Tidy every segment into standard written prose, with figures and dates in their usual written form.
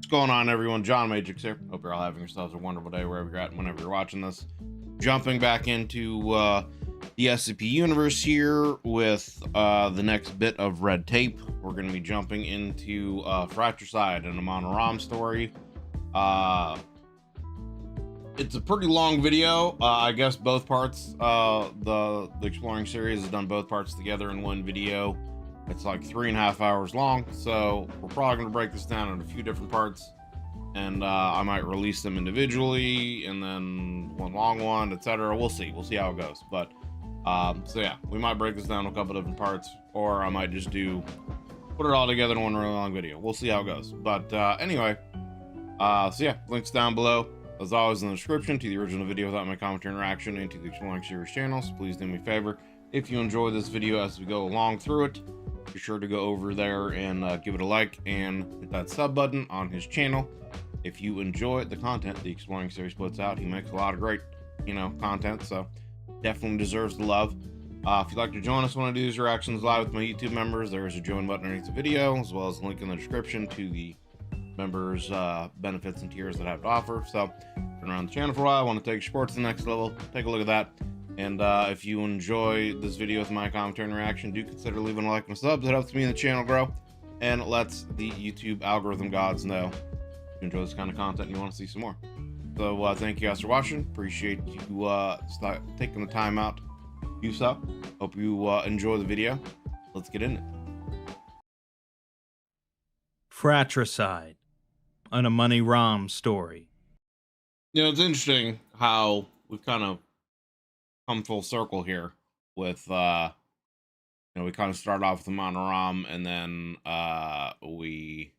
What's going on, everyone? John Magix here. Hope you're all having yourselves a wonderful day wherever you're at and whenever you're watching this. Jumping back into the SCP universe here with the next bit of red tape. We're going to be jumping into Fratricide, an Amoni story. It's a pretty long video. I guess both parts, the Exploring series has done both parts together in one video. It's like 3.5 hours long, so we're probably going to break this down into a few different parts, and I might release them individually and then one long one, etc. We'll see how it goes. But so yeah, we might break this down to a couple different parts, or I might just put it all together in one really long video. We'll see how it goes. But anyway, so yeah, links down below as always in the description to the original video without my commentary interaction and to the Exploring series channels. Please do me a favor, if you enjoy this video as we go along through it, be sure to go over there and give it a like and hit that sub button on his channel. If you enjoy the content the Exploring series puts out, he makes a lot of great, content, so definitely deserves the love. If you'd like to join us when I do these reactions live with my YouTube members, there is a join button underneath the video, as well as a link in the description to the members' benefits and tiers that I have to offer. So, been around the channel for a while, I want to take sports to the next level, take a look at that. And if you enjoy this video with my commentary and reaction, do consider leaving a like and a sub. That helps me and the channel grow and lets the YouTube algorithm gods know if you enjoy this kind of content and you want to see some more. So thank you guys for watching. Appreciate you taking the time out to do so. Hope you enjoy the video. Let's get in it. Fratricide, an Amoni story. It's interesting how we've kind of come full circle here with we kind of start off with the Amoni, and then we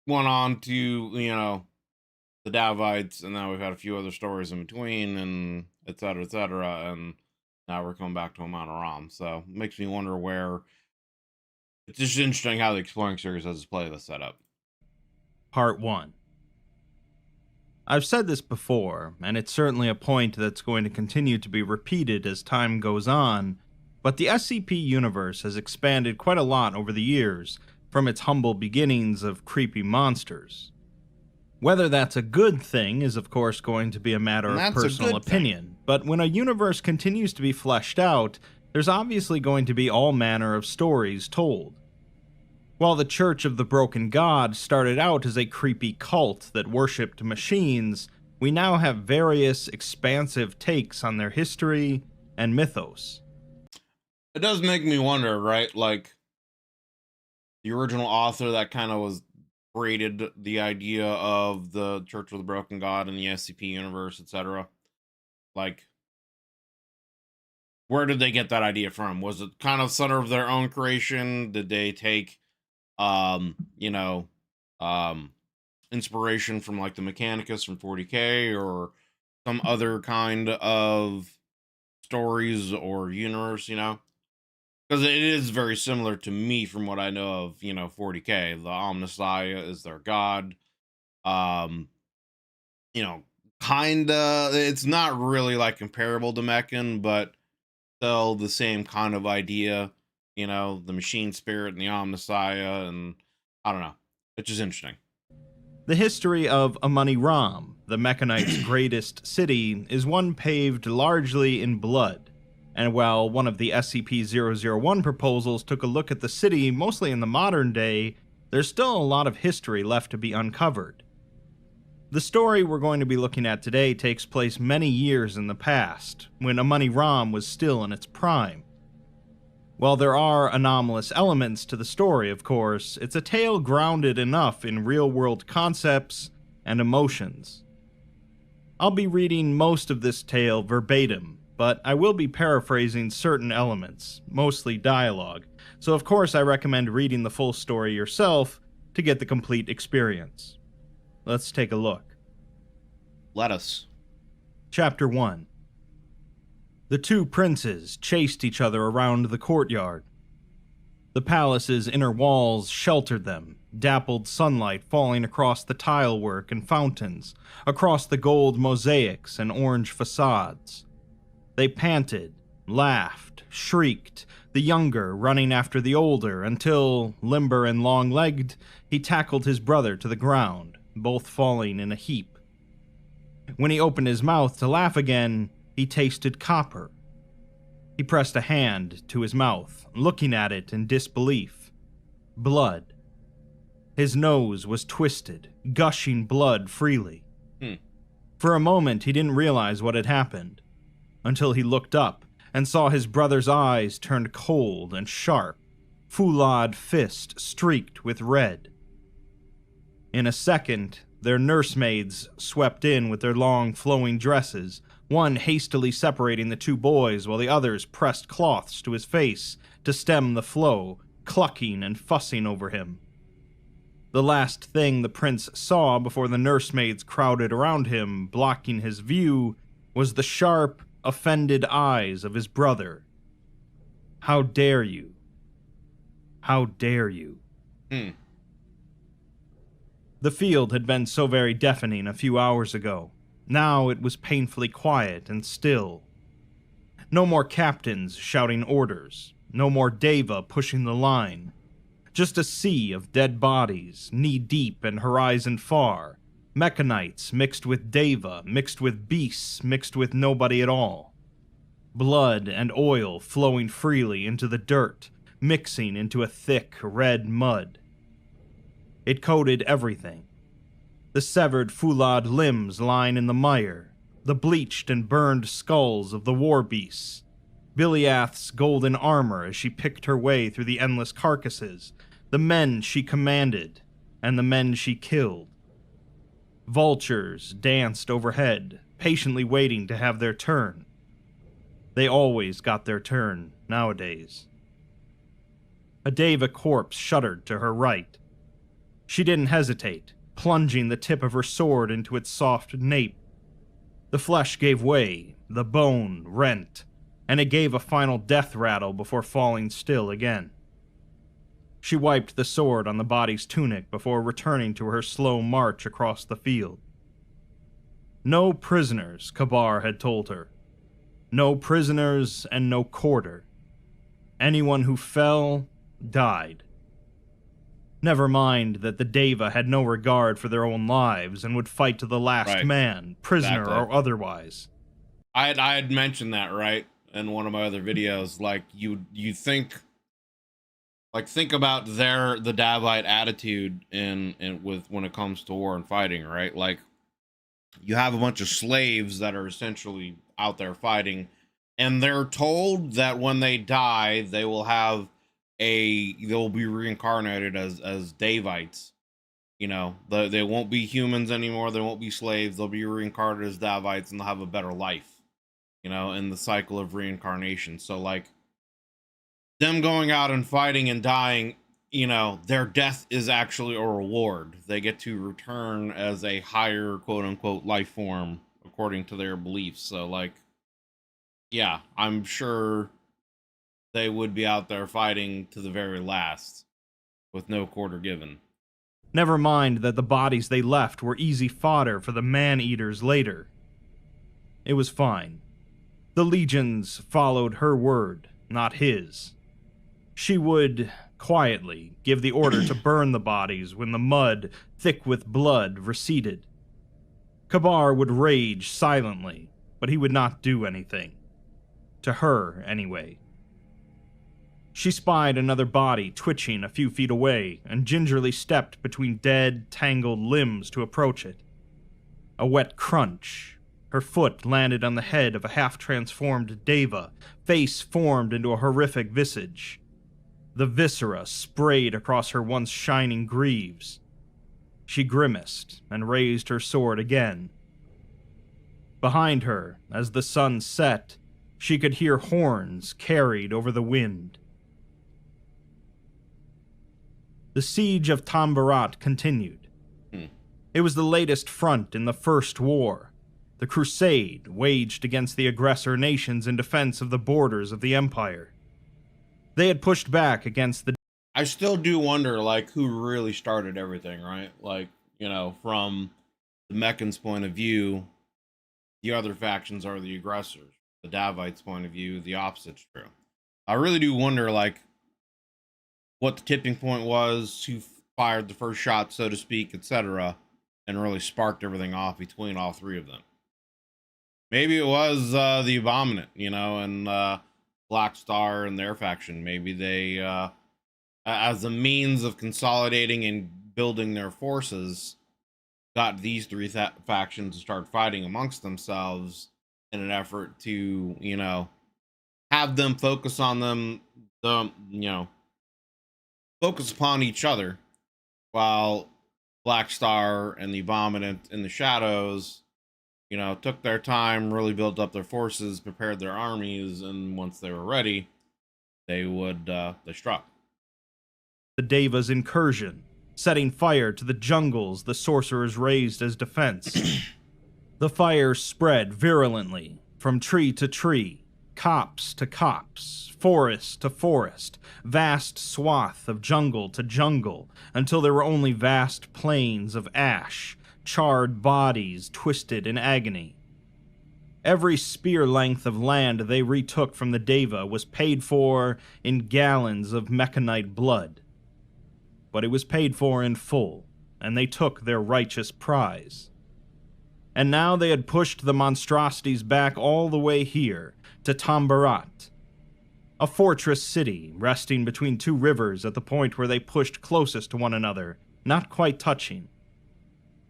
went on to the Davites, and now we've had a few other stories in between, and etc., and now we're coming back to Amoni. So it makes me wonder where. It's just interesting how the Exploring series has this playlist set up. Part 1. I've said this before, and it's certainly a point that's going to continue to be repeated as time goes on, but the SCP universe has expanded quite a lot over the years, from its humble beginnings of creepy monsters. Whether that's a good thing is of course going to be a matter of personal opinion, but when a universe continues to be fleshed out, there's obviously going to be all manner of stories told. While the Church of the Broken God started out as a creepy cult that worshipped machines, we now have various expansive takes on their history and mythos. It does make me wonder, right? Like, the original author that kind of was created the idea of the Church of the Broken God and the SCP universe, etc. Like, where did they get that idea from? Was it kind of sort of their own creation? Did they take inspiration from like the Mechanicus from 40K or some other kind of stories or universe, because it is very similar to me from what I know of 40K. The Omnissiah is their god. Kinda, it's not really like comparable to Meccan, but still the same kind of idea. The machine spirit and the Omnissiah, and I don't know. It's just interesting. The history of Amoni, the Mechanites' greatest city, is one paved largely in blood, and while one of the SCP-001 proposals took a look at the city mostly in the modern day, there's still a lot of history left to be uncovered. The story we're going to be looking at today takes place many years in the past, when Amoni was still in its prime. While there are anomalous elements to the story, of course, it's a tale grounded enough in real-world concepts and emotions. I'll be reading most of this tale verbatim, but I will be paraphrasing certain elements, mostly dialogue, so of course I recommend reading the full story yourself to get the complete experience. Let's take a look. Let us. Chapter 1. The two princes chased each other around the courtyard. The palace's inner walls sheltered them, dappled sunlight falling across the tilework and fountains, across the gold mosaics and orange facades. They panted, laughed, shrieked, the younger running after the older until, limber and long-legged, he tackled his brother to the ground, both falling in a heap. When he opened his mouth to laugh again, he tasted copper. He pressed a hand to his mouth, looking at it in disbelief. Blood. His nose was twisted, gushing blood freely. For a moment, he didn't realize what had happened, until he looked up and saw his brother's eyes turned cold and sharp, foulard fist streaked with red. In a second, their nursemaids swept in with their long, flowing dresses, one hastily separating the two boys while the others pressed cloths to his face to stem the flow, clucking and fussing over him. The last thing the prince saw before the nursemaids crowded around him, blocking his view, was the sharp, offended eyes of his brother. How dare you? How dare you? The field had been so very deafening a few hours ago. Now it was painfully quiet and still. No more captains shouting orders. No more Deva pushing the line. Just a sea of dead bodies, knee-deep and horizon far. Mechanites mixed with Deva, mixed with beasts, mixed with nobody at all. Blood and oil flowing freely into the dirt, mixing into a thick, red mud. It coated everything. The severed foulard limbs lying in the mire, the bleached and burned skulls of the war beasts, Biliath's golden armor as she picked her way through the endless carcasses, the men she commanded, and the men she killed. Vultures danced overhead, patiently waiting to have their turn. They always got their turn, nowadays. A Deva corpse shuddered to her right. She didn't hesitate, plunging the tip of her sword into its soft nape. The flesh gave way, the bone rent, and it gave a final death rattle before falling still again. She wiped the sword on the body's tunic before returning to her slow march across the field. No prisoners, Kabar had told her. No prisoners and no quarter. Anyone who fell, died. Never mind that the Deva had no regard for their own lives and would fight to the last man, prisoner or otherwise. I had mentioned that, right, in one of my other videos. Like, you think about the Davite attitude in with when it comes to war and fighting, right? Like, you have a bunch of slaves that are essentially out there fighting, and they're told that when they die, they will be reincarnated as Davites. You know, they won't be humans anymore. They won't be slaves. They'll be reincarnated as Davites, and they'll have a better life. You know, in the cycle of reincarnation. So, like, them going out and fighting and dying, you know, their death is actually a reward. They get to return as a higher, quote unquote, life form according to their beliefs. So, like, yeah, I'm sure they would be out there fighting to the very last with no quarter given. Never mind that the bodies they left were easy fodder for the man-eaters later. It was fine. The legions followed her word, not his. She would, quietly, give the order to burn the bodies when the mud, thick with blood, receded. Kabar would rage silently, but he would not do anything. To her, anyway. She spied another body twitching a few feet away and gingerly stepped between dead, tangled limbs to approach it. A wet crunch. Her foot landed on the head of a half-transformed Deva, face formed into a horrific visage. The viscera sprayed across her once shining greaves. She grimaced and raised her sword again. Behind her, as the sun set, she could hear horns carried over the wind. The siege of Tambarat continued. It was the latest front in the First War, the crusade waged against the aggressor nations in defense of the borders of the Empire. They had pushed back against the... I still do wonder, like, who really started everything, right? Like, you know, from the Meccans' point of view, the other factions are the aggressors. The Davites' point of view, the opposite's true. I really do wonder, like, what the tipping point was, who fired the first shot, so to speak, etc., and really sparked everything off between all three of them. Maybe it was the Abominant, and Black Star and their faction. Maybe they, as a means of consolidating and building their forces, got these three factions to start fighting amongst themselves in an effort to, have them focus on them, the, focus upon each other, while Black Star and the Abominant in the shadows, took their time, really built up their forces, prepared their armies, and once they were ready, they struck. The Deva's incursion, setting fire to the jungles the sorcerers raised as defense. The fire spread virulently from tree to tree, copse to copse, forest to forest, vast swath of jungle to jungle, until there were only vast plains of ash, charred bodies twisted in agony. Every spear length of land they retook from the Deva was paid for in gallons of mechanite blood. But it was paid for in full, and they took their righteous prize. And now they had pushed the monstrosities back all the way here, to Tambarat, a fortress city resting between two rivers at the point where they pushed closest to one another, not quite touching.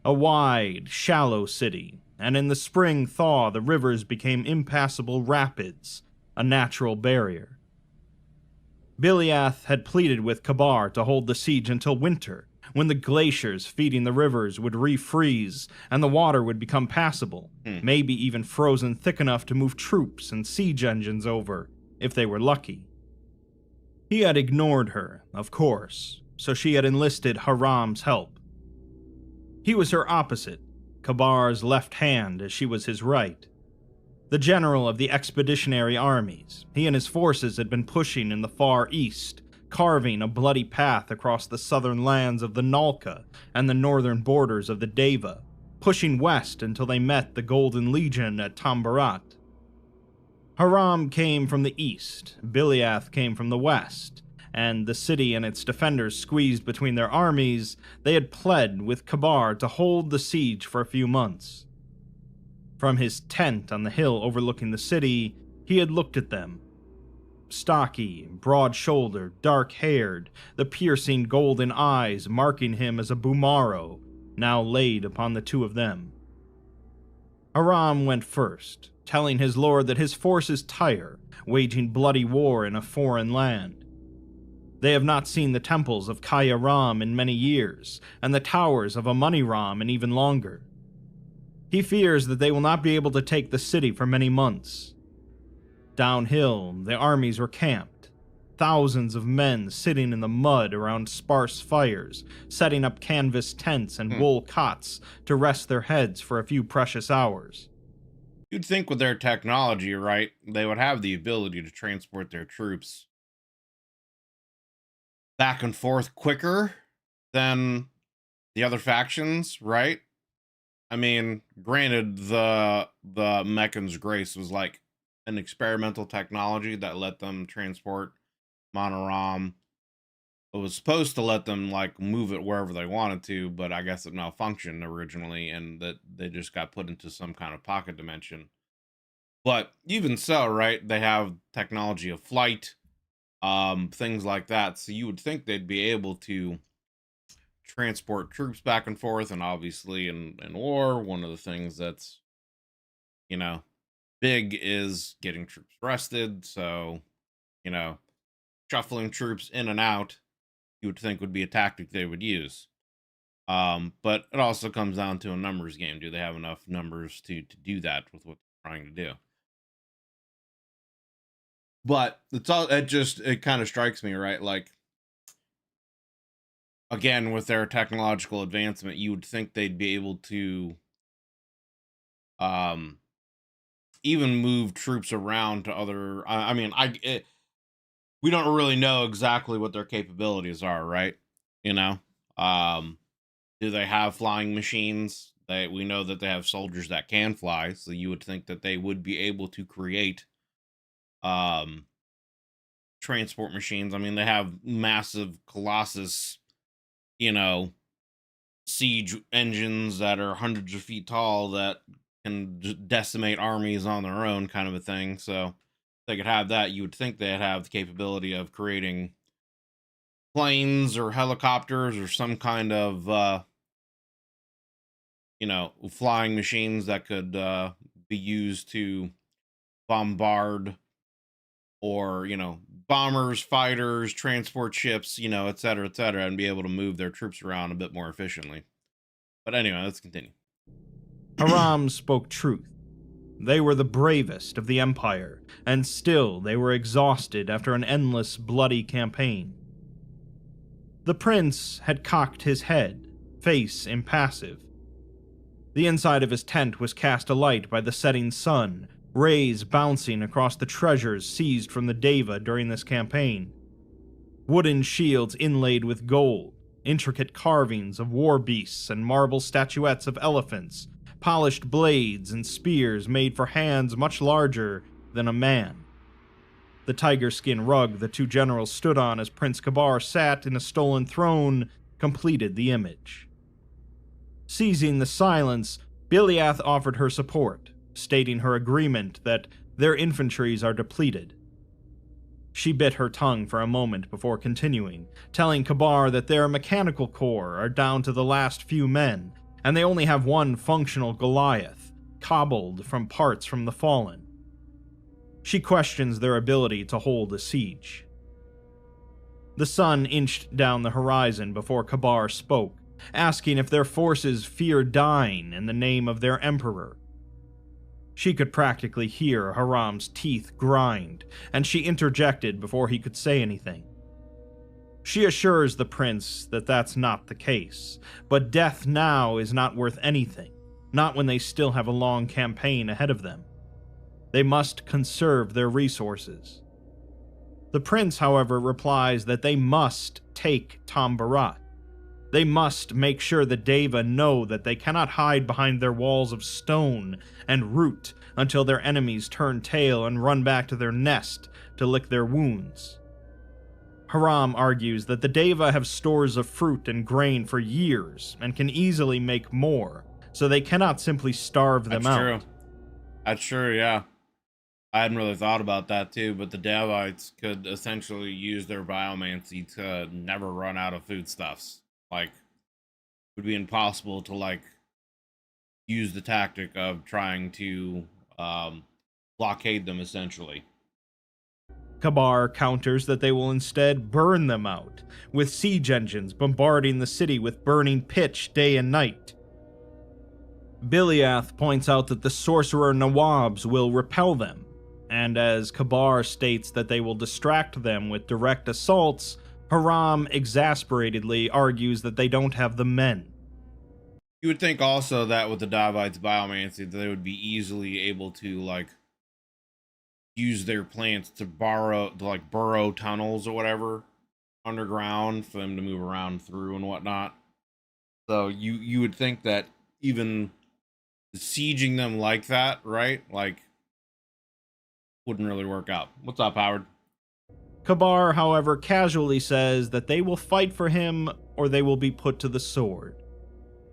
A wide, shallow city, and in the spring thaw the rivers became impassable rapids, a natural barrier. Biliath had pleaded with Kabar to hold the siege until winter, when the glaciers feeding the rivers would refreeze and the water would become passable, maybe even frozen thick enough to move troops and siege engines over, if they were lucky. He had ignored her, of course, so she had enlisted Haram's help. He was her opposite, Kabar's left hand as she was his right. The general of the expeditionary armies, he and his forces had been pushing in the far east, carving a bloody path across the southern lands of the Nalka and the northern borders of the Deva, pushing west until they met the Golden Legion at Tambarat. Haram came from the east, Biliath came from the west, and the city and its defenders squeezed between their armies, they had pled with Kabar to hold the siege for a few months. From his tent on the hill overlooking the city, he had looked at them. Stocky, broad-shouldered, dark-haired, the piercing golden eyes marking him as a Bumaro, now laid upon the two of them. Haram went first, telling his lord that his forces tire, waging bloody war in a foreign land. They have not seen the temples of Kaya Ram in many years, and the towers of Amoni Ram in even longer. He fears that they will not be able to take the city for many months. Downhill, the armies were camped, thousands of men sitting in the mud around sparse fires, setting up canvas tents and wool cots to rest their heads for a few precious hours. You'd think with their technology, right, they would have the ability to transport their troops back and forth quicker than the other factions, right? I mean, granted, the Mechan's Grace was like an experimental technology that let them transport Monoram. It was supposed to let them like move it wherever they wanted to, but I guess it malfunctioned originally, and that they just got put into some kind of pocket dimension. But even so, right, they have technology of flight, things like that. So you would think they'd be able to transport troops back and forth, and obviously in war, one of the things that's, big is getting troops rested. So, shuffling troops in and out, you would think would be a tactic they would use. But it also comes down to a numbers game. Do they have enough numbers to do that with what they're trying to do? But it kind of strikes me, right? Like, again, with their technological advancement, you would think they'd be able to even move troops around to other. We don't really know exactly what their capabilities are, right? Do they have flying machines? We know that they have soldiers that can fly, so you would think that they would be able to create transport machines. I mean, they have massive Colossus, you know, siege engines that are hundreds of feet tall that can decimate armies on their own, kind of a thing. So if they could have that, you would think they'd have the capability of creating planes or helicopters or some kind of flying machines that could be used to bombard, or bombers, fighters, transport ships, et cetera, and be able to move their troops around a bit more efficiently. But anyway, let's continue. Haram spoke truth. They were the bravest of the Empire, and still they were exhausted after an endless, bloody campaign. The prince had cocked his head, face impassive. The inside of his tent was cast alight by the setting sun, rays bouncing across the treasures seized from the Deva during this campaign. Wooden shields inlaid with gold, intricate carvings of war beasts and marble statuettes of elephants, polished blades and spears made for hands much larger than a man. The tiger skin rug the two generals stood on as Prince Kabar sat in a stolen throne completed the image. Seizing the silence, Biliath offered her support, stating her agreement that their infantries are depleted. She bit her tongue for a moment before continuing, telling Kabar that their mechanical corps are down to the last few men, and they only have one functional Goliath, cobbled from parts from the fallen. She questions their ability to hold a siege. The sun inched down the horizon before Kabar spoke, asking if their forces fear dying in the name of their emperor. She could practically hear Haram's teeth grind, and she interjected before he could say anything. She assures the prince that that's not the case, but death now is not worth anything, not when they still have a long campaign ahead of them. They must conserve their resources. The prince, however, replies that they must take Tom Bharat. They must make sure the Deva know that they cannot hide behind their walls of stone and root until their enemies turn tail and run back to their nest to lick their wounds. Haram argues that the Deva have stores of fruit and grain for years and can easily make more, so they cannot simply starve them out. True. That's true, yeah. I hadn't really thought about that too, but the Devites could essentially use their biomancy to never run out of foodstuffs. Like, it would be impossible to use the tactic of trying to blockade them, essentially. Kabar counters that they will instead burn them out, with siege engines bombarding the city with burning pitch day and night. Biliath points out that the sorcerer Nawabs will repel them, and as Kabar states that they will distract them with direct assaults, Haram exasperatedly argues that they don't have the men. You would think also that with the Davites' biomancy, that they would be easily able to use their plants to burrow tunnels or whatever underground for them to move around through and whatnot. So you would think that even sieging them like that, right? Wouldn't really work out. What's up, Howard? Kabar, however, casually says that they will fight for him or they will be put to the sword,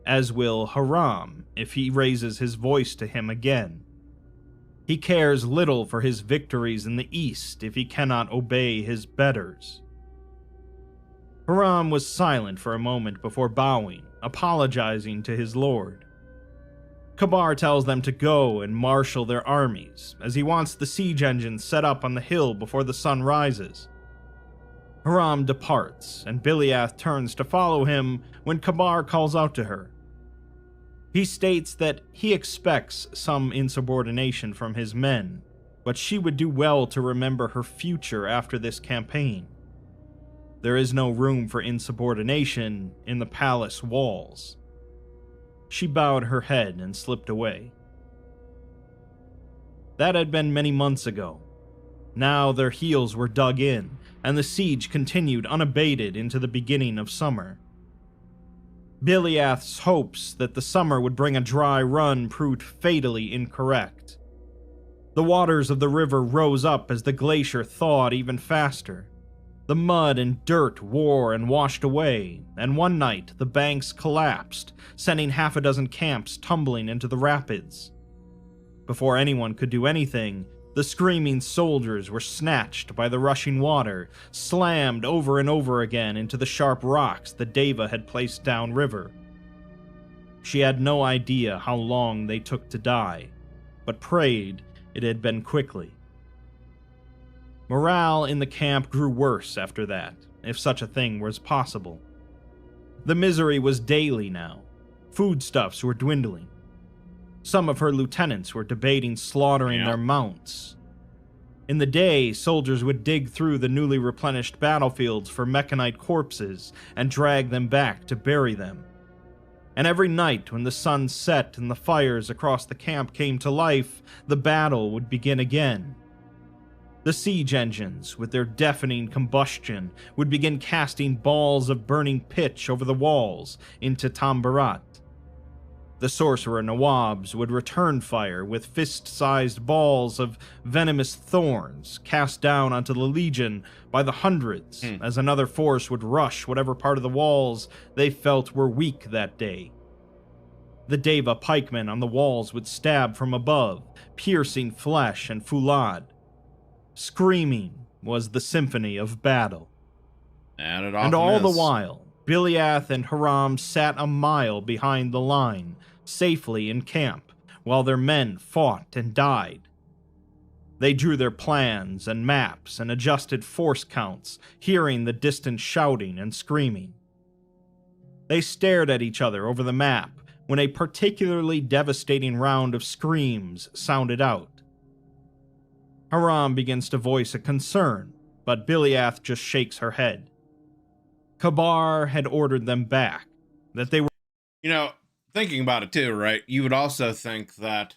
as will Haram if he raises his voice to him again. He cares little for his victories in the east if he cannot obey his betters. Haram was silent for a moment before bowing, apologizing to his lord. Kabar tells them to go and marshal their armies, as he wants the siege engines set up on the hill before the sun rises. Haram departs, and Biliath turns to follow him when Kabar calls out to her. He states that he expects some insubordination from his men, but she would do well to remember her future after this campaign. There is no room for insubordination in the palace walls. She bowed her head and slipped away. That had been many months ago. Now their heels were dug in, and the siege continued unabated into the beginning of summer. Biliath's hopes that the summer would bring a dry run proved fatally incorrect. The waters of the river rose up as the glacier thawed even faster. The mud and dirt wore and washed away, and one night the banks collapsed, sending half a dozen camps tumbling into the rapids. Before anyone could do anything, the screaming soldiers were snatched by the rushing water, slammed over and over again into the sharp rocks the Deva had placed downriver. She had no idea how long they took to die, but prayed it had been quickly. Morale in the camp grew worse after that, if such a thing was possible. The misery was daily now. Foodstuffs were dwindling. Some of her lieutenants were debating slaughtering their mounts. In the day, soldiers would dig through the newly replenished battlefields for mechanite corpses and drag them back to bury them. And every night when the sun set and the fires across the camp came to life, the battle would begin again. The siege engines, with their deafening combustion, would begin casting balls of burning pitch over the walls into Tambarat. The sorcerer Nawabs would return fire with fist-sized balls of venomous thorns cast down onto the legion by the hundreds as another force would rush whatever part of the walls they felt were weak that day. The Deva pikemen on the walls would stab from above, piercing flesh and foulade. Screaming was the symphony of battle. And all the while, Biliath and Haram sat a mile behind the line, safely in camp, while their men fought and died. They drew their plans and maps and adjusted force counts, hearing the distant shouting and screaming. They stared at each other over the map when a particularly devastating round of screams sounded out. Haram begins to voice a concern, but Biliath just shakes her head. Kabar had ordered them back, that they were... Thinking about it too, right? You would also think that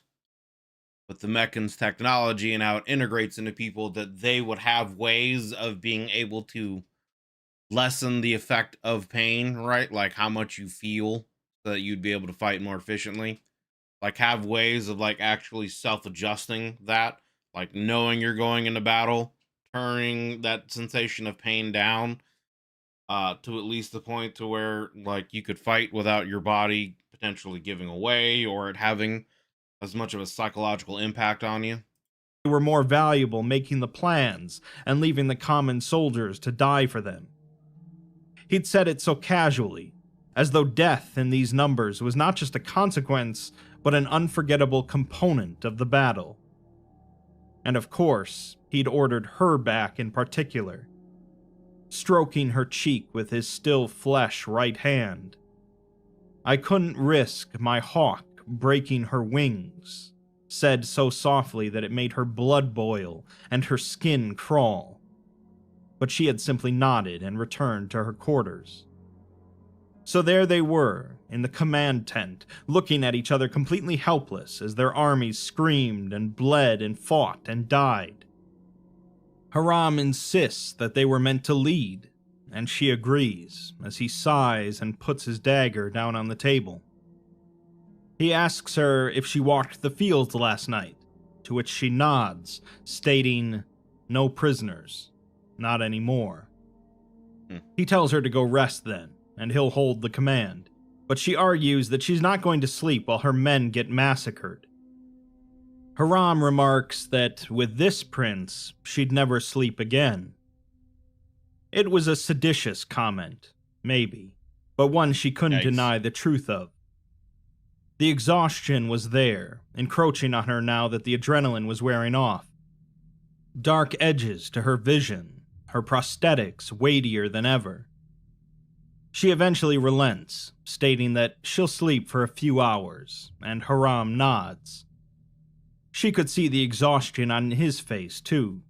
with the Mechan's technology and how it integrates into people, that they would have ways of being able to lessen the effect of pain, right? Like how much you feel, so that you'd be able to fight more efficiently. Like have ways of like actually self-adjusting that. Like knowing you're going into battle, turning that sensation of pain down to at least the point to where like you could fight without your body potentially giving away or it having as much of a psychological impact on you. They were more valuable making the plans and leaving the common soldiers to die for them. He'd said it so casually, as though death in these numbers was not just a consequence, but an unforgettable component of the battle. And of course, he'd ordered her back in particular, stroking her cheek with his still flesh right hand. I couldn't risk my hawk breaking her wings, said so softly that it made her blood boil and her skin crawl. But she had simply nodded and returned to her quarters. So there they were, in the command tent, looking at each other completely helpless as their armies screamed and bled and fought and died. Haram insists that they were meant to lead, and she agrees, as he sighs and puts his dagger down on the table. He asks her if she walked the fields last night, to which she nods, stating, "No prisoners. Not anymore." He tells her to go rest then, and he'll hold the command, but she argues that she's not going to sleep while her men get massacred. Haram remarks that with this prince, she'd never sleep again. It was a seditious comment, maybe, but one she couldn't deny the truth of. The exhaustion was there, encroaching on her now that the adrenaline was wearing off. Dark edges to her vision, her prosthetics weightier than ever. She eventually relents, stating that she'll sleep for a few hours, and Haram nods. She could see the exhaustion on his face, too.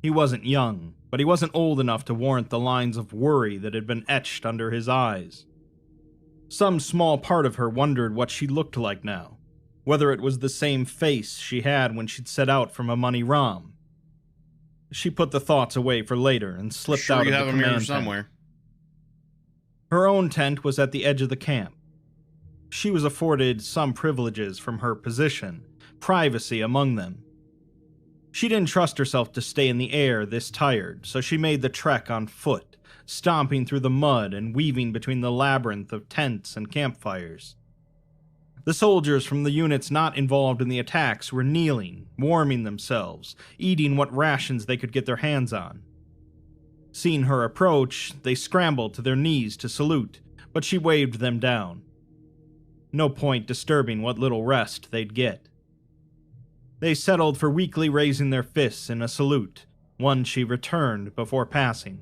He wasn't young, but he wasn't old enough to warrant the lines of worry that had been etched under his eyes. Some small part of her wondered what she looked like now, whether it was the same face she had when she'd set out from Amoni Ram. She put the thoughts away for later and slipped out of the command tent. You have a mirror somewhere. Her own tent was at the edge of the camp. She was afforded some privileges from her position, privacy among them, She didn't trust herself to stay in the air this tired, so she made the trek on foot, stomping through the mud and weaving between the labyrinth of tents and campfires. The soldiers from the units not involved in the attacks were kneeling, warming themselves, eating what rations they could get their hands on. Seeing her approach, they scrambled to their knees to salute, but she waved them down. No point disturbing what little rest they'd get. They settled for weakly raising their fists in a salute, one she returned before passing.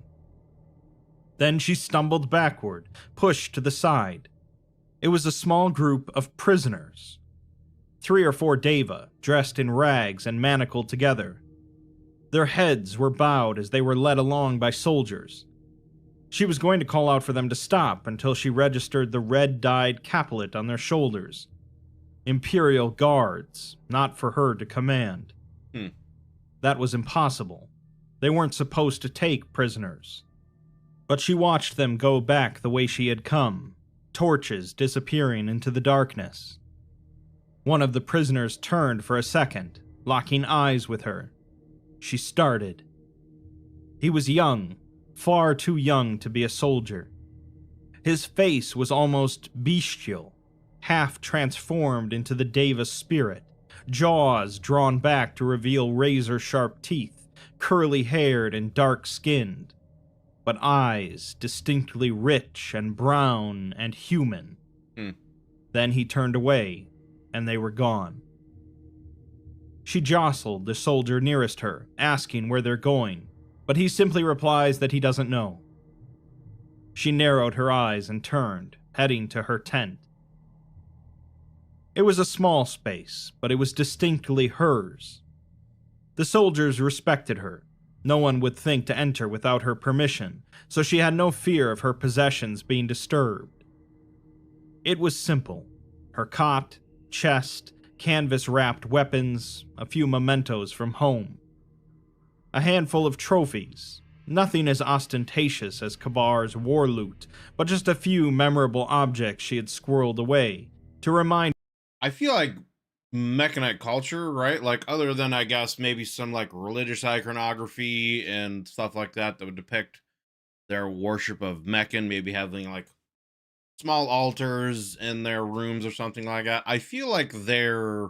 Then she stumbled backward, pushed to the side. It was a small group of prisoners. 3 or 4 Deva, dressed in rags and manacled together. Their heads were bowed as they were led along by soldiers. She was going to call out for them to stop until she registered the red-dyed capelet on their shoulders. Imperial guards, not for her to command. That was impossible. They weren't supposed to take prisoners. But she watched them go back the way she had come, torches disappearing into the darkness. One of the prisoners turned for a second, locking eyes with her. She started. He was young, far too young to be a soldier. His face was almost bestial, half transformed into the Deva spirit, jaws drawn back to reveal razor-sharp teeth, curly-haired and dark-skinned, but eyes distinctly rich and brown and human. Then he turned away, and they were gone. She jostled the soldier nearest her, asking where they're going, but he simply replies that he doesn't know. She narrowed her eyes and turned, heading to her tent. It was a small space, but it was distinctly hers. The soldiers respected her. No one would think to enter without her permission, so she had no fear of her possessions being disturbed. It was simple. Her cot, chest, canvas-wrapped weapons, a few mementos from home. A handful of trophies, nothing as ostentatious as Kabar's war loot, but just a few memorable objects she had squirreled away, to remind. I feel like Mechanite culture, right? Like, other than, I guess, maybe some, like, religious iconography and stuff like that would depict their worship of Mechan, maybe having, like, small altars in their rooms or something like that. I feel like their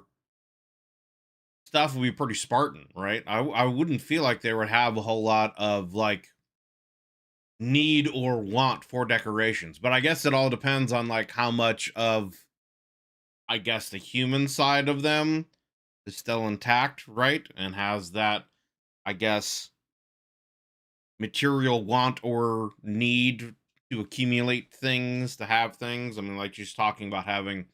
stuff would be pretty Spartan, right? I wouldn't feel like they would have a whole lot of, like, need or want for decorations. But I guess it all depends on, like, how much of, I guess, the human side of them is still intact, right? And has that, I guess, material want or need to accumulate things, to have things. I mean, like, she's talking about having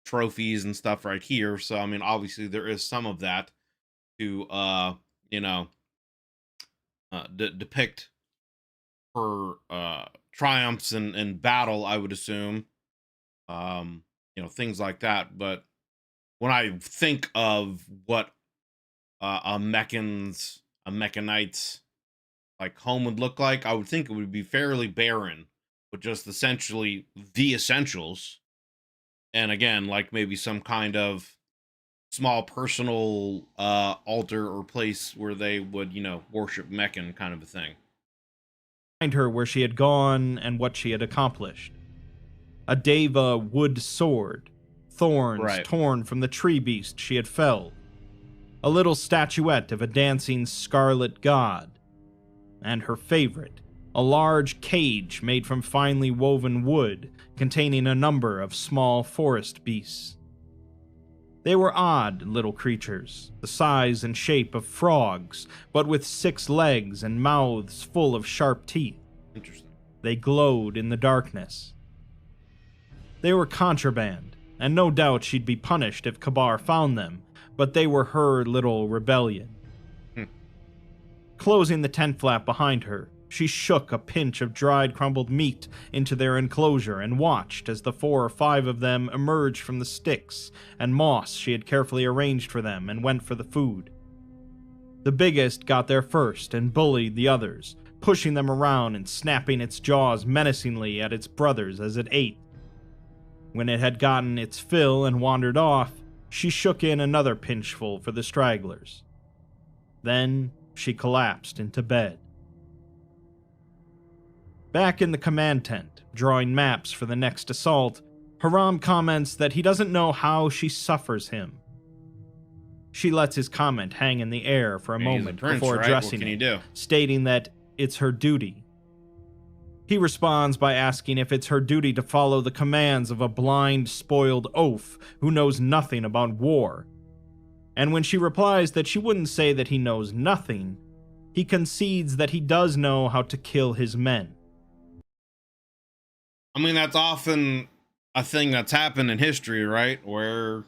trophies and stuff right here. So, I mean, obviously there is some of that to, depict her triumphs in battle, I would assume. Things like that. But when I think of what a Mechanite's like home would look like, I would think it would be fairly barren, with just essentially the essentials. And again, like maybe some kind of small personal altar or place where they would, worship Mechan, kind of a thing. Find her where she had gone and what she had accomplished. A Deva wood sword, thorns torn from the tree beast she had felled. A little statuette of a dancing scarlet god. And her favorite, a large cage made from finely woven wood containing a number of small forest beasts. They were odd little creatures, the size and shape of frogs, but with 6 legs and mouths full of sharp teeth. Interesting. They glowed in the darkness. They were contraband, and no doubt she'd be punished if Kabar found them, but they were her little rebellion. Closing the tent flap behind her, she shook a pinch of dried crumbled meat into their enclosure and watched as the 4 or 5 of them emerged from the sticks and moss she had carefully arranged for them and went for the food. The biggest got there first and bullied the others, pushing them around and snapping its jaws menacingly at its brothers as it ate. When it had gotten its fill and wandered off, she shook in another pinchful for the stragglers. Then she collapsed into bed. Back in the command tent, drawing maps for the next assault, Haram comments that he doesn't know how she suffers him. She lets his comment hang in the air for a moment before addressing it, stating that it's her duty. He responds by asking if it's her duty to follow the commands of a blind, spoiled oaf who knows nothing about war. And when she replies that she wouldn't say that he knows nothing, he concedes that he does know how to kill his men. I mean, that's often a thing that's happened in history, right? Where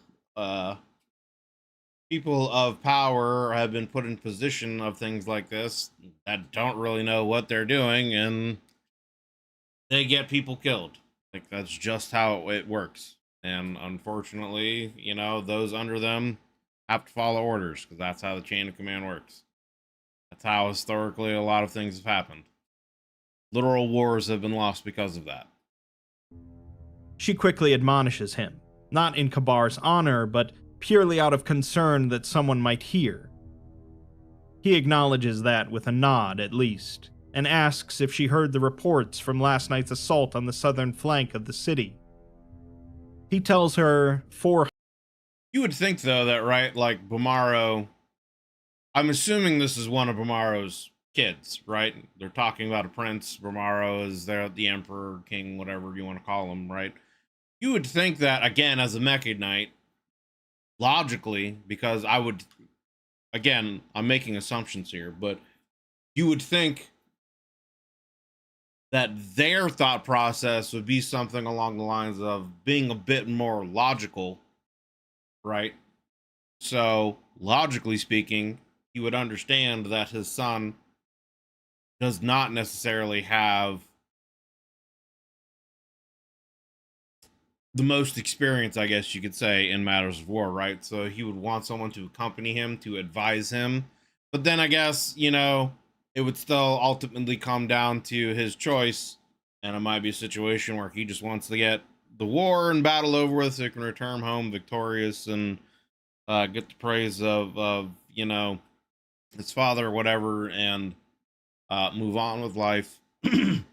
people of power have been put in position of things like this that don't really know what they're doing, and they get people killed. Like, that's just how it works. And unfortunately, you know, those under them have to follow orders, because that's how the chain of command works. That's how historically a lot of things have happened. Literal wars have been lost because of that. She quickly admonishes him, not in Kabar's honor, but purely out of concern that someone might hear. He acknowledges that with a nod, at least, and asks if she heard the reports from last night's assault on the southern flank of the city. He tells her 400. You would think, though, that, right, like, Bamaro, I'm assuming this is one of Bamaro's kids, right? They're talking about a prince. Bamaro is the emperor, king, whatever you want to call him, right? You would think that, again, as a Mecha Knight, logically, because I would, again, I'm making assumptions here, but you would think that their thought process would be something along the lines of being a bit more logical, right? So, logically speaking, he would understand that his son does not necessarily have the most experience, I guess you could say, in matters of war, right? So he would want someone to accompany him, to advise him. But then I guess, you know, it would still ultimately come down to his choice. And it might be a situation where he just wants to get the war and battle over with so he can return home victorious and get the praise of you know, his father or whatever, and move on with life. And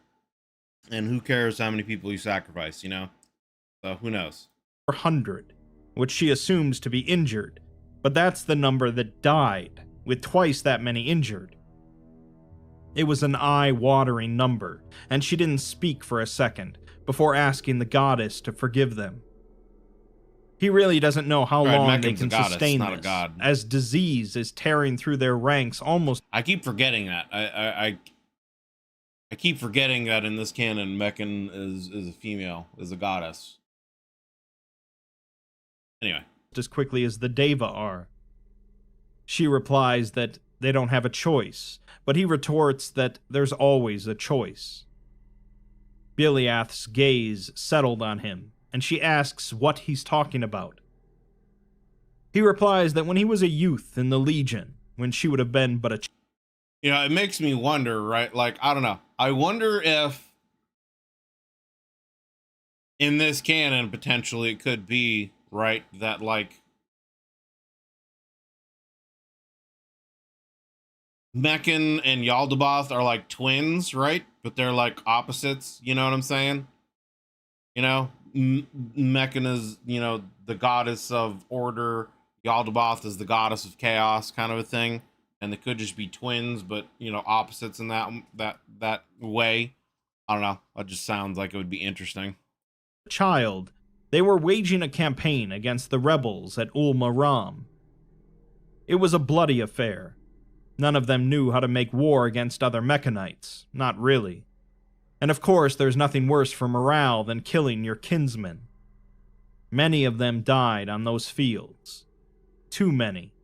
who cares how many people you sacrifice, you know? So who knows? 400, which she assumes to be injured, but that's the number that died, with twice that many injured. It was an eye-watering number, and she didn't speak for a second before asking the goddess to forgive them. He really doesn't know how long they can sustain this, as disease is tearing through their ranks almost. I keep forgetting that. I keep forgetting that in this canon, Meccan is a female, is a goddess. Anyway. As quickly as the Deva are. She replies that they don't have a choice, but he retorts that there's always a choice. Biliath's gaze settled on him, and she asks what he's talking about. He replies that when he was a youth in the Legion, when she would have been but a you know, it makes me wonder, right? Like, I don't know. I wonder if in this canon, potentially, it could be, right, that, like, Meccan and Yaldabaoth are, like, twins, right? But they're, like, opposites, you know what I'm saying? You know, Meccan is, you know, the goddess of order. Yaldabaoth is the goddess of chaos, kind of a thing. And they could just be twins, but, you know, opposites in that way. I don't know. That just sounds like it would be interesting. Child, they were waging a campaign against the rebels at Ul-Maram. It was a bloody affair. None of them knew how to make war against other Mechanites. Not really. And of course, there's nothing worse for morale than killing your kinsmen. Many of them died on those fields. Too many.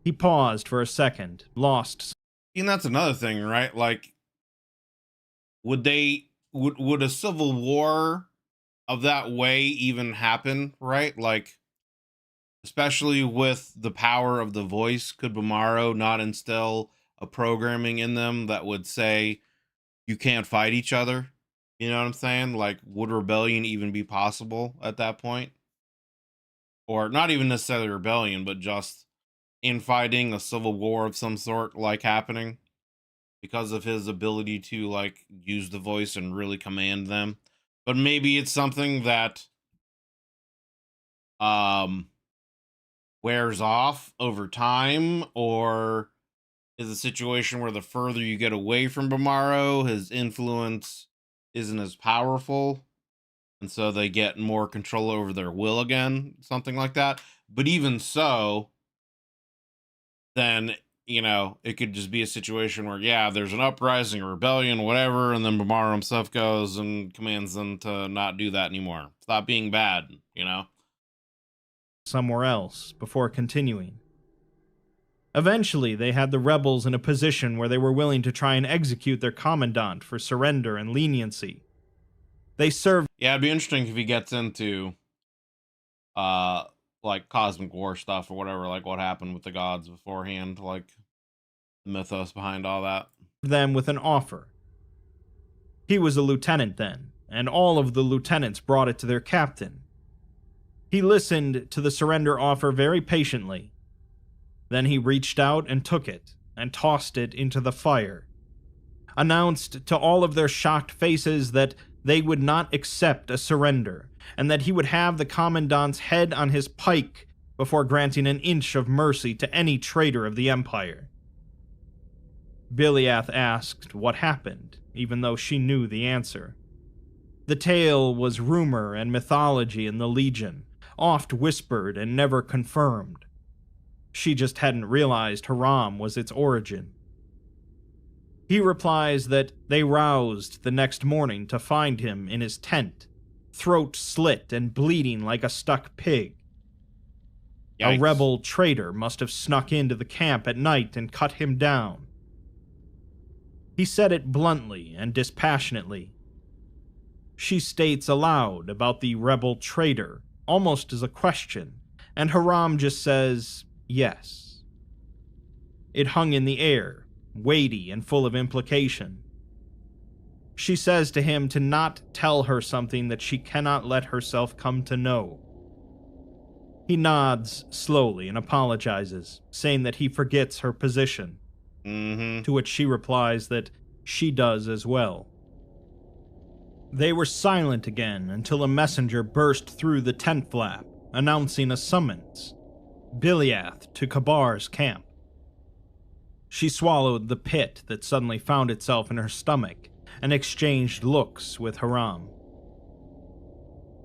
He paused for a second, lost. And that's another thing, right? Like, would a civil war of that way even happen, right? Like, especially with the power of the voice, could Bamaro not instill a programming in them that would say you can't fight each other? You know what I'm saying? Like, would rebellion even be possible at that point? Or not even necessarily rebellion, but just infighting, a civil war of some sort, like, happening because of his ability to, like, use the voice and really command them. But maybe it's something that um wears off over time, or is a situation where the further you get away from Bamaro, his influence isn't as powerful, and so they get more control over their will again, something like that. But even so, then it could just be a situation where, yeah, there's an uprising, a rebellion, whatever, and then Bamaro himself goes and commands them to not do that anymore. Stop being bad. somewhere else before continuing. Eventually, they had the rebels in a position where they were willing to try and execute their commandant for surrender and leniency. They served. Yeah, it'd be interesting if he gets into uh like cosmic war stuff or whatever, like what happened with the gods beforehand, like the mythos behind all that. them with an offer. He was a lieutenant then, and all of the lieutenants brought it to their captain. He listened to the surrender offer very patiently. Then he reached out and took it, and tossed it into the fire. Announced to all of their shocked faces that they would not accept a surrender, and that he would have the commandant's head on his pike before granting an inch of mercy to any traitor of the Empire. Biliath asked what happened, even though she knew the answer. The tale was rumor and mythology in the Legion, oft whispered and never confirmed. She just hadn't realized Haram was its origin. He replies that they roused the next morning to find him in his tent, throat slit and bleeding like a stuck pig. Yikes. A rebel traitor must have snuck into the camp at night and cut him down. He said it bluntly and dispassionately. She states aloud about the rebel traitor, almost as a question, and Haram just says, yes. It hung in the air, weighty and full of implication. She says to him to not tell her something that she cannot let herself come to know. He nods slowly and apologizes, saying that he forgets her position. To which she replies that she does as well. They were silent again until a messenger burst through the tent flap, announcing a summons. Biliath to Kabar's camp. She swallowed the pit that suddenly found itself in her stomach and exchanged looks with Haram.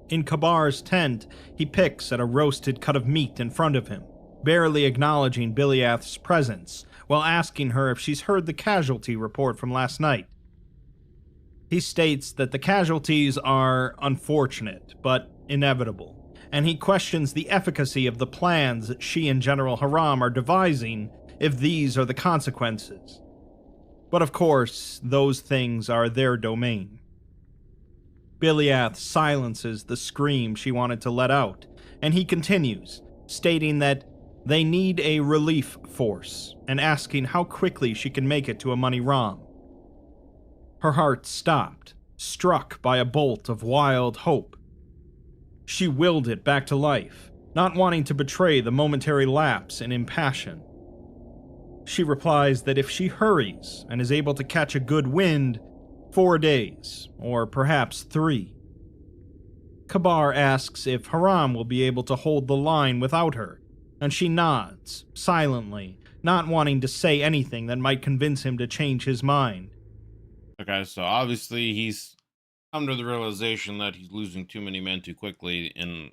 In Kabar's tent, he picks at a roasted cut of meat in front of him, barely acknowledging Biliath's presence, while asking her if she's heard the casualty report from last night. He states that the casualties are unfortunate, but inevitable, and he questions the efficacy of the plans that she and General Haram are devising if these are the consequences. But of course, those things are their domain. Biliath silences the scream she wanted to let out, and he continues, stating that they need a relief force, and asking how quickly she can make it to Amoni Ram. Her heart stopped, struck by a bolt of wild hope. She willed it back to life, not wanting to betray the momentary lapse in impassion. She replies that if she hurries and is able to catch a good wind, 4 days, or perhaps 3. Kabar asks if Haram will be able to hold the line without her, and she nods, silently, not wanting to say anything that might convince him to change his mind. Okay, so obviously he's come to the realization that he's losing too many men too quickly, and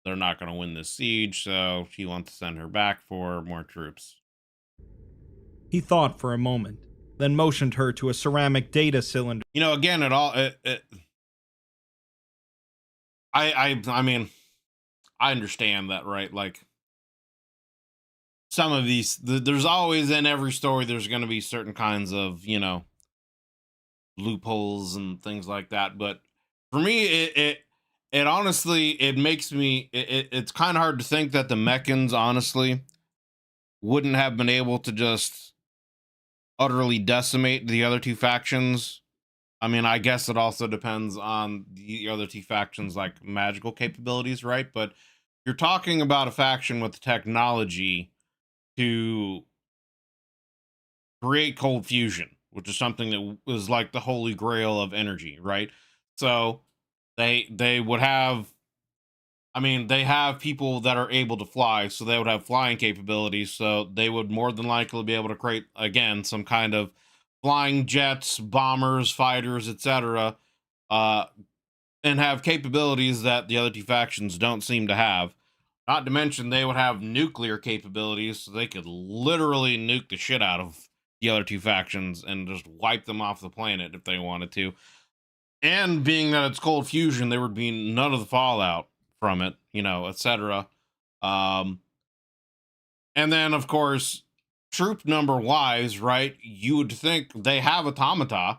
they're not going to win this siege, so he wants to send her back for more troops. He thought for a moment, then motioned her to a ceramic data cylinder. Again, I mean, I understand that, right? Like, some of these, there's always, in every story, there's going to be certain kinds of, loopholes and things like that. But for me, it honestly, it makes me, it's kind of hard to think that the Meccans, honestly, wouldn't have been able to just utterly decimate the other two factions. I mean, I guess it also depends on the other two factions, like magical capabilities, right? But you're talking about a faction with technology to create cold fusion, which is something that was like the holy grail of energy, right? So they would have, I mean, they have people that are able to fly, so they would have flying capabilities. So they would more than likely be able to create again some kind of flying jets, bombers, fighters, etc. Uh, and have capabilities that the other two factions don't seem to have. Not to mention, they would have nuclear capabilities, so they could literally nuke the shit out of the other two factions and just wipe them off the planet if they wanted to. And being that it's cold fusion, there would be none of the fallout from it, you know, etc. Um, and then, of course, troop number wise, right? You would think they have automata,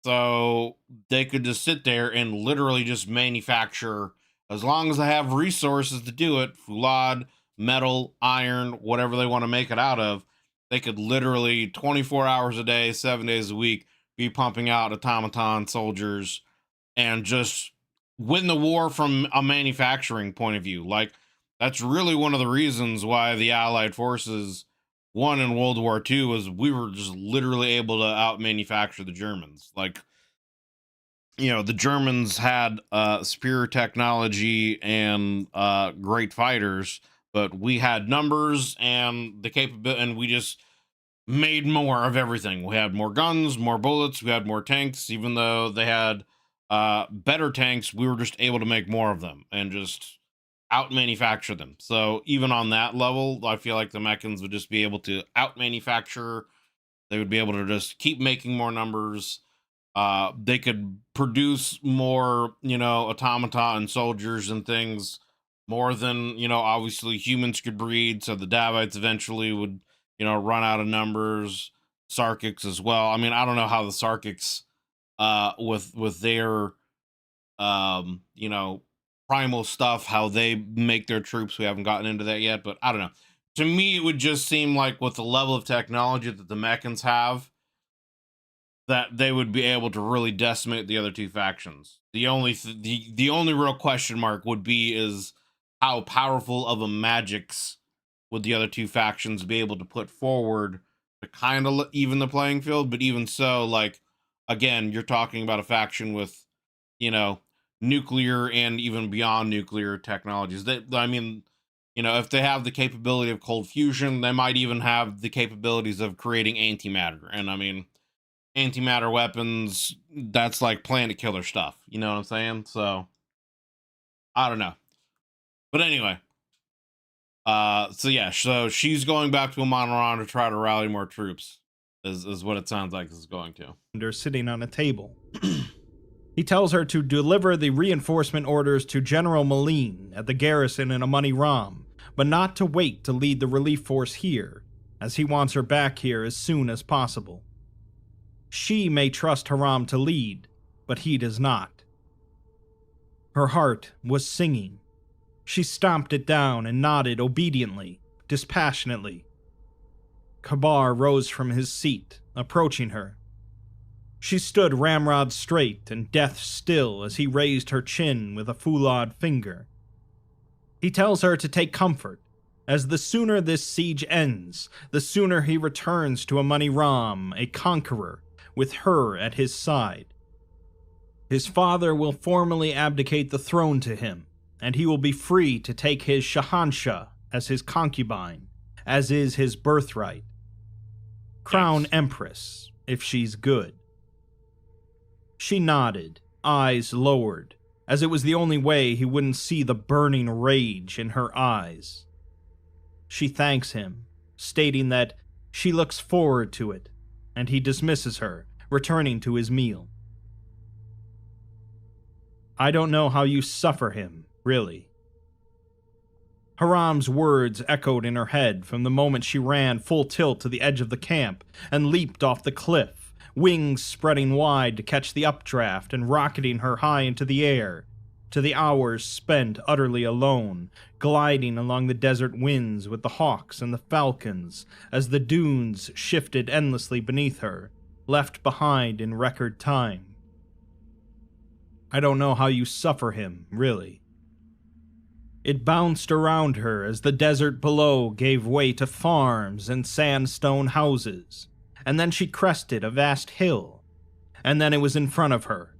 so they could just sit there and literally just manufacture, as long as they have resources to do it, foulade, metal, iron, whatever they want to make it out of. They could literally 24 hours a day, 7 days a week, be pumping out automaton soldiers and just win the war from a manufacturing point of view. Like, that's really one of the reasons why the Allied forces won in World War II, was we were just literally able to out manufacture the Germans. Like, you know, the Germans had superior technology and great fighters, but we had numbers and the capability, and we just made more of everything. We had more guns, more bullets, we had more tanks. Even though they had better tanks, we were just able to make more of them and just out manufacture them. So even on that level, I feel like the Mechans would just be able to out manufacture. They would be able to just keep making more numbers. They could produce more, you know, automata and soldiers and things, more than, you know, obviously humans could breed. So the Davites eventually would, you know, run out of numbers. Sarkics as well. I mean, I don't know how the Sarkics with their you know, primal stuff, how they make their troops. We haven't gotten into that yet, but I don't know. To me, it would just seem like with the level of technology that the Mechans have, that they would be able to really decimate the other two factions. The only real question mark would be is how powerful of a magics would the other two factions be able to put forward to kind of even the playing field. But even so, like, again, you're talking about a faction with, you know, nuclear and even beyond nuclear technologies. That, I mean, you know, if they have the capability of cold fusion, they might even have the capabilities of creating antimatter. And I mean, antimatter weapons, that's like planet killer stuff. You know what I'm saying? So I don't know. But anyway, so yeah, so she's going back to Amon to try to rally more troops, is what it sounds like this is going to. They're sitting on a table. He tells her to deliver the reinforcement orders to General Moline at the garrison in Amoni Ram, but not to wait to lead the relief force here, as he wants her back here as soon as possible. She may trust Haram to lead, but he does not. Her heart was singing. She stomped it down and nodded obediently, dispassionately. Kabar rose from his seat, approaching her. She stood ramrod straight and death still as he raised her chin with a foulard finger. He tells her to take comfort, as the sooner this siege ends, the sooner he returns to Amoni Ram, a conqueror, with her at his side. His father will formally abdicate the throne to him, and he will be free to take his Shahanshah as his concubine, as is his birthright. Crown Empress, if she's good. She nodded, eyes lowered, as it was the only way he wouldn't see the burning rage in her eyes. She thanks him, stating that she looks forward to it, and he dismisses her, returning to his meal. I don't know how you suffer him, really. Haram's words echoed in her head from the moment she ran full tilt to the edge of the camp and leaped off the cliff, wings spreading wide to catch the updraft and rocketing her high into the air, to the hours spent utterly alone, gliding along the desert winds with the hawks and the falcons as the dunes shifted endlessly beneath her, left behind in record time. I don't know how you suffer him, really. It bounced around her as the desert below gave way to farms and sandstone houses, and then she crested a vast hill, and then it was in front of her.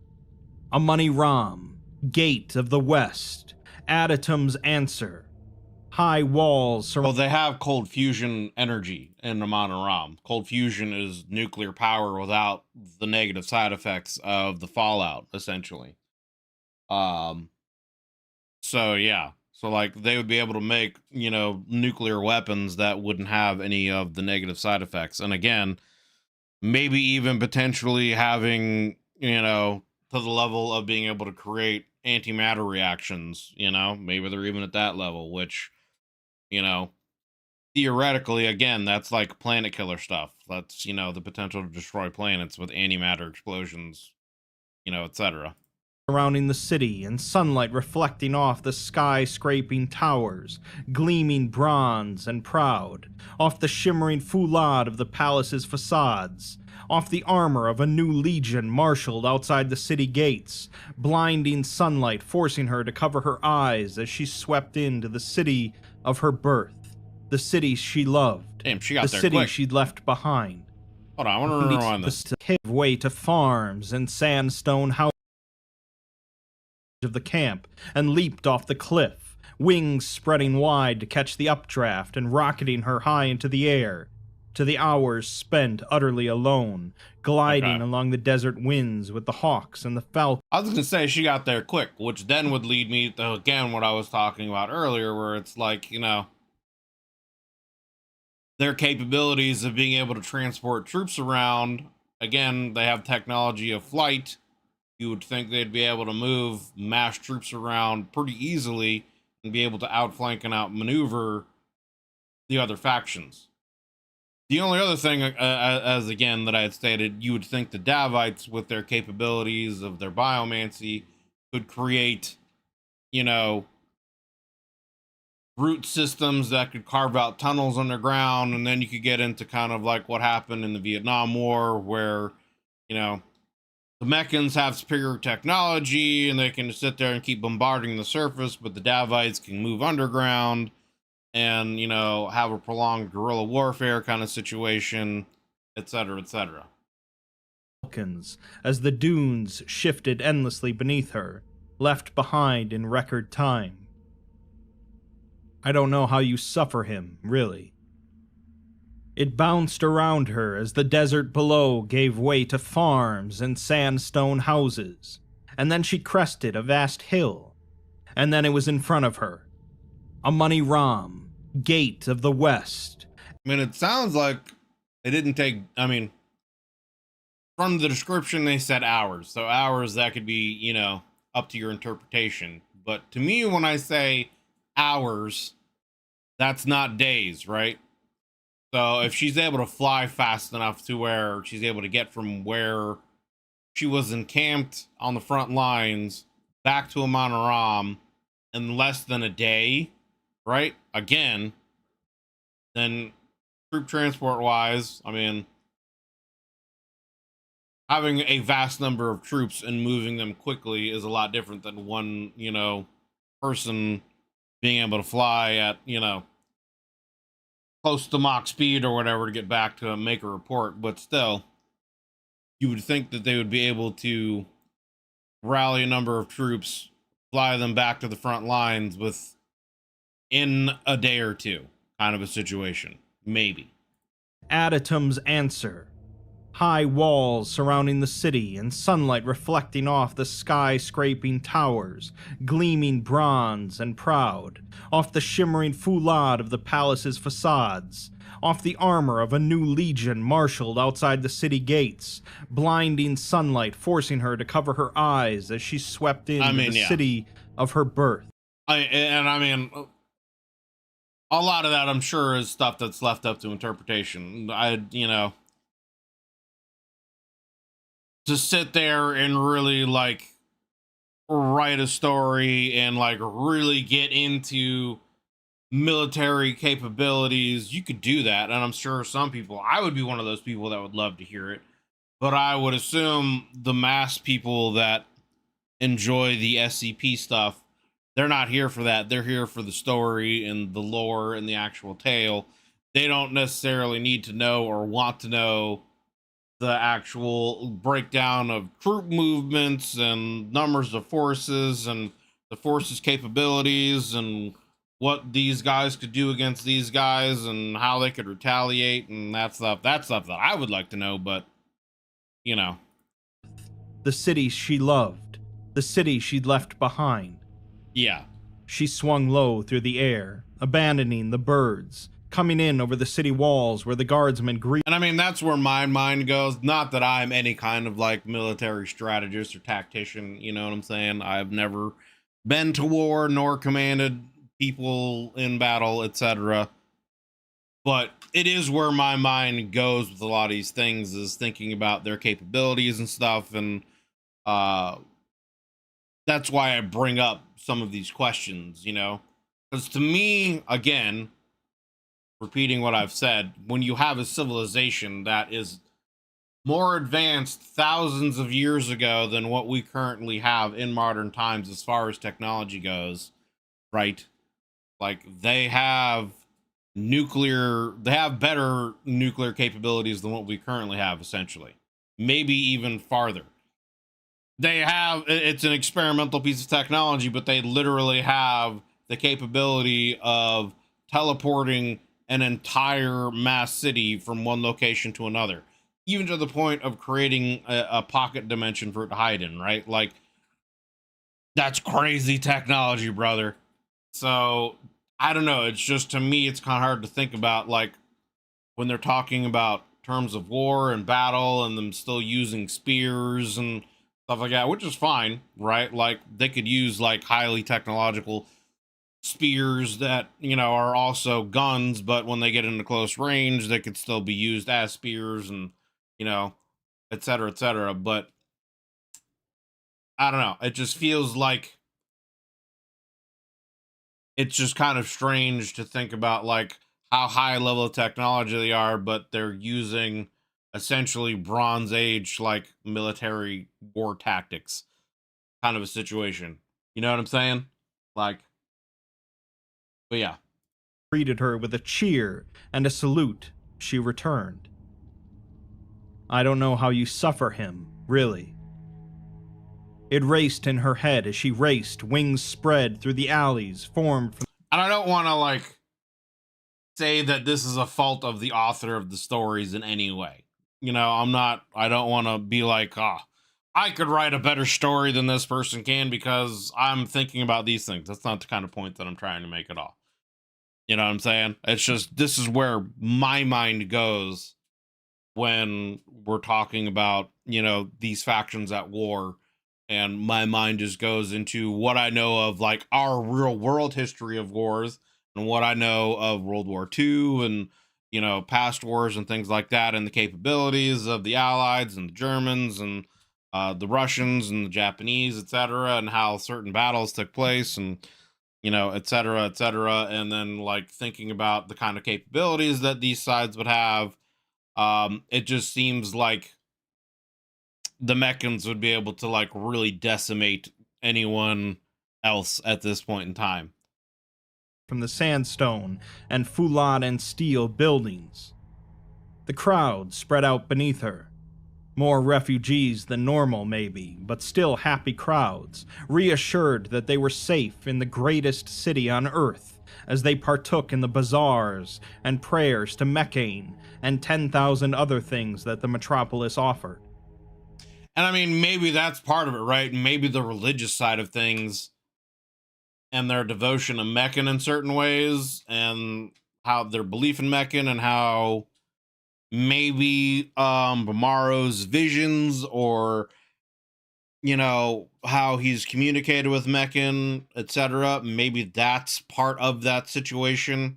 Amoni Ram, Gate of the West, Adatum's Answer. High walls Well, they have cold fusion energy in Amon Ram. Cold fusion is nuclear power without the negative side effects of the fallout, essentially. Um, so yeah. So like they would be able to make, nuclear weapons that wouldn't have any of the negative side effects. And again, maybe even potentially having, to the level of being able to create antimatter reactions, maybe they're even at that level, which, you know, theoretically, again, that's like planet killer stuff. That's, the potential to destroy planets with antimatter explosions, etc. surrounding the city and sunlight reflecting off the sky-scraping towers, gleaming bronze and proud, off the shimmering foulade of the palace's facades, off the armor of a new legion marshaled outside the city gates, blinding sunlight forcing her to cover her eyes as she swept into the city of her birth, the city she loved, Damn, she got the there city quick. she'd left behind. Hold on, I want to rewind this. Gave way to farms and sandstone houses of the camp and leaped off the cliff, wings spreading wide to catch the updraft and rocketing her high into the air, to the hours spent utterly alone, gliding along the desert winds with the hawks and the falcons. I was going to say she got there quick, which then would lead me to, again, what I was talking about earlier, where it's like, their capabilities of being able to transport troops around. Again, they have technology of flight. You would think they'd be able to move mass troops around pretty easily and be able to outflank and outmaneuver the other factions. The only other thing, as again, that I had stated, you would think the Davites, with their capabilities of their biomancy, could create, root systems that could carve out tunnels underground, and then you could get into kind of like what happened in the Vietnam War, where, the Meccans have superior technology and they can sit there and keep bombarding the surface, but the Davites can move underground and, have a prolonged guerrilla warfare kind of situation, etc., etc. As the dunes shifted endlessly beneath her, left behind in record time. I don't know how you suffer him, really. It bounced around her as the desert below gave way to farms and sandstone houses, and then she crested a vast hill, and then it was in front of her. Amoni Ram, Gate of the West. I mean, it sounds like it didn't take, from the description they said hours, so hours, that could be, up to your interpretation. But to me, when I say hours, that's not days, right? So if she's able to fly fast enough to where she's able to get from where she was encamped on the front lines back to Amon Ram in less than a day, right? Again, then troop transport wise, having a vast number of troops and moving them quickly is a lot different than one, person being able to fly at, close to Mach speed or whatever to get back to make a report. But still, you would think that they would be able to rally a number of troops, fly them back to the front lines in a day or two, kind of a situation. Maybe. Adatum's Answer. High walls surrounding the city and sunlight reflecting off the sky-scraping towers, gleaming bronze and proud, off the shimmering foulade of the palace's facades, off the armor of a new legion marshaled outside the city gates, blinding sunlight forcing her to cover her eyes as she swept into the city of her birth. A lot of that, I'm sure, is stuff that's left up to interpretation. To sit there and really write a story and really get into military capabilities, you could do that. And I'm sure some people, I would be one of those people that would love to hear it, but I would assume the mass people that enjoy the SCP stuff They're not here for that. They're here for the story and the lore and the actual tale. They don't necessarily need to know or want to know the actual breakdown of troop movements and numbers of forces and the forces capabilities and what these guys could do against these guys and how they could retaliate and that's stuff that I would like to know, but you know. The city she loved, the city she'd left behind. Yeah. She swung low through the air, abandoning the birds, coming in over the city walls where the guardsmen greeted. And I mean, that's where my mind goes. Not that I'm any kind of like military strategist or tactician, you know what I'm saying? I've never been to war nor commanded people in battle, etc. But it is where my mind goes with a lot of these things, is thinking about their capabilities and stuff. And that's why I bring up some of these questions, you know? Because to me, again, repeating what I've said, when you have a civilization that is more advanced thousands of years ago than what we currently have in modern times as far as technology goes, right? Like they have better nuclear capabilities than what we currently have, essentially. Maybe even farther. It's an experimental piece of technology, but they literally have the capability of teleporting an entire mass city from one location to another, even to the point of creating a pocket dimension for it to hide in, right? Like, that's crazy technology, brother. So I don't know. It's just, to me, it's kind of hard to think about, like, when they're talking about terms of war and battle and them still using spears and stuff like that, which is fine, right? Like, they could use like highly technological spears that, you know, are also guns, but when they get into close range they could still be used as spears, and you know, etc., etc. But I don't know, it just feels like it's just kind of strange to think about like how high level of technology they are, but they're using essentially Bronze Age like military war tactics kind of a situation, you know what I'm saying? Like, but yeah. Greeted her with a cheer and a salute. She returned. I don't know how you suffer him, really. It raced in her head as she raced, wings spread through the alleys formed from. And I don't want to like say that this is a fault of the author of the stories in any way. You know, I don't want to be like, I could write a better story than this person can because I'm thinking about these things. That's not the kind of point that I'm trying to make at all. You know what I'm saying? It's just, this is where my mind goes when we're talking about, you know, these factions at war. And my mind just goes into what I know of like our real world history of wars and what I know of World War II and, you know, past wars and things like that, and the capabilities of the Allies and the Germans and the Russians and the Japanese, etc., and how certain battles took place, and you know, etc., etc. And then like thinking about the kind of capabilities that these sides would have, it just seems like the Meccans would be able to like really decimate anyone else at this point in time. From the sandstone and foulade and steel buildings. The crowd spread out beneath her. More refugees than normal, maybe, but still happy crowds, reassured that they were safe in the greatest city on Earth, as they partook in the bazaars and prayers to Meccain and 10,000 other things that the metropolis offered. And I mean, maybe that's part of it, right? Maybe the religious side of things and their devotion to Meccan in certain ways, and how their belief in Meccan, and how maybe Bamaro's visions, or you know, how he's communicated with Meccan, etc. Maybe that's part of that situation.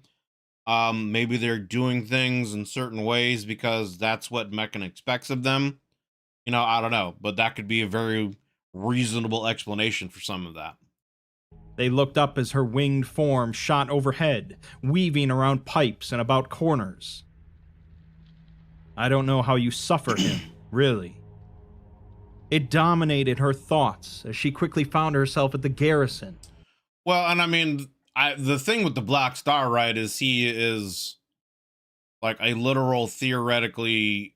Maybe they're doing things in certain ways because that's what Meccan expects of them. You know, I don't know, but that could be a very reasonable explanation for some of that. They looked up as her winged form shot overhead, weaving around pipes and about corners. I don't know how you suffer him, really. It dominated her thoughts as she quickly found herself at the garrison. Well, and I mean, the thing with the Black Star, right, is he is like a literal, theoretically,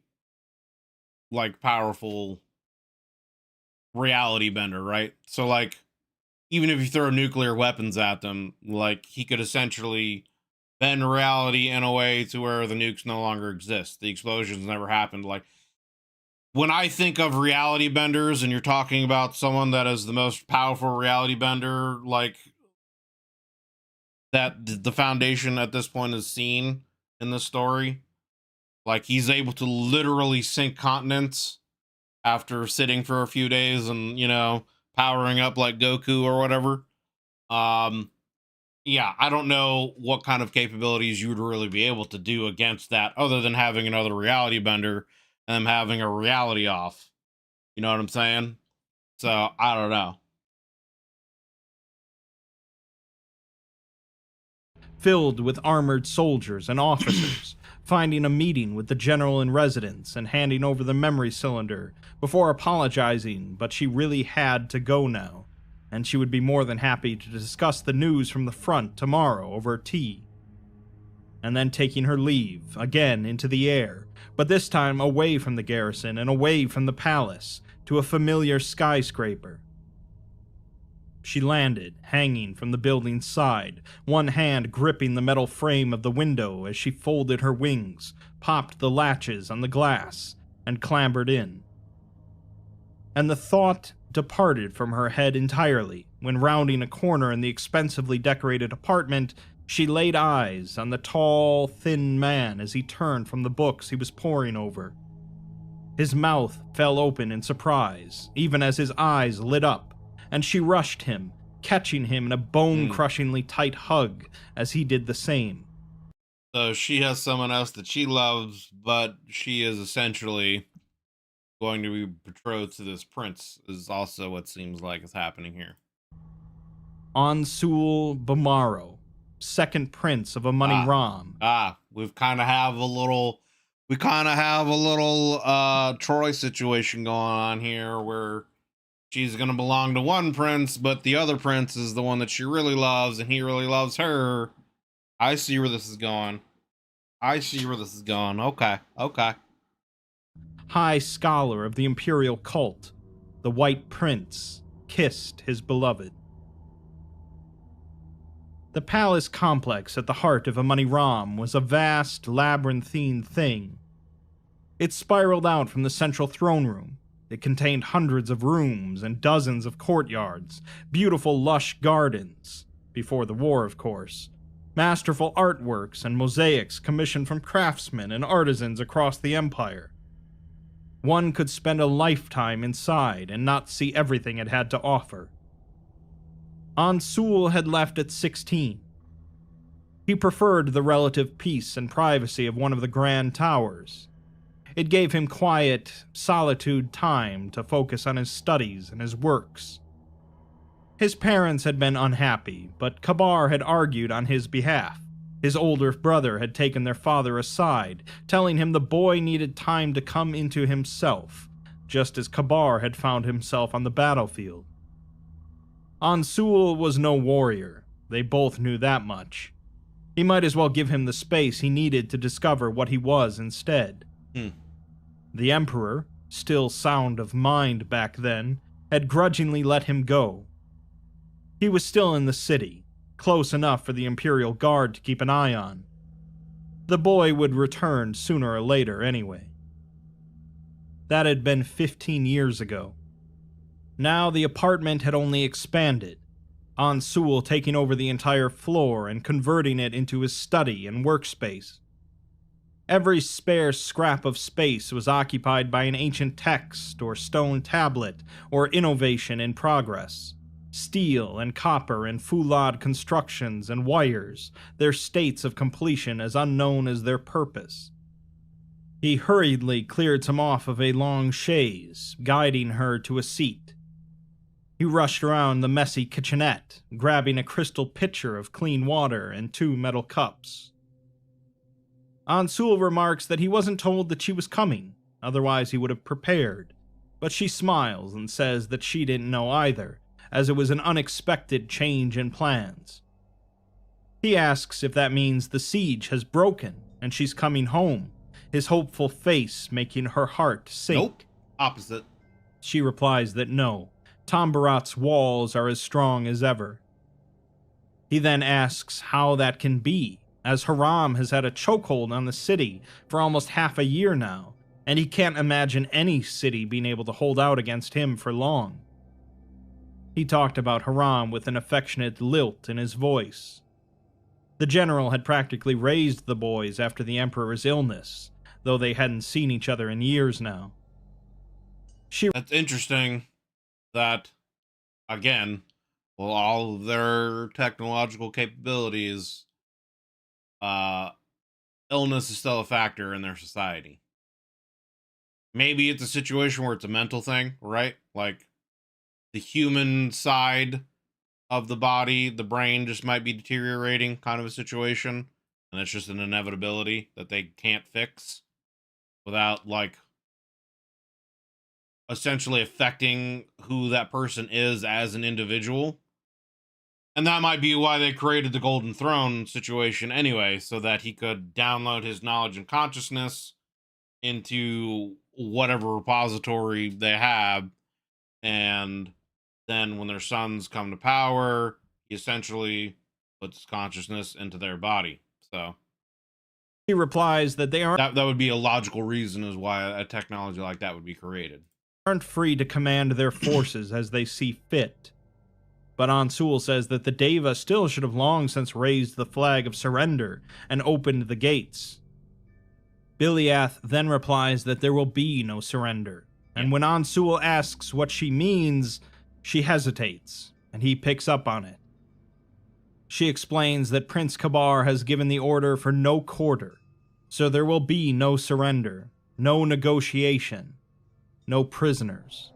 like powerful reality bender, right? So, like, even if you throw nuclear weapons at them, like, he could essentially bend reality in a way to where the nukes no longer exist. The explosions never happened. Like, when I think of reality benders, and you're talking about someone that is the most powerful reality bender, like that the Foundation at this point is seen in the story, like he's able to literally sink continents after sitting for a few days and powering up like Goku or whatever. Um, yeah, I don't know what kind of capabilities you would really be able to do against that, other than having another reality bender and them having a reality off. You know what I'm saying? So I don't know. Filled with armored soldiers and officers, finding a meeting with the general in residence and handing over the memory cylinder before apologizing, but she really had to go now, and she would be more than happy to discuss the news from the front tomorrow over tea. And then taking her leave, again into the air, but this time away from the garrison and away from the palace, to a familiar skyscraper. She landed, hanging from the building's side, one hand gripping the metal frame of the window as she folded her wings, popped the latches on the glass, and clambered in. And the thought departed from her head entirely when, rounding a corner in the expensively decorated apartment, she laid eyes on the tall, thin man as he turned from the books he was poring over. His mouth fell open in surprise, even as his eyes lit up, and she rushed him, catching him in a bone-crushingly tight hug as he did the same. So she has someone else that she loves, but she is essentially going to be betrothed to this prince, is also what seems like is happening here. Ansul Bamaro, second prince of Amoni Ram. We kind of have a little Troy situation going on here, where she's going to belong to one prince, but the other prince is the one that she really loves, and he really loves her. I see where this is going. Okay. High scholar of the imperial cult, the White Prince kissed his beloved. The palace complex at the heart of Amoni Ram was a vast, labyrinthine thing. It spiraled out from the central throne room. It contained hundreds of rooms and dozens of courtyards, beautiful lush gardens, before the war of course, masterful artworks and mosaics commissioned from craftsmen and artisans across the empire. One could spend a lifetime inside and not see everything it had to offer. Ansul had left at 16. He preferred the relative peace and privacy of one of the grand towers. It gave him quiet, solitude time to focus on his studies and his works. His parents had been unhappy, but Kabar had argued on his behalf. His older brother had taken their father aside, telling him the boy needed time to come into himself, just as Kabar had found himself on the battlefield. Ansul was no warrior. They both knew that much. He might as well give him the space he needed to discover what he was instead. The Emperor, still sound of mind back then, had grudgingly let him go. He was still in the city, close enough for the Imperial Guard to keep an eye on. The boy would return sooner or later anyway. That had been 15 years ago. Now the apartment had only expanded, Ansul taking over the entire floor and converting it into his study and workspace. Every spare scrap of space was occupied by an ancient text or stone tablet or innovation in progress. Steel and copper and foulade constructions and wires, their states of completion as unknown as their purpose. He hurriedly cleared some off of a long chaise, guiding her to a seat. He rushed around the messy kitchenette, grabbing a crystal pitcher of clean water and 2 metal cups. Ansul remarks that he wasn't told that she was coming, otherwise he would have prepared, but she smiles and says that she didn't know either, as it was an unexpected change in plans. He asks if that means the siege has broken and she's coming home, his hopeful face making her heart sink. Nope. Opposite. She replies that no, Tom Barat's walls are as strong as ever. He then asks how that can be, as Haram has had a chokehold on the city for almost half a year now, and he can't imagine any city being able to hold out against him for long. He talked about Haram with an affectionate lilt in his voice. The general had practically raised the boys after the Emperor's illness, though they hadn't seen each other in years now. That's interesting that, again, well, all of their technological capabilities, illness is still a factor in their society. Maybe it's a situation where it's a mental thing, right? Like, the human side of the body, the brain just might be deteriorating, kind of a situation, and it's just an inevitability that they can't fix without, like, essentially affecting who that person is as an individual. And that might be why they created the Golden Throne situation anyway, so that he could download his knowledge and consciousness into whatever repository they have, and then when their sons come to power, he essentially puts consciousness into their body. So he replies that they that would be a logical reason as why a technology like that would be created. Aren't free to command their forces as they see fit. But Ansul says that the Deva still should have long since raised the flag of surrender and opened the gates. Biliath then replies that there will be no surrender, and when Ansul asks what she means, she hesitates, and he picks up on it. She explains that Prince Kabar has given the order for no quarter, so there will be no surrender, no negotiation, no prisoners.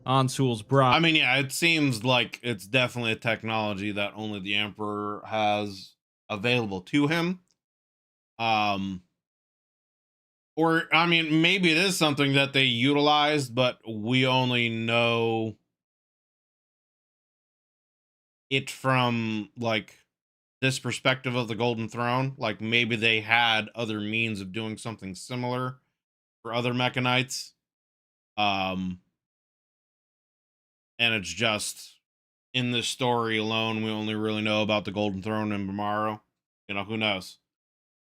Ansul's bride. I mean, yeah, it seems like it's definitely a technology that only the Emperor has available to him. Or, I mean, maybe it is something that they utilized, but we only know it from, like, this perspective of the Golden Throne. Like, maybe they had other means of doing something similar for other Mechanites. And it's just, in this story alone, we only really know about the Golden Throne and Bamaro. You know, who knows?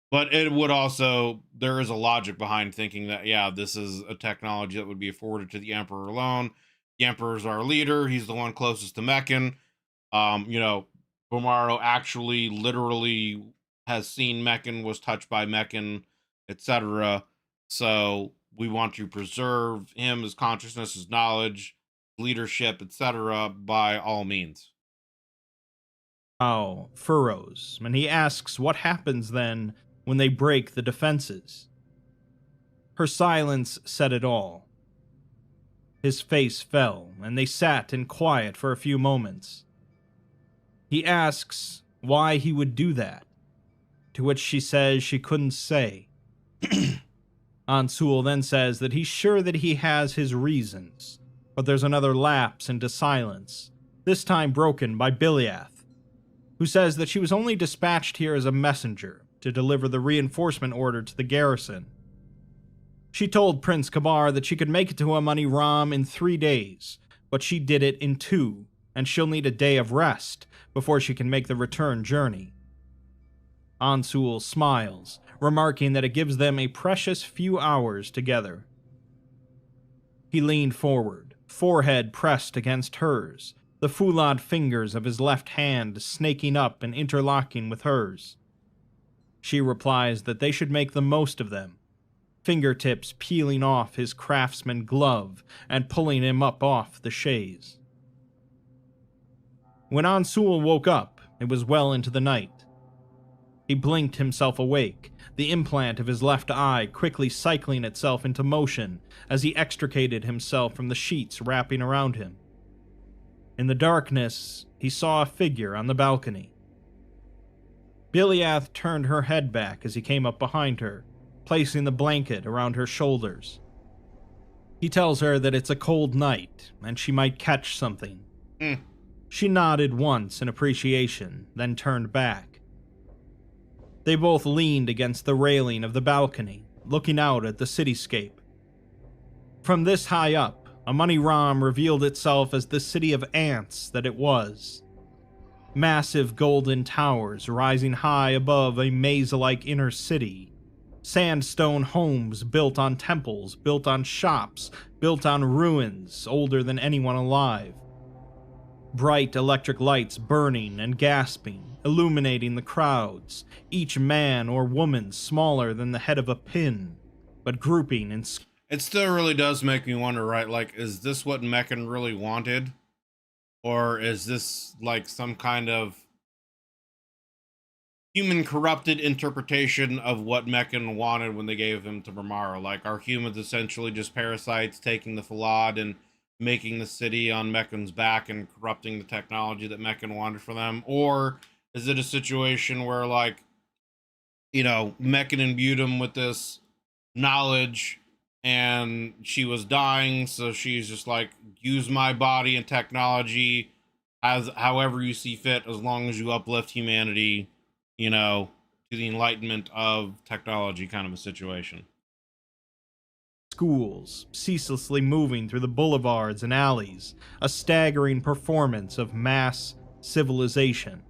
But it would also, there is a logic behind thinking that, yeah, this is a technology that would be afforded to the Emperor alone. The Emperor's our leader. He's the one closest to Meccan. You know, Bamaro actually literally has seen Meccan, was touched by Meccan, etc. So we want to preserve him, his consciousness, his knowledge, leadership, etc. by all means. Furrows, and he asks what happens then when they break the defenses. Her silence said it all. His face fell, and they sat in quiet for a few moments. He asks why he would do that, to which she says she couldn't say. Ansul then says that he's sure that he has his reasons, but there's another lapse into silence, this time broken by Biliath, who says that she was only dispatched here as a messenger to deliver the reinforcement order to the garrison. She told Prince Kabar that she could make it to Amoni Ram in 3 days, but she did it in 2, and she'll need a day of rest before she can make the return journey. Ansul smiles, remarking that it gives them a precious few hours together. He leaned forward, forehead pressed against hers, the foulard fingers of his left hand snaking up and interlocking with hers. She replies that they should make the most of them, fingertips peeling off his craftsman glove and pulling him up off the chaise. When Ansul woke up, it was well into the night. He blinked himself awake, the implant of his left eye quickly cycling itself into motion as he extricated himself from the sheets wrapping around him. In the darkness, he saw a figure on the balcony. Biliath turned her head back as he came up behind her, placing the blanket around her shoulders. He tells her that it's a cold night, and she might catch something, Hmm. She nodded once in appreciation, then turned back. They both leaned against the railing of the balcony, looking out at the cityscape. From this high up, Amoni Ram revealed itself as the city of ants that it was. Massive golden towers rising high above a maze-like inner city. Sandstone homes built on temples, built on shops, built on ruins older than anyone alive. Bright electric lights burning and gasping, illuminating the crowds, each man or woman smaller than the head of a pin, but grouping in... It still really does make me wonder, right? Like, is this what Meccan really wanted? Or is this like some kind of human corrupted interpretation of what Meccan wanted when they gave him to Bramara? Like, are humans essentially just parasites taking the Falad and making the city on Meccan's back and corrupting the technology that Meccan wanted for them? Or is it a situation where, like, you know, Meccan imbued him with this knowledge and she was dying, so she's just like, use my body and technology as however you see fit, as long as you uplift humanity, you know, to the enlightenment of technology, kind of a situation. Schools, ceaselessly moving through the boulevards and alleys, a staggering performance of mass civilization.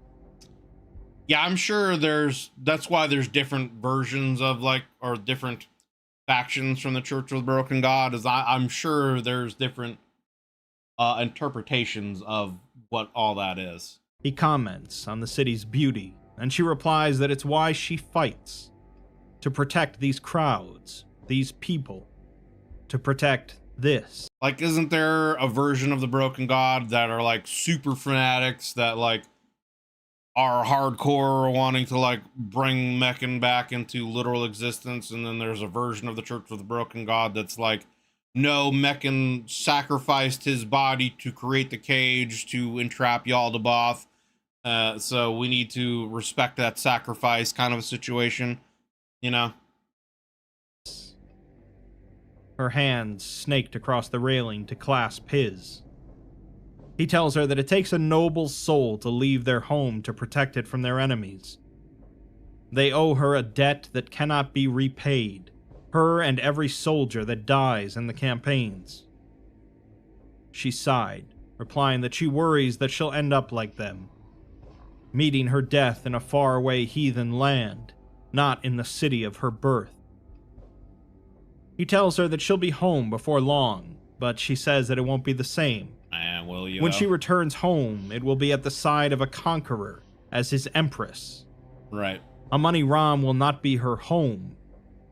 Yeah, I'm sure that's why there's different versions of, like, or different factions from the Church of the Broken God, is I'm sure there's different interpretations of what all that is. He comments on the city's beauty, and she replies that it's why she fights. To protect these crowds, these people. To protect this. Like, isn't there a version of the Broken God that are like super fanatics that like are hardcore wanting to like bring Meccan back into literal existence, and then there's a version of the Church of the Broken God that's like, no, Meccan sacrificed his body to create the cage to entrap Yaldabaoth, so we need to respect that sacrifice, kind of a situation, you know? Her hands snaked across the railing to clasp his. He tells her that it takes a noble soul to leave their home to protect it from their enemies. They owe her a debt that cannot be repaid, her and every soldier that dies in the campaigns. She sighed, replying that she worries that she'll end up like them, meeting her death in a faraway heathen land, not in the city of her birth. He tells her that she'll be home before long, but she says that it won't be the same. Well, when she returns home, it will be at the side of a conqueror, as his empress. Right. Amoni Ram will not be her home.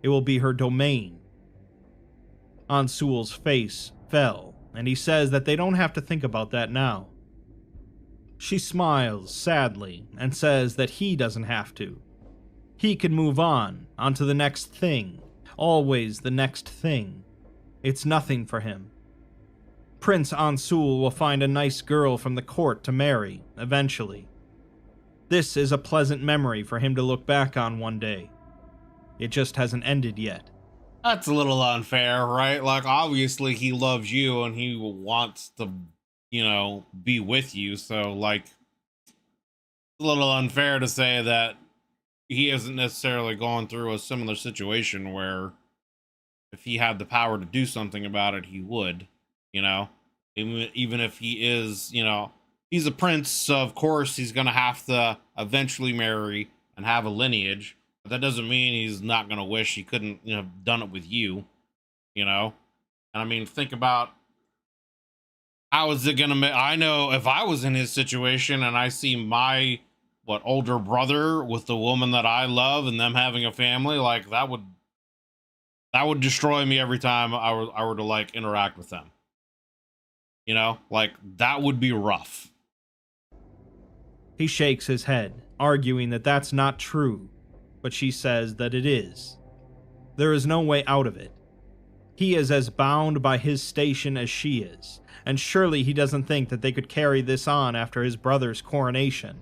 It will be her domain. Ansul's face fell, and he says that they don't have to think about that now. She smiles sadly and says that he doesn't have to. He can move on to the next thing, always the next thing. It's nothing for him. Prince Ansul will find a nice girl from the court to marry, eventually. This is a pleasant memory for him to look back on one day. It just hasn't ended yet. That's a little unfair, right? Like, obviously he loves you and he wants to, you know, be with you, so, like, it's a little unfair to say that he isn't necessarily going through a similar situation where if he had the power to do something about it, he would. You know, even if he is, you know, he's a prince, so of course he's going to have to eventually marry and have a lineage. But that doesn't mean he's not going to wish he couldn't, you know, have done it with you, you know? And I mean, think about how is it going to I know if I was in his situation and I see my, older brother with the woman that I love and them having a family, like, that would destroy me every time I were to, like, interact with them. You know, like, that would be rough. He shakes his head, arguing that that's not true, but she says that it is. There is no way out of it. He is as bound by his station as she is, and surely he doesn't think that they could carry this on after his brother's coronation.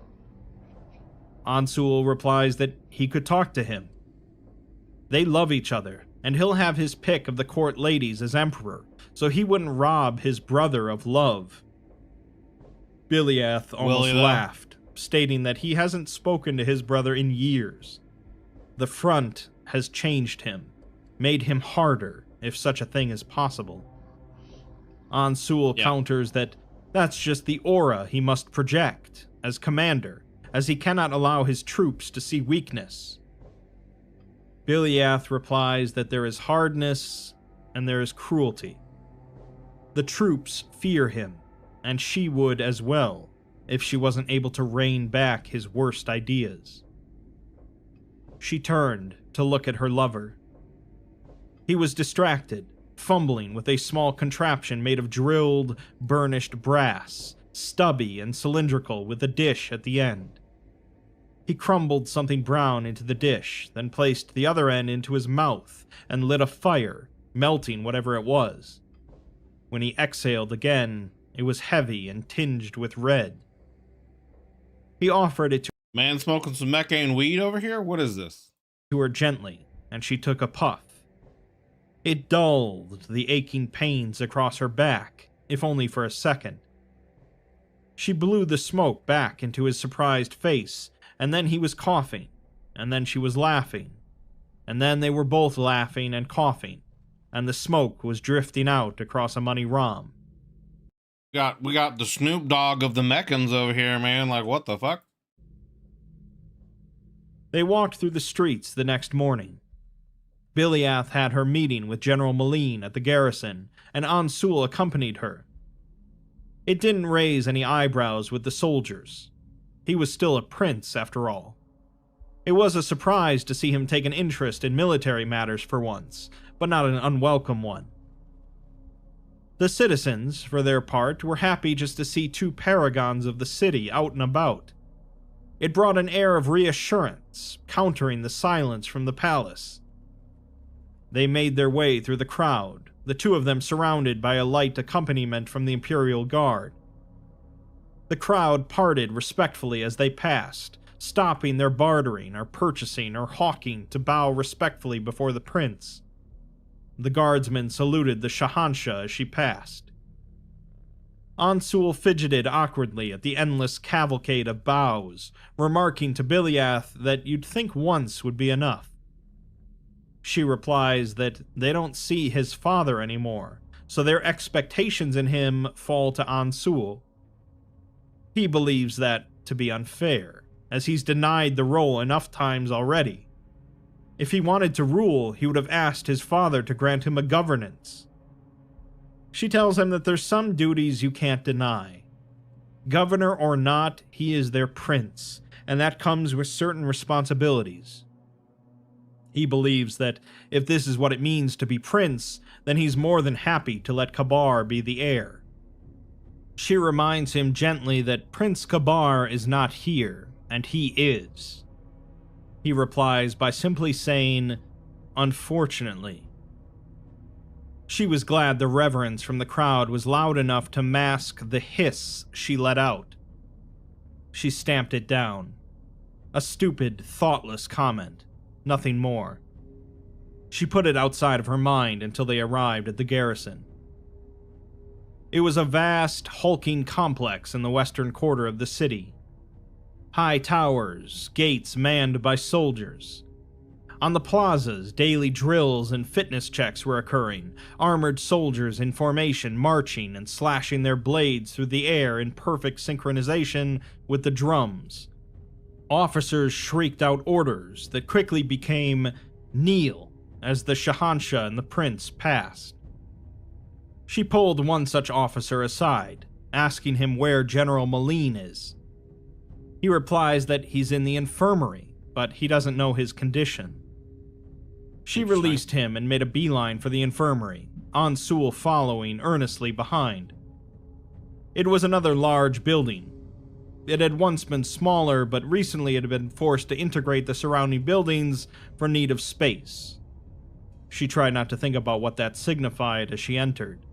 Ansul replies that he could talk to him. They love each other, and he'll have his pick of the court ladies as emperor, so he wouldn't rob his brother of love. Biliath almost Willie, though? laughed, stating that he hasn't spoken to his brother in years. The front has changed him, made him harder, if such a thing is possible. Ansul counters that that's just the aura he must project as commander, as he cannot allow his troops to see weakness. Biliath replies that there is hardness and there is cruelty. The troops fear him, and she would as well if she wasn't able to rein back his worst ideas. She turned to look at her lover. He was distracted, fumbling with a small contraption made of drilled, burnished brass, stubby and cylindrical with a dish at the end. He crumbled something brown into the dish, then placed the other end into his mouth and lit a fire, melting whatever it was. When he exhaled again, it was heavy and tinged with red. He offered it to Man smoking some methane weed over here? What is this? her gently, and she took a puff. It dulled the aching pains across her back, if only for a second. She blew the smoke back into his surprised face, and then he was coughing, and then she was laughing, and then they were both laughing and coughing, and the smoke was drifting out across Amoni Ram. We got the Snoop Dogg of the Meccans over here, man. Like, what the fuck? They walked through the streets the next morning. Biliath had her meeting with General Maline at the garrison, and Ansul accompanied her. It didn't raise any eyebrows with the soldiers. He was still a prince, after all. It was a surprise to see him take an interest in military matters for once, but not an unwelcome one. The citizens, for their part, were happy just to see two paragons of the city out and about. It brought an air of reassurance, countering the silence from the palace. They made their way through the crowd, the two of them surrounded by a light accompaniment from the Imperial Guard. The crowd parted respectfully as they passed, stopping their bartering or purchasing or hawking to bow respectfully before the prince. The guardsmen saluted the Shahanshah as she passed. Ansul fidgeted awkwardly at the endless cavalcade of bows, remarking to Biliath that you'd think once would be enough. She replies that they don't see his father anymore, so their expectations in him fall to Ansul. He believes that to be unfair, as he's denied the role enough times already. If he wanted to rule, he would have asked his father to grant him a governance. She tells him that there's some duties you can't deny. Governor or not, he is their prince, and that comes with certain responsibilities. He believes that if this is what it means to be prince, then he's more than happy to let Kabar be the heir. She reminds him gently that Prince Kabar is not here, and he is. He replies by simply saying, "Unfortunately." She was glad the reverence from the crowd was loud enough to mask the hiss she let out. She stamped it down. A stupid, thoughtless comment. Nothing more. She put it outside of her mind until they arrived at the garrison. It was a vast, hulking complex in the western quarter of the city. High towers, gates manned by soldiers. On the plazas, daily drills and fitness checks were occurring, armored soldiers in formation marching and slashing their blades through the air in perfect synchronization with the drums. Officers shrieked out orders that quickly became "kneel" as the Shahanshah and the prince passed. She pulled one such officer aside, asking him where General Maline is. He replies that he's in the infirmary, but he doesn't know his condition. She released him and made a beeline for the infirmary, Ansul following earnestly behind. It was another large building. It had once been smaller, but recently it had been forced to integrate the surrounding buildings for need of space. She tried not to think about what that signified as she entered.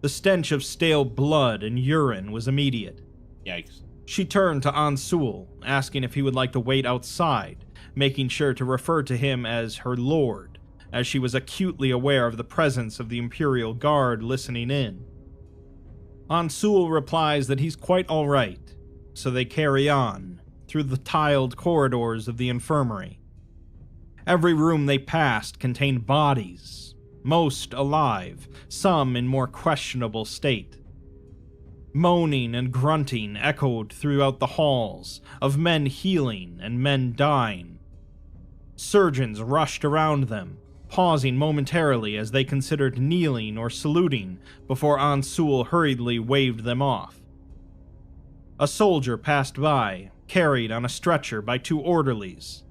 The stench of stale blood and urine was immediate. Yikes. She turned to Ansul, asking if he would like to wait outside, making sure to refer to him as her lord, as she was acutely aware of the presence of the Imperial Guard listening in. Ansul replies that he's quite alright, so they carry on through the tiled corridors of the infirmary. Every room they passed contained bodies, most alive, some in more questionable state. Moaning and grunting echoed throughout the halls, of men healing and men dying. Surgeons rushed around them, pausing momentarily as they considered kneeling or saluting before Ansul hurriedly waved them off. A soldier passed by, carried on a stretcher by 2 orderlies.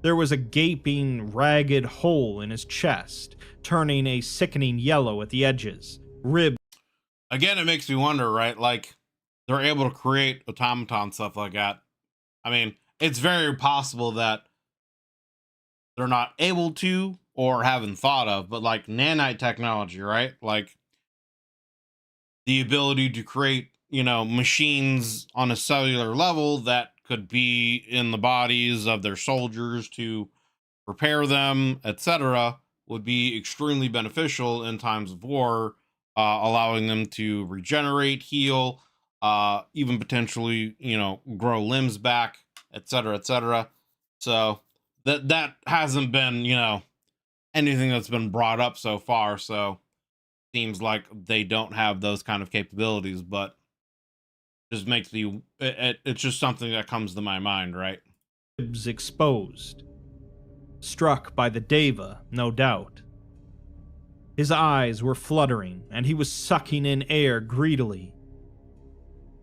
There was a gaping, ragged hole in his chest, turning a sickening yellow at the edges. Ribs. Again, it makes me wonder, right? Like, they're able to create automaton stuff like that. I mean, it's very possible that they're not able to or haven't thought of, but like nanite technology, right? Like the ability to create, machines on a cellular level that could be in the bodies of their soldiers to repair them, etc., would be extremely beneficial in times of war, allowing them to regenerate, heal, even potentially, grow limbs back, etc., etc. So that hasn't been, anything that's been brought up so far. So seems like they don't have those kind of capabilities, but just makes me, it's just something that comes to my mind, right? Exposed. Struck by the Deva, no doubt. His eyes were fluttering, and he was sucking in air greedily.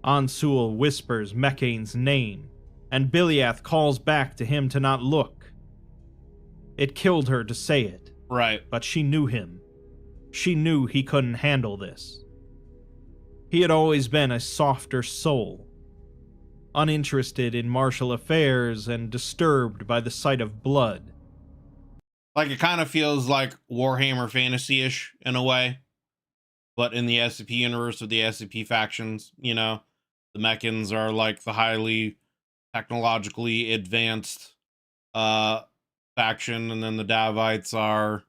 Ansul whispers Mekane's name, and Biliath calls back to him to not look. It killed her to say it. Right. But she knew him. She knew he couldn't handle this. He had always been a softer soul, uninterested in martial affairs and disturbed by the sight of blood. Like, it kind of feels like Warhammer Fantasy-ish in a way, but in the SCP universe with the SCP factions, the Mechans are like the highly technologically advanced faction, and then the Davites are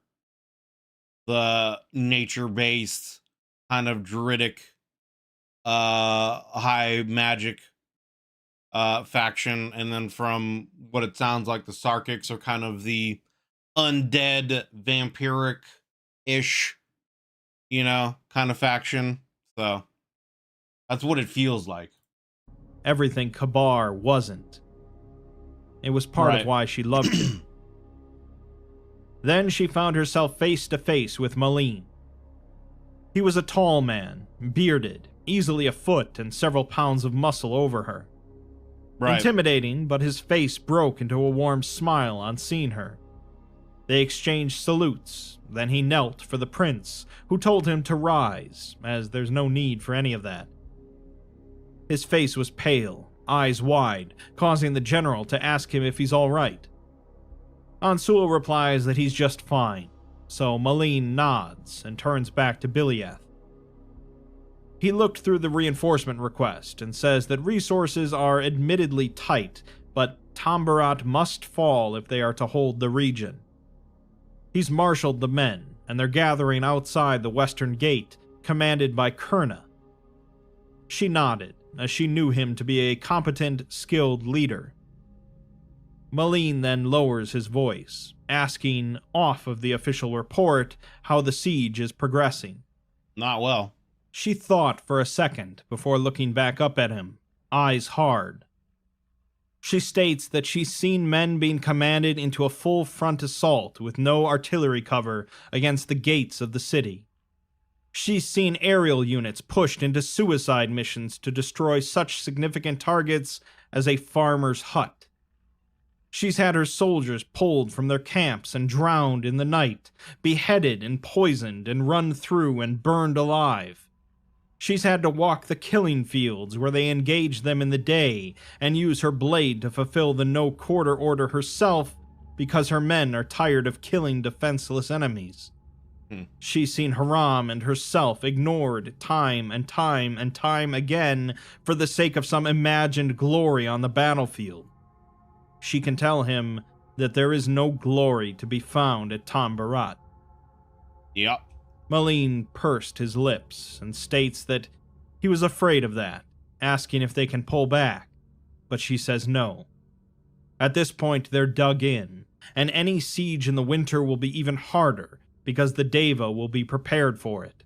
the nature-based kind of druidic high magic faction, and then from what it sounds like, the Sarkics are kind of the undead vampiric-ish kind of faction. So that's what it feels like. Everything Kabar wasn't. It was part of why she loved him. Then she found herself face to face with Malin. He was a tall man, bearded, easily a foot and several pounds of muscle over her. Intimidating, but his face broke into a warm smile on seeing her. They exchanged salutes, then he knelt for the prince, who told him to rise, as there's no need for any of that. His face was pale, eyes wide, causing the general to ask him if he's all right. Ansul replies that he's just fine, so Malin nods and turns back to Biliath. He looked through the reinforcement request and says that resources are admittedly tight, but Tambarat must fall if they are to hold the region. He's marshaled the men, and they're gathering outside the western gate, commanded by Kurna. She nodded, as she knew him to be a competent, skilled leader. Malin then lowers his voice, asking, off of the official report, how the siege is progressing. Not well. She thought for a second before looking back up at him, eyes hard. She states that she's seen men being commanded into a full front assault with no artillery cover against the gates of the city. She's seen aerial units pushed into suicide missions to destroy such significant targets as a farmer's hut. She's had her soldiers pulled from their camps and drowned in the night, beheaded and poisoned and run through and burned alive. She's had to walk the killing fields where they engage them in the day and use her blade to fulfill the no-quarter order herself because her men are tired of killing defenseless enemies. She's seen Haram and herself ignored time and time and time again for the sake of some imagined glory on the battlefield. She can tell him that there is no glory to be found at Tambarat. Yep. Malin pursed his lips and states that He was afraid of that, asking if they can pull back, but she says no. At this point, they're dug in, and any siege in the winter will be even harder because the Deva will be prepared for it.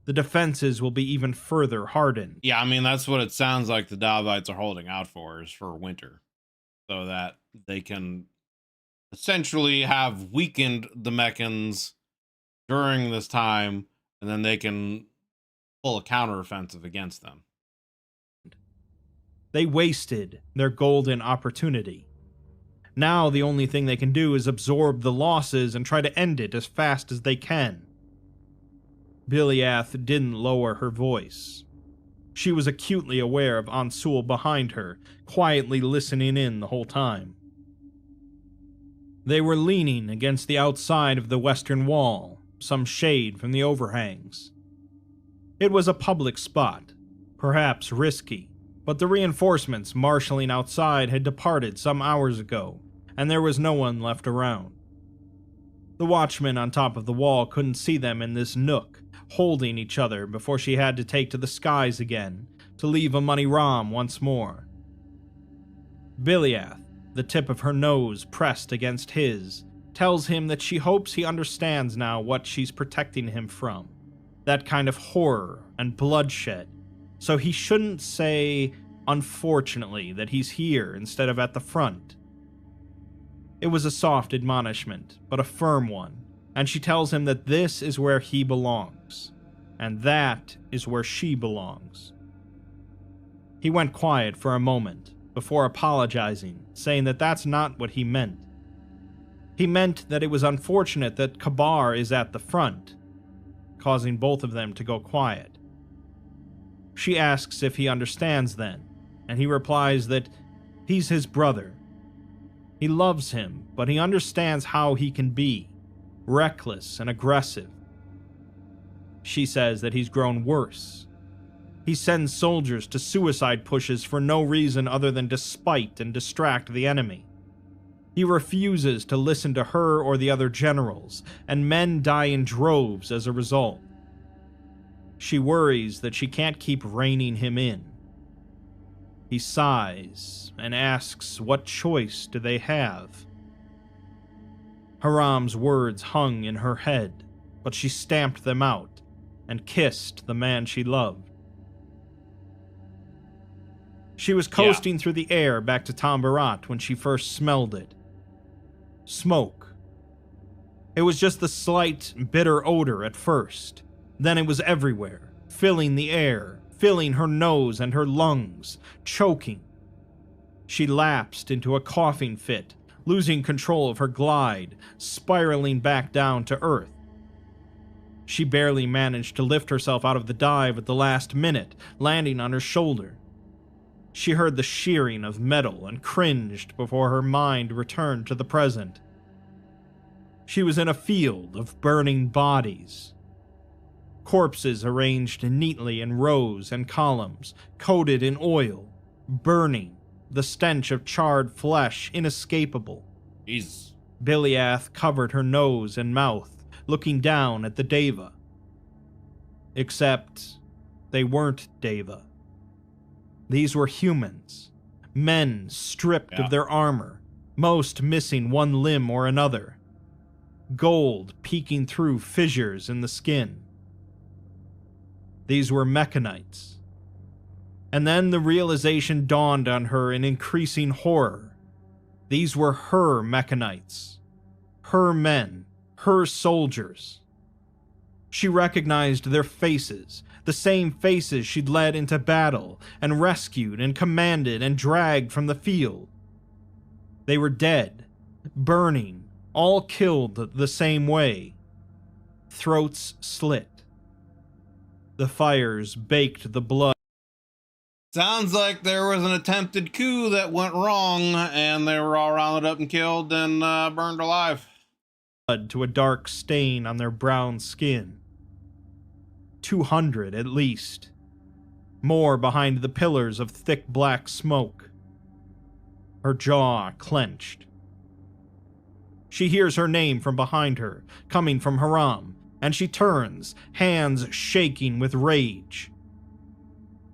The defenses will be even further hardened. Yeah, I mean, that's what it sounds like the Davites are holding out for, is for winter, so that they can essentially have weakened the Meccans during this time, and then they can pull a counteroffensive against them. They wasted their golden opportunity. Now the only thing they can do is absorb the losses and try to end it as fast as they can. Biliath didn't lower her voice. She was acutely aware of Ansul behind her, quietly listening in the whole time. They were leaning against the outside of the western wall, some shade from the overhangs. It was a public spot, perhaps risky, but the reinforcements marshalling outside had departed some hours ago, and there was no one left around. The watchman on top of the wall couldn't see them in this nook, holding each other before she had to take to the skies again to leave Amoni Ram once more. Biliath, the tip of her nose pressed against his, tells him that she hopes he understands now what she's protecting him from, that kind of horror and bloodshed, so he shouldn't say, unfortunately, that he's here instead of at the front. It was a soft admonishment, but a firm one, and she tells him that this is where he belongs, and that is where she belongs. He went quiet for a moment, before apologizing, saying that that's not what he meant. He meant that it was unfortunate that Kabar is at the front, causing both of them to go quiet. She asks if he understands then, and he replies that he's his brother. He loves him, but he understands how he can be, reckless and aggressive. She says that he's grown worse. He sends soldiers to suicide pushes for no reason other than to spite and distract the enemy. He refuses to listen to her or the other generals, and men die in droves as a result. She worries that she can't keep reining him in. He sighs and asks what choice do they have. Haram's words hung in her head, but she stamped them out and kissed the man she loved. She was coasting through the air back to Tambarat when she first smelled it. Smoke. It was just the slight, bitter odor at first. Then it was everywhere, filling the air, filling her nose and her lungs, choking. She lapsed into a coughing fit, losing control of her glide, spiraling back down to earth. She barely managed to lift herself out of the dive at the last minute, landing on her shoulder. She heard the shearing of metal and cringed before her mind returned to the present. She was in a field of burning bodies. Corpses arranged neatly in rows and columns, coated in oil, burning, the stench of charred flesh inescapable. Jesus. Biliath covered her nose and mouth, looking down at the Deva. Except they weren't Deva. These were humans, men stripped of their armor, most missing one limb or another, gold peeking through fissures in the skin. These were Mechanites. And then the realization dawned on her in increasing horror. These were her Mechanites, her men, her soldiers. She recognized their faces, the same faces she'd led into battle and rescued and commanded and dragged from the field. They were dead, burning, all killed the same way. Throats slit. The fires baked the blood. Sounds like there was an attempted coup that went wrong, and they were all rounded up and killed and burned alive. To a dark stain on their brown skin. 200 at least. More behind the pillars of thick black smoke. Her jaw clenched. She hears her name from behind her, coming from Haram, and she turns, hands shaking with rage.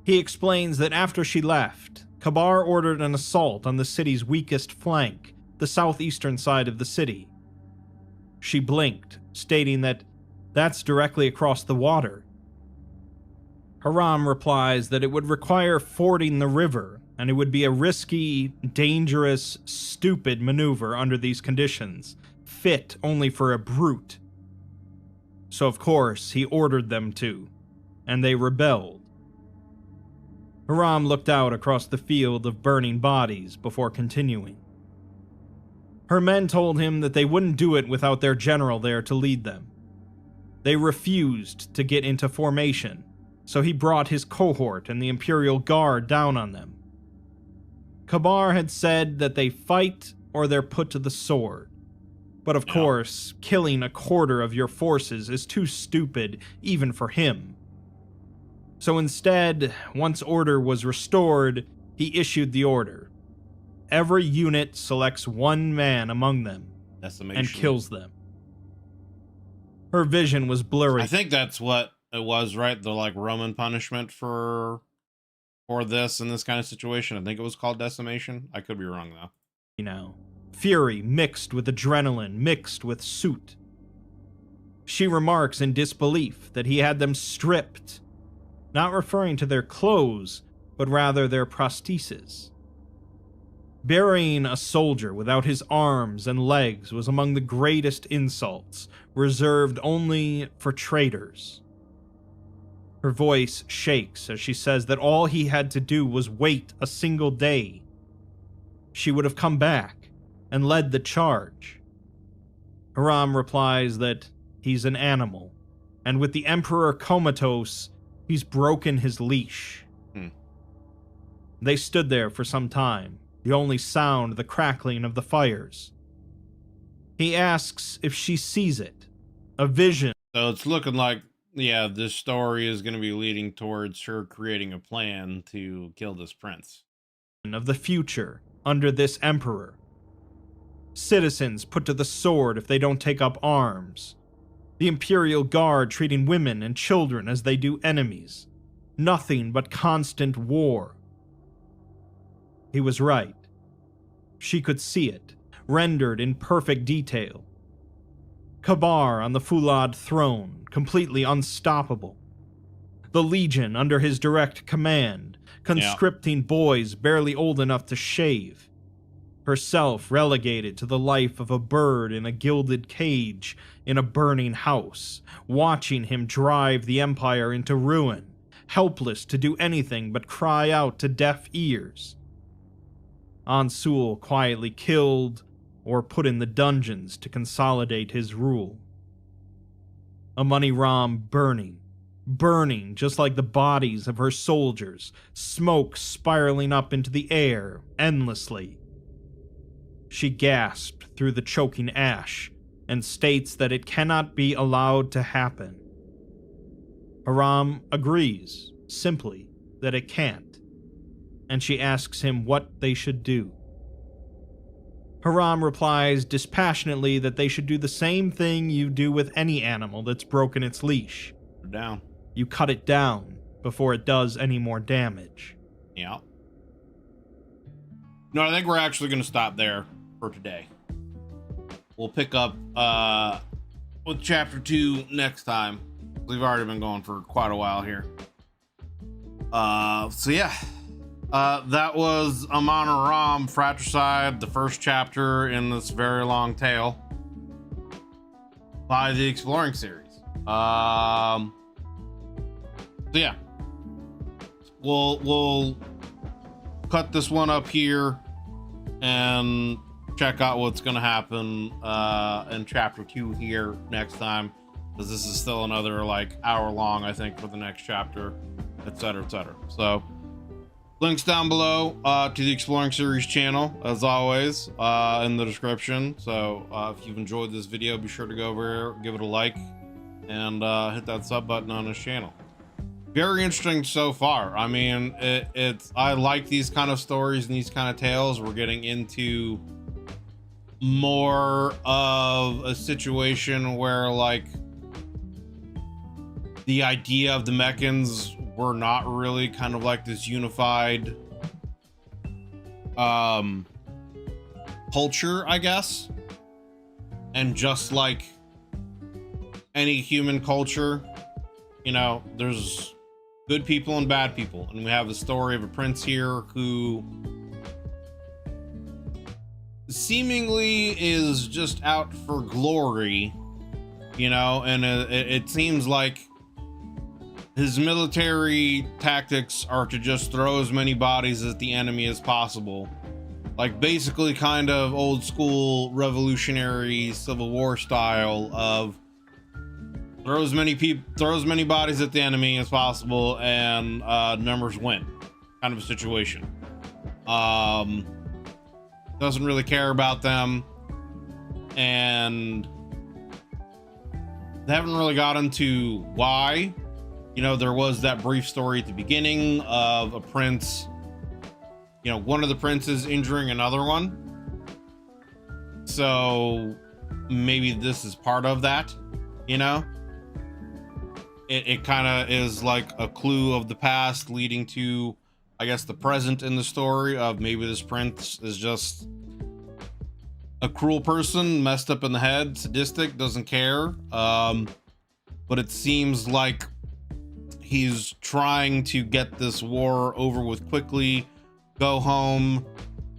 He explains that after she left, Kabar ordered an assault on the city's weakest flank, the southeastern side of the city. She blinked, stating that that's directly across the water. Haram replies that it would require fording the river, and it would be a risky, dangerous, stupid maneuver under these conditions, fit only for a brute. So of course, he ordered them to, and they rebelled. Haram looked out across the field of burning bodies before continuing. Her men told him that they wouldn't do it without their general there to lead them. They refused to get into formation, so he brought his cohort and the Imperial Guard down on them. Kabar had said that they fight or they're put to the sword. But of course, killing a quarter of your forces is too stupid even for him. So instead, once order was restored, he issued the order. Every unit selects one man among them and kills them. Her vision was blurry. I think that's what it was, right? The like Roman punishment for this in this kind of situation. I think it was called decimation. I could be wrong though. You know, fury mixed with adrenaline, mixed with soot. She remarks in disbelief that he had them stripped, not referring to their clothes, but rather their prostheses. Burying a soldier without his arms and legs was among the greatest insults, reserved only for traitors. Her voice shakes as she says that all he had to do was wait a single day. She would have come back and led the charge. Haram replies that he's an animal, and with the Emperor comatose, he's broken his leash. They stood there for some time, the only sound the crackling of the fires. He asks if she sees it, a vision. So it's looking like, yeah, this story is going to be leading towards her creating a plan to kill this prince. Of the future under this emperor. Citizens put to the sword if they don't take up arms. The Imperial Guard treating women and children as they do enemies. Nothing but constant war. He was right. She could see it, rendered in perfect detail. Kabar on the Fulad throne, completely unstoppable. The Legion under his direct command, conscripting boys barely old enough to shave. Herself relegated to the life of a bird in a gilded cage in a burning house, watching him drive the Empire into ruin, helpless to do anything but cry out to deaf ears. Ansul quietly killed or put in the dungeons to consolidate his rule. Amoni Ram burning just like the bodies of her soldiers, smoke spiraling up into the air endlessly. She gasped through the choking ash and states that it cannot be allowed to happen. Haram agrees, simply, that it can't, and she asks him what they should do. Haram replies dispassionately that they should do the same thing you do with any animal that's broken its leash. Down. You cut it down before it does any more damage. Yeah. No, I think we're actually going to stop there for today. We'll pick up with chapter 2 next time. We've already been going for quite a while here. So yeah. That was Amon Ram Fratricide, the first chapter in this very long tale by the Exploring series. So yeah, we'll cut this one up here and check out what's gonna happen in chapter 2 here next time, because this is still another like hour long, I think, for the next chapter, etc., etc. So links down below to the Exploring series channel, as always, in the description. So if you've enjoyed this video, be sure to go over here, give it a like, and hit that sub button on his channel. Very interesting so far. I mean, I like these kind of stories and these kind of tales. We're getting into more of a situation where like the idea of the Meccans we're not really kind of like this unified culture, I guess. And just like any human culture, you know, there's good people and bad people. And we have the story of a prince here who seemingly is just out for glory, you know, and it seems like his military tactics are to just throw as many bodies at the enemy as possible. Like basically kind of old school revolutionary Civil War style of throw as many bodies at the enemy as possible and numbers win kind of a situation. Doesn't really care about them, and they haven't really got into why. You know, there was that brief story at the beginning of a prince, you know, one of the princes injuring another one. So maybe this is part of that, you know? It kind of is like a clue of the past leading to, I guess, the present in the story of maybe this prince is just a cruel person, messed up in the head, sadistic, doesn't care. But it seems like he's trying to get this war over with quickly, go home,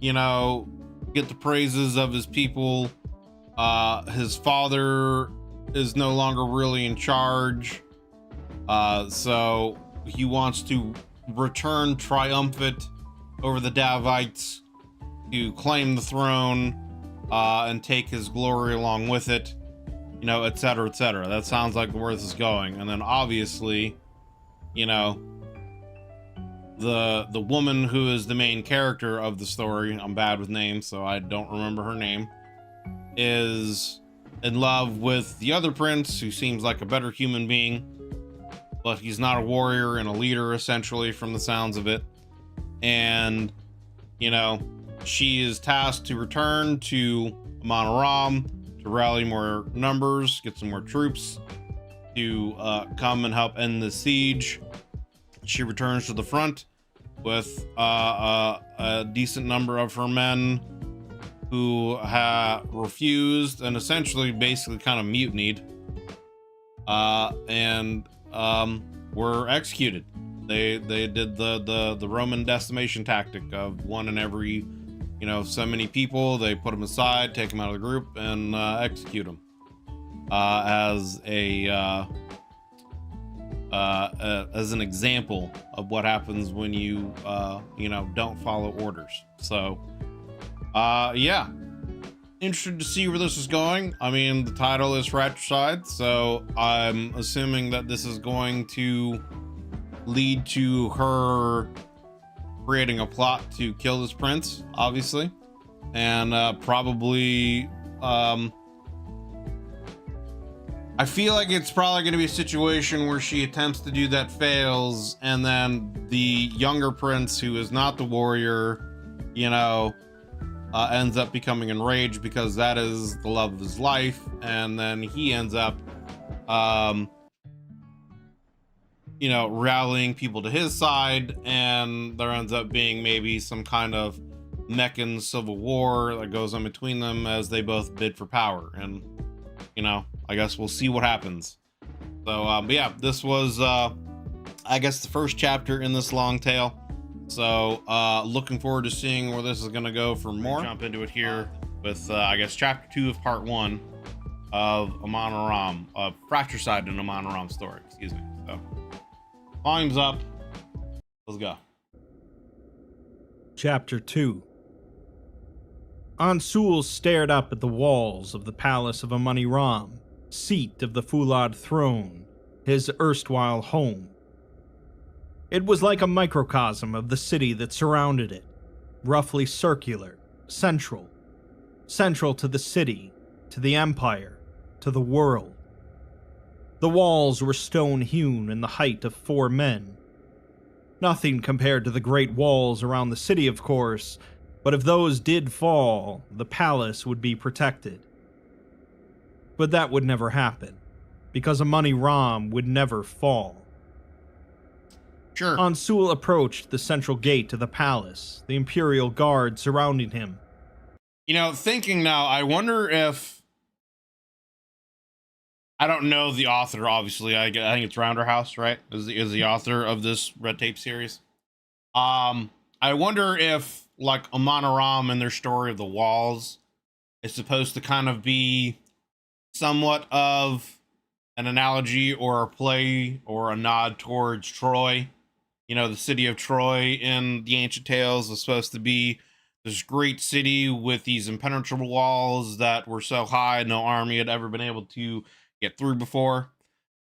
you know, get the praises of his people. His father is no longer really in charge. So he wants to return triumphant over the Davites to claim the throne, and take his glory along with it, you know, etc., etc. That sounds like where this is going. And then obviously, you know, the woman who is the main character of the story, I'm bad with names, so I don't remember her name, is in love with the other prince, who seems like a better human being, but he's not a warrior and a leader, essentially, from the sounds of it. And, you know, she is tasked to return to Amon Ram to rally more numbers, get some more troops to come and help end the siege. She returns to the front with a decent number of her men who have refused and essentially basically kind of mutinied, and were executed. They did the Roman decimation tactic of one in every, you know, so many people. They put them aside, take them out of the group, and execute them as an example of what happens when you you know, don't follow orders. So yeah, interested to see where this is going. I mean, the title is Fratricide, so I'm assuming that this is going to lead to her creating a plot to kill this prince, obviously, and probably I feel like it's probably going to be a situation where she attempts to do that, fails, and then the younger prince, who is not the warrior, you know, ends up becoming enraged because that is the love of his life, and then he ends up you know, rallying people to his side, and there ends up being maybe some kind of Meccan civil war that goes on between them as they both bid for power. And, you know, I guess we'll see what happens. So but yeah, this was I guess the first chapter in this long tale. So looking forward to seeing where this is going to go for more. Jump into it here with I guess chapter 2 of part 1 of Amon Ram, Fratricide and Amon Ram story, excuse me. So volume's up, let's go. Chapter 2. Ansul stared up at the walls of the palace of Amoni Ram, seat of the Fulad throne, his erstwhile home. It was like a microcosm of the city that surrounded it, roughly circular, central to the city, to the empire, to the world. The walls were stone-hewn in the height of 4 men. Nothing compared to the great walls around the city, of course, but if those did fall, the palace would be protected. But that would never happen, because Amoni Ram would never fall. Sure. Ansul approached the central gate to the palace, the Imperial Guard surrounding him. You know, thinking now, I wonder if, I don't know the author, obviously. I think it's Rounderhouse, right? Is the author of this Red Tape series. I wonder if, like, Amoni and their story of the walls is supposed to kind of be somewhat of an analogy or a play or a nod towards Troy. You know, the city of Troy in the ancient tales was supposed to be this great city with these impenetrable walls that were so high no army had ever been able to get through before.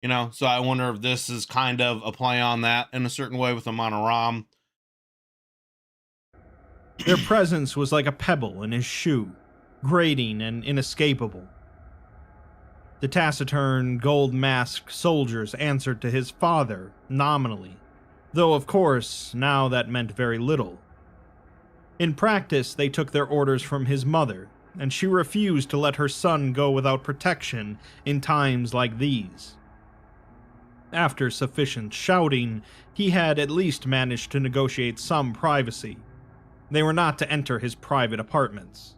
You know, so I wonder if this is kind of a play on that in a certain way with Amoni. Their presence was like a pebble in his shoe, grating and inescapable. The taciturn, gold-masked soldiers answered to his father, nominally, though of course, now that meant very little. In practice, they took their orders from his mother, and she refused to let her son go without protection in times like these. After sufficient shouting, he had at least managed to negotiate some privacy. They were not to enter his private apartments.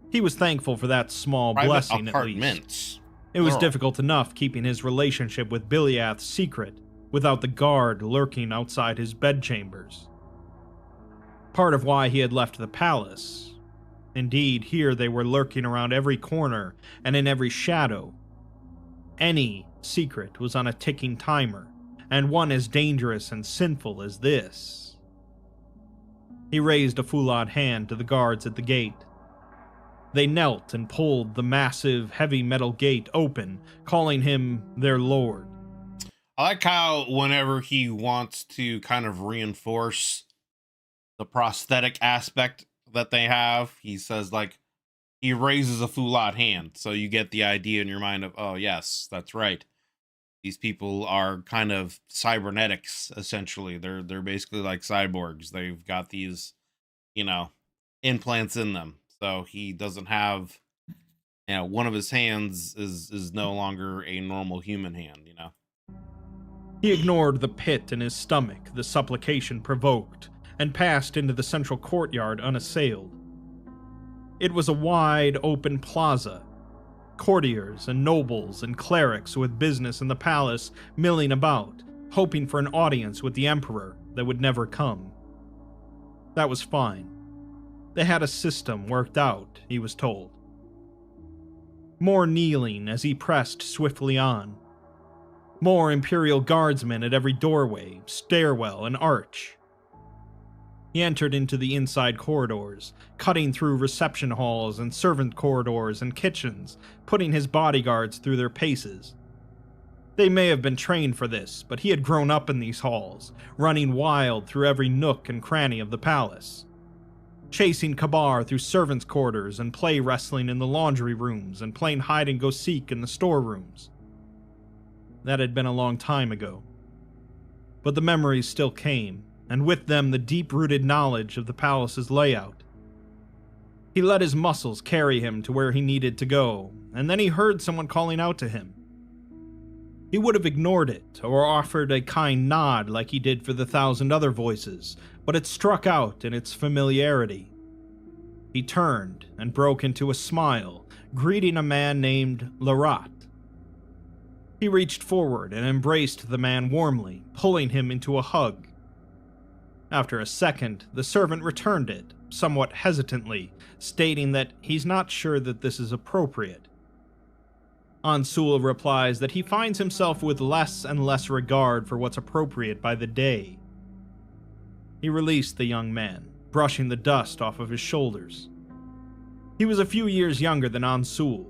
He was thankful for that small blessing, at least. It was difficult enough keeping his relationship with Biliath secret without the guard lurking outside his bedchambers. Part of why he had left the palace. Indeed, here they were lurking around every corner and in every shadow. Any secret was on a ticking timer, and one as dangerous and sinful as this. He raised a foulard hand to the guards at the gate. They knelt and pulled the massive, heavy metal gate open, calling him their lord. I like how whenever he wants to kind of reinforce the prosthetic aspect that they have, he says, like, he raises a foulard hand, so you get the idea in your mind of, oh yes, that's right. These people are kind of cybernetics, essentially. They're basically like cyborgs. They've got these, you know, implants in them. So he doesn't have, you know, one of his hands is no longer a normal human hand, you know. He ignored the pit in his stomach the supplication provoked, and passed into the central courtyard unassailed. It was a wide, open plaza. Courtiers and nobles and clerics with business in the palace milling about, hoping for an audience with the emperor that would never come. That was fine. They had a system worked out, he was told. More kneeling as he pressed swiftly on. More Imperial guardsmen at every doorway, stairwell, and arch. He entered into the inside corridors, cutting through reception halls and servant corridors and kitchens, putting his bodyguards through their paces. They may have been trained for this, but he had grown up in these halls, running wild through every nook and cranny of the palace. Chasing Kabar through servants' quarters and play wrestling in the laundry rooms and playing hide-and-go-seek in the storerooms. That had been a long time ago. But the memories still came, and with them the deep-rooted knowledge of the palace's layout. He let his muscles carry him to where he needed to go, and then he heard someone calling out to him. He would have ignored it, or offered a kind nod like he did for the 1,000 other voices, but it struck out in its familiarity. He turned and broke into a smile, greeting a man named Larat. He reached forward and embraced the man warmly, pulling him into a hug. After a second, the servant returned it, somewhat hesitantly, stating that he's not sure that this is appropriate. Ansul replies that he finds himself with less and less regard for what's appropriate by the day. He released the young man, brushing the dust off of his shoulders. He was a few years younger than Ansul,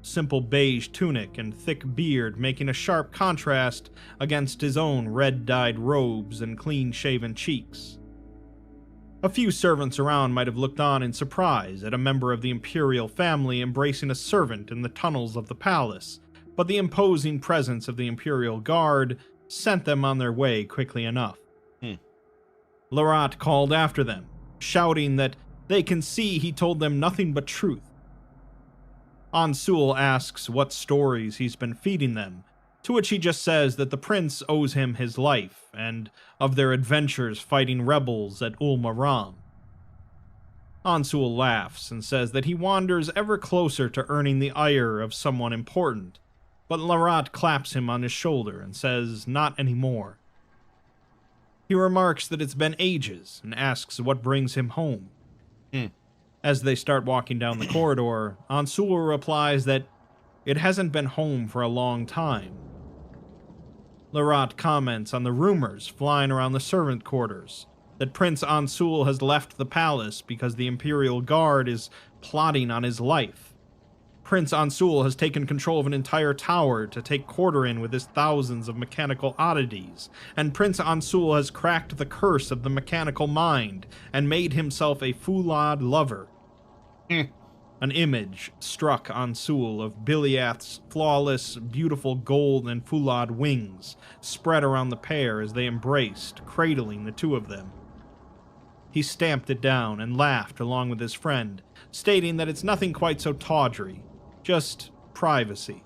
simple beige tunic and thick beard making a sharp contrast against his own red-dyed robes and clean-shaven cheeks. A few servants around might have looked on in surprise at a member of the imperial family embracing a servant in the tunnels of the palace, but the imposing presence of the Imperial Guard sent them on their way quickly enough. Larat called after them, shouting that they can see he told them nothing but truth. Ansul asks what stories he's been feeding them, to which he just says that the prince owes him his life, and of their adventures fighting rebels at Ul-Maram. Ansul laughs and says that he wanders ever closer to earning the ire of someone important, but Larat claps him on his shoulder and says not anymore. He remarks that it's been ages and asks what brings him home. As they start walking down the corridor, Ansul replies that it hasn't been home for a long time. Larat comments on the rumors flying around the servant quarters, that Prince Ansul has left the palace because the Imperial Guard is plotting on his life. Prince Ansul has taken control of an entire tower to take quarter in with his thousands of mechanical oddities, and Prince Ansul has cracked the curse of the mechanical mind and made himself a Fulad lover. An image struck Ansul of Biliath's flawless, beautiful gold and Fulad wings spread around the pair as they embraced, cradling the two of them. He stamped it down and laughed along with his friend, stating that it's nothing quite so tawdry, just privacy.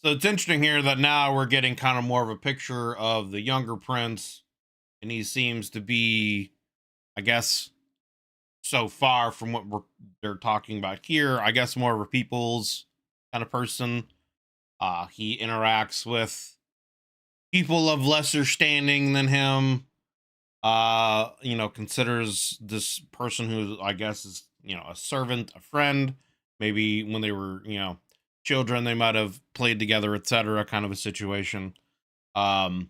So it's interesting here that now we're getting kind of more of a picture of the younger prince, and he seems to be, I guess, so far from what they're talking about here, I guess more of a people's kind of person. He interacts with people of lesser standing than him. Considers this person who I guess is, a servant, a friend. Maybe when they were, children, they might have played together, etc. kind of a situation. But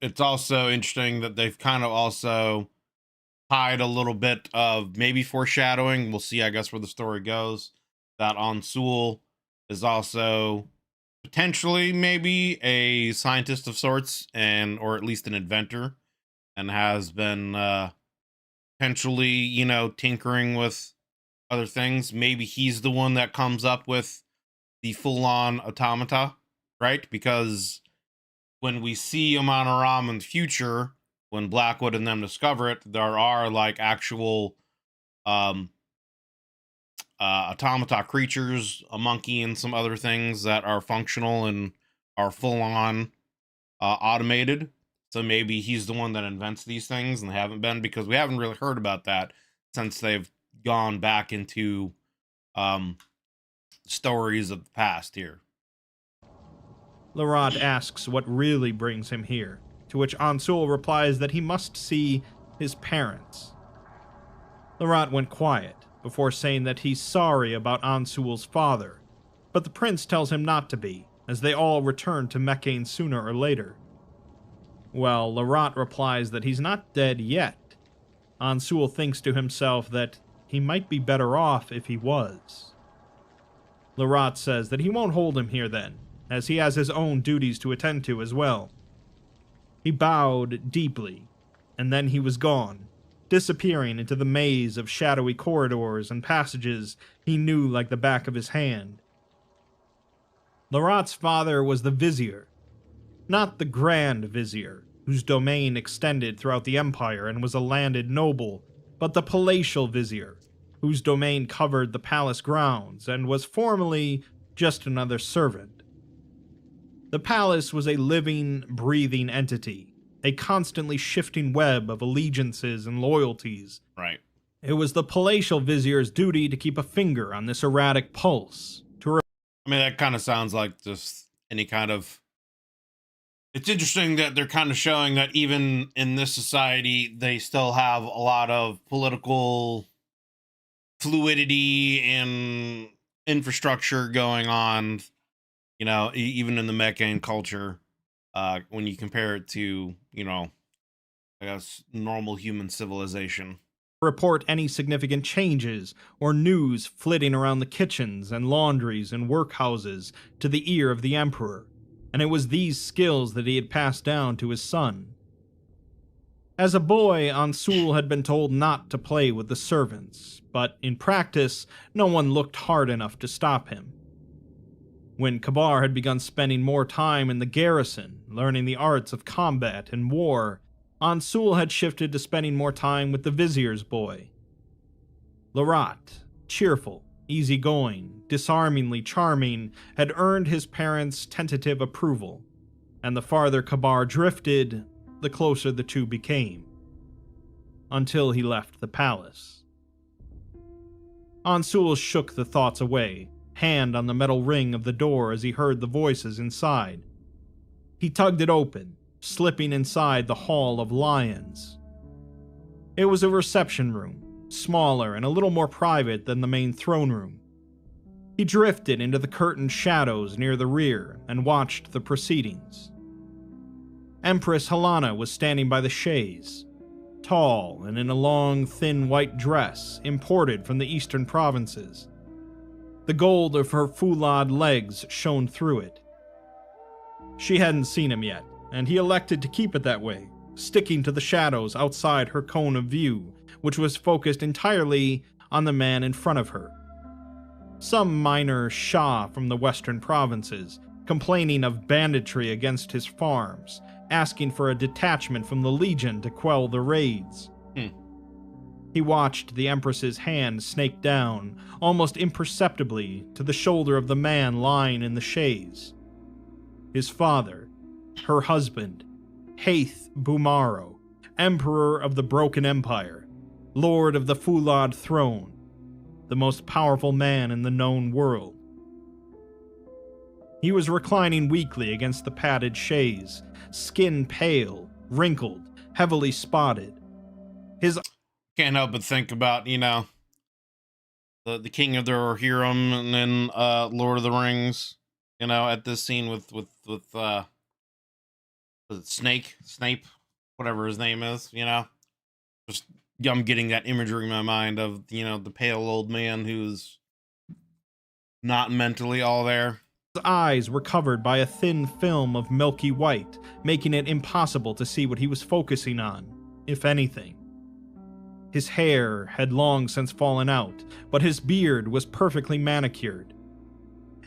it's also interesting that they've kind of also tied a little bit of maybe foreshadowing. We'll see, I guess, where the story goes. That Ansul is also potentially maybe a scientist of sorts, or at least an inventor, and has been potentially, tinkering with other things. Maybe he's the one that comes up with the full-on automata, right? Because when we see Amon Aram in the future, when Blackwood and them discover it, there are like actual automata creatures, a monkey and some other things that are functional and are full-on automated. So maybe he's the one that invents these things and they haven't been, because we haven't really heard about that since they've gone back into stories of the past here. Larat asks what really brings him here, to which Ansul replies that he must see his parents. Larat went quiet before saying that he's sorry about Ansul's father, but the prince tells him not to be, as they all return to Mecane sooner or later. Well, Larat replies that he's not dead yet. Ansul thinks to himself that he might be better off if he was. Larat says that he won't hold him here then, as he has his own duties to attend to as well. He bowed deeply, and then he was gone, disappearing into the maze of shadowy corridors and passages he knew like the back of his hand. Larat's father was the Vizier, not the Grand Vizier, whose domain extended throughout the Empire and was a landed noble, but the Palatial Vizier, whose domain covered the palace grounds and was formerly just another servant. The palace was a living, breathing entity, a constantly shifting web of allegiances and loyalties. Right. It was the Palatial Vizier's duty to keep a finger on this erratic pulse. That kind of sounds like just any kind of... It's interesting that they're kind of showing that even in this society, they still have a lot of political fluidity and infrastructure going on, even in the Mecane culture, when you compare it to, I guess, normal human civilization. Report any significant changes or news flitting around the kitchens and laundries and workhouses to the ear of the Emperor, and it was these skills that he had passed down to his son. As a boy, Ansul had been told not to play with the servants, but in practice, no one looked hard enough to stop him. When Kabar had begun spending more time in the garrison, learning the arts of combat and war, Ansul had shifted to spending more time with the Vizier's boy. Larat, cheerful, easygoing, disarmingly charming, had earned his parents' tentative approval, and the farther Kabar drifted, the closer the two became. Until he left the palace. Ansul shook the thoughts away, hand on the metal ring of the door as he heard the voices inside. He tugged it open, slipping inside the Hall of Lions. It was a reception room, smaller and a little more private than the main throne room. He drifted into the curtained shadows near the rear and watched the proceedings. Empress Helena was standing by the chaise, tall and in a long, thin white dress imported from the eastern provinces. The gold of her foulard legs shone through it. She hadn't seen him yet, and he elected to keep it that way, sticking to the shadows outside her cone of view, which was focused entirely on the man in front of her. Some minor Shah from the western provinces, complaining of banditry against his farms, asking for a detachment from the Legion to quell the raids. He watched the Empress's hand snake down, almost imperceptibly, to the shoulder of the man lying in the chaise. His father, her husband, Haith Bumaro, Emperor of the Broken Empire, Lord of the Foulard Throne, the most powerful man in the known world. He was reclining weakly against the padded chaise, skin pale, wrinkled, heavily spotted. His Can't help but think about, the King of the Rohirrim and then Lord of the Rings, at this scene with was it Snape, whatever his name is, just I'm getting that imagery in my mind of, the pale old man who's not mentally all there. His eyes were covered by a thin film of milky white, making it impossible to see what he was focusing on, if anything. His hair had long since fallen out, but his beard was perfectly manicured.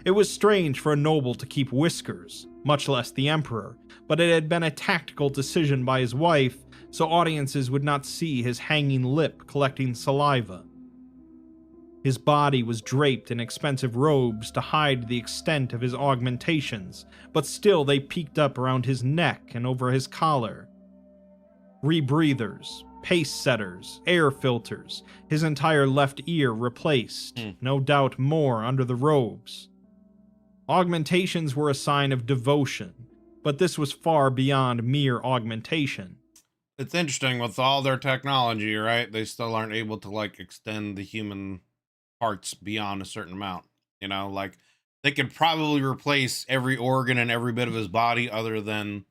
It was strange for a noble to keep whiskers, much less the Emperor, but it had been a tactical decision by his wife so audiences would not see his hanging lip collecting saliva. His body was draped in expensive robes to hide the extent of his augmentations, but still they peeked up around his neck and over his collar. Rebreathers, pace setters, air filters, his entire left ear replaced, no doubt more under the robes. Augmentations were a sign of devotion, but this was far beyond mere augmentation. It's interesting with all their technology, right? They still aren't able to extend the human parts beyond a certain amount. They could probably replace every organ and every bit of his body other than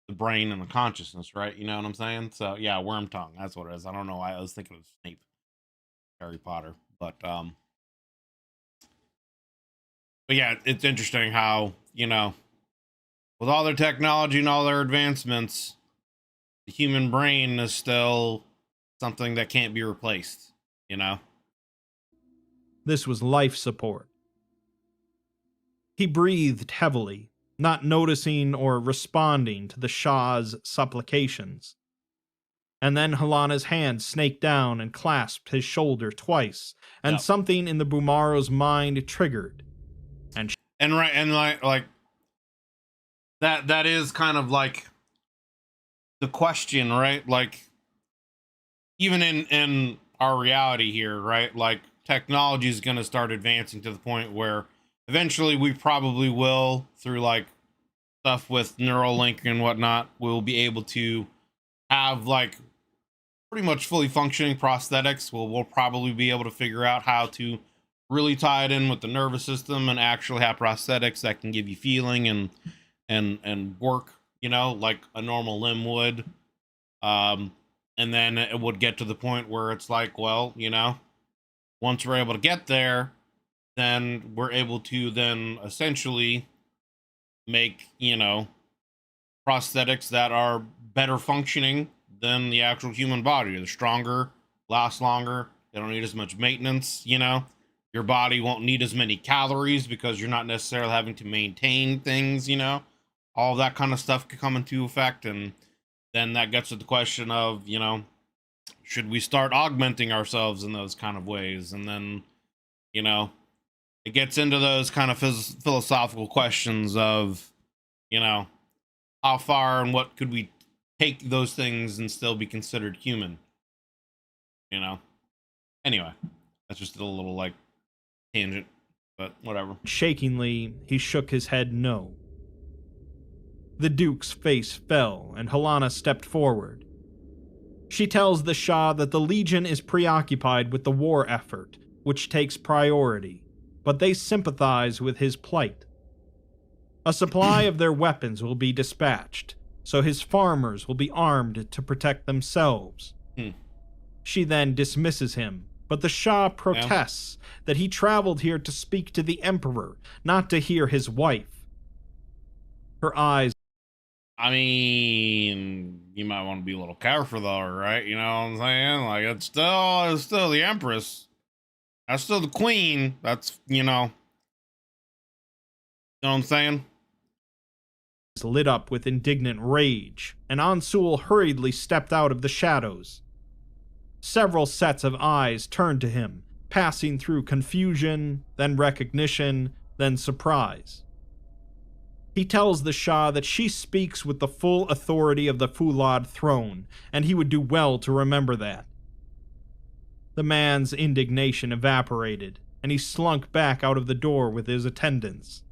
the brain and the consciousness, right? You know what I'm saying? So yeah, worm tongue. That's what it is. I don't know why I was thinking of Snape, Harry Potter, but yeah, it's interesting how, with all their technology and all their advancements, the human brain is still something that can't be replaced, This was life support. He breathed heavily, not noticing or responding to the Shah's supplications. And then Helena's hand snaked down and clasped his shoulder twice, and something in the Bumaro's mind triggered. That is kind of the question, right? Even in our reality here, right? Technology is going to start advancing to the point where eventually we probably will, through stuff with Neuralink and whatnot, we'll be able to have pretty much fully functioning prosthetics. We'll probably be able to figure out how to really tie it in with the nervous system and actually have prosthetics that can give you feeling and work, like a normal limb would. And then it would get to the point where it's once we're able to get there, then we're able to then essentially make, prosthetics that are better functioning than the actual human body. They're stronger, last longer, they don't need as much maintenance, Your body won't need as many calories because you're not necessarily having to maintain things, All that kind of stuff could come into effect. And then that gets to the question of, should we start augmenting ourselves in those kind of ways? And then you know, it gets into those kind of philosophical questions of, you know, how far and what could we take those things and still be considered human, you know? Anyway, that's just a little like tangent, but whatever. Shakingly, he shook his head no. The Duke's face fell, and Helena stepped forward. She tells the Shah that the Legion is preoccupied with the war effort, which takes priority, but they sympathize with his plight. A supply of their weapons will be dispatched, so his farmers will be armed to protect themselves. She then dismisses him, but the Shah protests that he traveled here to speak to the Emperor, not to hear his wife. Her eyes... I mean, you might want to be a little careful though, right? You know what I'm saying? Like, it's still the Empress. That's still the Queen. That's, you know what I'm saying? Lit up with indignant rage, and Ansul hurriedly stepped out of the shadows. Several sets of eyes turned to him, passing through confusion, then recognition, then surprise. He tells the Shah that she speaks with the full authority of the Fulad throne, and he would do well to remember that. The man's indignation evaporated, and he slunk back out of the door with his attendants.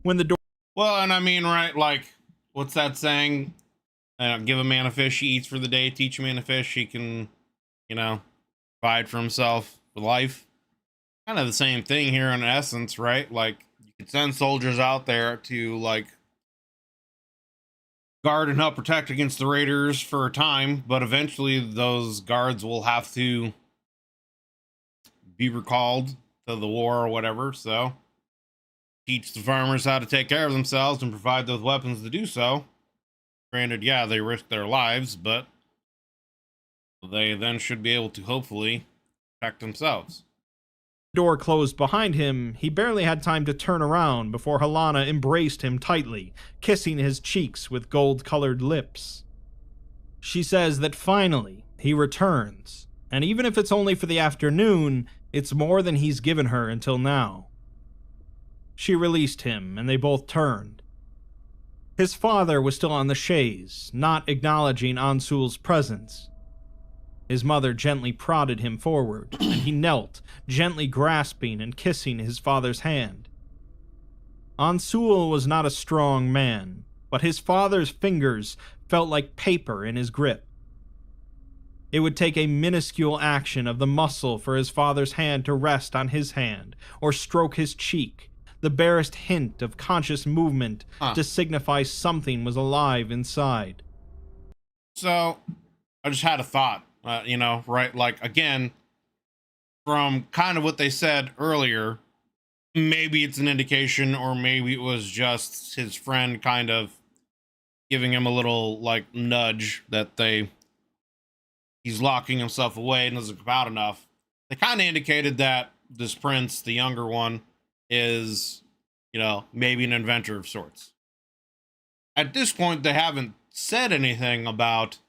When the door... Well, and I mean, right, like, what's that saying? Give a man a fish, he eats for the day. Teach a man a fish, he can, you know, provide for himself for life. Kind of the same thing here in essence, right? Like, you could send soldiers out there to, like, guard and help protect against the raiders for a time, but eventually those guards will have to be recalled to the war or whatever, so teach the farmers how to take care of themselves and provide those weapons to do so. Granted, yeah, they risk their lives, but they then should be able to hopefully protect themselves. Door closed behind him, he barely had time to turn around before Helena embraced him tightly, kissing his cheeks with gold-colored lips. She says that finally he returns, and even if it's only for the afternoon, it's more than he's given her until now. She released him, and they both turned. His father was still on the chaise, not acknowledging Ansul's presence. His mother gently prodded him forward, and he knelt, gently grasping and kissing his father's hand. Ansul was not a strong man, but his father's fingers felt like paper in his grip. It would take a minuscule action of the muscle for his father's hand to rest on his hand, or stroke his cheek, the barest hint of conscious movement to signify something was alive inside. So, I just had a thought. You know, right? Like, again, from kind of what they said earlier, maybe it's an indication, or maybe it was just his friend kind of giving him a little, like, nudge that he's locking himself away and doesn't come out enough. They kind of indicated that this prince, the younger one, is, you know, maybe an inventor of sorts. At this point, they haven't said anything about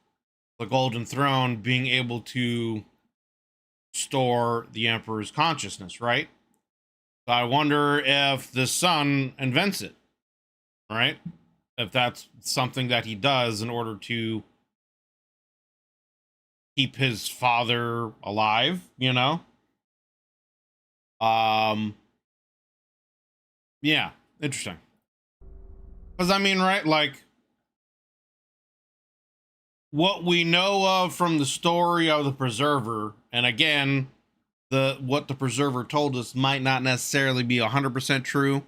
the Golden Throne being able to store the Emperor's consciousness, right? So I wonder if the son invents it, right? If that's something that he does in order to keep his father alive, you know? Yeah, interesting. Because, I mean, right, like, what we know of from the story of the Preserver, and again, what the Preserver told us might not necessarily be 100% true.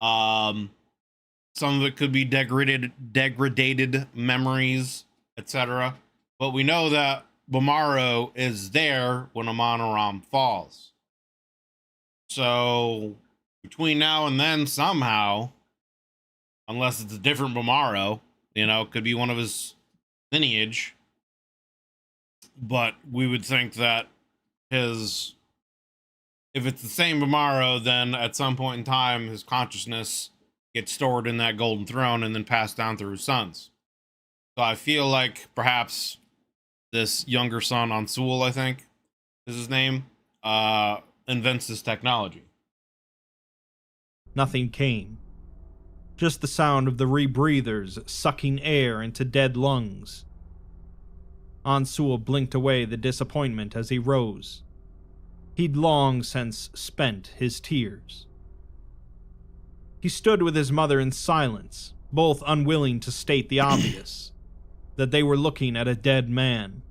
Some of it could be degraded memories, etc. But we know that Bomaro is there when Amon Ram falls. So between now and then, somehow, unless it's a different Bomaro, you know, could be one of his lineage, but we would think that if it's the same Bomaro, then at some point in time his consciousness gets stored in that Golden Throne and then passed down through his sons. So I feel like perhaps this younger son, Ansul, I think is his name, invents this technology. Nothing came. Just the sound of the rebreathers sucking air into dead lungs. Ansul blinked away the disappointment as he rose. He'd long since spent his tears. He stood with his mother in silence, both unwilling to state the obvious, that they were looking at a dead man.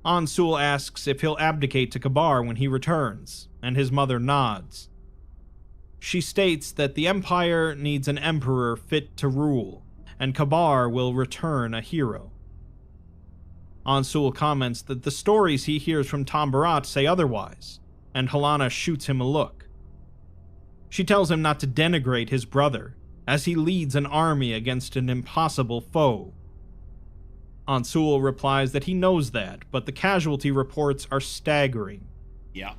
Ansul asks if he'll abdicate to Kabar when he returns, and his mother nods. She states that the Empire needs an emperor fit to rule, and Kabar will return a hero. Ansul comments that the stories he hears from Tambarat say otherwise, and Halana shoots him a look. She tells him not to denigrate his brother, as he leads an army against an impossible foe. Ansul replies that he knows that, but the casualty reports are staggering. Yeah.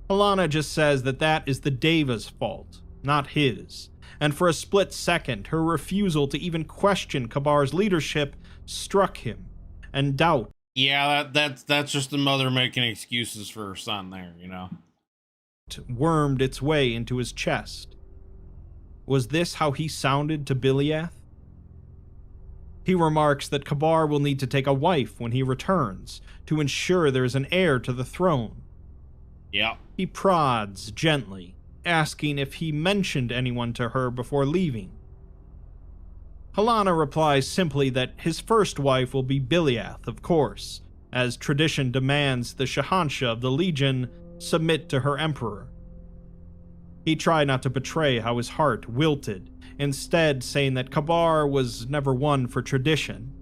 Halana just says that that is the Deva's fault, not his, and for a split second her refusal to even question Kabar's leadership struck him, and doubt. Yeah, that's just the mother making excuses for her son there, you know? Wormed its way into his chest. Was this how he sounded to Biliath? He remarks that Kabar will need to take a wife when he returns to ensure there is an heir to the throne. Yeah. He prods gently, asking if he mentioned anyone to her before leaving. Halana replies simply that his first wife will be Biliath, of course, as tradition demands the Shahansha of the Legion submit to her emperor. He tried not to betray how his heart wilted, instead saying that Kabar was never one for tradition.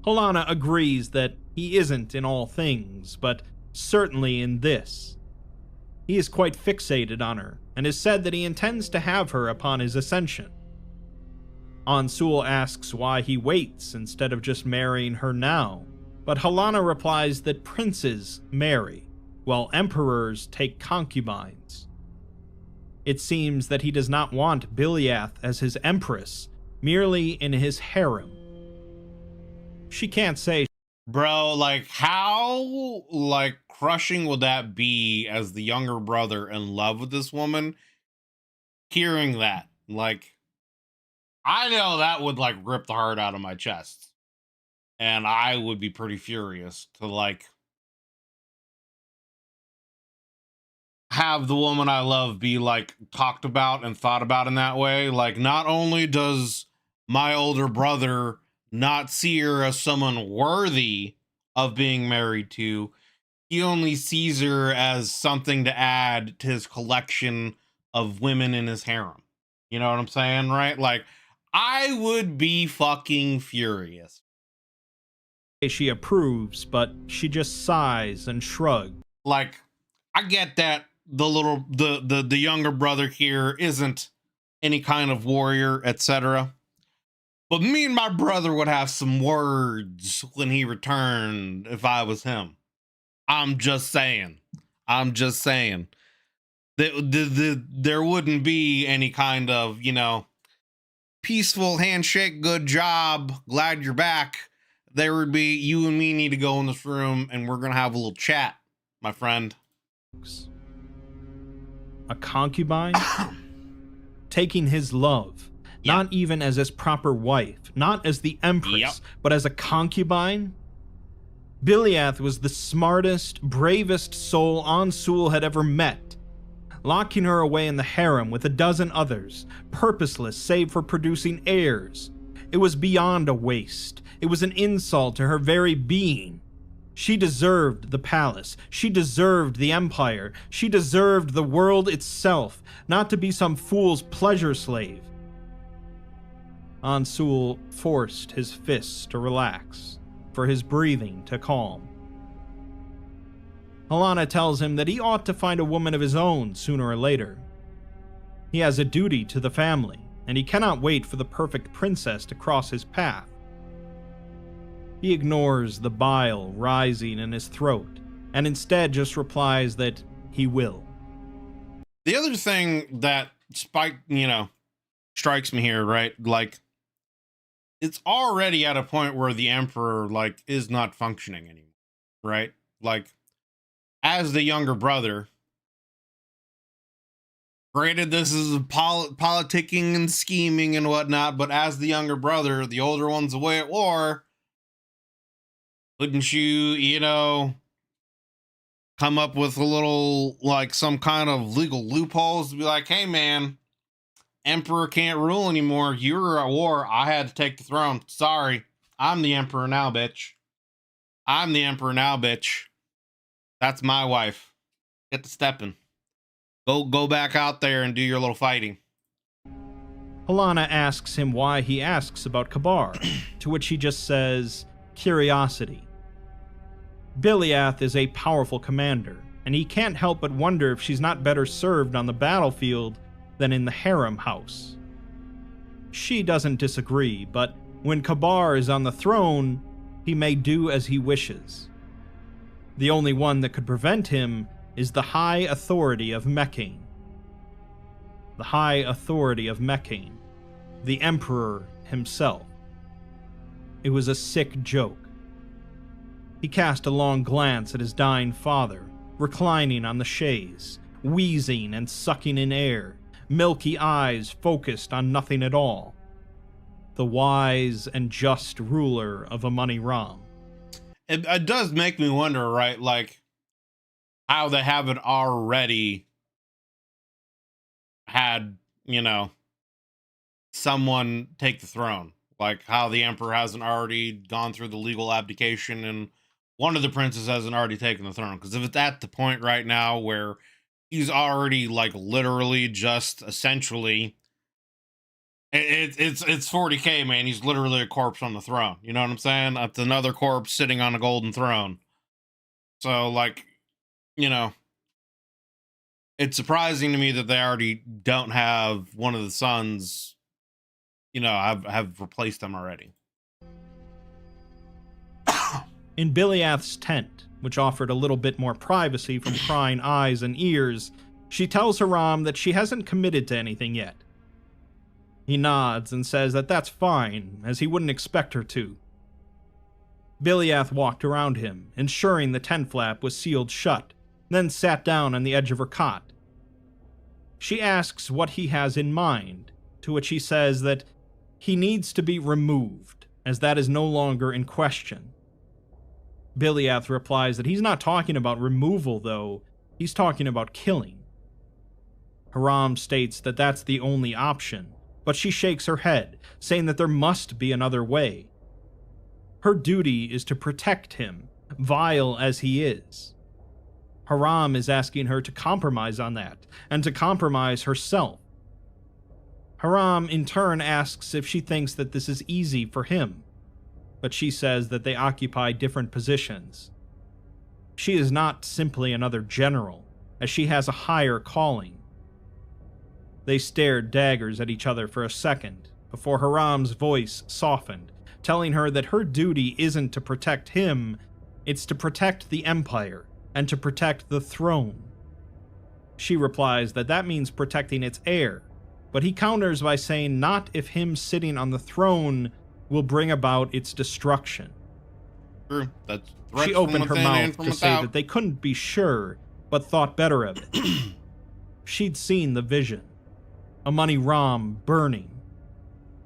Halana agrees that he isn't in all things, but certainly in this. He is quite fixated on her, and has said that he intends to have her upon his ascension. Ansul asks why he waits instead of just marrying her now, but Halana replies that princes marry, while emperors take concubines. It seems that he does not want Biliath as his empress, merely in his harem. She can't say. Bro, like, how, like, crushing would that be as the younger brother in love with this woman? Hearing that, like, I know that would, like, rip the heart out of my chest. And I would be pretty furious to, like, have the woman I love be, like, talked about and thought about in that way. Like, not only does my older brother not see her as someone worthy of being married to, he only sees her as something to add to his collection of women in his harem. You know what I'm saying, right? Like, I would be fucking furious. She approves, but she just sighs and shrugs. Like, I get that the younger brother here isn't any kind of warrior, etc. But me and my brother would have some words when he returned if I was him. I'm just saying. There wouldn't be any kind of, you know, peaceful handshake, good job, glad you're back. There would be, you and me need to go in this room and we're going to have a little chat, my friend. A concubine? Taking his love, Yep. not even as his proper wife, not as the empress, Yep. but as a concubine? Biliath was the smartest, bravest soul Ansul had ever met, locking her away in the harem with a dozen others, purposeless save for producing heirs. It was beyond a waste. It was an insult to her very being. She deserved the palace. She deserved the empire. She deserved the world itself, not to be some fool's pleasure slave. Ansul forced his fists to relax, for his breathing to calm. Halana tells him that he ought to find a woman of his own sooner or later. He has a duty to the family, and he cannot wait for the perfect princess to cross his path. He ignores the bile rising in his throat, and instead just replies that he will. The other thing that strikes me here, right? Like, it's already at a point where the emperor, like, is not functioning anymore, right? Like, as the younger brother, granted, this is politicking and scheming and whatnot, but as the younger brother, the older one's away at war. Wouldn't you come up with a little, like, some kind of legal loopholes to be like, hey, man, Emperor can't rule anymore. You were at war. I had to take the throne. Sorry. I'm the Emperor now, bitch. I'm the Emperor now, bitch. That's my wife. Get to stepping. Go back out there and do your little fighting. Helena asks him why he asks about Kabar, to which he just says, curiosity. Biliath is a powerful commander, and he can't help but wonder if she's not better served on the battlefield than in the harem house. She doesn't disagree, but when Kabar is on the throne, he may do as he wishes. The only one that could prevent him is the High Authority of Mecane. The High Authority of Mecane, the Emperor himself. It was a sick joke. He cast a long glance at his dying father, reclining on the chaise, wheezing and sucking in air, milky eyes focused on nothing at all. The wise and just ruler of Amoni Ram. It does make me wonder, right? Like, how they haven't already had, someone take the throne. Like, how the Emperor hasn't already gone through the legal abdication and one of the princes hasn't already taken the throne. Because if it's at the point right now where he's already, like, literally just essentially, it's 40K, man. He's literally a corpse on the throne. You know what I'm saying? That's another corpse sitting on a golden throne. So, like, it's surprising to me that they already don't have one of the sons, have replaced them already. In Biliath's tent, which offered a little bit more privacy from prying eyes and ears, she tells Haram that she hasn't committed to anything yet. He nods and says that that's fine, as he wouldn't expect her to. Biliath walked around him, ensuring the tent flap was sealed shut, then sat down on the edge of her cot. She asks what he has in mind, to which he says that he needs to be removed, as that is no longer in question. Biliath replies that he's not talking about removal, though, he's talking about killing. Haram states that that's the only option, but she shakes her head, saying that there must be another way. Her duty is to protect him, vile as he is. Haram is asking her to compromise on that, and to compromise herself. Haram in turn asks if she thinks that this is easy for him, but she says that they occupy different positions. She is not simply another general, as she has a higher calling. They stared daggers at each other for a second, before Haram's voice softened, telling her that her duty isn't to protect him, it's to protect the Empire, and to protect the throne. She replies that that means protecting its heir, but he counters by saying not if him sitting on the throne will bring about its destruction. True. She opened her mouth to say that they couldn't be sure, but thought better of it. She'd seen the vision. Amoni Ram burning.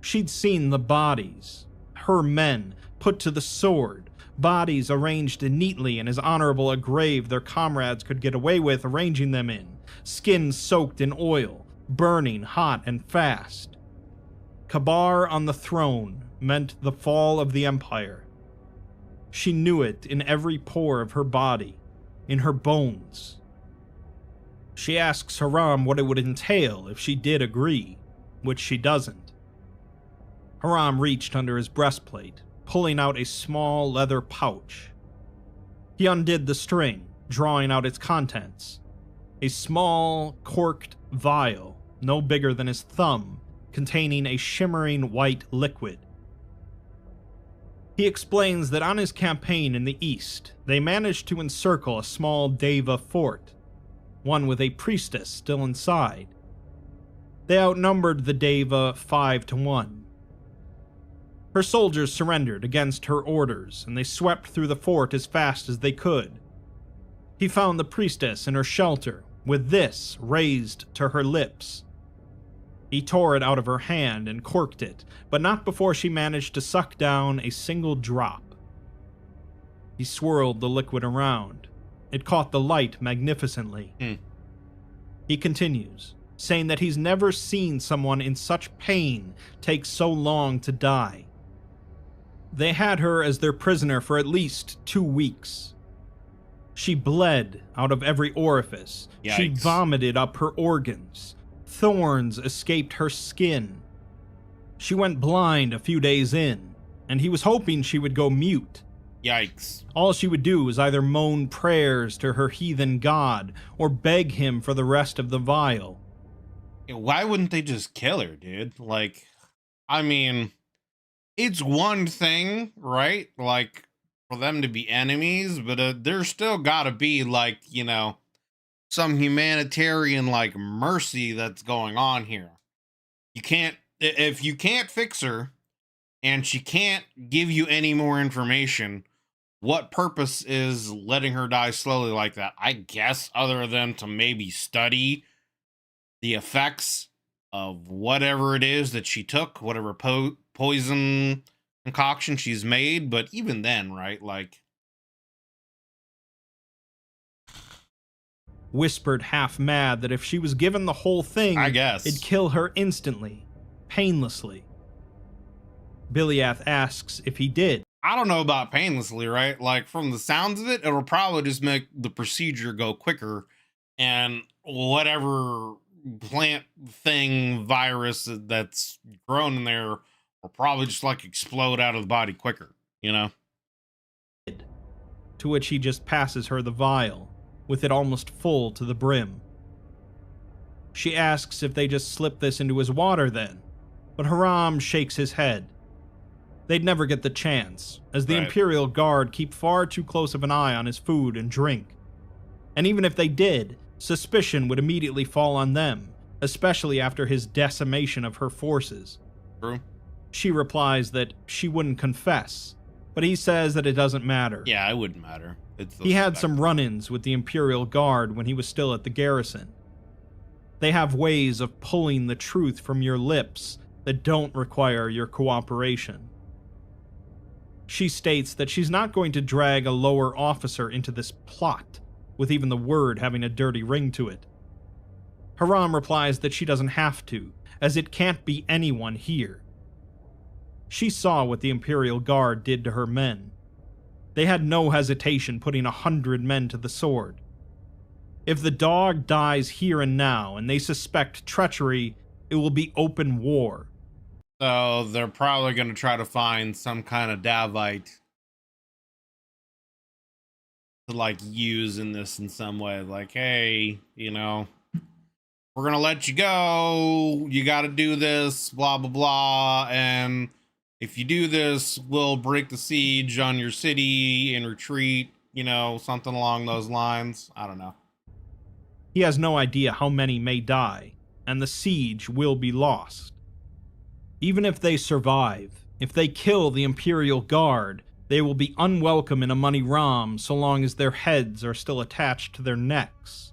She'd seen the bodies, her men, put to the sword, bodies arranged neatly in as honorable a grave their comrades could get away with arranging them in, skin soaked in oil, burning hot and fast. Kabar on the throne meant the fall of the Empire. She knew it in every pore of her body, in her bones. She asks Haram what it would entail if she did agree, which she doesn't. Haram reached under his breastplate, pulling out a small leather pouch. He undid the string, drawing out its contents. A small, corked vial, no bigger than his thumb, containing a shimmering white liquid. He explains that on his campaign in the east, they managed to encircle a small Deva fort, one with a priestess still inside. They outnumbered the Deva 5-1. Her soldiers surrendered against her orders, and they swept through the fort as fast as they could. He found the priestess in her shelter, with this raised to her lips. He tore it out of her hand and corked it, but not before she managed to suck down a single drop. He swirled the liquid around. It caught the light magnificently. He continues, saying that he's never seen someone in such pain take so long to die. They had her as their prisoner for at least 2 weeks. She bled out of every orifice. Yikes. She vomited up her organs. Thorns escaped her skin. She went blind a few days in, and he was hoping she would go mute. Yikes. All she would do was either moan prayers to her heathen god or beg him for the rest of the vial. Why wouldn't they just kill her, dude? Like, I mean, it's one thing, right? Like, for them to be enemies, but there's still gotta be, like, you know, some humanitarian, like, mercy that's going on here. You can't, if you can't fix her and she can't give you any more information, what purpose is letting her die slowly like that? I guess other than to maybe study the effects of whatever it is that she took, whatever poison concoction she's made. But even then, right? Like, whispered half mad that if she was given the whole thing, I guess it'd kill her instantly, painlessly. Biliath asks if he did. I don't know about painlessly, right? Like, from the sounds of it, it'll probably just make the procedure go quicker, and whatever plant thing virus that's grown in there will probably just like explode out of the body quicker, you know? To which he just passes her the vial, with it almost full to the brim. She asks if they just slip this into his water then, but Haram shakes his head. They'd never get the chance, as the Imperial Guard keep far too close of an eye on his food and drink. And even if they did, suspicion would immediately fall on them, especially after his decimation of her forces. True. She replies that she wouldn't confess, but he says that it doesn't matter. Yeah, it wouldn't matter. He had some run-ins with the Imperial Guard when he was still at the garrison. They have ways of pulling the truth from your lips that don't require your cooperation. She states that she's not going to drag a lower officer into this plot, with even the word having a dirty ring to it. Haram replies that she doesn't have to, as it can't be anyone here. She saw what the Imperial Guard did to her men. They had no hesitation putting 100 men to the sword. If the dog dies here and now and they suspect treachery, it will be open war. So they're probably going to try to find some kind of Davite to like use in this in some way. Like, hey, you know, we're going to let you go. You got to do this, blah, blah, blah. And if you do this, we'll break the siege on your city and retreat, you know, something along those lines. I don't know. He has no idea how many may die, and the siege will be lost. Even if they survive, if they kill the Imperial Guard, they will be unwelcome in Amoni Ram so long as their heads are still attached to their necks.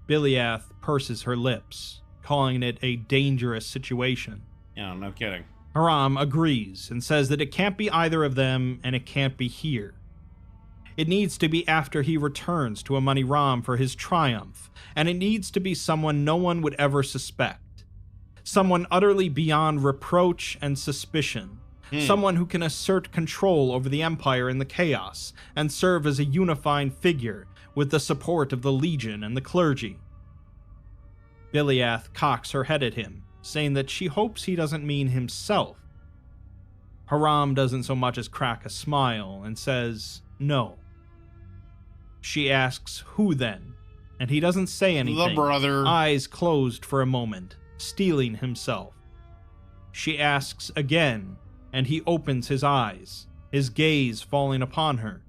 Biliath purses her lips, calling it a dangerous situation. Yeah, no kidding. Haram agrees and says that it can't be either of them and it can't be here. It needs to be after he returns to Amoni Ram for his triumph, and it needs to be someone no one would ever suspect. Someone utterly beyond reproach and suspicion. Someone who can assert control over the Empire in the chaos and serve as a unifying figure with the support of the Legion and the clergy. Biliath cocks her head at him, saying that she hopes he doesn't mean himself. Haram doesn't so much as crack a smile and says no. She asks who then, and he doesn't say anything. The brother. Eyes closed for a moment, steeling himself. She asks again, and he opens his eyes, his gaze falling upon her.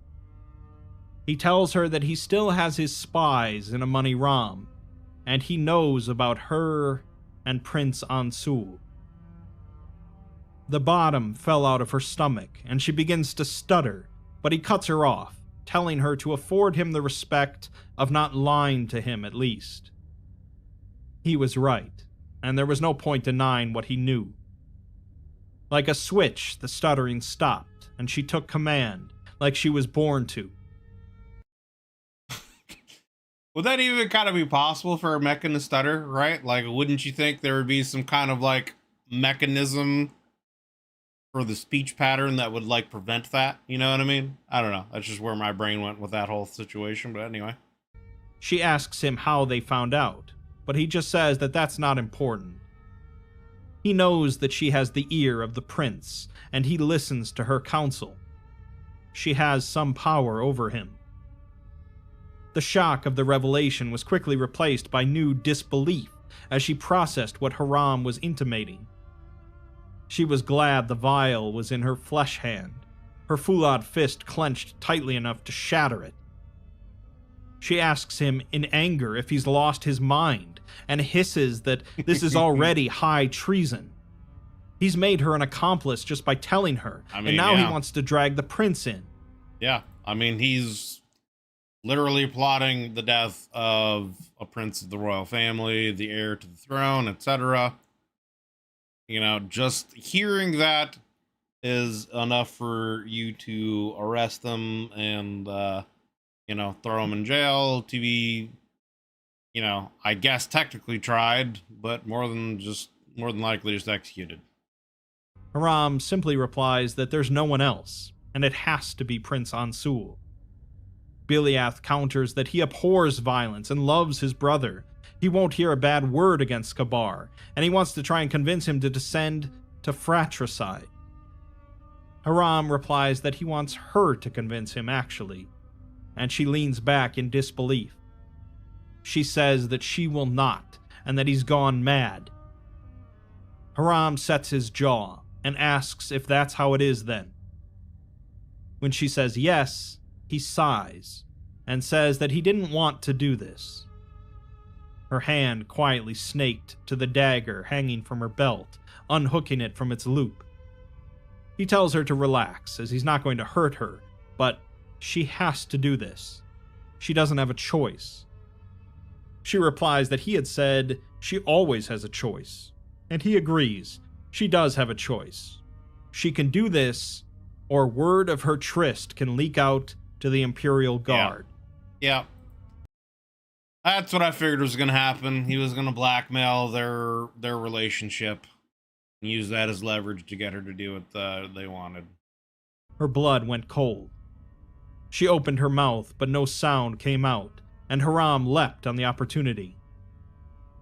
He tells her that he still has his spies in Amoni Ram, and he knows about her and Prince Ansul. The bottom fell out of her stomach, and she begins to stutter, but he cuts her off, telling her to afford him the respect of not lying to him at least. He was right, and there was no point denying what he knew. Like a switch, the stuttering stopped, and she took command, like she was born to. Would that even kind of be possible for a mechan to stutter, right? Like, wouldn't you think there would be some kind of, like, mechanism for the speech pattern that would, like, prevent that? You know what I mean? I don't know. That's just where my brain went with that whole situation, but anyway. She asks him how they found out, but he just says that that's not important. He knows that she has the ear of the prince, and he listens to her counsel. She has some power over him. The shock of the revelation was quickly replaced by new disbelief as she processed what Haram was intimating. She was glad the vial was in her flesh hand, her foulard fist clenched tightly enough to shatter it. She asks him in anger if he's lost his mind, and hisses that this is already high treason. He's made her an accomplice just by telling her, and now he wants to drag the prince in. Yeah, I mean, he's literally plotting the death of a prince of the royal family, the heir to the throne, etc. You know, just hearing that is enough for you to arrest them and, you know, throw them in jail to be, you know, I guess technically tried, but more than likely just executed. Haram simply replies that there's no one else, and it has to be Prince Ansul. Biliath counters that he abhors violence and loves his brother. He won't hear a bad word against Kabar, and he wants to try and convince him to descend to fratricide. Haram replies that he wants her to convince him, actually, and she leans back in disbelief. She says that she will not, and that he's gone mad. Haram sets his jaw and asks if that's how it is then. When she says yes, he sighs and says that he didn't want to do this. Her hand quietly snaked to the dagger hanging from her belt, unhooking it from its loop. He tells her to relax, as he's not going to hurt her, but she has to do this. She doesn't have a choice. She replies that he had said she always has a choice, and he agrees. She does have a choice. She can do this, or word of her tryst can leak out to the Imperial Guard. Yeah. That's what I figured was going to happen. He was going to blackmail their relationship and use that as leverage to get her to do what they wanted. Her blood went cold. She opened her mouth, but no sound came out, and Haram leapt on the opportunity.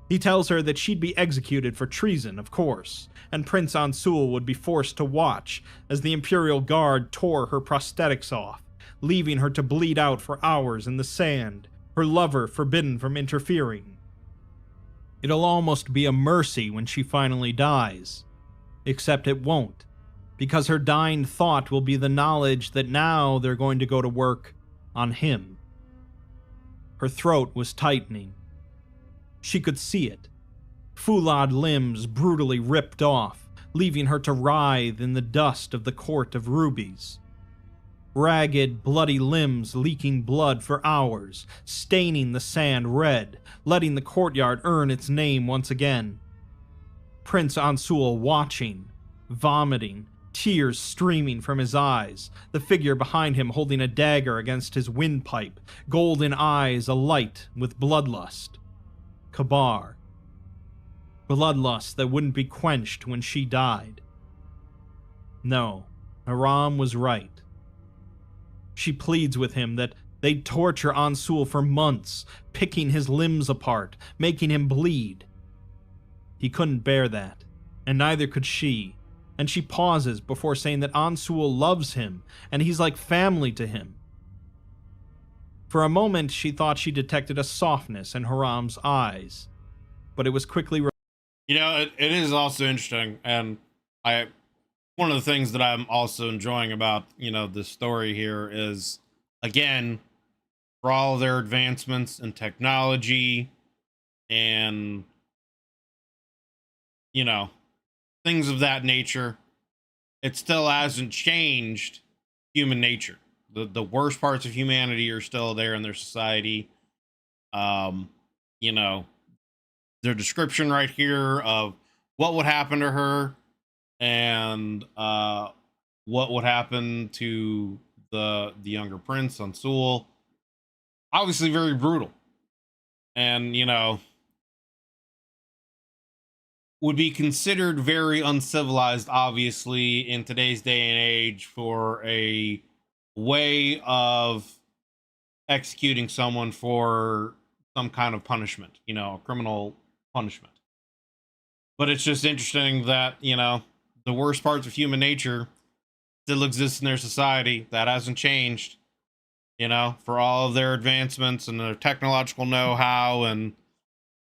He tells her that she'd be executed for treason, of course, and Prince Ansul would be forced to watch as the Imperial Guard tore her prosthetics off, leaving her to bleed out for hours in the sand, her lover forbidden from interfering. It'll almost be a mercy when she finally dies, except it won't, because her dying thought will be the knowledge that now they're going to go to work on him. Her throat was tightening. She could see it. Foulard limbs brutally ripped off, leaving her to writhe in the dust of the Court of Rubies. Ragged, bloody limbs leaking blood for hours, staining the sand red, letting the courtyard earn its name once again. Prince Ansul watching, vomiting, tears streaming from his eyes, the figure behind him holding a dagger against his windpipe, golden eyes alight with bloodlust. Kabar. Bloodlust that wouldn't be quenched when she died. No, Haram was right. She pleads with him that they'd torture Ansul for months, picking his limbs apart, making him bleed. He couldn't bear that, and neither could she, and she pauses before saying that Ansul loves him, and he's like family to him. For a moment, she thought she detected a softness in Haram's eyes, but it was quickly... You know, it is also interesting, and one of the things that I'm also enjoying about, you know, this story here is, again, for all of their advancements in technology and, you know, things of that nature, it still hasn't changed human nature. the worst parts of humanity are still there in their society. Um, you know, their description right here of what would happen to her and what would happen to the younger prince on Sul. Obviously very brutal. And would be considered very uncivilized, obviously, in today's day and age for a way of executing someone for some kind of punishment, criminal punishment. But it's just interesting that, the worst parts of human nature still exist in their society. That hasn't changed, for all of their advancements and their technological know-how and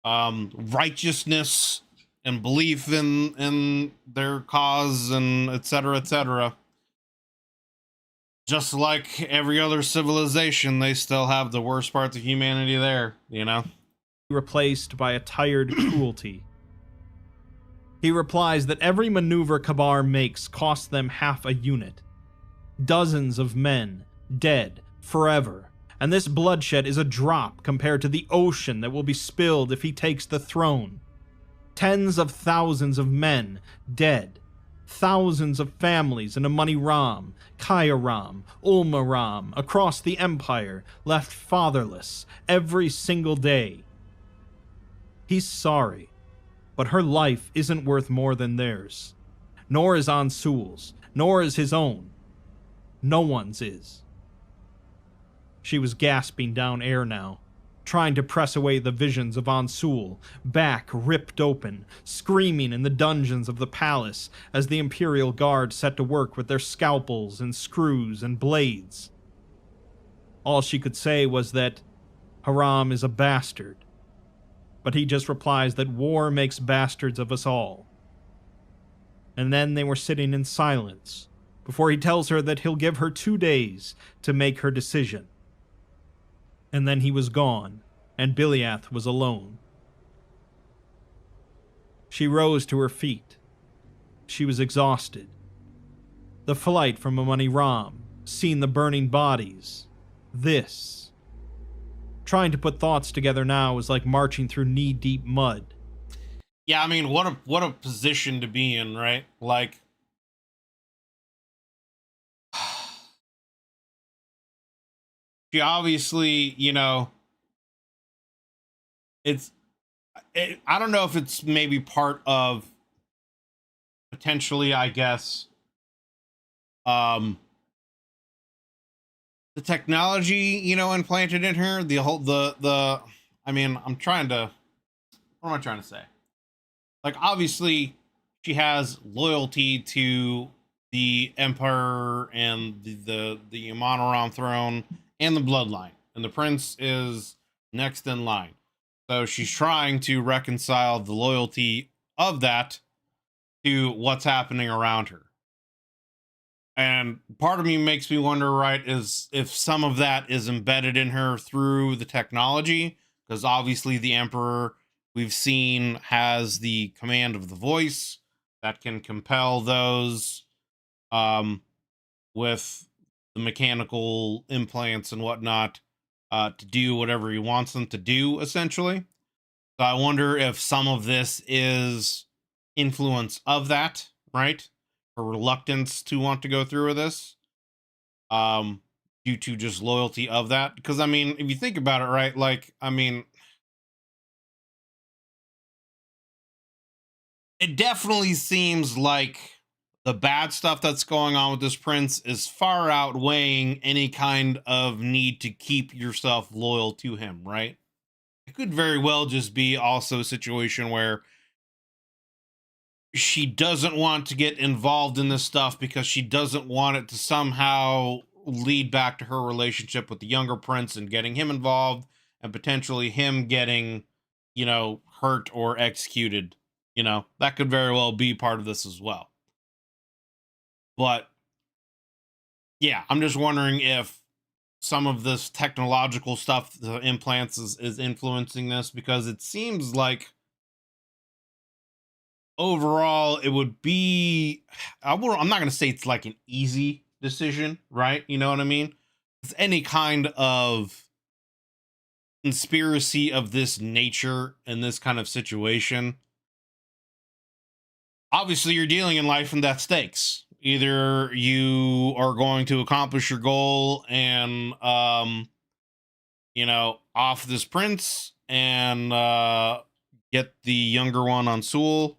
righteousness and belief in their cause and et cetera, et cetera. Just like every other civilization, they still have the worst parts of humanity there, Replaced by a tired cruelty. He replies that every maneuver Kabar makes costs them half a unit. Dozens of men dead forever, and this bloodshed is a drop compared to the ocean that will be spilled if he takes the throne. Tens of thousands of men dead. Thousands of families in Amoni Ram, Kaya Ram, Ulma Ram, across the empire, left fatherless every single day. He's sorry, but her life isn't worth more than theirs. Nor is Ansul's, nor is his own. No one's is. She was gasping down air now, trying to press away the visions of Ansul, back ripped open, screaming in the dungeons of the palace as the Imperial Guard set to work with their scalpels and screws and blades. All she could say was that Haram is a bastard, but he just replies that war makes bastards of us all. And then they were sitting in silence before he tells her that he'll give her 2 days to make her decision. And then he was gone, and Biliath was alone. She rose to her feet. She was exhausted. The flight from Amoni Ram, seeing the burning bodies, this. Trying to put thoughts together now was like marching through knee-deep mud. Yeah, I mean, what a position to be in, right? Like, she obviously, I don't know if it's maybe part of potentially, I guess, the technology, implanted in her, I mean, what am I trying to say? Like, obviously she has loyalty to the Emperor and the Amon throne and the bloodline, and the prince is next in line. So she's trying to reconcile the loyalty of that to what's happening around her. And part of me makes me wonder, right, is if some of that is embedded in her through the technology, because obviously the Emperor, we've seen, has the command of the voice that can compel those with the mechanical implants and whatnot to do whatever he wants them to do, essentially. So I wonder if some of this is influence of that, right? Or reluctance to want to go through with this, due to just loyalty of that. Because, I mean, if you think about it, right, like, I mean, it definitely seems like the bad stuff that's going on with this prince is far outweighing any kind of need to keep yourself loyal to him, right? It could very well just be also a situation where she doesn't want to get involved in this stuff because she doesn't want it to somehow lead back to her relationship with the younger prince and getting him involved and potentially him getting, hurt or executed. That could very well be part of this as well. But yeah, I'm just wondering if some of this technological stuff, the implants, is influencing this, because it seems like overall it would be, I'm not going to say it's like an easy decision, right? You know what I mean? any kind of conspiracy of this nature in this kind of situation, obviously you're dealing in life and death stakes. Either you are going to accomplish your goal and off this prince and get the younger one on Sul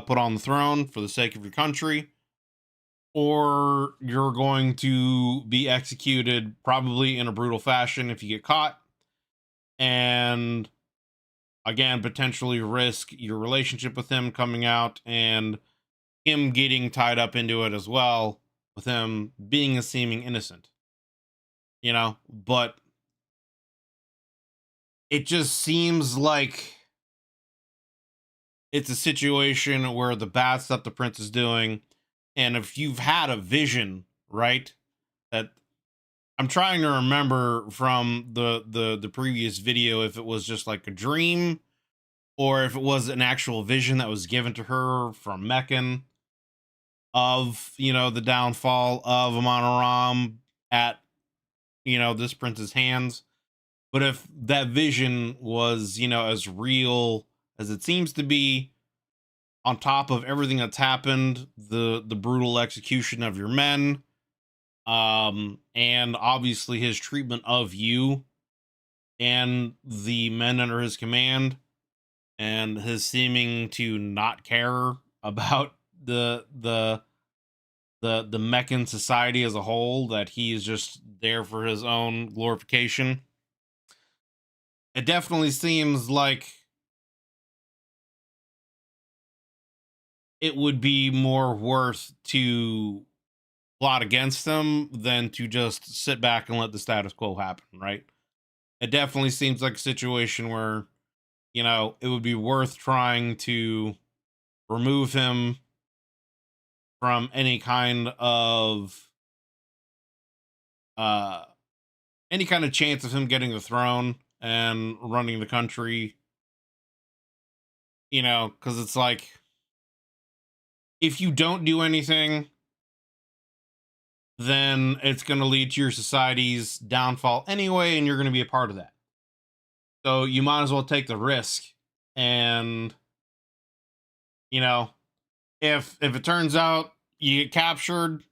put on the throne for the sake of your country, or you're going to be executed probably in a brutal fashion if you get caught, and again potentially risk your relationship with him coming out and him getting tied up into it as well, with him being a seeming innocent, but it just seems like it's a situation where the bad stuff the prince is doing, and if you've had a vision, right, that I'm trying to remember from the previous video if it was just like a dream or if it was an actual vision that was given to her from Meccan of, the downfall of Amon Ram at, this prince's hands. But if that vision was, as real as it seems to be, on top of everything that's happened, the brutal execution of your men, and obviously his treatment of you and the men under his command, and his seeming to not care about the Meccan society as a whole, that he is just there for his own glorification. It definitely seems like it would be more worth to plot against them than to just sit back and let the status quo happen, right? It definitely seems like a situation where, it would be worth trying to remove him from any kind of chance of him getting the throne and running the country, because it's like, if you don't do anything, then it's going to lead to your society's downfall anyway, and you're going to be a part of that. So you might as well take the risk. And, if it turns out you get captured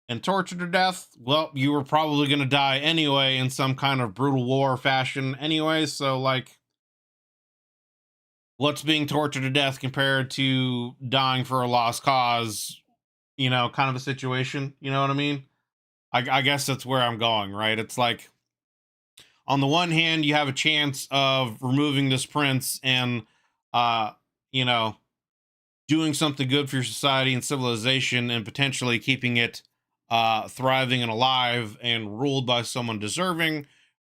and tortured to death, well, you were probably going to die anyway in some kind of brutal war fashion anyway. So, like, what's being tortured to death compared to dying for a lost cause, kind of a situation, you know what I mean? I guess that's where I'm going, right? It's like, on the one hand, you have a chance of removing this prince and, doing something good for your society and civilization, and potentially keeping it thriving and alive and ruled by someone deserving,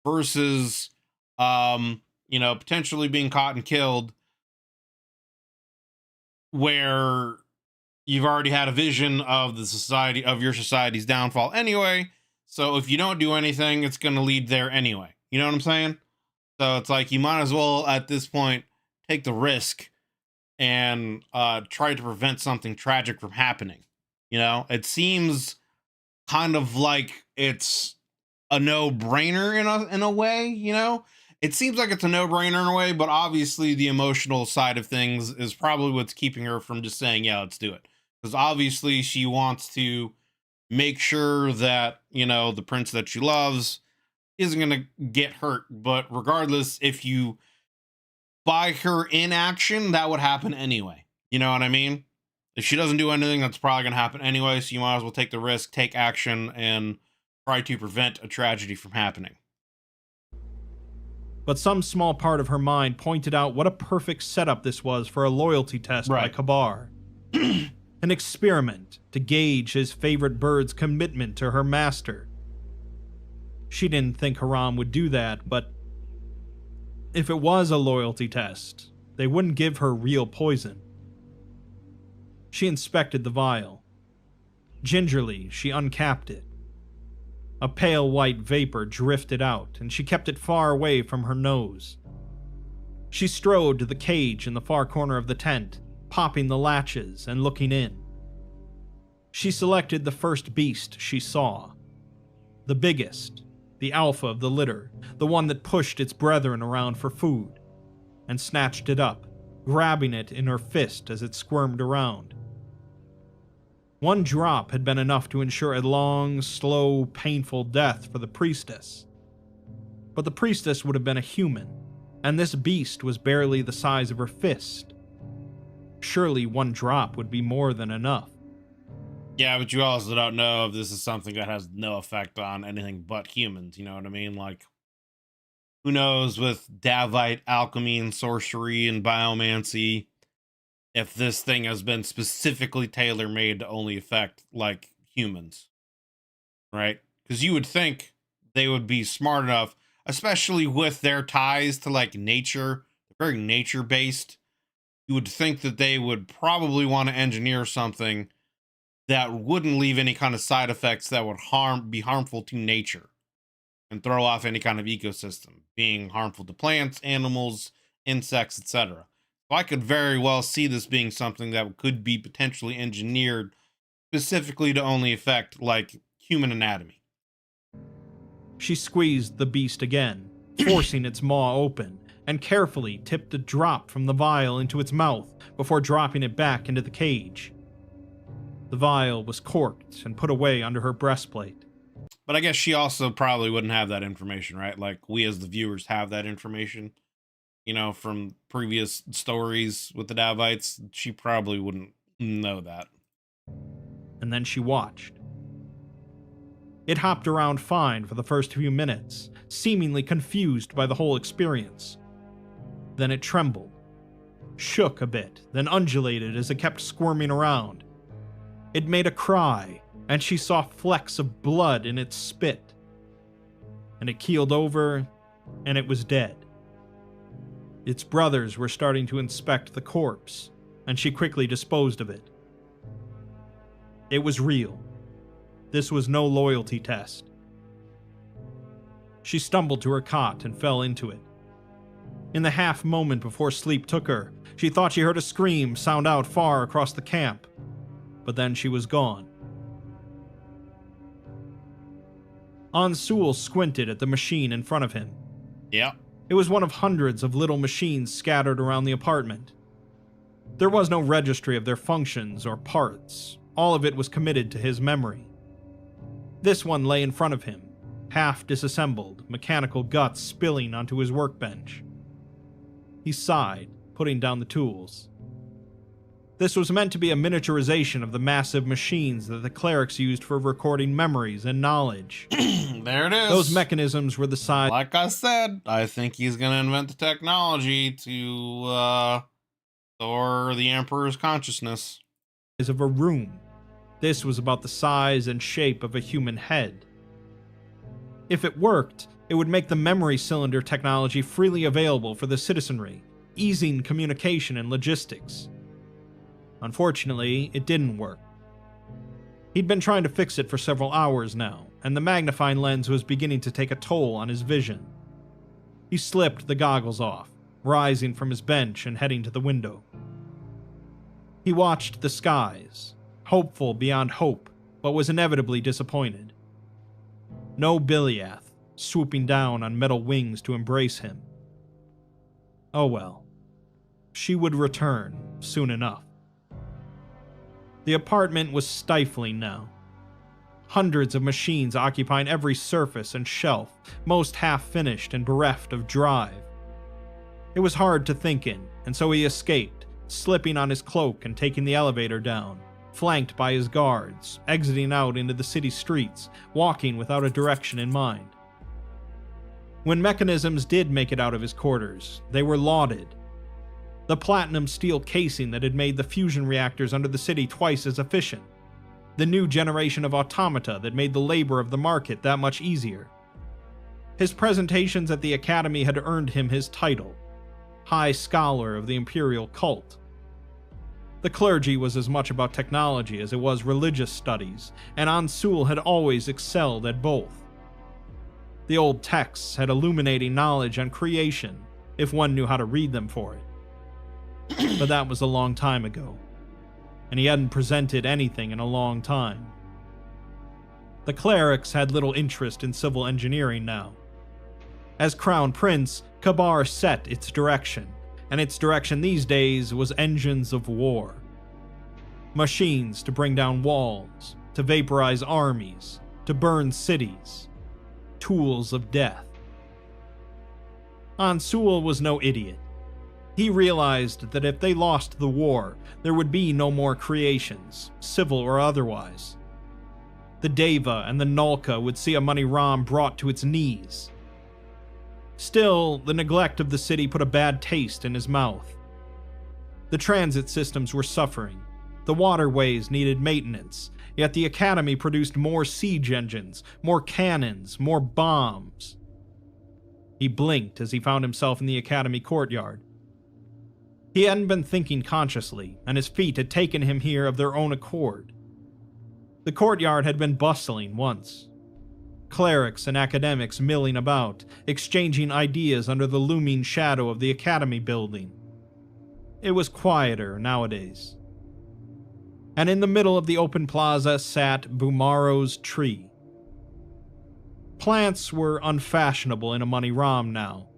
versus, potentially being caught and killed, where you've already had a vision of your society's downfall anyway. So if you don't do anything, it's going to lead there anyway. You know what I'm saying? So it's like, you might as well at this point take the risk and try to prevent something tragic from happening. It seems kind of like it's a no-brainer in a way, It seems like it's a no-brainer in a way, but obviously the emotional side of things is probably what's keeping her from just saying, yeah, let's do it. Because obviously she wants to make sure that, the prince that she loves isn't going to get hurt. But regardless, if you buy her inaction, that would happen anyway. You know what I mean? If she doesn't do anything, that's probably going to happen anyway. So you might as well take the risk, take action, and try to prevent a tragedy from happening. But some small part of her mind pointed out what a perfect setup this was for a loyalty test by Kabar. An experiment to gauge his favorite bird's commitment to her master. She didn't think Haram would do that, but if it was a loyalty test, they wouldn't give her real poison. She inspected the vial. Gingerly, she uncapped it. A pale white vapor drifted out, and she kept it far away from her nose. She strode to the cage in the far corner of the tent, popping the latches and looking in. She selected the first beast she saw. The biggest, the alpha of the litter, the one that pushed its brethren around for food, and snatched it up, grabbing it in her fist as it squirmed around. One drop had been enough to ensure a long, slow, painful death for the priestess. But the priestess would have been a human, and this beast was barely the size of her fist. Surely one drop would be more than enough. Yeah, but you also don't know if this is something that has no effect on anything but humans, you know what I mean? Like, who knows with Davite alchemy and sorcery and biomancy, if this thing has been specifically tailor-made to only affect, like, humans, right? Because you would think they would be smart enough, especially with their ties to, like, nature, very nature-based. You would think that they would probably want to engineer something that wouldn't leave any kind of side effects that would be harmful to nature and throw off any kind of ecosystem, being harmful to plants, animals, insects, etc. So I could very well see this being something that could be potentially engineered specifically to only affect, like, human anatomy. She squeezed the beast again, forcing its maw open, and carefully tipped a drop from the vial into its mouth before dropping it back into the cage. The vial was corked and put away under her breastplate. But I guess she also probably wouldn't have that information, right? Like, we as the viewers have that information, you know, from previous stories with the Davites. She probably wouldn't know that. And then she watched. It hopped around fine for the first few minutes, seemingly confused by the whole experience. Then it trembled, shook a bit, then undulated as it kept squirming around. It made a cry, and she saw flecks of blood in its spit. And it keeled over, and it was dead. Its brothers were starting to inspect the corpse, and she quickly disposed of it. It was real. This was no loyalty test. She stumbled to her cot and fell into it. In the half moment before sleep took her, she thought she heard a scream sound out far across the camp. But then she was gone. Ansul squinted at the machine in front of him. Yeah. It was one of hundreds of little machines scattered around the apartment. There was no registry of their functions or parts. All of it was committed to his memory. This one lay in front of him, half disassembled, mechanical guts spilling onto his workbench. He sighed, putting down the tools. This was meant to be a miniaturization of the massive machines that the clerics used for recording memories and knowledge. There it is. Those mechanisms were the size... Like I said, I think he's going to invent the technology to store the Emperor's consciousness. ...of a room. This was about the size and shape of a human head. If it worked, it would make the memory cylinder technology freely available for the citizenry, easing communication and logistics. Unfortunately, it didn't work. He'd been trying to fix it for several hours now, and the magnifying lens was beginning to take a toll on his vision. He slipped the goggles off, rising from his bench and heading to the window. He watched the skies, hopeful beyond hope, but was inevitably disappointed. No Biliath, swooping down on metal wings to embrace him. Oh well. She would return soon enough. The apartment was stifling now. Hundreds of machines occupying every surface and shelf, most half-finished and bereft of drive. It was hard to think in, and so he escaped, slipping on his cloak and taking the elevator down, flanked by his guards, exiting out into the city streets, walking without a direction in mind. When mechanisms did make it out of his quarters, they were lauded. The platinum steel casing that had made the fusion reactors under the city twice as efficient. The new generation of automata that made the labor of the market that much easier. His presentations at the academy had earned him his title, High Scholar of the Imperial Cult. The clergy was as much about technology as it was religious studies, and Ansul had always excelled at both. The old texts had illuminating knowledge on creation, if one knew how to read them for it. But that was a long time ago, and he hadn't presented anything in a long time. The clerics had little interest in civil engineering now. As Crown Prince, Kabar set its direction, and its direction these days was engines of war. Machines to bring down walls, to vaporize armies, to burn cities. Tools of death. Ansul was no idiot. He realized that if they lost the war, there would be no more creations, civil or otherwise. The Deva and the Nalka would see Amoni Ram brought to its knees. Still, the neglect of the city put a bad taste in his mouth. The transit systems were suffering. The waterways needed maintenance, yet the Academy produced more siege engines, more cannons, more bombs. He blinked as he found himself in the Academy courtyard. He hadn't been thinking consciously, and his feet had taken him here of their own accord. The courtyard had been bustling once. Clerics and academics milling about, exchanging ideas under the looming shadow of the Academy building. It was quieter nowadays. And in the middle of the open plaza sat Bumaro's tree. Plants were unfashionable in Amoni Ram now.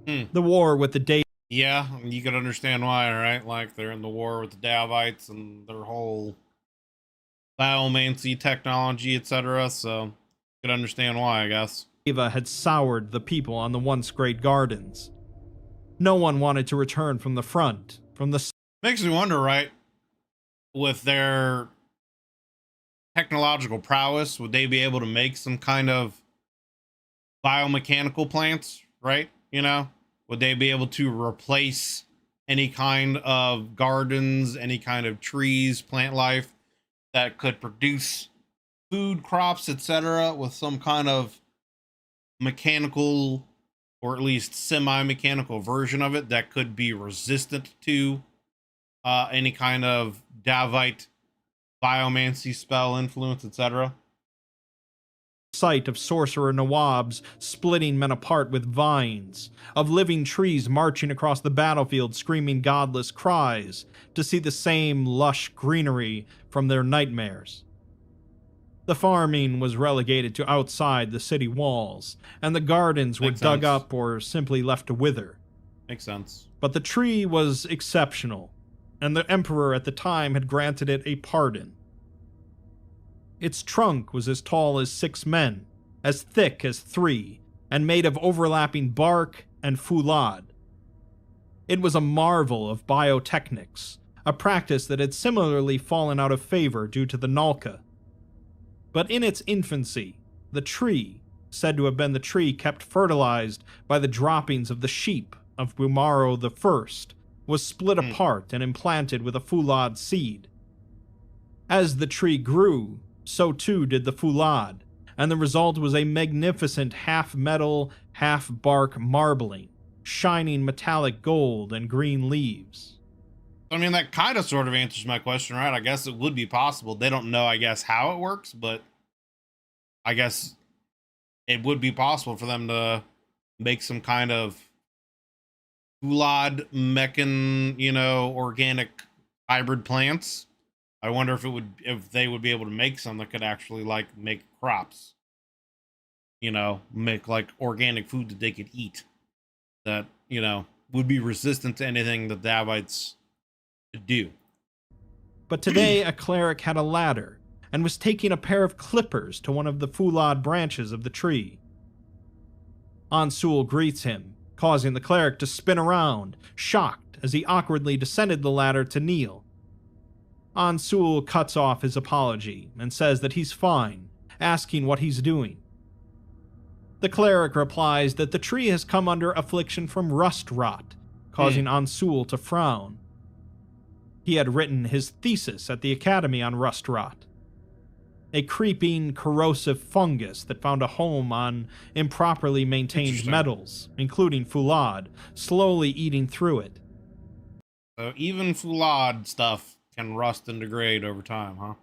The war with the Deva. Yeah, you could understand why, right? Like, they're in the war with the Davites and their whole biomancy technology, etc. So, you could understand why, I guess. Deva had soured the people on the once great gardens. No one wanted to return from the front, from the... Makes me wonder, right? With their technological prowess, would they be able to make some kind of biomechanical plants, right? You know? Would they be able to replace any kind of gardens, any kind of trees, plant life that could produce food, crops, etc. with some kind of mechanical or at least semi-mechanical version of it that could be resistant to any kind of Davite biomancy spell influence, etc.? Sight of sorcerer Nawabs splitting men apart with vines, of living trees marching across the battlefield screaming godless cries, to see the same lush greenery from their nightmares. The farming was relegated to outside the city walls, and the gardens were dug up or simply left to wither. Makes sense. But the tree was exceptional, and the emperor at the time had granted it a pardon. Its trunk was as tall as 6 men, as thick as 3, and made of overlapping bark and foulade. It was a marvel of biotechnics, a practice that had similarly fallen out of favor due to the Nalka. But in its infancy, the tree, said to have been the tree kept fertilized by the droppings of the sheep of Bumaro I, was split apart and implanted with a foulade seed. As the tree grew, so too did the foulade, and the result was a magnificent half-metal, half-bark marbling, shining metallic gold and green leaves. I mean, that kind of sort of answers my question, right? I guess it would be possible. They don't know, I guess, how it works, but I guess it would be possible for them to make some kind of foulade organic hybrid plants. I wonder if they would be able to make some that could actually like make crops, make like organic food that they could eat that, would be resistant to anything that the Davites could do. But today a cleric had a ladder and was taking a pair of clippers to one of the foulade branches of the tree. Ansul greets him, causing the cleric to spin around, shocked as he awkwardly descended the ladder to kneel. Ansul cuts off his apology and says that he's fine, asking what he's doing. The cleric replies that the tree has come under affliction from rust rot, causing Ansul to frown. He had written his thesis at the Academy on rust rot, a creeping, corrosive fungus that found a home on improperly maintained metals, including foulade, slowly eating through it. So even foulade stuff can rust and degrade over time, huh?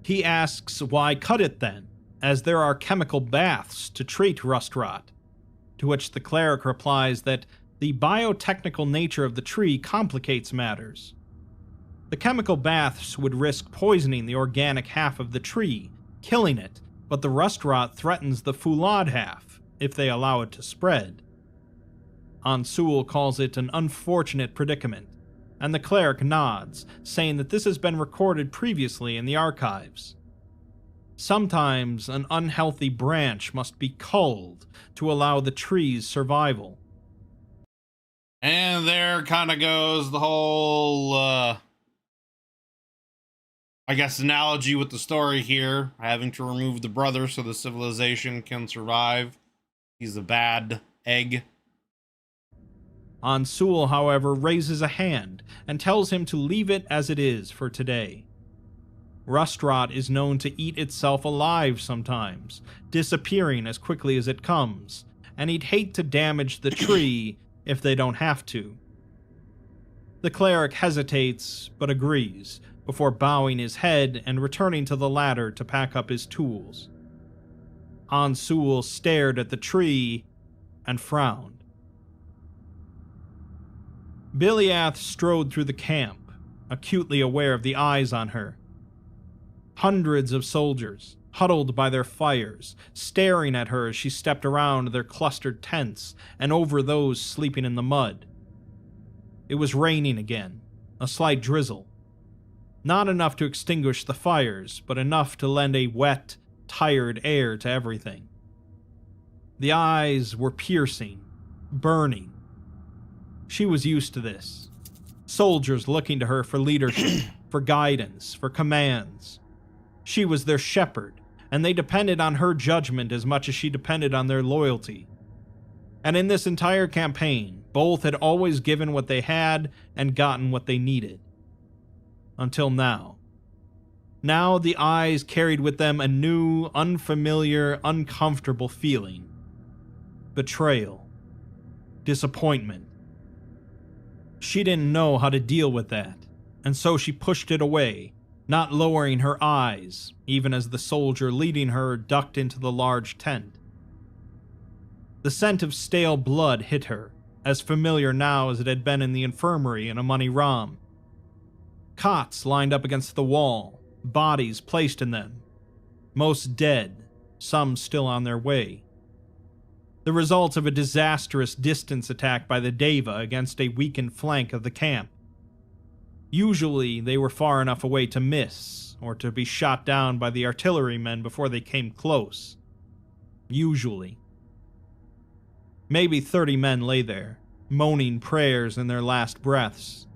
He asks why cut it then, as there are chemical baths to treat rust rot, to which the cleric replies that the biotechnical nature of the tree complicates matters. The chemical baths would risk poisoning the organic half of the tree, killing it, but the rust rot threatens the Fulad half if they allow it to spread. Ansul calls it an unfortunate predicament, and the cleric nods, saying that this has been recorded previously in the archives. Sometimes an unhealthy branch must be culled to allow the tree's survival. And there kind of goes the whole, I guess, analogy with the story here. Having to remove the brother so the civilization can survive. He's a bad egg. Ansul, however, raises a hand and tells him to leave it as it is for today. Rust rot is known to eat itself alive sometimes, disappearing as quickly as it comes, and he'd hate to damage the tree if they don't have to. The cleric hesitates, but agrees, before bowing his head and returning to the ladder to pack up his tools. Ansul stared at the tree and frowned. Biliath strode through the camp, acutely aware of the eyes on her. Hundreds of soldiers, huddled by their fires, staring at her as she stepped around their clustered tents and over those sleeping in the mud. It was raining again, a slight drizzle. Not enough to extinguish the fires, but enough to lend a wet, tired air to everything. The eyes were piercing, burning. She was used to this. Soldiers looking to her for leadership, for guidance, for commands. She was their shepherd, and they depended on her judgment as much as she depended on their loyalty. And in this entire campaign, both had always given what they had and gotten what they needed. Until now. Now the eyes carried with them a new, unfamiliar, uncomfortable feeling. Betrayal. Disappointment. She didn't know how to deal with that, and so she pushed it away, not lowering her eyes, even as the soldier leading her ducked into the large tent. The scent of stale blood hit her, as familiar now as it had been in the infirmary in Amoni Ram. Cots lined up against the wall, bodies placed in them. Most dead, some still on their way. The results of a disastrous distance attack by the Deva against a weakened flank of the camp. Usually, they were far enough away to miss, or to be shot down by the artillerymen before they came close. Usually. Maybe 30 men lay there, moaning prayers in their last breaths.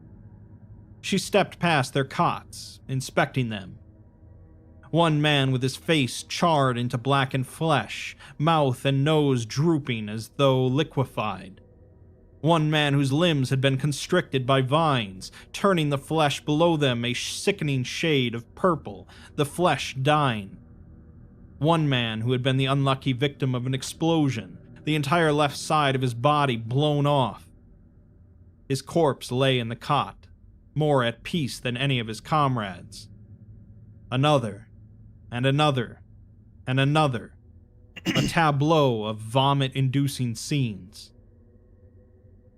She stepped past their cots, inspecting them. One man with his face charred into blackened flesh, mouth and nose drooping as though liquefied. One man whose limbs had been constricted by vines, turning the flesh below them a sickening shade of purple, the flesh dying. One man who had been the unlucky victim of an explosion, the entire left side of his body blown off. His corpse lay in the cot, more at peace than any of his comrades. Another, and another, and another, a tableau of vomit-inducing scenes.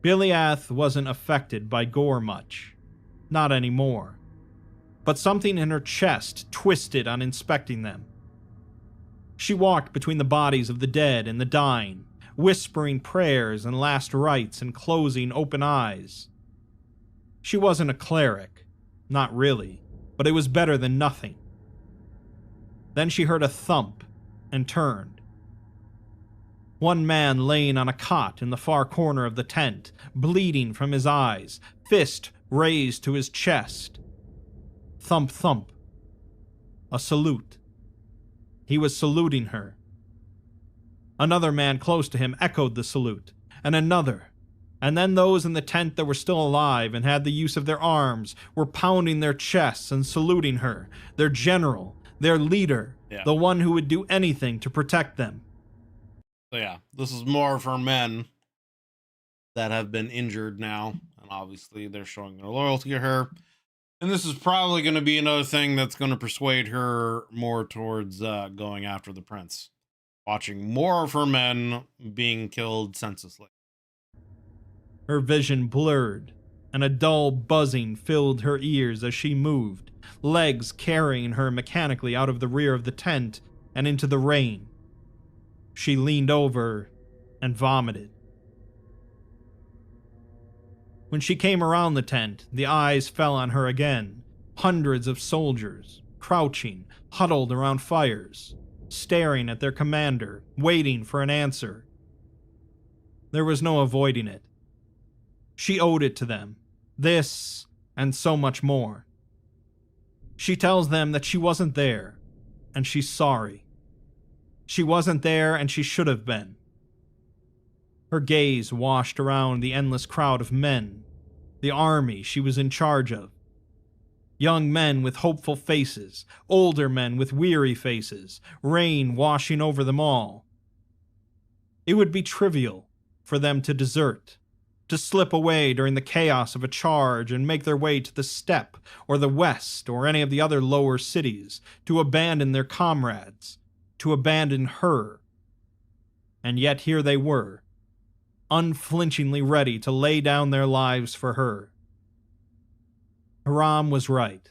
Biliath wasn't affected by gore much. Not anymore. But something in her chest twisted on inspecting them. She walked between the bodies of the dead and the dying, whispering prayers and last rites and closing open eyes. She wasn't a cleric. Not really. But it was better than nothing. Then she heard a thump and turned. One man laying on a cot in the far corner of the tent, bleeding from his eyes, fist raised to his chest. Thump, thump. A salute. He was saluting her. Another man close to him echoed the salute, and another. And then those in the tent that were still alive and had the use of their arms were pounding their chests and saluting her, their general, their leader, the one who would do anything to protect them. So yeah, this is more for men that have been injured now, and obviously they're showing their loyalty to her. And this is probably going to be another thing that's going to persuade her more towards going after the prince. Watching more of her men being killed senselessly. Her vision blurred, and a dull buzzing filled her ears as she moved, legs carrying her mechanically out of the rear of the tent and into the rain. She leaned over and vomited. When she came around the tent, the eyes fell on her again. Hundreds of soldiers, crouching, huddled around fires, staring at their commander, waiting for an answer. There was no avoiding it. She owed it to them, this and so much more. She tells them that she wasn't there, and she's sorry. She wasn't there, and she should have been. Her gaze washed around the endless crowd of men, the army she was in charge of. Young men with hopeful faces, older men with weary faces, rain washing over them all. It would be trivial for them to desert, to slip away during the chaos of a charge and make their way to the steppe or the west or any of the other lower cities, to abandon their comrades, to abandon her. And yet here they were, unflinchingly ready to lay down their lives for her. Hiram was right.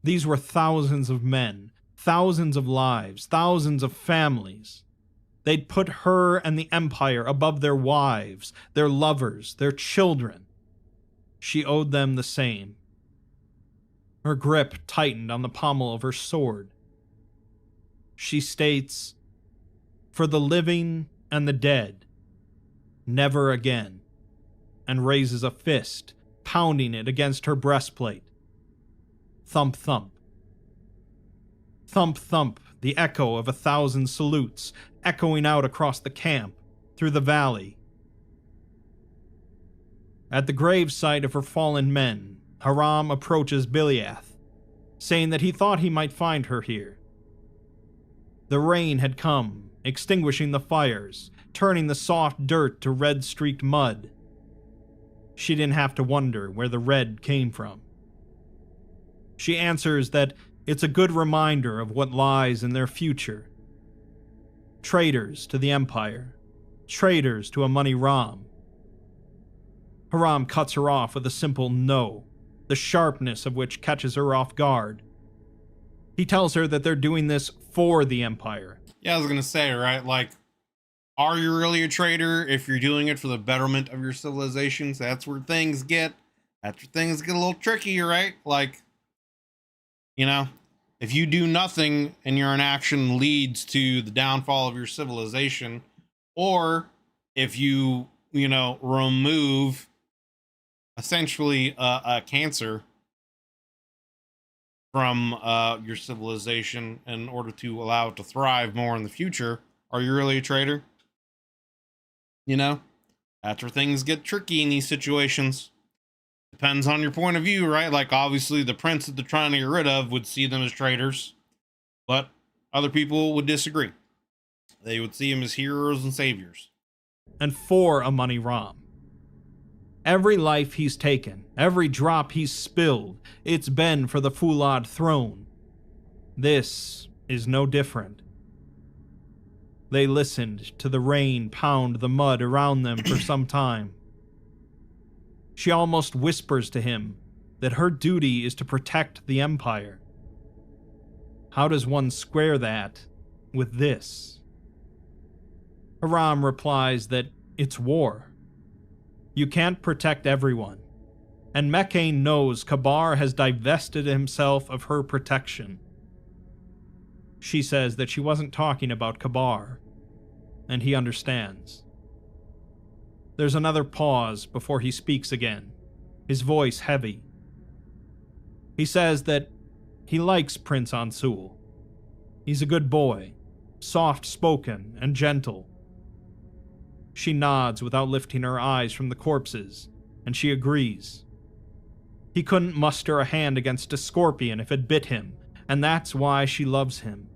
These were thousands of men, thousands of lives, thousands of families. They'd put her and the Empire above their wives, their lovers, their children. She owed them the same. Her grip tightened on the pommel of her sword. She states, "For the living and the dead, never again," and raises a fist, pounding it against her breastplate. Thump, thump. Thump, thump, the echo of 1,000 salutes, echoing out across the camp, through the valley. At the gravesite of her fallen men, Hiram approaches Biliath, saying that he thought he might find her here. The rain had come, extinguishing the fires, turning the soft dirt to red-streaked mud. She didn't have to wonder where the red came from. She answers that it's a good reminder of what lies in their future. Traitors to the Empire. Traitors to Amoni Ram. Hiram cuts her off with a simple no, the sharpness of which catches her off guard. He tells her that they're doing this for the Empire. Yeah, I was gonna say, right? Like, are you really a traitor if you're doing it for the betterment of your civilizations? That's where things get a little tricky, right? Like, you know, if you do nothing and your inaction leads to the downfall of your civilization, or if you remove essentially a cancer from your civilization in order to allow it to thrive more in the future, are you really a traitor? You know, that's where things get tricky in these situations. Depends on your point of view, right? Like, obviously, the prince that they're trying to get rid of would see them as traitors, but other people would disagree. They would see them as heroes and saviors. And for Amoni Ram. Every life he's taken, every drop he's spilled, it's been for the Fulad throne. This is no different. They listened to the rain pound the mud around them for some time. She almost whispers to him that her duty is to protect the Empire. How does one square that with this? Hiram replies that it's war. You can't protect everyone, and Mekane knows Kabar has divested himself of her protection. She says that she wasn't talking about Kabar, and he understands. There's another pause before he speaks again, his voice heavy. He says that he likes Prince Ansul. He's a good boy, soft-spoken and gentle. She nods without lifting her eyes from the corpses, and she agrees. He couldn't muster a hand against a scorpion if it bit him, and that's why she loves him.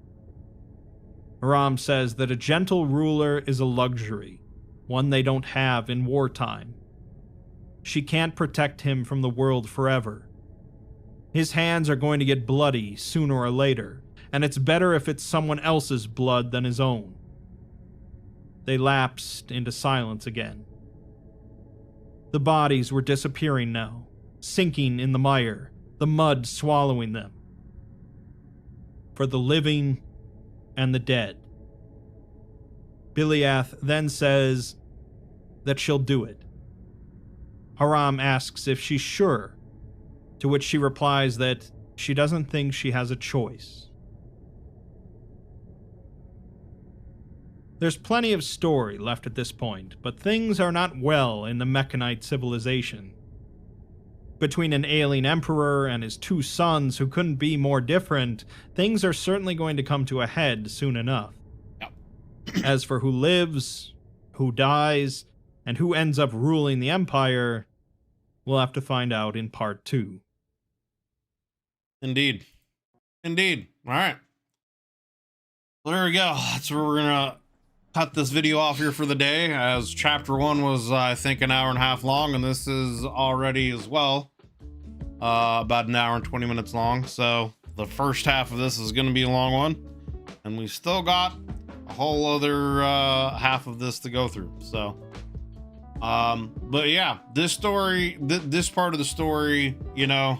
Hiram says that a gentle ruler is a luxury, one they don't have in wartime. She can't protect him from the world forever. His hands are going to get bloody sooner or later, and it's better if it's someone else's blood than his own. They lapsed into silence again. The bodies were disappearing now, sinking in the mire, the mud swallowing them. For the living and the dead. Biliath then says that she'll do it. Haram asks if she's sure, to which she replies that she doesn't think she has a choice. There's plenty of story left at this point, but things are not well in the Mechanite civilization. Between an alien emperor and his two sons who couldn't be more different, things are certainly going to come to a head soon enough. Yep. As for who lives, who dies, and who ends up ruling the Empire, we'll have to find out in part 2. Indeed. Indeed. All right. Well, there we go. That's where we're going to cut this video off here for the day, as chapter 1 was, I think, an hour and a half long, and this is already as well about an hour and 20 minutes long. So the first half of this is going to be a long one, and we still got a whole other half of this to go through. So but yeah, this story, this part of the story, you know,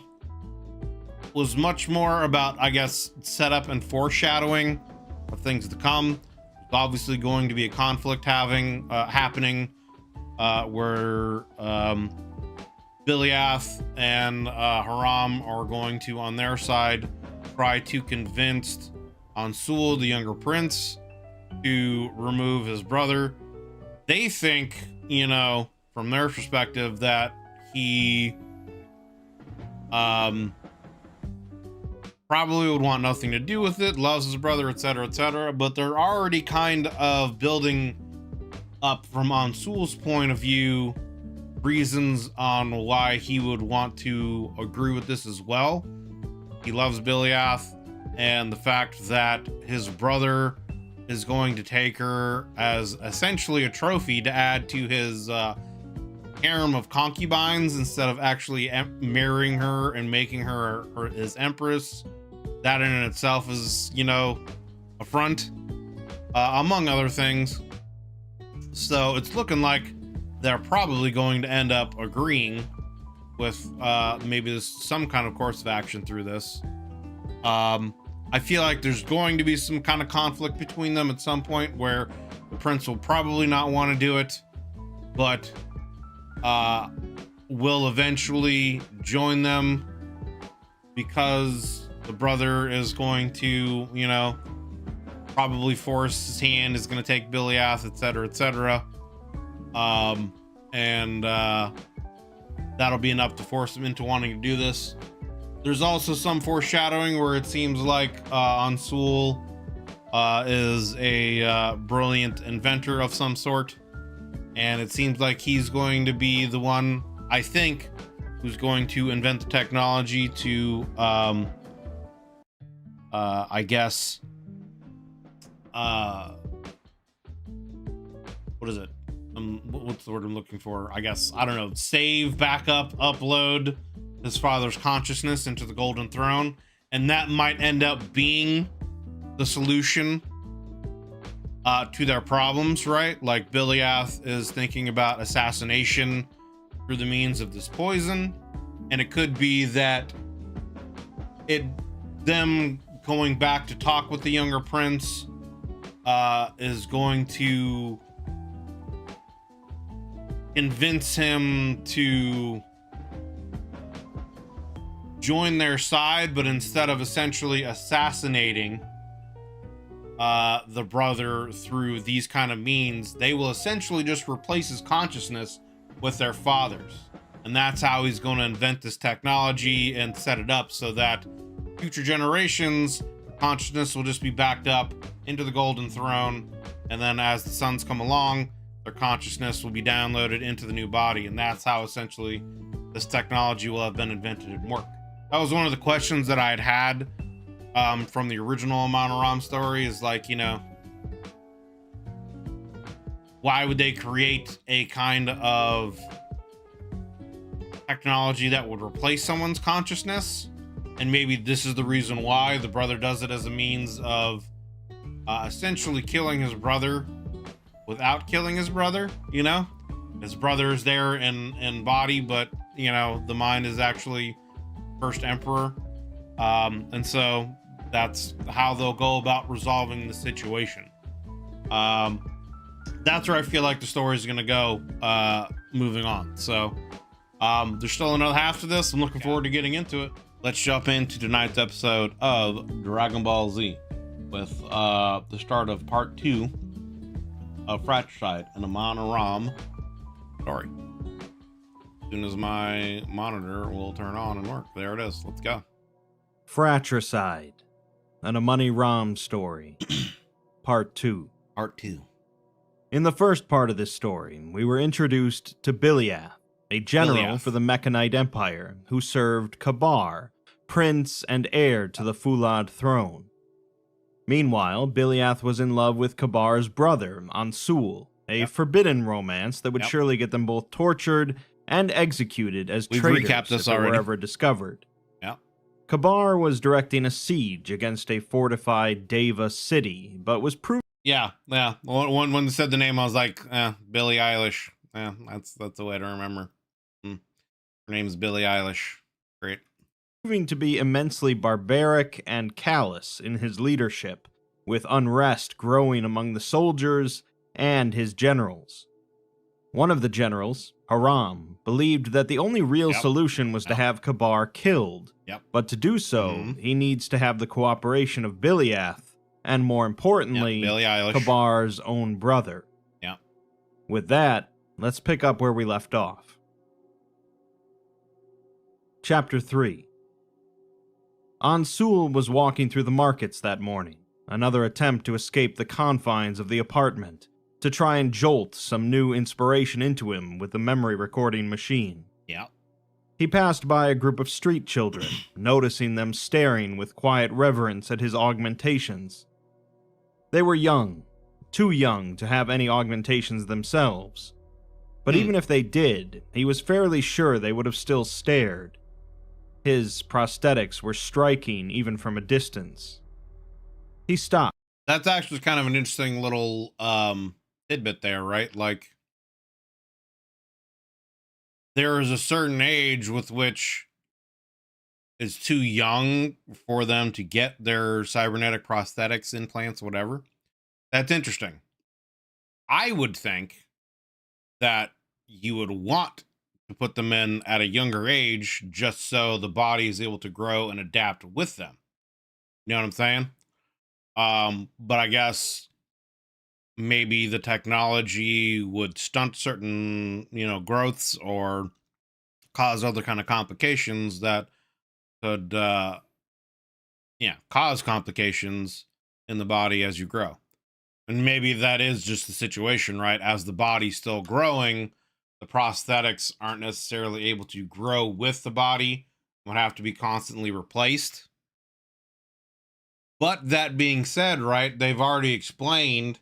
was much more about, I guess, setup and foreshadowing of things to come. Obviously going to be a conflict happening where Biliath and Haram are going to, on their side, try to convince Ansul, the younger prince, to remove his brother. They think, you know, from their perspective, that he probably would want nothing to do with it, loves his brother, etc., but they're already kind of building up, from Ansul's point of view, reasons on why he would want to agree with this as well. He loves Biliath, and the fact that his brother is going to take her as essentially a trophy to add to his harem of concubines instead of actually marrying her and making her his empress. That in itself is, you know, a front, among other things. So it's looking like they're probably going to end up agreeing with maybe some kind of course of action through this. I feel like there's going to be some kind of conflict between them at some point where the prince will probably not want to do it, but will eventually join them because the brother is going to, you know, probably force his hand, is going to take Biliath, etc. And that'll be enough to force him into wanting to do this. There's also some foreshadowing where it seems like Ansul is a brilliant inventor of some sort, and it seems like he's going to be the one, I think, who's going to invent the technology to I guess what is it, what's the word I'm looking for? I guess, I don't know, save, backup, upload his father's consciousness into the Golden Throne, and that might end up being the solution to their problems, right? Like Biliath is thinking about assassination through the means of this poison, and it could be that them going back to talk with the younger prince is going to convince him to join their side, but instead of essentially assassinating the brother through these kind of means, they will essentially just replace his consciousness with their father's. And that's how he's going to invent this technology and set it up so that future generations, consciousness will just be backed up into the Golden Throne, and then as the sons come along, their consciousness will be downloaded into the new body, and that's how essentially this technology will have been invented and work. That was one of the questions that I had from the original Amoni Ram story, is like, you know, why would they create a kind of technology that would replace someone's consciousness? And maybe this is the reason why the brother does it, as a means of essentially killing his brother without killing his brother. You know, his brother is there in body, but, you know, the mind is actually first emperor. And so that's how they'll go about resolving the situation. That's where I feel like the story is going to go moving on. So there's still another half to this. I'm looking forward to getting into it. Let's jump into tonight's episode of Dragon Ball Z with the start of part 2 of Fratricide and Amoni Ram story. As soon as my monitor will turn on and work. There it is. Let's go. Fratricide, an Amoni Ram story, part 2. Part 2. In the first part of this story, we were introduced to Biliath, a general for the Mechanite Empire who served Kabar, prince and heir to the Fulad throne. Meanwhile, Biliath was in love with Kabar's brother, Ansul, a forbidden romance that would surely get them both tortured and executed as traitors if they were ever discovered. Kabar was directing a siege against a fortified Deva city, but was proved. Yeah. When they said the name, I was like, Billie Eilish. Yeah, that's the way to remember. Her name's Billie Eilish. Great. Proving to be immensely barbaric and callous in his leadership, with unrest growing among the soldiers and his generals. One of the generals, Haram, believed that the only real solution was to have Kabar killed. But to do so, he needs to have the cooperation of Biliath, and more importantly, Kabar's own brother. With that, let's pick up where we left off. Chapter 3. Ansul was walking through the markets that morning, another attempt to escape the confines of the apartment, to try and jolt some new inspiration into him with the memory recording machine. He passed by a group of street children, noticing them staring with quiet reverence at his augmentations. They were young, too young to have any augmentations themselves. But even if they did, he was fairly sure they would have still stared. His prosthetics were striking even from a distance. He stopped. That's actually kind of an interesting little tidbit there, right? Like, there is a certain age with which is too young for them to get their cybernetic prosthetics, implants, whatever. That's interesting. I would think that you would want to put them in at a younger age just so the body is able to grow and adapt with them. You know what I'm saying? But I guess maybe the technology would stunt certain, growths or cause other kind of complications that could, cause complications in the body as you grow. And maybe that is just the situation, right? As the body's still growing, the prosthetics aren't necessarily able to grow with the body, would have to be constantly replaced. But that being said, right, they've already explained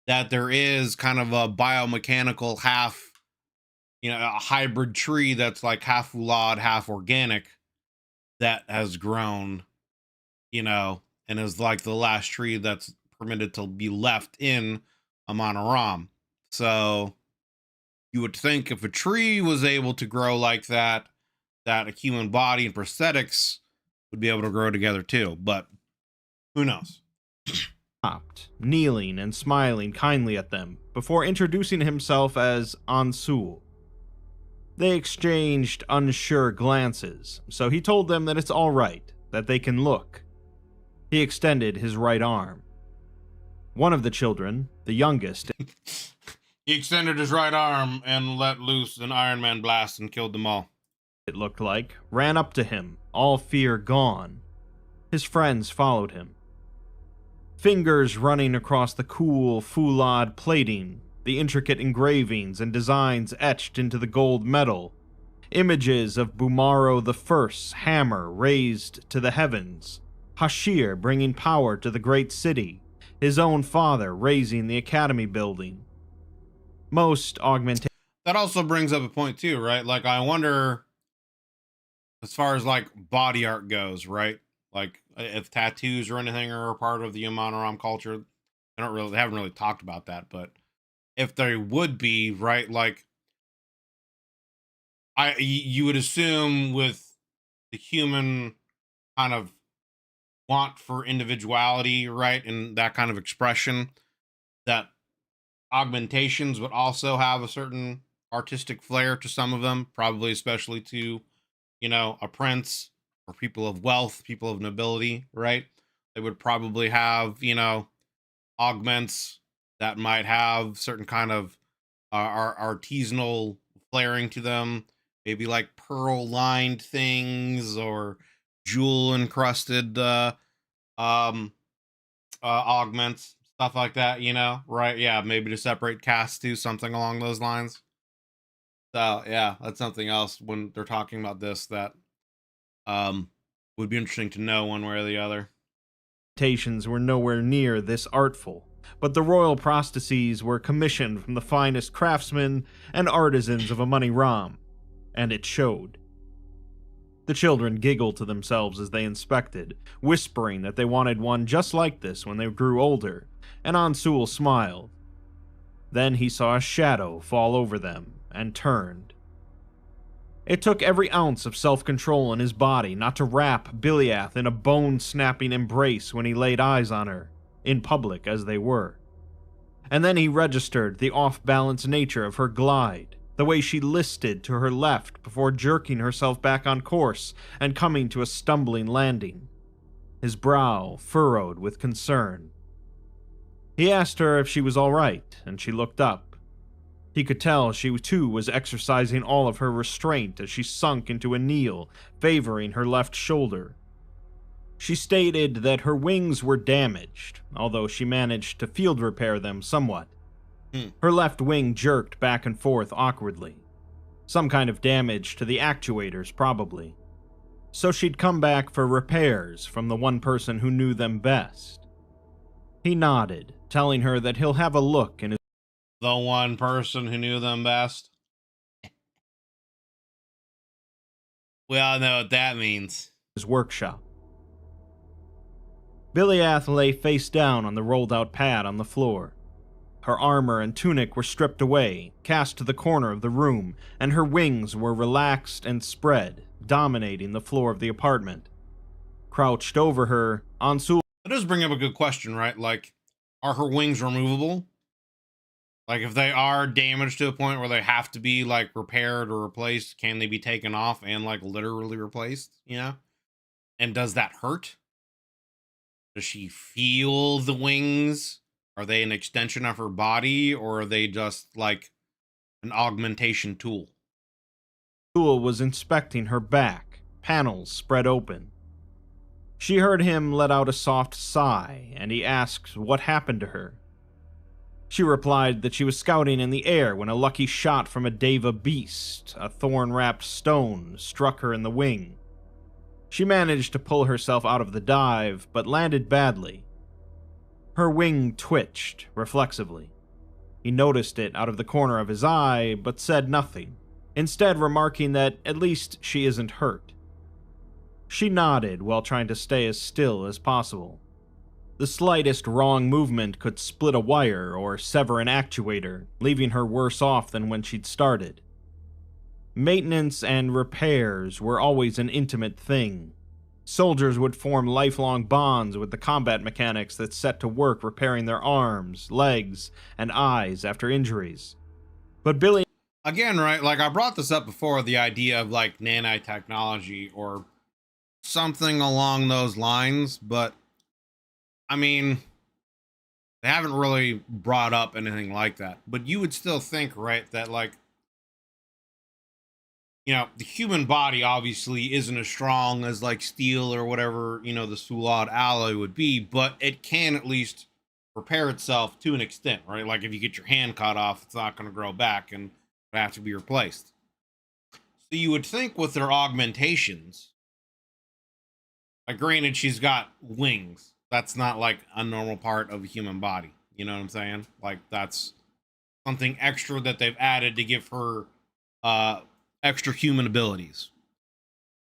that there is kind of a biomechanical half, a hybrid tree that's like half Fulad, half organic that has grown, and is like the last tree that's permitted to be left in Amoni Ram. So you would think if a tree was able to grow like that, that a human body and prosthetics would be able to grow together too. But who knows? Stopped, kneeling and smiling kindly at them, before introducing himself as Ansul. They exchanged unsure glances, so he told them that it's all right, that they can look. He extended his right arm. One of the children, the youngest, he extended his right arm and let loose an Iron Man blast and killed them all. It looked like, ran up to him, all fear gone. His friends followed him. Fingers running across the cool Fulad plating, the intricate engravings and designs etched into the gold metal, images of Bumaro I's hammer raised to the heavens, Hashir bringing power to the great city, his own father raising the academy building. Most augmentations. That also brings up a point too, right? Like, I wonder, as far as like body art goes, right? Like, if tattoos or anything are a part of the Amoni Ram culture, they haven't really talked about that, but if they would be, right, like, you would assume with the human kind of want for individuality, right? And that kind of expression, that augmentations would also have a certain artistic flair to some of them, probably especially to, a prince or people of wealth, people of nobility, right? They would probably have, augments that might have certain kind of artisanal flaring to them, maybe like pearl lined things or jewel encrusted um augments, stuff like that, right? Yeah, maybe to separate castes too, something along those lines. So yeah, that's something else when they're talking about this that um would be interesting to know one way or the other. Were nowhere near this artful, but the royal prostheses were commissioned from the finest craftsmen and artisans of Amoni Ram, and it showed. The children giggled to themselves as they inspected, whispering that they wanted one just like this when they grew older, and Ansul smiled. Then he saw a shadow fall over them and turned. It took every ounce of self-control in his body not to wrap Biliath in a bone-snapping embrace when he laid eyes on her, in public as they were. And then he registered the off-balance nature of her glide, the way she listed to her left before jerking herself back on course and coming to a stumbling landing, his brow furrowed with concern. He asked her if she was all right, and she looked up. He could tell she too was exercising all of her restraint as she sunk into a kneel, favoring her left shoulder. She stated that her wings were damaged, although she managed to field repair them somewhat. Her left wing jerked back and forth awkwardly. Some kind of damage to the actuators, probably. So she'd come back for repairs from the one person who knew them best. He nodded, telling her that he'll have a look in his The one person who knew them best. We all know what that means. workshop. Biliath lay face down on the rolled-out pad on the floor. Her armor and tunic were stripped away, cast to the corner of the room, and her wings were relaxed and spread, dominating the floor of the apartment. Crouched over her, Ansul. That does bring up a good question, right? Like, are her wings removable? Like, if they are damaged to a point where they have to be, like, repaired or replaced, can they be taken off and, like, literally replaced, And does that hurt? Does she feel the wings? Are they an extension of her body, or are they just, like, an augmentation tool? Ansul was inspecting her back, panels spread open. She heard him let out a soft sigh, and he asked what happened to her. She replied that she was scouting in the air when a lucky shot from a Deva beast, a thorn-wrapped stone, struck her in the wing. She managed to pull herself out of the dive, but landed badly. Her wing twitched, reflexively. He noticed it out of the corner of his eye, but said nothing, instead remarking that at least she isn't hurt. She nodded while trying to stay as still as possible. The slightest wrong movement could split a wire or sever an actuator, leaving her worse off than when she'd started. Maintenance and repairs were always an intimate thing. Soldiers would form lifelong bonds with the combat mechanics that set to work repairing their arms, legs, and eyes after injuries. But Billy... Again, right, like I brought this up before, the idea of like nanotechnology or something along those lines, but I mean, they haven't really brought up anything like that. But you would still think, right, that like, the human body obviously isn't as strong as like steel or whatever, the Sulad alloy would be, but it can at least repair itself to an extent, right? Like if you get your hand cut off, it's not going to grow back and have to be replaced. So you would think with their augmentations, like granted, she's got wings. That's not like a normal part of a human body. You know what I'm saying? Like that's something extra that they've added to give her extra human abilities.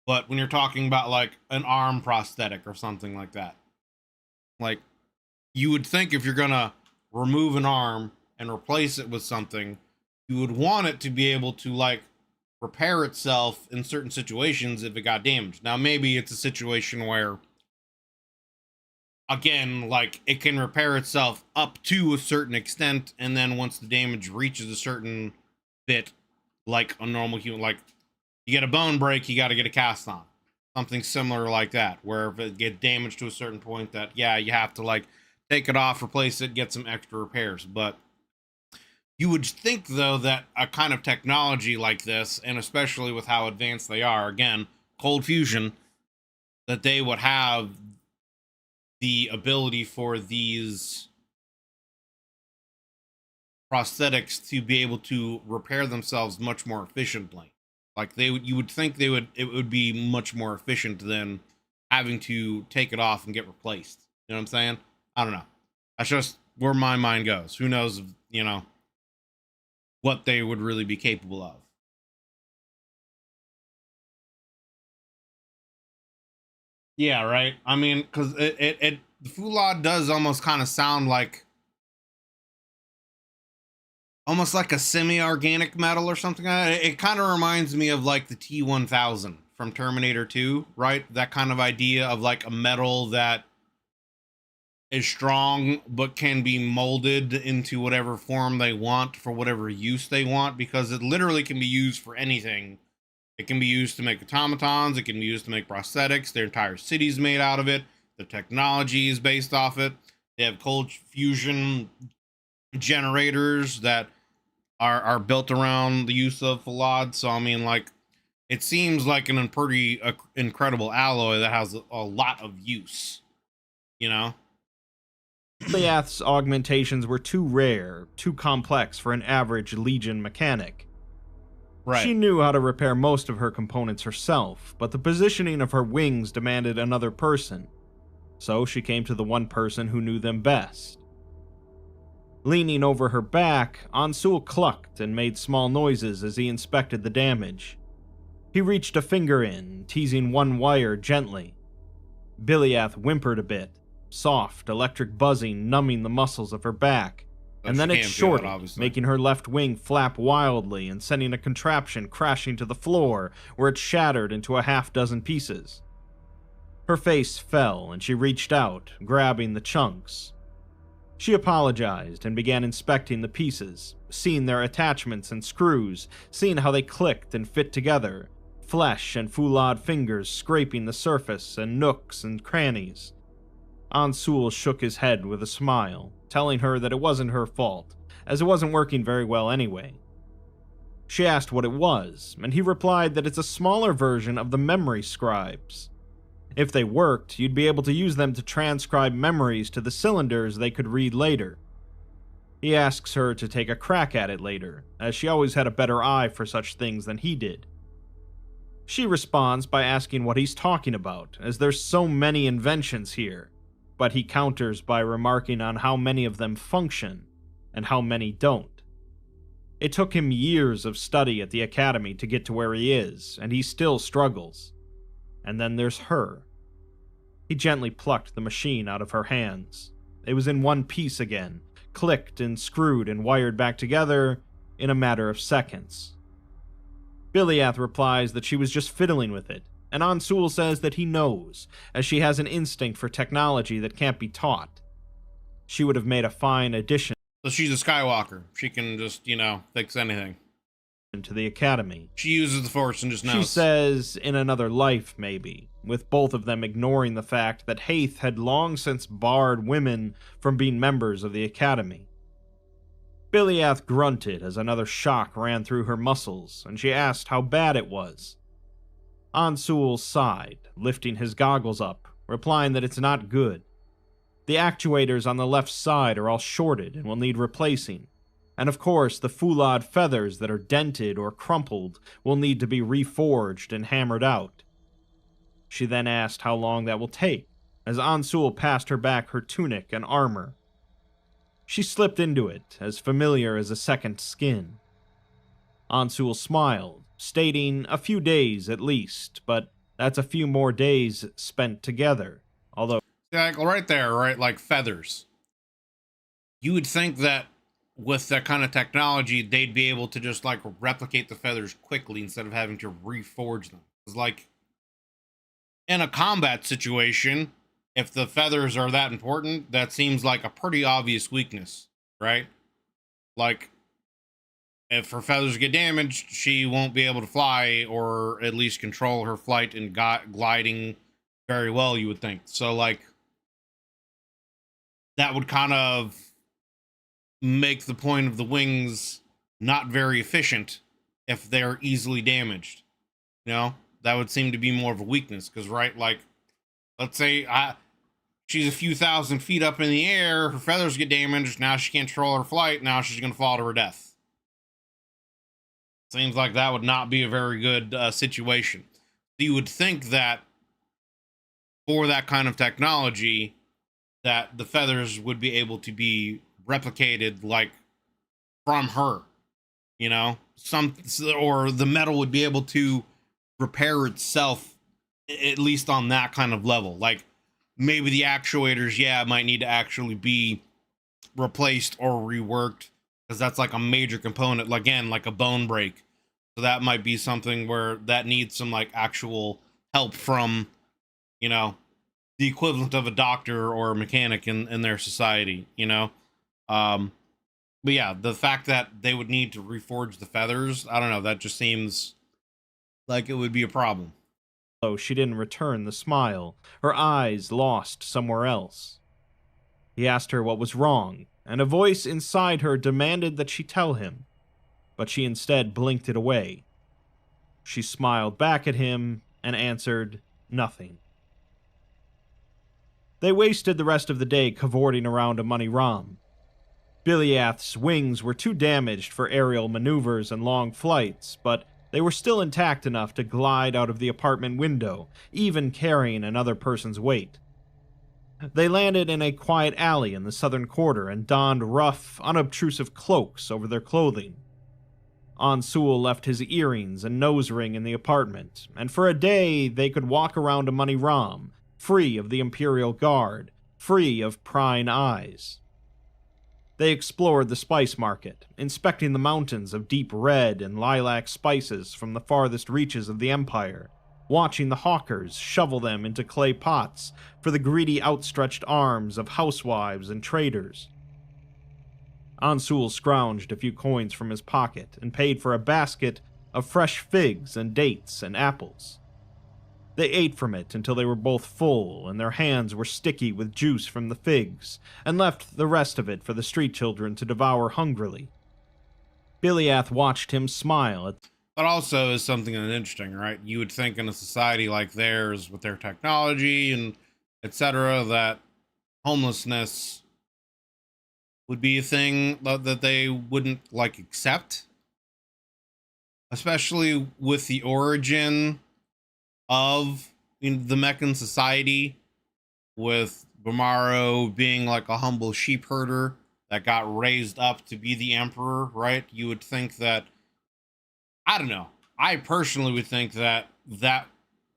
But when you're talking about like an arm prosthetic or something like that, like you would think if you're gonna remove an arm and replace it with something, you would want it to be able to like repair itself in certain situations if it got damaged. Now, maybe it's a situation where, again, like, it can repair itself up to a certain extent, and then once the damage reaches a certain bit, like a normal human, like, you get a bone break, you got to get a cast on. Something similar like that, where if it gets damaged to a certain point, that, yeah, you have to, like, take it off, replace it, get some extra repairs. But you would think, though, that a kind of technology like this, and especially with how advanced they are, again, cold fusion, that they would have the ability for these prosthetics to be able to repair themselves much more efficiently. Like, you would think it would be much more efficient than having to take it off and get replaced. You know what I'm saying? I don't know. That's just where my mind goes. Who knows, you know, what they would really be capable of. Yeah, right. I mean, because the Fulad does almost kind of sound like almost like a semi-organic metal or something. It kind of reminds me of like the T-1000 from Terminator 2, right? That kind of idea of like a metal that is strong but can be molded into whatever form they want for whatever use they want, because it literally can be used for anything. It can be used to make automatons, it can be used to make prosthetics. Their entire city's made out of it. The technology is based off it. They have cold fusion generators that are built around the use of Fulad. So I mean, like, it seems like an pretty incredible alloy that has a lot of use, you know? Beliath's augmentations were too rare, too complex for an average Legion mechanic. Right. She knew how to repair most of her components herself, but the positioning of her wings demanded another person, so she came to the one person who knew them best. Leaning over her back, Ansul clucked and made small noises as he inspected the damage. He reached a finger in, teasing one wire gently. Beliath whimpered a bit, soft, electric buzzing numbing the muscles of her back, and then it shorted, making her left wing flap wildly and sending a contraption crashing to the floor, where it shattered into a half-dozen pieces. Her face fell, and she reached out, grabbing the chunks. She apologized and began inspecting the pieces, seeing their attachments and screws, seeing how they clicked and fit together, flesh and Fulad fingers scraping the surface and nooks and crannies. Ansul shook his head with a smile, telling her that it wasn't her fault, as it wasn't working very well anyway. She asked what it was, and he replied that it's a smaller version of the memory scribes. If they worked, you'd be able to use them to transcribe memories to the cylinders they could read later. He asks her to take a crack at it later, as she always had a better eye for such things than he did. She responds by asking what he's talking about, as there's so many inventions here, but he counters by remarking on how many of them function, and how many don't. It took him years of study at the academy to get to where he is, and he still struggles. And then there's her. He gently plucked the machine out of her hands. It was in one piece again, clicked and screwed and wired back together in a matter of seconds. Beliath replies that she was just fiddling with it, and Ansul says that he knows, as she has an instinct for technology that can't be taught. She would have made a fine addition. So she's a Skywalker. She can just, you know, fix anything. To the academy. She uses the Force and just knows. She says in another life, maybe, with both of them ignoring the fact that Haith had long since barred women from being members of the academy. Beliath grunted as another shock ran through her muscles, and she asked how bad it was. Ansul sighed, lifting his goggles up, replying that it's not good. The actuators on the left side are all shorted and will need replacing. And of course, the Fulad feathers that are dented or crumpled will need to be reforged and hammered out. She then asked how long that will take, as Ansul passed her back her tunic and armor. She slipped into it, as familiar as a second skin. Ansul smiled, stating a few days at least, but that's a few more days spent together, although... Yeah, right there, right, like feathers. You would think that with that kind of technology, they'd be able to just like replicate the feathers quickly instead of having to reforge them. It's like in a combat situation, if the feathers are that important, that seems like a pretty obvious weakness, right? Like if her feathers get damaged, she won't be able to fly or at least control her flight and gliding very well, you would think. So like that would kind of make the point of the wings not very efficient if they're easily damaged. You know, that would seem to be more of a weakness because, right, like, let's say she's a few thousand feet up in the air, her feathers get damaged, now she can't control her flight, now she's going to fall to her death. Seems like that would not be a very good situation. You would think that for that kind of technology, that the feathers would be able to be replicated like from her, you know, or the metal would be able to repair itself at least on that kind of level. Like maybe the actuators, yeah, might need to actually be replaced or reworked because that's like a major component, again, like a bone break. So that might be something where that needs some like actual help from, you know, the equivalent of a doctor or a mechanic in their society, you know? But yeah, the fact that they would need to reforge the feathers, I don't know, that just seems like it would be a problem. Though she didn't return the smile, her eyes lost somewhere else. He asked her what was wrong, and a voice inside her demanded that she tell him, but she instead blinked it away. She smiled back at him and answered nothing. They wasted the rest of the day cavorting around Amoni Ram. Biliath's wings were too damaged for aerial maneuvers and long flights, but they were still intact enough to glide out of the apartment window, even carrying another person's weight. They landed in a quiet alley in the southern quarter and donned rough, unobtrusive cloaks over their clothing. Ansul left his earrings and nose ring in the apartment, and for a day they could walk around Amoni Ram, free of the Imperial Guard, free of prying eyes. They explored the spice market, inspecting the mountains of deep red and lilac spices from the farthest reaches of the Empire, watching the hawkers shovel them into clay pots for the greedy outstretched arms of housewives and traders. Ansul scrounged a few coins from his pocket and paid for a basket of fresh figs and dates and apples. They ate from it until they were both full and their hands were sticky with juice from the figs, and left the rest of it for the street children to devour hungrily. Biliath watched him smile at That also is something that's interesting, right? You would think in a society like theirs, with their technology and etc., that homelessness would be a thing that they wouldn't like accept, especially with the origin of the Meccan society, with Bamaro being like a humble sheep herder that got raised up to be the emperor, right? You would think that, I don't know. I personally would think that that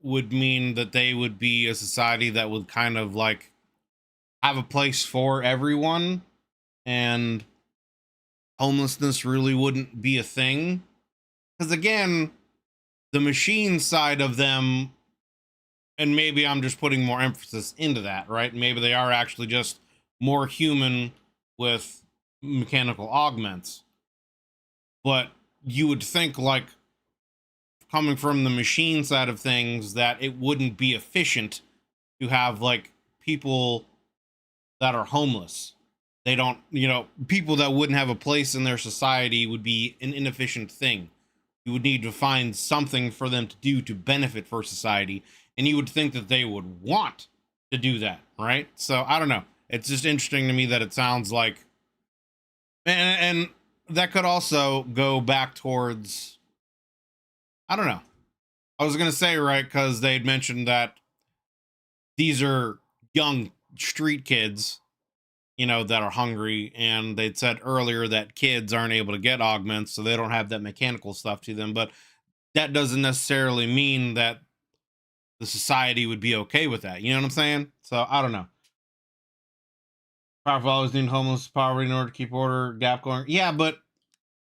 would mean that they would be a society that would kind of like have a place for everyone, and homelessness really wouldn't be a thing. Because again, the machine side of them, and maybe I'm just putting more emphasis into that, right? Maybe they are actually just more human with mechanical augments. But you would think, like, coming from the machine side of things, that it wouldn't be efficient to have, like, people that are homeless. They don't, people that wouldn't have a place in their society would be an inefficient thing. You would need to find something for them to do to benefit for society. And you would think that they would want to do that, right? So I don't know. It's just interesting to me that it sounds like, and that could also go back towards, I don't know. I was going to say, right, because they'd mentioned that these are young street kids, that are hungry, and they'd said earlier that kids aren't able to get augments, so they don't have that mechanical stuff to them. But that doesn't necessarily mean that the society would be okay with that. You know what I'm saying? So I don't know. Powerful always need homeless poverty in order to keep order, gap going. Yeah, but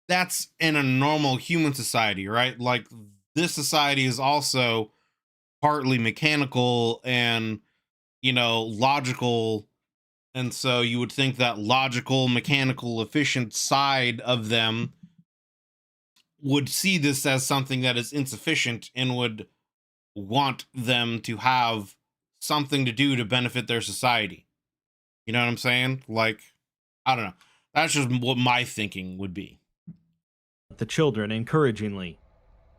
that's in a normal human society, right? Like this society is also partly mechanical and, logical. And so you would think that logical, mechanical, efficient side of them would see this as something that is insufficient and would want them to have something to do to benefit their society. You know what I'm saying? Like, I don't know. That's just what my thinking would be. The children encouragingly.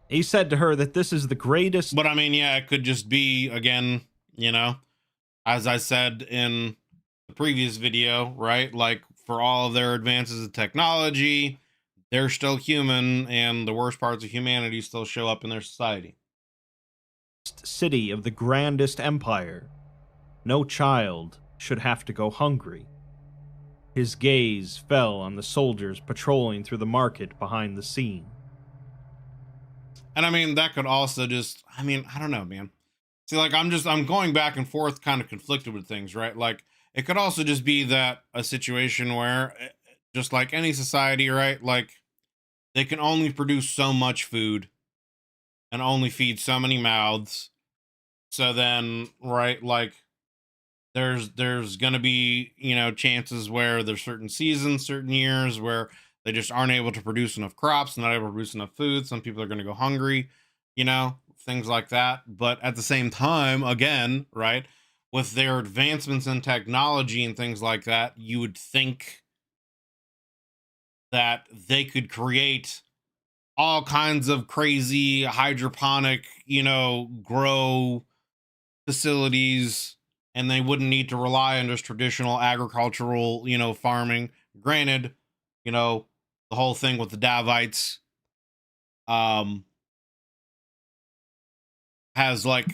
He said to her that this is the greatest. But I mean, yeah, it could just be, again, as I said in the previous video, right? Like, for all of their advances in technology, they're still human, and the worst parts of humanity still show up in their society. City of the grandest empire. No child should have to go hungry. His gaze fell on the soldiers patrolling through the market behind the scene. And I mean, that could also just, I don't know, man. See, like, I'm going back and forth, kind of conflicted with things, right? Like, it could also just be that a situation where, just like any society, right? Like, they can only produce so much food and only feed so many mouths. So then, right, like, there's gonna be, chances where there's certain seasons, certain years where they just aren't able to produce enough crops, not able to produce enough food. Some people are gonna go hungry, things like that. But at the same time, again, right, with their advancements in technology and things like that, you would think that they could create all kinds of crazy hydroponic, grow facilities, and they wouldn't need to rely on just traditional agricultural, farming. Granted, the whole thing with the Davites has like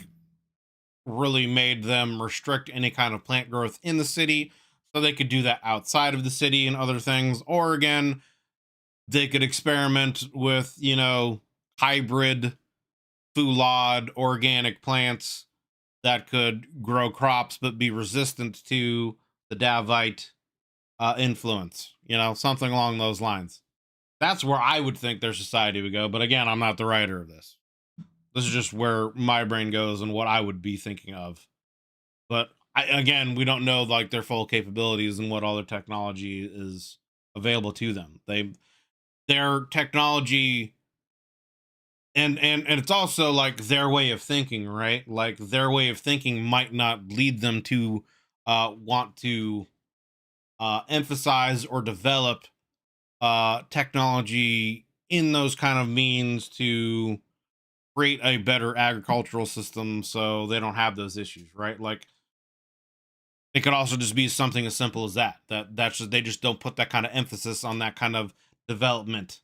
really made them restrict any kind of plant growth in the city, so they could do that outside of the city and other things. Or again, they could experiment with, hybrid foulade organic plants that could grow crops but be resistant to the Davite influence, something along those lines. That's where I would think their society would go. But again, I'm not the writer of this. This is just where my brain goes and what I would be thinking of. But again, we don't know like their full capabilities and what all their technology is available to them. Their technology and it's also like their way of thinking, right? Like their way of thinking might not lead them to want to emphasize or develop technology in those kind of means to create a better agricultural system so they don't have those issues, right? Like it could also just be something as simple as that's just, they just don't put that kind of emphasis on that kind of development,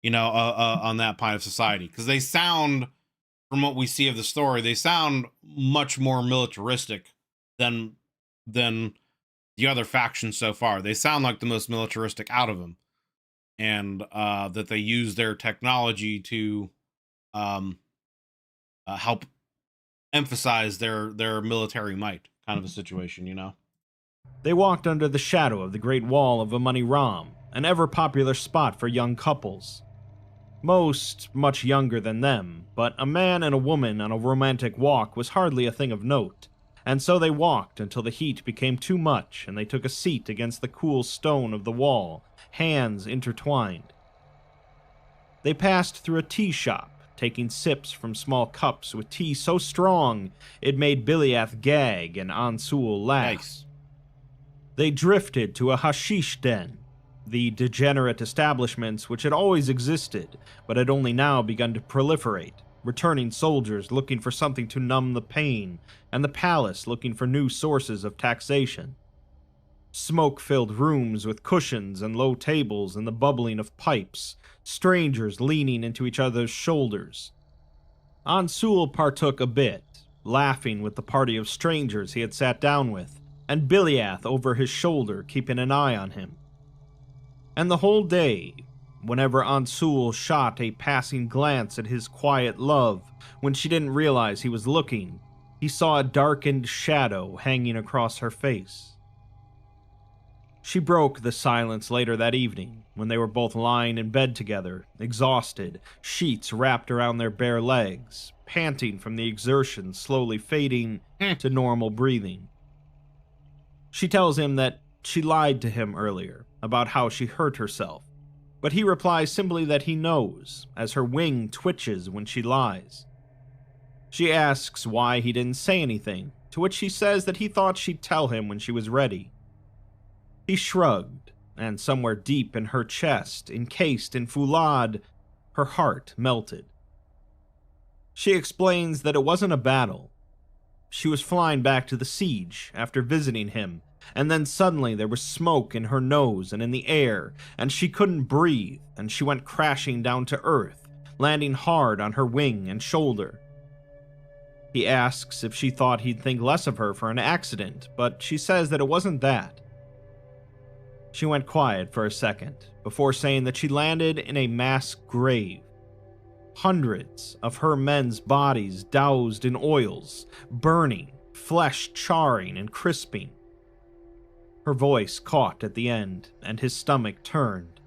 on that part of society, because they sound, from what we see of the story, they sound much more militaristic than the other factions so far. They sound like the most militaristic out of them, and that they use their technology to help emphasize their military might, kind of a situation. They walked under the shadow of the Great Wall of Amoni Ram, an ever-popular spot for young couples. Most much younger than them, but a man and a woman on a romantic walk was hardly a thing of note, and so they walked until the heat became too much and they took a seat against the cool stone of the wall, hands intertwined. They passed through a tea shop, taking sips from small cups with tea so strong it made Biliath gag and Ansul laugh. Nice. They drifted to a hashish den, the degenerate establishments which had always existed, but had only now begun to proliferate, returning soldiers looking for something to numb the pain, and the palace looking for new sources of taxation. Smoke-filled rooms with cushions and low tables and the bubbling of pipes, strangers leaning into each other's shoulders. Ansul partook a bit, laughing with the party of strangers he had sat down with, and Biliath over his shoulder keeping an eye on him. And the whole day, whenever Ansul shot a passing glance at his quiet love when she didn't realize he was looking, he saw a darkened shadow hanging across her face. She broke the silence later that evening, when they were both lying in bed together, exhausted, sheets wrapped around their bare legs, panting from the exertion slowly fading to normal breathing. She tells him that she lied to him earlier about how she hurt herself, but he replies simply that he knows, as her wing twitches when she lies. She asks why he didn't say anything, to which he says that he thought she'd tell him when she was ready. He shrugged, and somewhere deep in her chest, encased in foulade, her heart melted. She explains that it wasn't a battle. She was flying back to the siege after visiting him, and then suddenly there was smoke in her nose and in the air, and she couldn't breathe, and she went crashing down to earth, landing hard on her wing and shoulder. He asks if she thought he'd think less of her for an accident, but she says that it wasn't that. She went quiet for a second, before saying that she landed in a mass grave. Hundreds of her men's bodies doused in oils, burning, flesh charring and crisping. Her voice caught at the end, and his stomach turned.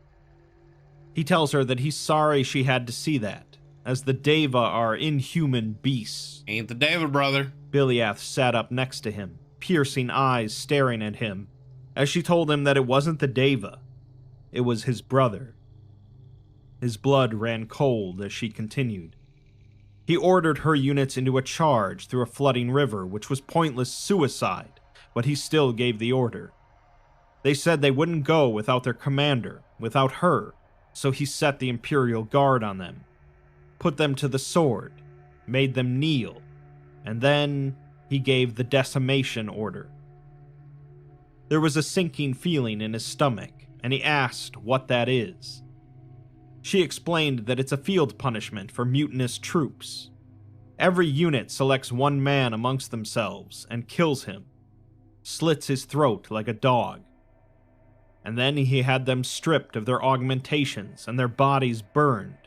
He tells her that he's sorry she had to see that, as the Deva are inhuman beasts. Ain't the Deva, brother. Biliath sat up next to him, piercing eyes staring at him, as she told him that it wasn't the Deva, it was his brother. His blood ran cold as she continued. He ordered her units into a charge through a flooding river, which was pointless suicide, but he still gave the order. They said they wouldn't go without their commander, without her, so he set the Imperial Guard on them, put them to the sword, made them kneel, and then he gave the decimation order. There was a sinking feeling in his stomach, and he asked what that is. She explained that it's a field punishment for mutinous troops. Every unit selects one man amongst themselves and kills him, slits his throat like a dog. And then he had them stripped of their augmentations and their bodies burned.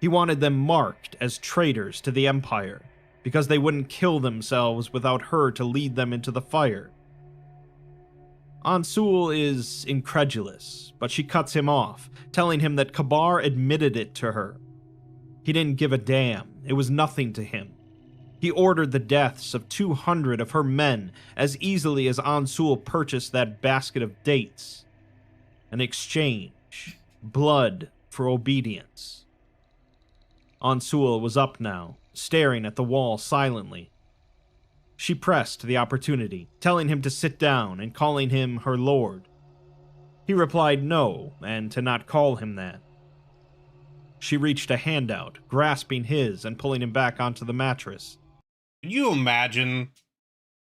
He wanted them marked as traitors to the Empire, because they wouldn't kill themselves without her to lead them into the fire. Ansul is incredulous, but she cuts him off, telling him that Kabar admitted it to her. He didn't give a damn, it was nothing to him. He ordered the deaths of 200 of her men as easily as Ansul purchased that basket of dates. An exchange, blood for obedience. Ansul was up now, staring at the wall silently. She pressed the opportunity, telling him to sit down and calling him her lord. He replied no, and to not call him that. She reached a hand out, grasping his and pulling him back onto the mattress. Can you imagine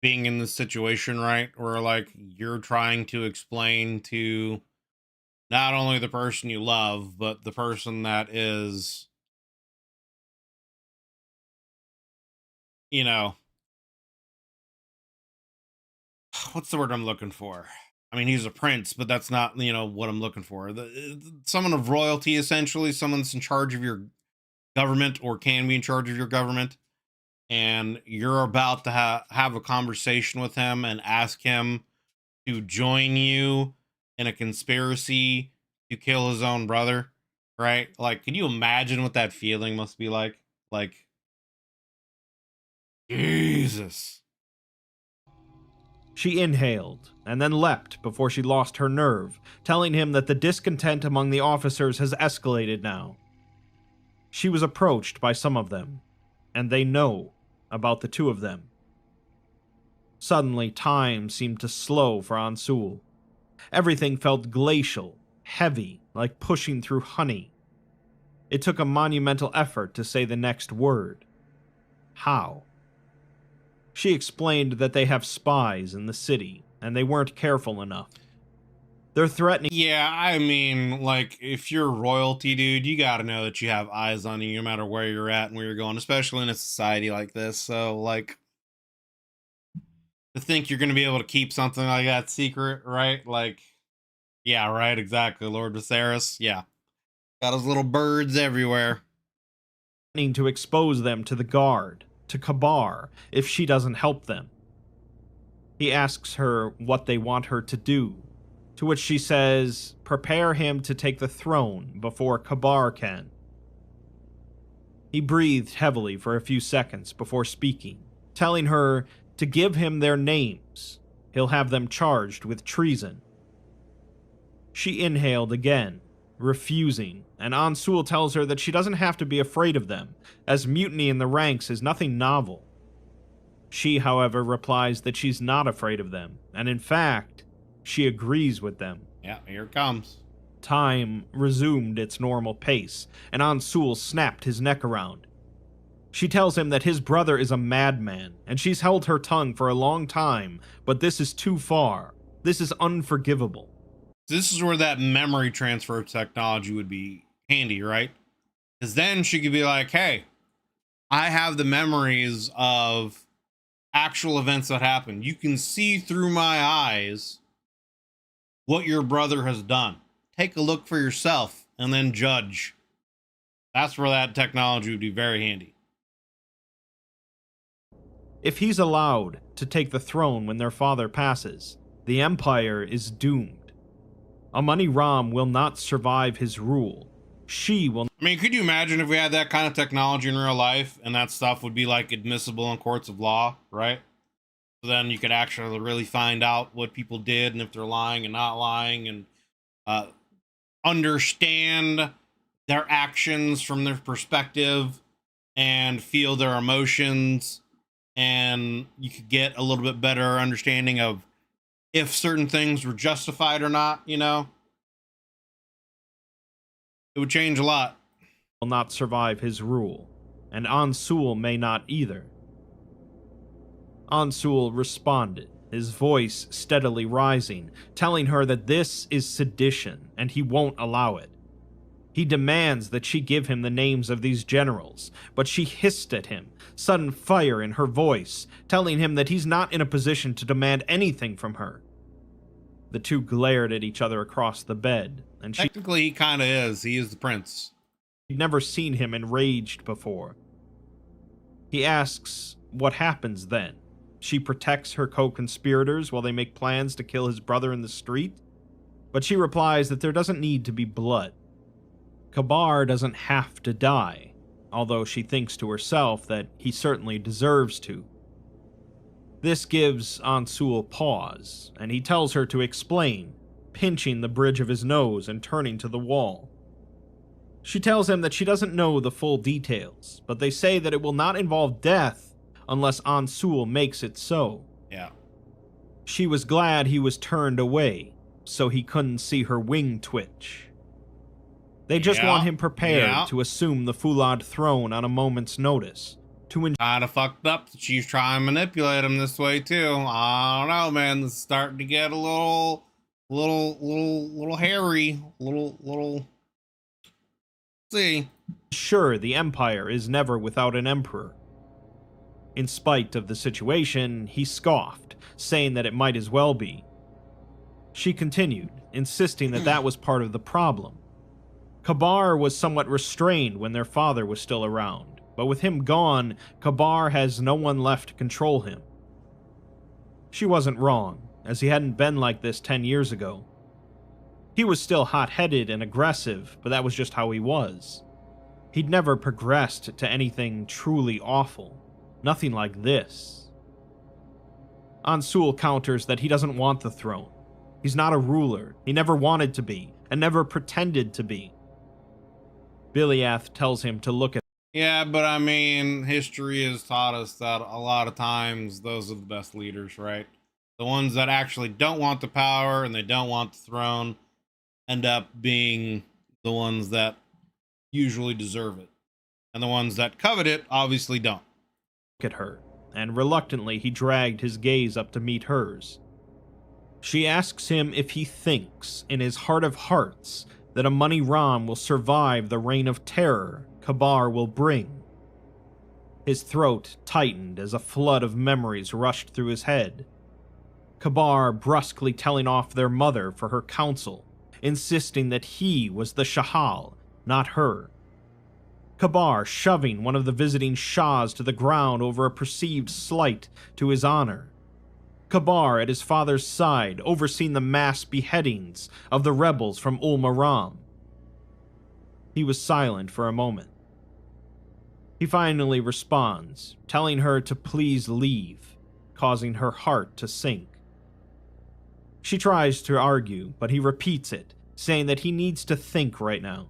being in this situation, right? Where, like, you're trying to explain to not only the person you love, but the person that is, you know, what's the word I'm looking for? I mean, he's a prince, but that's not, what I'm looking for. Someone of royalty, essentially, someone that's in charge of your government or can be in charge of your government. And you're about to have a conversation with him and ask him to join you in a conspiracy to kill his own brother, right? Like, can you imagine what that feeling must be like? Like, Jesus. She inhaled, and then leapt before she lost her nerve, telling him that the discontent among the officers has escalated now. She was approached by some of them, and they know about the two of them. Suddenly, time seemed to slow for Ansul. Everything felt glacial, heavy, like pushing through honey. It took a monumental effort to say the next word. How? She explained that they have spies in the city, and they weren't careful enough. They're threatening. Yeah, I mean, like, if you're royalty, dude, you gotta know that you have eyes on you no matter where you're at and where you're going, especially in a society like this. So, like, to think you're gonna be able to keep something like that secret, right? Like, yeah, right, exactly. Lord Viserys, yeah. Got his little birds everywhere. To expose them to the guard, to Kabar, if she doesn't help them. He asks her what they want her to do. To which she says, prepare him to take the throne before Kabar can. He breathed heavily for a few seconds before speaking, telling her to give him their names. He'll have them charged with treason. She inhaled again, refusing, and Ansul tells her that she doesn't have to be afraid of them, as mutiny in the ranks is nothing novel. She, however, replies that she's not afraid of them, and in fact, she agrees with them. Yeah, here it comes. Time resumed its normal pace, and Ansul snapped his neck around. She tells him that his brother is a madman, and she's held her tongue for a long time, but this is too far. This is unforgivable. This is where that memory transfer technology would be handy, right? Because then she could be like, hey, I have the memories of actual events that happened. You can see through my eyes what your brother has done. Take a look for yourself and then judge. That's where that technology would be very handy. If he's allowed to take the throne when their father passes, the Empire is doomed. Amoni Ram will not survive his rule. She will. I mean, could you imagine if we had that kind of technology in real life and that stuff would be like admissible in courts of law, right? So then you could actually really find out what people did and if they're lying and not lying, and understand their actions from their perspective and feel their emotions. And you could get a little bit better understanding of if certain things were justified or not, you know? It would change a lot. Will not survive his rule, and Ansul may not either. Ansul responded, his voice steadily rising, telling her that this is sedition, and he won't allow it. He demands that she give him the names of these generals, but she hissed at him, sudden fire in her voice, telling him that he's not in a position to demand anything from her. The two glared at each other across the bed, and Technically, he kind of is. He is the prince. She'd never seen him enraged before. He asks what happens then. She protects her co-conspirators while they make plans to kill his brother in the street, but she replies that there doesn't need to be blood. Kabar doesn't have to die, although she thinks to herself that he certainly deserves to. This gives Ansul pause, and he tells her to explain, pinching the bridge of his nose and turning to the wall. She tells him that she doesn't know the full details, but they say that it will not involve death unless Ansul makes it so. Yeah. She was glad he was turned away, so he couldn't see her wing twitch. They just want him prepared to assume the Fulad throne on a moment's notice. Kind of fucked up that she's trying to manipulate him this way too. I don't know, man. This is starting to get a little hairy. Little. See. Sure, the Empire is never without an emperor. In spite of the situation, he scoffed, saying that it might as well be. She continued, insisting that that was part of the problem. Kabar was somewhat restrained when their father was still around, but with him gone, Kabar has no one left to control him. She wasn't wrong, as he hadn't been like this 10 years ago. He was still hot-headed and aggressive, but that was just how he was. He'd never progressed to anything truly awful. Nothing like this. Ansul counters that he doesn't want the throne. He's not a ruler. He never wanted to be, and never pretended to be. Biliath tells him to look at. Yeah, but I mean, history has taught us that a lot of times those are the best leaders, right? The ones that actually don't want the power and they don't want the throne end up being the ones that usually deserve it. And the ones that covet it obviously don't. Look at her, and reluctantly he dragged his gaze up to meet hers. She asks him if he thinks, in his heart of hearts, that Amoni Ram will survive the reign of terror Kabar will bring. His throat tightened as a flood of memories rushed through his head. Kabar brusquely telling off their mother for her counsel, insisting that he was the Shahal, not her. Kabar shoving one of the visiting Shahs to the ground over a perceived slight to his honor. Kabar at his father's side, overseen the mass beheadings of the rebels from Ul-Maram. He was silent for a moment. He finally responds, telling her to please leave, causing her heart to sink. She tries to argue, but he repeats it, saying that he needs to think right now.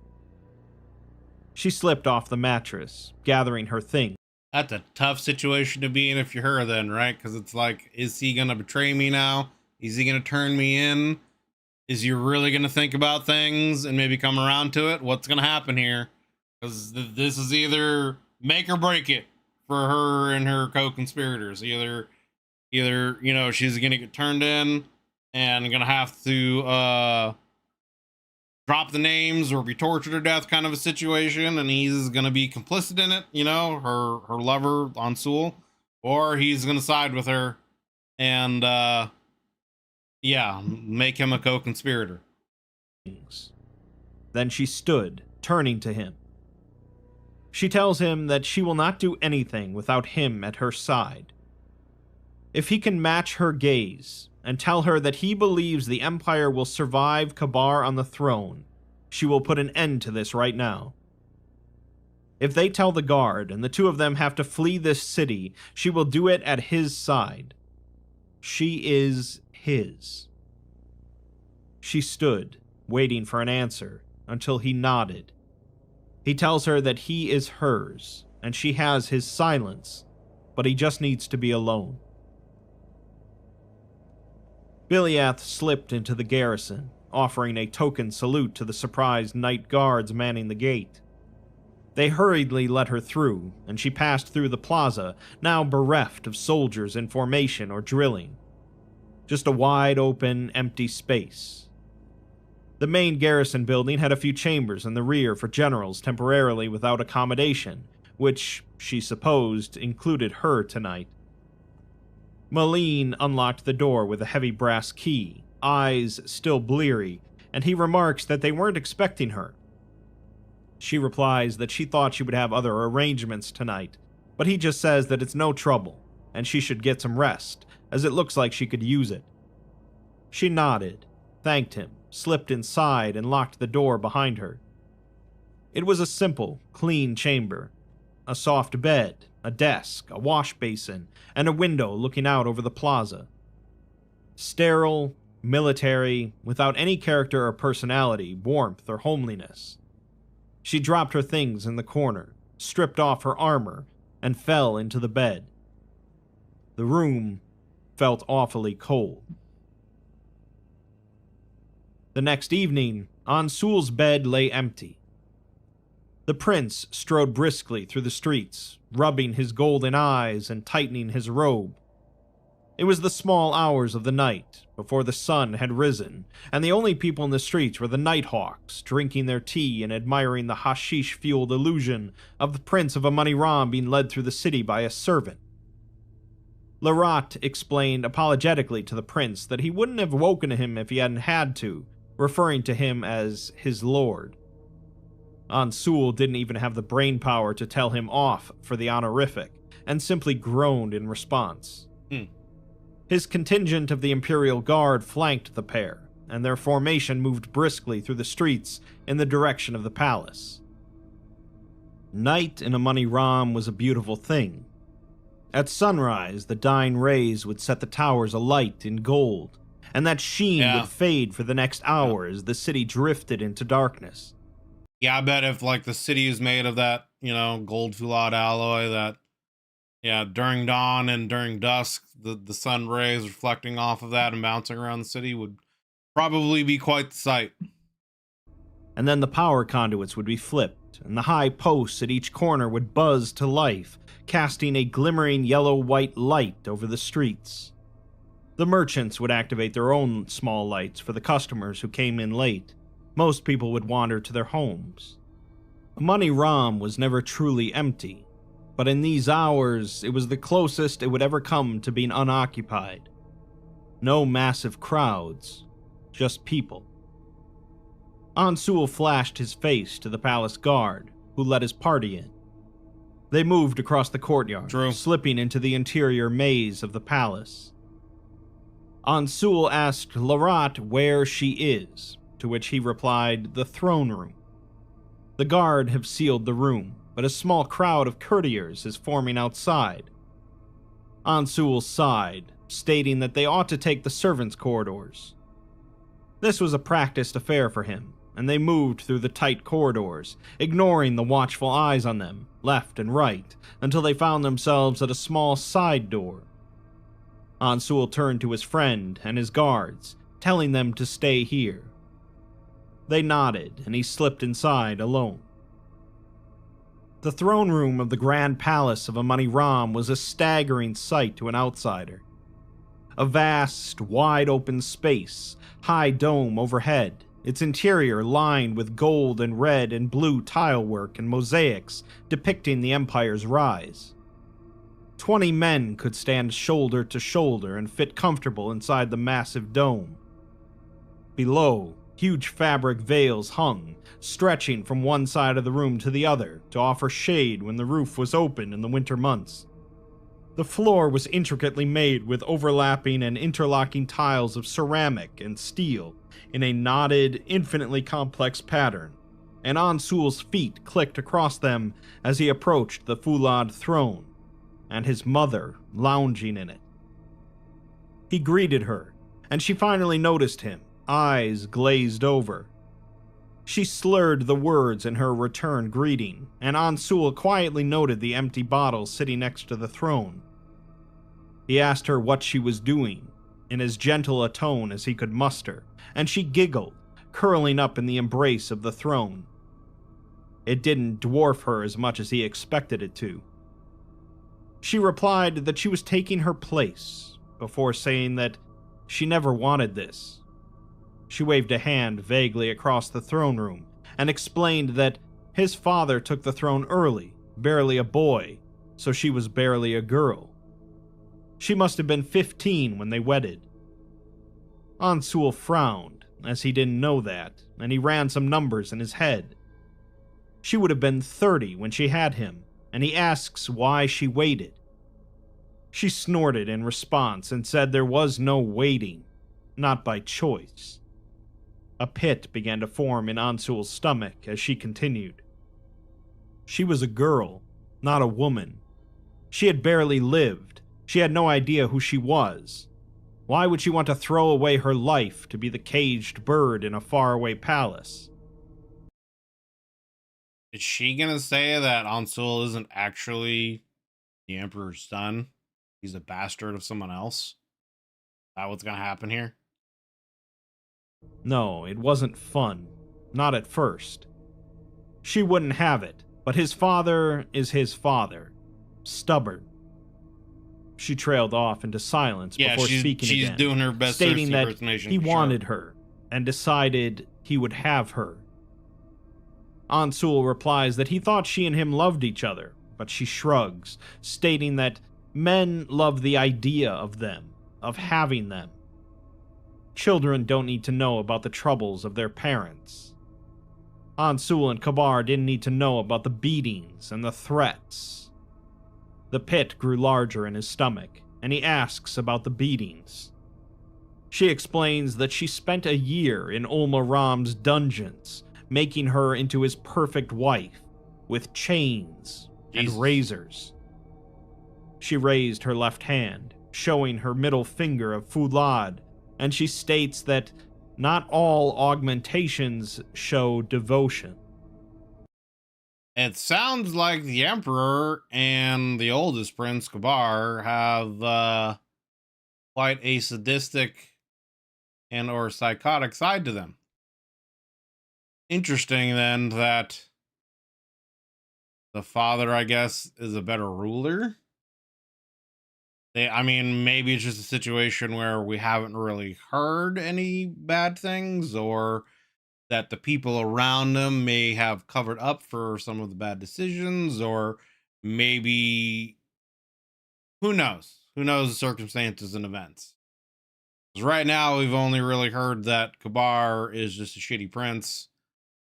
She slipped off the mattress, gathering her things. That's a tough situation to be in if you're her then, right? Because it's like, is he going to betray me now? Is he going to turn me in? Is he really going to think about things and maybe come around to it? What's going to happen here? Because this is either make or break it for her and her co-conspirators. Either, you know, she's going to get turned in and going to have to drop the names or be tortured to death kind of a situation, and he's gonna be complicit in it, you know, her lover Ansul, or he's gonna side with her and yeah, make him a co-conspirator. Then she stood, turning to him. She tells him that she will not do anything without him at her side. If he can match her gaze and tell her that he believes the Empire will survive Kabar on the throne, she will put an end to this right now. If they tell the guard and the two of them have to flee this city, she will do it at his side. She is his. She stood, waiting for an answer, until he nodded. He tells her that he is hers, and she has his silence, but he just needs to be alone. Biliath slipped into the garrison, offering a token salute to the surprised night guards manning the gate. They hurriedly let her through, and she passed through the plaza, now bereft of soldiers in formation or drilling. Just a wide-open, empty space. The main garrison building had a few chambers in the rear for generals temporarily without accommodation, which, she supposed, included her tonight. Malene unlocked the door with a heavy brass key, eyes still bleary, and he remarks that they weren't expecting her. She replies that she thought she would have other arrangements tonight, but he just says that it's no trouble, and she should get some rest, as it looks like she could use it. She nodded, thanked him, slipped inside, and locked the door behind her. It was a simple, clean chamber. A soft bed, a desk, a wash basin, and a window looking out over the plaza. Sterile, military, without any character or personality, warmth, or homeliness. She dropped her things in the corner, stripped off her armor, and fell into the bed. The room felt awfully cold. The next evening, Ansul's bed lay empty. The prince strode briskly through the streets, rubbing his golden eyes and tightening his robe. It was the small hours of the night, before the sun had risen, and the only people in the streets were the Nighthawks, drinking their tea and admiring the hashish-fueled illusion of the Prince of Amoni Ram being led through the city by a servant. Larat explained apologetically to the prince that he wouldn't have woken him if he hadn't had to, referring to him as his lord. Ansul didn't even have the brain power to tell him off for the honorific, and simply groaned in response. His contingent of the Imperial Guard flanked the pair, and their formation moved briskly through the streets in the direction of the palace. Night in Amoni Ram was a beautiful thing. At sunrise, the dying rays would set the towers alight in gold, and that sheen would fade for the next hour as the city drifted into darkness. Yeah, I bet if like the city is made of that, you know, gold foulade alloy, that during dawn and during dusk, the sun rays reflecting off of that and bouncing around the city would probably be quite the sight. And then the power conduits would be flipped, and the high posts at each corner would buzz to life, casting a glimmering yellow-white light over the streets. The merchants would activate their own small lights for the customers who came in late. Most people would wander to their homes. Amoni Ram was never truly empty, but in these hours, it was the closest it would ever come to being unoccupied. No massive crowds, just people. Ansul flashed his face to the palace guard, who let his party in. They moved across the courtyard, slipping into the interior maze of the palace. Ansul asked Larat where she is, to which he replied, the throne room. The guard have sealed the room, but a small crowd of courtiers is forming outside. Ansul sighed, stating that they ought to take the servants' corridors. This was a practiced affair for him, and they moved through the tight corridors, ignoring the watchful eyes on them, left and right, until they found themselves at a small side door. Ansul turned to his friend and his guards, telling them to stay here. They nodded, and he slipped inside alone. The throne room of the Grand Palace of Amoni Ram was a staggering sight to an outsider. A vast, wide-open space, high dome overhead, its interior lined with gold and red and blue tilework and mosaics depicting the Empire's rise. 20 men could stand shoulder to shoulder and fit comfortable inside the massive dome. Below, huge fabric veils hung, stretching from one side of the room to the other to offer shade when the roof was open in the winter months. The floor was intricately made with overlapping and interlocking tiles of ceramic and steel in a knotted, infinitely complex pattern, and Ansul's feet clicked across them as he approached the Fulad throne, and his mother lounging in it. He greeted her, and she finally noticed him, eyes glazed over. She slurred the words in her return greeting, and Ansul quietly noted the empty bottle sitting next to the throne. He asked her what she was doing, in as gentle a tone as he could muster, and she giggled, curling up in the embrace of the throne. It didn't dwarf her as much as he expected it to. She replied that she was taking her place, before saying that she never wanted this. She waved a hand vaguely across the throne room, and explained that his father took the throne early, barely a boy, so she was barely a girl. She must have been 15 when they wedded. Ansul frowned, as he didn't know that, and he ran some numbers in his head. She would have been 30 when she had him, and he asks why she waited. She snorted in response and said there was no waiting, not by choice. A pit began to form in Ansul's stomach as she continued. She was a girl, not a woman. She had barely lived. She had no idea who she was. Why would she want to throw away her life to be the caged bird in a faraway palace? Is she gonna say that Ansul isn't actually the Emperor's son? He's a bastard of someone else? Is that what's gonna happen here? No, it wasn't fun. Not at first. She wouldn't have it, but his father is his father. Stubborn. She trailed off into silence before speaking again. She's doing her best, stating that impersonation, he sure. wanted her and decided he would have her. Ansul replies that he thought she and him loved each other, but she shrugs, stating that men love the idea of them, of having them. Children don't need to know about the troubles of their parents. Ansul and Kabar didn't need to know about the beatings and the threats. The pit grew larger in his stomach, and he asks about the beatings. She explains that she spent a year in Ulma Ram's dungeons, making her into his perfect wife, with chains and razors. She raised her left hand, showing her middle finger of Fulad, and she states that not all augmentations show devotion. It sounds like the Emperor and the oldest Prince Kabar have quite a sadistic and or psychotic side to them. Interesting then that the father, I guess, is a better ruler. I mean, maybe it's just a situation where we haven't really heard any bad things, or that the people around them may have covered up for some of the bad decisions, or maybe who knows? Who knows the circumstances and events? Because right now we've only really heard that Kabar is just a shitty prince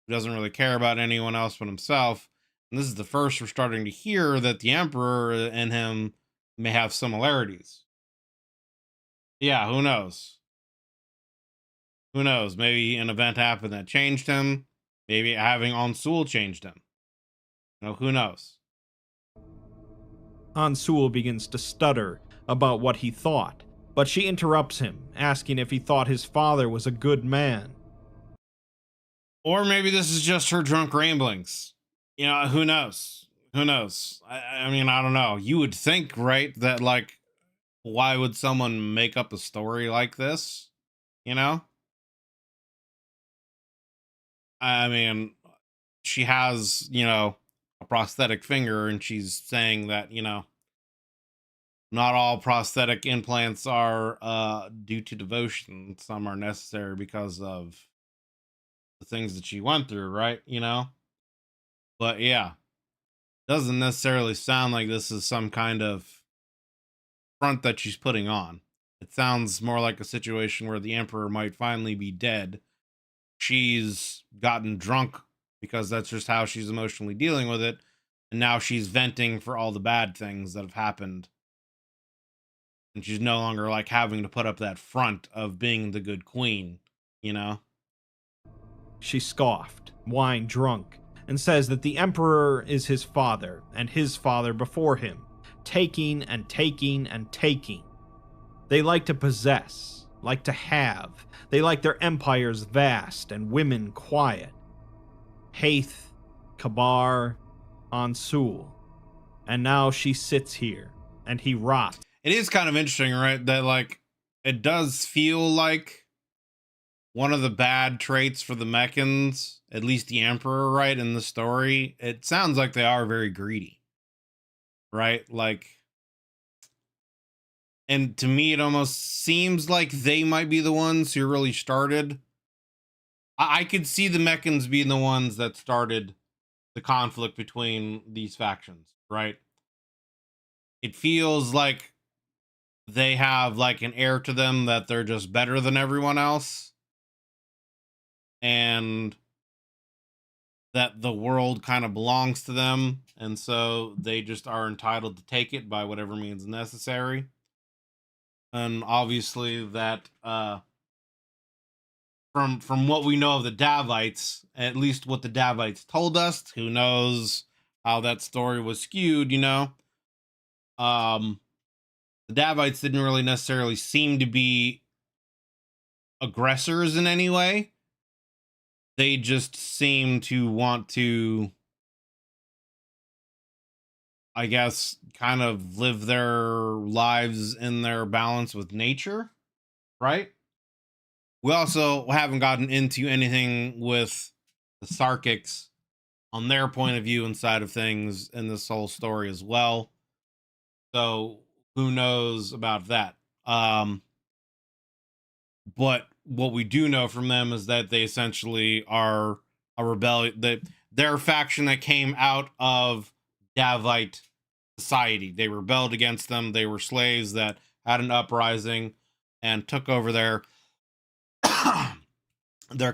who doesn't really care about anyone else but himself. And this is the first we're starting to hear that the Emperor and him may have similarities. Yeah, who knows? Who knows? Maybe an event happened that changed him. Maybe having Ansul changed him. Who knows? Ansul begins to stutter about what he thought, but she interrupts him, asking if he thought his father was a good man. Or maybe this is just her drunk ramblings. Who knows? Who knows? I mean, I don't know. You would think, right, that like, why would someone make up a story like this? You know? I mean, she has, a prosthetic finger, and she's saying that, not all prosthetic implants are due to devotion. Some are necessary because of the things that she went through, right? But yeah, doesn't necessarily sound like this is some kind of front that she's putting on. It sounds more like a situation where the emperor might finally be dead. She's gotten drunk because that's just how she's emotionally dealing with it. And now she's venting for all the bad things that have happened. And she's no longer like having to put up that front of being the good queen, you know? She scoffed, wine drunk, and says that the Emperor is his father, and his father before him, taking and taking and taking. They like to possess, like to have. They like their empires vast and women quiet. Haith, Kabar, Ansul. And now she sits here, and he rots. It is kind of interesting, right? That like it does feel like one of the bad traits for the Meccans, at least the Emperor, right? In the story, it sounds like they are very greedy, right? Like, and to me, it almost seems like they might be the ones who really started. I could see the Meccans being the ones that started the conflict between these factions, right? It feels like they have like an air to them that they're just better than everyone else, and that the world kind of belongs to them, and so they just are entitled to take it by whatever means necessary. And obviously that from what we know of the Davites, at least what the Davites told us, who knows how that story was skewed, um the Davites didn't really necessarily seem to be aggressors in any way. They just seem to want to, I guess, kind of live their lives in their balance with nature, right? We also haven't gotten into anything with the Sarkics on their point of view inside of things in this whole story as well. So who knows about that? But what we do know from them is that they essentially are a rebellion. That they're a faction that came out of Davite society. They rebelled against them. They were slaves that had an uprising and took over their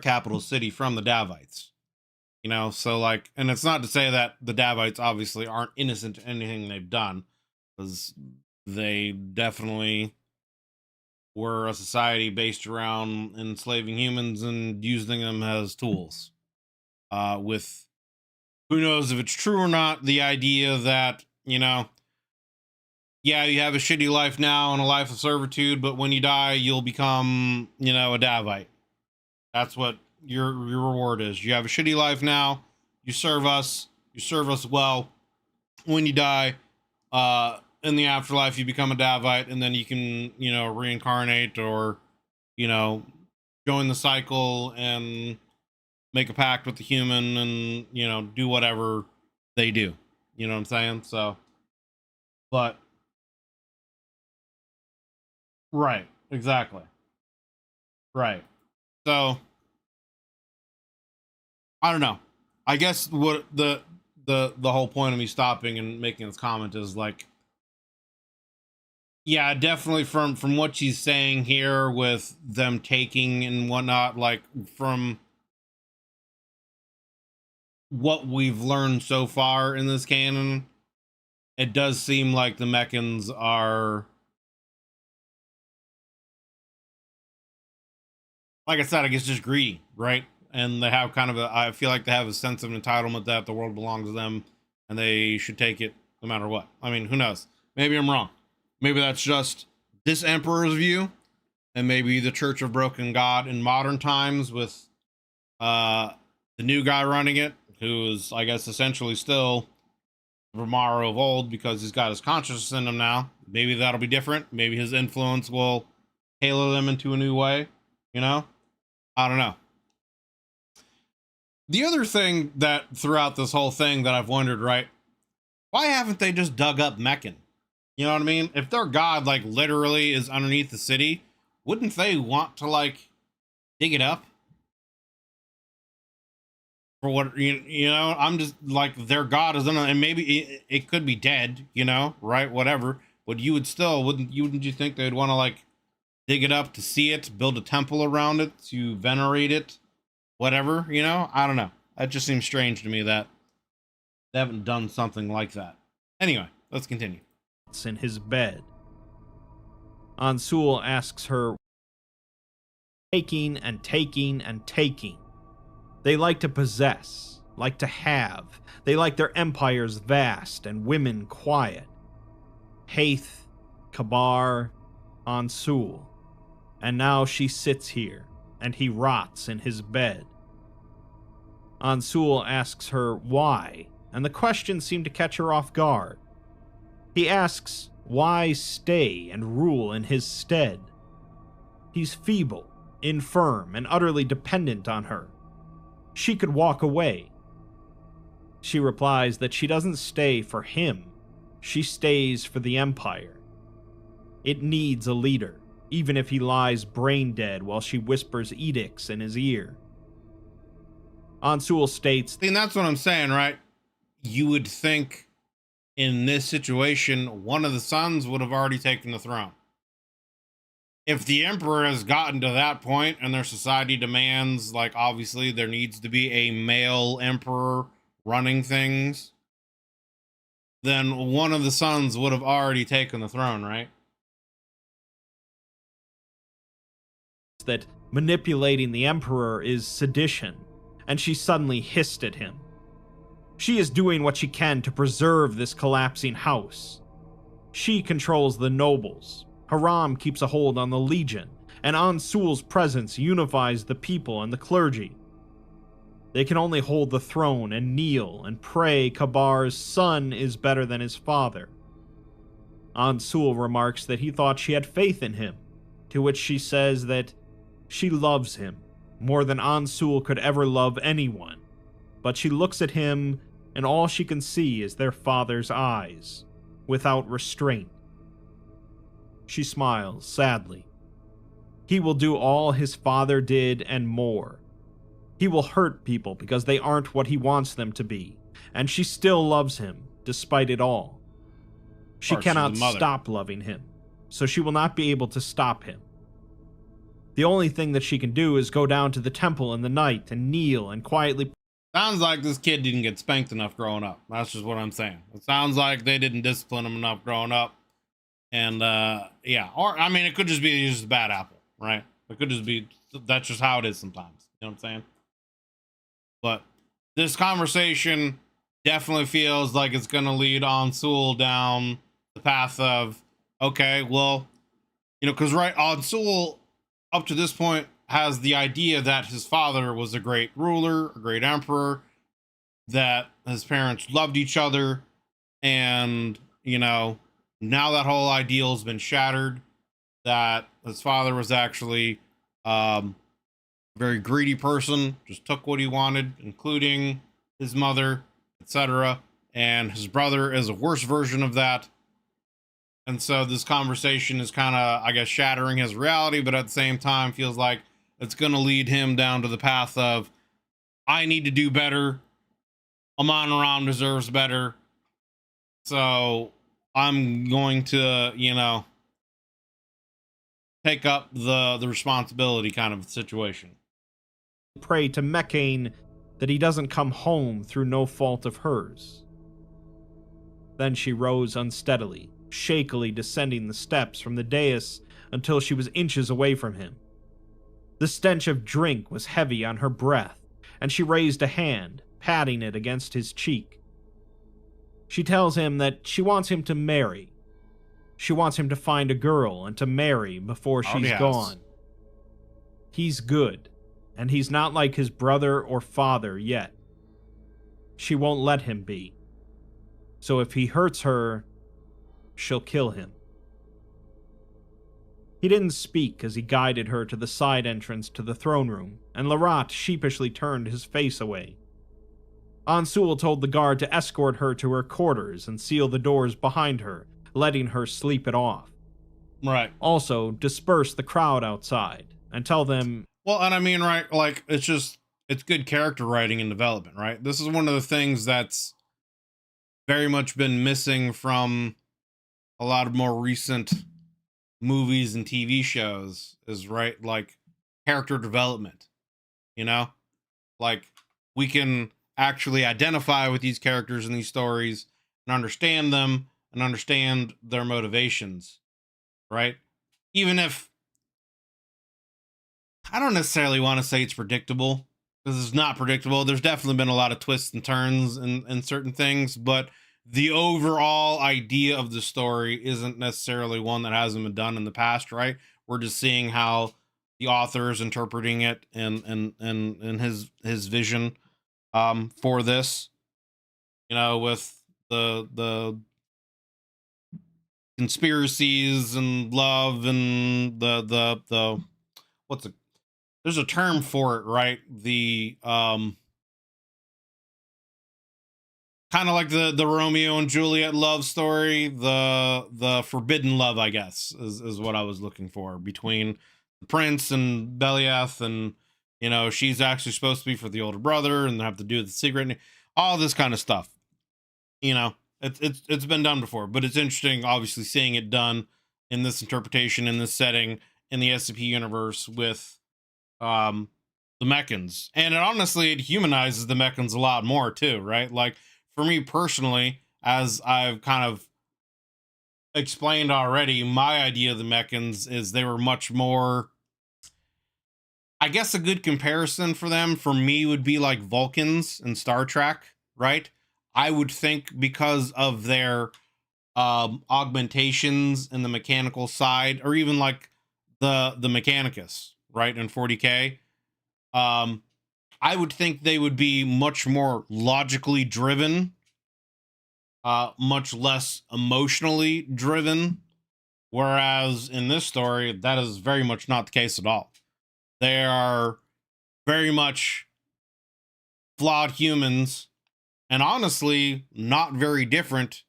capital city from the Davites. So like, and it's not to say that the Davites obviously aren't innocent to anything they've done, because they definitely were a society based around enslaving humans and using them as tools. With who knows if it's true or not, the idea that, yeah, you have a shitty life now and a life of servitude, but when you die, you'll become, a Davite. That's what your reward is. You have a shitty life now, you serve us well. When you die, in the afterlife, you become a Davite, and then you can, reincarnate or, join the cycle and make a pact with the human and, do whatever they do. You know what I'm saying? So, but, right, exactly. Right. So, I don't know. I guess what the whole point of me stopping and making this comment is like, yeah, definitely from what she's saying here with them taking and whatnot, like from what we've learned so far in this canon, it does seem like the Meccans are like I said, I guess just greedy, right? And they have kind of a, I feel like they have a sense of entitlement that the world belongs to them and they should take it no matter what. I mean, who knows? Maybe I'm wrong. Maybe that's just this emperor's view, and maybe the Church of Broken God in modern times with the new guy running it, who is, I guess, essentially still Romaro of old because he's got his consciousness in him now. Maybe that'll be different. Maybe his influence will halo them into a new way, you know? I don't know. The other thing that throughout this whole thing that I've wondered, right? Why haven't they just dug up Meccan? You know what I mean? If their god, like, literally is underneath the city, wouldn't they want to, like, dig it up? For what, you know, I'm just like, their god is and maybe it could be dead, you know, right? Whatever. But you would still, wouldn't you think they'd want to, like, dig it up to see it, build a temple around it, to venerate it, whatever, you know? I don't know. That just seems strange to me that they haven't done something like that. Anyway, let's continue. In his bed. Ansul asks her, taking and taking and taking. They like to possess, like to have. They like their empires vast and women quiet. Haith, Kabar, Ansul. And now she sits here, and he rots in his bed. Ansul asks her why, and the question seemed to catch her off guard. He asks why stay and rule in his stead. He's feeble, infirm, and utterly dependent on her. She could walk away. She replies that she doesn't stay for him. She stays for the Empire. It needs a leader, even if he lies brain dead while she whispers edicts in his ear. Ansul states, See, and that's what I'm saying, right? You would think in this situation, one of the sons would have already taken the throne. If the emperor has gotten to that point and their society demands, like, obviously there needs to be a male emperor running things, then one of the sons would have already taken the throne, right? that manipulating the Emperor is sedition, and she suddenly hissed at him. She is doing what she can to preserve this collapsing house. She controls the nobles. Haram keeps a hold on the legion, and Ansul's presence unifies the people and the clergy. They can only hold the throne and kneel and pray Kabar's son is better than his father. Ansul remarks that he thought she had faith in him, to which she says that she loves him more than Ansul could ever love anyone, but she looks at him and all she can see is their father's eyes, without restraint. She smiles sadly. He will do all his father did and more. He will hurt people because they aren't what he wants them to be, and she still loves him, despite it all. She cannot stop loving him, so she will not be able to stop him. The only thing that she can do is go down to the temple in the night and kneel and quietly... Sounds like this kid didn't get spanked enough growing up. That's just what I'm saying. It sounds like they didn't discipline him enough growing up. And, yeah. Or, I mean, it could just be just a bad apple, right? It could just be... That's just how it is sometimes. You know what I'm saying? But this conversation definitely feels like it's going to lead Ansul down the path of, okay, well, you know, because, right, Ansul, up to this point, has the idea that his father was a great ruler, a great emperor, that his parents loved each other, and, you know, now that whole ideal has been shattered, that his father was actually a very greedy person, just took what he wanted, including his mother, etc., and his brother is a worse version of that. And so this conversation is kind of, I guess, shattering his reality, but at the same time feels like it's going to lead him down to the path of, I need to do better. Amon Ram deserves better. So I'm going to, you know, take up the responsibility kind of situation. Pray to Meccain that he doesn't come home through no fault of hers. Then she rose unsteadily, shakily descending the steps from the dais until she was inches away from him. The stench of drink was heavy on her breath, and she raised a hand, patting it against his cheek. She tells him that she wants him to marry. She wants him to find a girl and to marry before Already she's has. gone. He's good, and he's not like his brother or father yet. She won't let him be. So if he hurts her, she'll kill him. He didn't speak as he guided her to the side entrance to the throne room, and Larat sheepishly turned his face away. Ansul told the guard to escort her to her quarters and seal the doors behind her, letting her sleep it off. Right. Also, disperse the crowd outside and tell them... Well, and I mean, right, like, it's good character writing and development, right? This is one of the things that's very much been missing from a lot of more recent movies and TV shows is, right, like, character development, you know? Like, we can actually identify with these characters in these stories and understand them and understand their motivations, right? Even if I don't necessarily want to say it's predictable, because it's not predictable. There's definitely been a lot of twists and turns in certain things, but the overall idea of the story isn't necessarily one that hasn't been done in the past, right? We're just seeing how the author is interpreting it and his vision for this, you know, with the conspiracies and love and the what's a there's a term for it, right? The kind of like the Romeo and Juliet love story, the forbidden love, I guess, is what I was looking for, between the prince and Beliath, and you know, she's actually supposed to be for the older brother and they have to do the secret and all this kind of stuff. You know, it's been done before, but it's interesting obviously seeing it done in this interpretation, in this setting, in the SCP universe with the Mechans. And it honestly, it humanizes the Mechans a lot more too, right? Like, for me personally, as I've kind of explained already, my idea of the Mechans is they were much more, I guess a good comparison for them for me would be like Vulcans in Star Trek, right? I would think because of their augmentations in the mechanical side, or even like the Mechanicus, right, in 40K. I would think they would be much more logically driven, much less emotionally driven. Whereas in this story, that is very much not the case at all. They are very much flawed humans, and honestly, not very different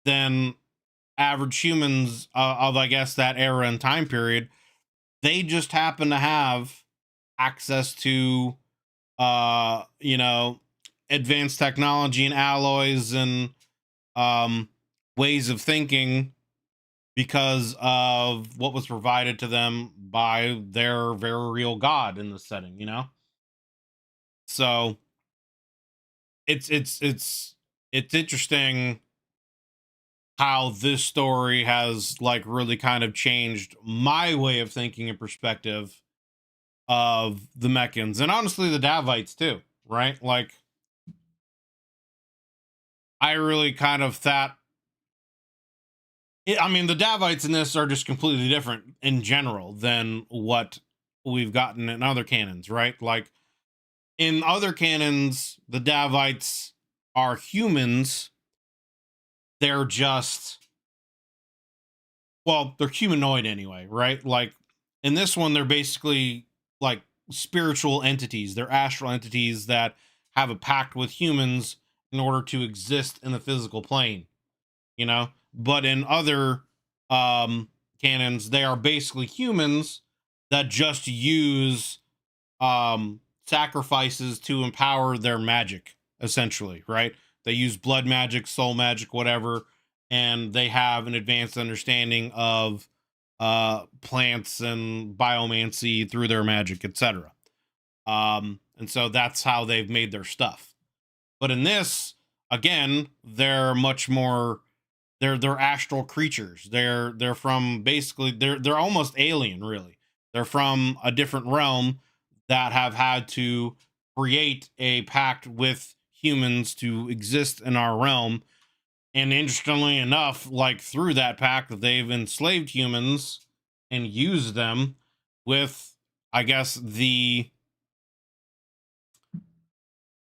than average humans of, I guess, that era and time period. They just happen to have access to you know, advanced technology and alloys and ways of thinking because of what was provided to them by their very real god in the setting, you know? So it's interesting how this story has like really kind of changed my way of thinking and perspective of the Mechans, and honestly the Davites too, right? Like, I really kind of thought I mean, the Davites in this are just completely different in general than what we've gotten in other canons, right? Like, in other canons, the Davites are humans. They're just, well, they're humanoid anyway, right? Like, in this one, they're basically like spiritual entities. They're astral entities that have a pact with humans in order to exist in the physical plane, you know? But in other canons, they are basically humans that just use sacrifices to empower their magic, essentially, right? They use blood magic, soul magic, whatever, and they have an advanced understanding of plants and biomancy through their magic, etc. And so that's how they've made their stuff. But in this, again, they're much more, they're astral creatures. They're from basically, they're almost alien, really. They're from a different realm that have had to create a pact with humans to exist in our realm. And interestingly enough, like through that pact, they've enslaved humans and used them with, I guess, the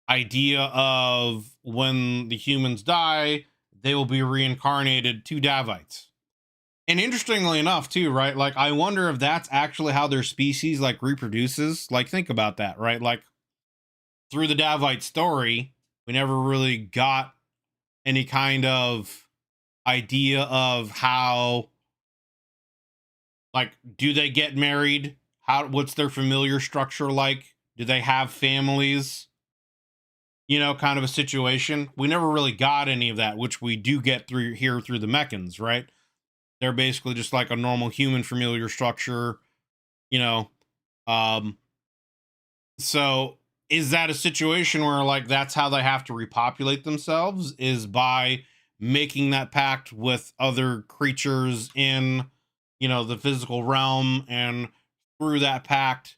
idea of when the humans die, they will be reincarnated to Davites. And interestingly enough, too, right? Like, I wonder if that's actually how their species like reproduces. Like, think about that, right? Like, through the Davite story, we never really got any kind of idea of how, like, do they get married? What's their familiar structure like? Do they have families? Kind of a situation. We never really got any of that, which we do get through here through the Meccans, right? They're basically just like a normal human familiar structure, you know. Um, so is that a situation where like that's how they have to repopulate themselves, is by making that pact with other creatures in, the physical realm, and through that pact,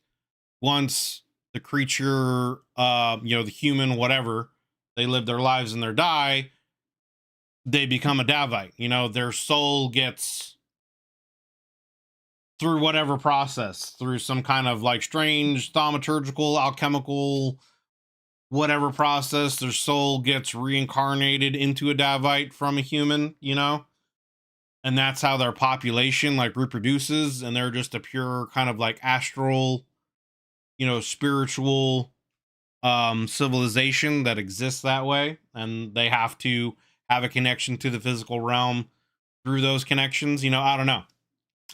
once the creature, the human, whatever, they live their lives and they die, they become a Davite. Their soul gets, through whatever process, through some kind of like strange thaumaturgical, alchemical, whatever process, their soul gets reincarnated into a Davite from a human, and that's how their population like reproduces, and they're just a pure kind of like astral, spiritual civilization that exists that way, and they have to have a connection to the physical realm through those connections. I don't know.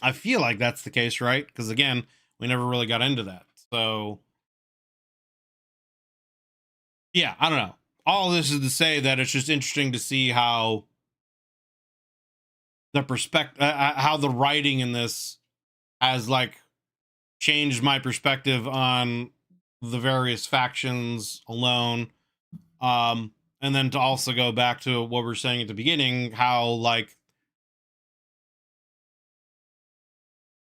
I feel like that's the case, right? Because again, we never really got into that. So yeah, I don't know. All this is to say that it's just interesting to see how the perspective, how the writing in this has like changed my perspective on the various factions alone. And then to also go back to what we were saying at the beginning, how like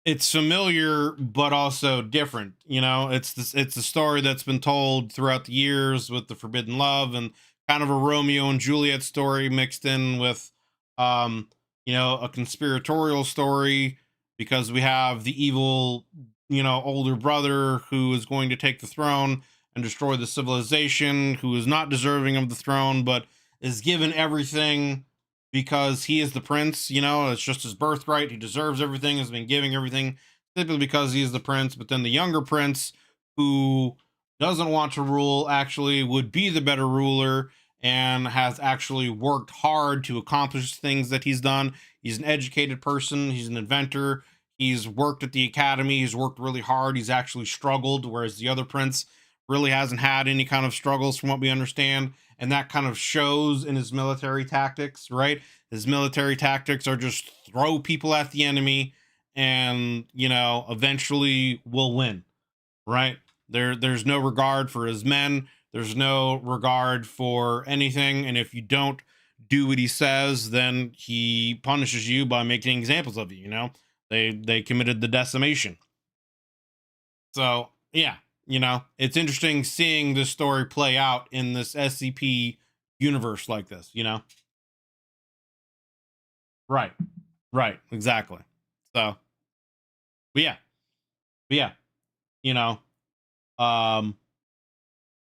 it's familiar but also different. It's a story that's been told throughout the years with the forbidden love, and kind of a Romeo and Juliet story mixed in with a conspiratorial story, because we have the evil, older brother who is going to take the throne and destroy the civilization, who is not deserving of the throne but is given everything because he is the prince. It's just his birthright. He deserves everything, has been giving everything simply because he is the prince. But then the younger prince, who doesn't want to rule, actually would be the better ruler, and has actually worked hard to accomplish things that he's done. He's an educated person. He's an inventor. He's worked at the academy. He's worked really hard. He's actually struggled, whereas the other prince really hasn't had any kind of struggles from what we understand. And that kind of shows in his military tactics, right? His military tactics are just throw people at the enemy, and, eventually will win, right? There's no regard for his men. There's no regard for anything. And if you don't do what he says, then he punishes you by making examples of you. They committed the decimation. So yeah, it's interesting seeing this story play out in this SCP universe like this. Right, right, exactly. So, but yeah, but yeah, you know, um,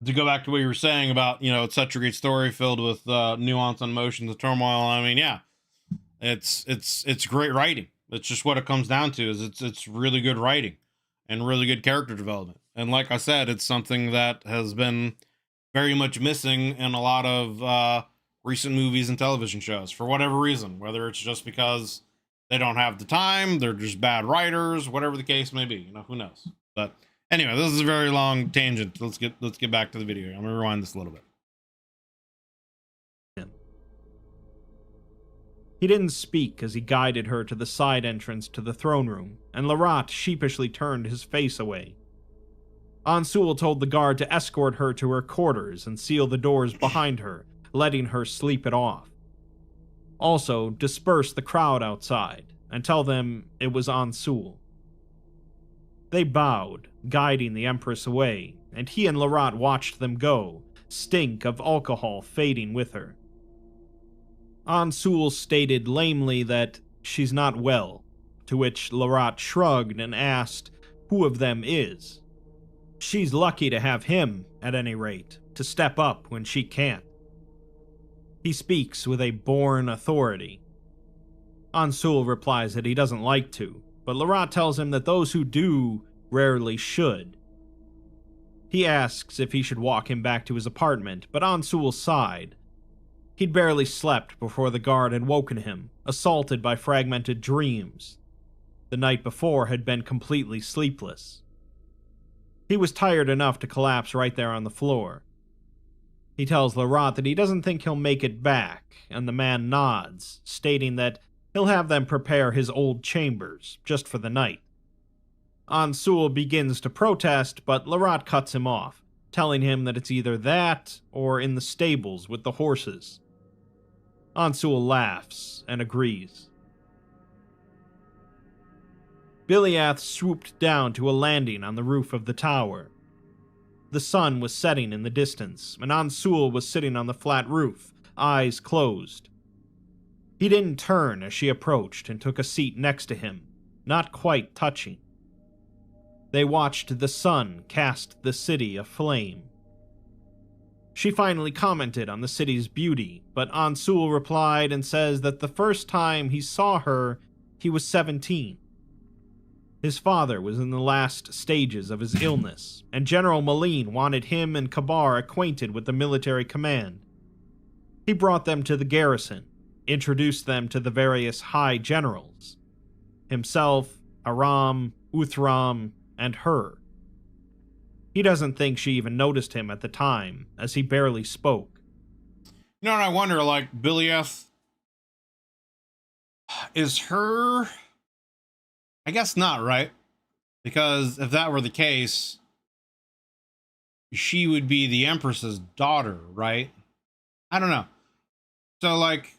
to go back to what you were saying about, it's such a great story filled with nuance and emotions and turmoil. I mean, yeah, it's great writing. It's just what it comes down to, is it's really good writing and really good character development. And like I said, it's something that has been very much missing in a lot of recent movies and television shows for whatever reason, whether it's just because they don't have the time, they're just bad writers, whatever the case may be. Who knows? But anyway, this is a very long tangent. Let's get back to the video. I'm gonna rewind this a little bit. He didn't speak as he guided her to the side entrance to the throne room, and Larat sheepishly turned his face away. Ansul told the guard to escort her to her quarters and seal the doors behind her, letting her sleep it off. Also, disperse the crowd outside and tell them it was Ansul. They bowed, guiding the Empress away, and he and Larat watched them go, stink of alcohol fading with her. Ansul stated lamely that she's not well, to which Larat shrugged and asked who of them is. She's lucky to have him, at any rate, to step up when she can't. He speaks with a born authority. Ansul replies that he doesn't like to, but Larat tells him that those who do rarely should. He asks if he should walk him back to his apartment, but Ansul sighed. He'd barely slept before the guard had woken him, assaulted by fragmented dreams. The night before had been completely sleepless. He was tired enough to collapse right there on the floor. He tells Larat that he doesn't think he'll make it back, and the man nods, stating that he'll have them prepare his old chambers, just for the night. Ansul begins to protest, but Larat cuts him off, telling him that it's either that or in the stables with the horses. Ansul laughs and agrees. Biliath swooped down to a landing on the roof of the tower. The sun was setting in the distance, and Ansul was sitting on the flat roof, eyes closed. He didn't turn as she approached and took a seat next to him, not quite touching. They watched the sun cast the city aflame. She finally commented on the city's beauty, but Ansul replied and says that the first time he saw her, he was 17. His father was in the last stages of his illness, and General Malin wanted him and Kabar acquainted with the military command. He brought them to the garrison, introduced them to the various high generals. Himself, Aram, Uthram, and her. He doesn't think she even noticed him at the time, as he barely spoke. You know what I wonder, like, Biliath, is her... I guess not, right? Because if that were the case, she would be the Empress's daughter, right? I don't know. So, like,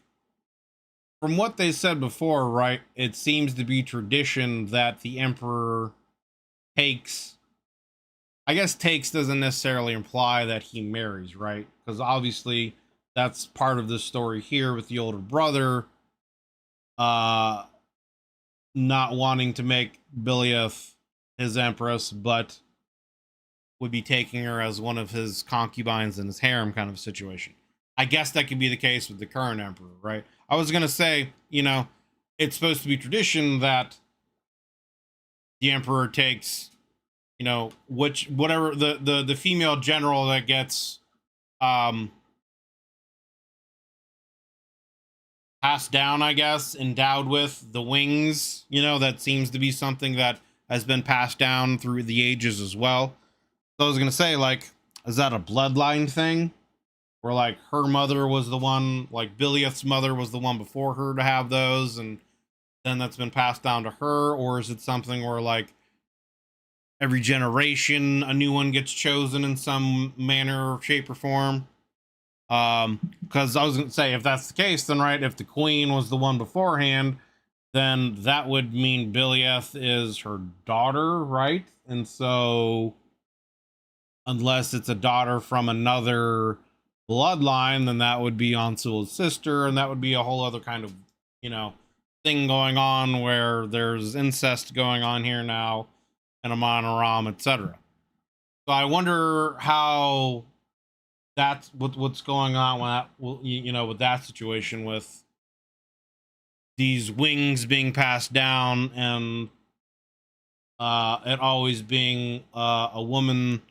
from what they said before, right, it seems to be tradition that the Emperor takes... I guess takes doesn't necessarily imply that he marries, right? Because obviously that's part of the story here with the older brother not wanting to make Biliath his empress, but would be taking her as one of his concubines in his harem kind of situation. I guess that could be the case with the current emperor, right? I was going to say, you know, it's supposed to be tradition that the emperor takes, you know, whatever the female general that gets passed down, I guess, endowed with the wings, you know, that seems to be something that has been passed down through the ages as well. So I was gonna say, like, is that a bloodline thing? Where, like, her mother was the one, like, Biliath's mother was the one before her to have those, and then that's been passed down to her? Or is it something where, like, every generation a new one gets chosen in some manner, shape, or form? Because I was gonna say, if that's the case, then right, if the queen was the one beforehand, then that would mean Biliath is her daughter, right? And so unless it's a daughter from another bloodline, then that would be Ansul's sister, and that would be a whole other kind of, you know, thing going on where there's incest going on here now, and Amon Aram, etc. So I wonder how that's what's going on with that, you know, with that situation, with these wings being passed down, and it always being a woman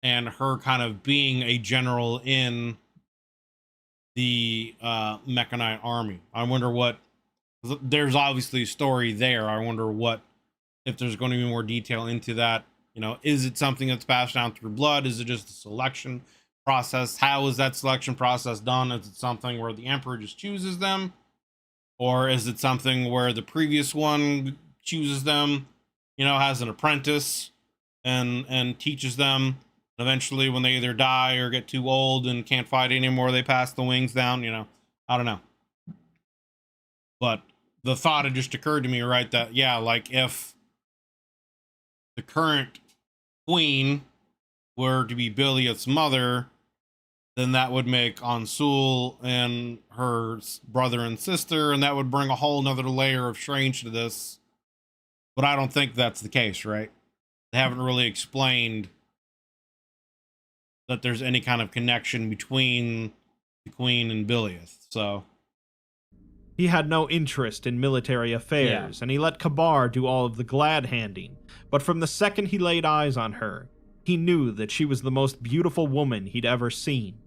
and her kind of being a general in the Mechanite army. I wonder what, there's obviously a story there. I wonder what, if there's going to be more detail into that. You know, is it something that's passed down through blood? Is it just a selection process? How is that selection process done? Is it something where the emperor just chooses them, or is it something where the previous one chooses them, you know, has an apprentice and teaches them? Eventually, when they either die or get too old and can't fight anymore, they pass the wings down. You know, I don't know. But the thought had just occurred to me, right, that yeah, like, if the current queen were to be Biliath's mother, then that would make Ansul and her brother and sister, and that would bring a whole nother layer of strange to this. But I don't think that's the case, right? They haven't really explained that there's any kind of connection between the queen and Biliath, so... He had no interest in military affairs, and he let Kabar do all of the glad-handing. But from the second he laid eyes on her, he knew that she was the most beautiful woman he'd ever seen.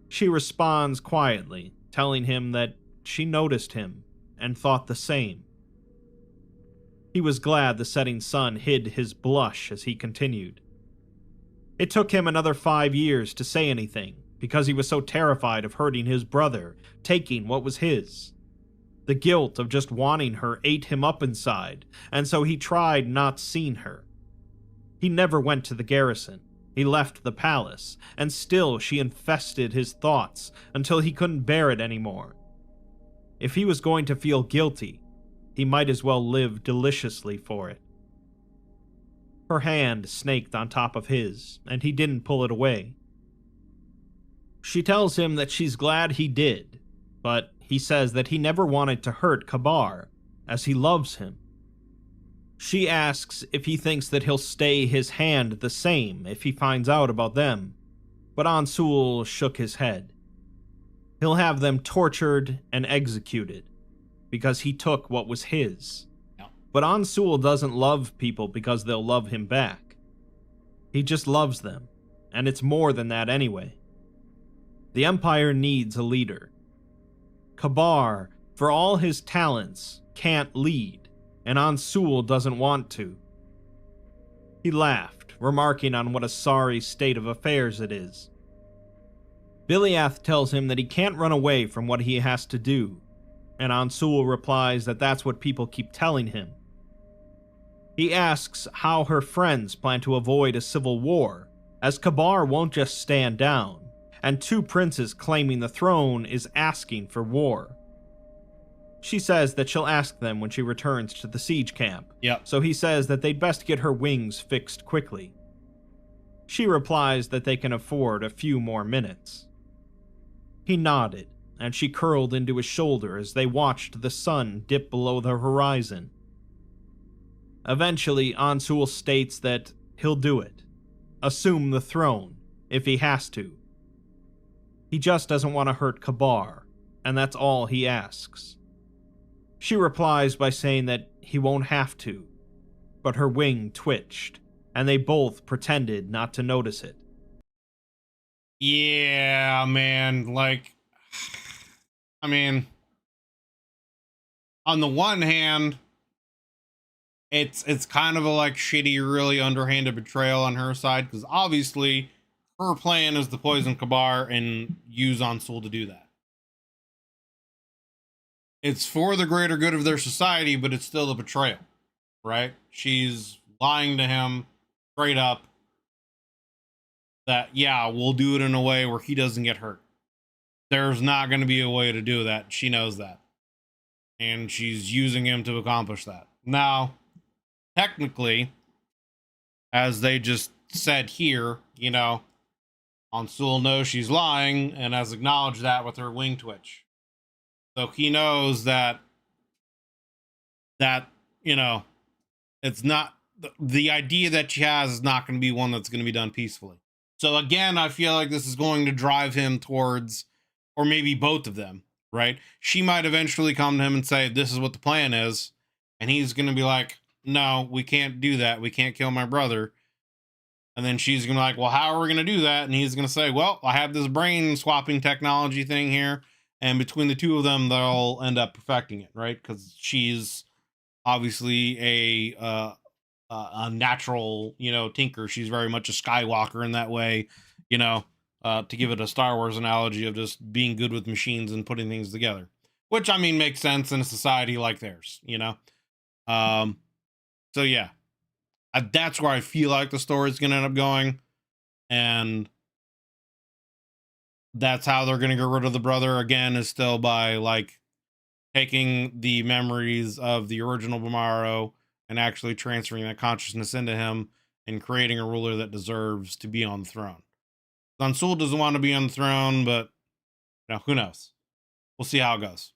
She responds quietly, telling him that she noticed him and thought the same. He was glad the setting sun hid his blush as he continued. It took him another 5 years to say anything, because he was so terrified of hurting his brother, taking what was his. The guilt of just wanting her ate him up inside, and so he tried not seeing her. He never went to the garrison. He left the palace, and still she infested his thoughts until he couldn't bear it anymore. If he was going to feel guilty, he might as well live deliciously for it. Her hand snaked on top of his, and he didn't pull it away. She tells him that she's glad he did, but he says that he never wanted to hurt Kabar, as he loves him. She asks if he thinks that he'll stay his hand the same if he finds out about them, but Ansul shook his head. He'll have them tortured and executed, because he took what was his. No. But Ansul doesn't love people because they'll love him back. He just loves them, and it's more than that anyway. The Empire needs a leader. Kabar, for all his talents, can't lead, and Ansul doesn't want to. He laughed, remarking on what a sorry state of affairs it is. Biliath tells him that he can't run away from what he has to do, and Ansul replies that that's what people keep telling him. He asks how her friends plan to avoid a civil war, as Kabar won't just stand down, and 2 princes claiming the throne is asking for war. She says that she'll ask them when she returns to the siege camp, so he says that they'd best get her wings fixed quickly. She replies that they can afford a few more minutes. He nodded, and she curled into his shoulder as they watched the sun dip below the horizon. Eventually, Ansul states that he'll do it, assume the throne, if he has to. He just doesn't want to hurt Kabar, and that's all he asks. She replies by saying that he won't have to, but her wing twitched, and they both pretended not to notice it. Yeah, man, like, I mean, on the one hand, it's kind of a like shitty, really underhanded betrayal on her side, because obviously her plan is to poison Kabar and use Ansul to do that. It's for the greater good of their society, but it's still a betrayal, right? She's lying to him straight up that, yeah, we'll do it in a way where he doesn't get hurt. There's not going to be a way to do that. She knows that. And she's using him to accomplish that. Now, technically, as they just said here, you know, Ansul knows she's lying and has acknowledged that with her wing twitch. So he knows that, you know, it's not, the idea that she has is not going to be one that's going to be done peacefully. So again, I feel like this is going to drive him towards, or maybe both of them, right? She might eventually come to him and say, this is what the plan is. And he's going to be like, no, we can't do that. We can't kill my brother. And then she's going to be like, well, how are we going to do that? And he's going to say, well, I have this brain swapping technology thing here. And between the two of them, they'll end up perfecting it, right? Because she's obviously a natural, you know, tinker. She's very much a Skywalker in that way, you know, to give it a Star Wars analogy of just being good with machines and putting things together, which, I mean, makes sense in a society like theirs, you know? So yeah, that's where I feel like the story's going to end up going. And that's how they're going to get rid of the brother again, is still by like taking the memories of the original Bamaro and actually transferring that consciousness into him and creating a ruler that deserves to be on the throne. Zansul doesn't want to be on the throne, but who knows? We'll see how it goes.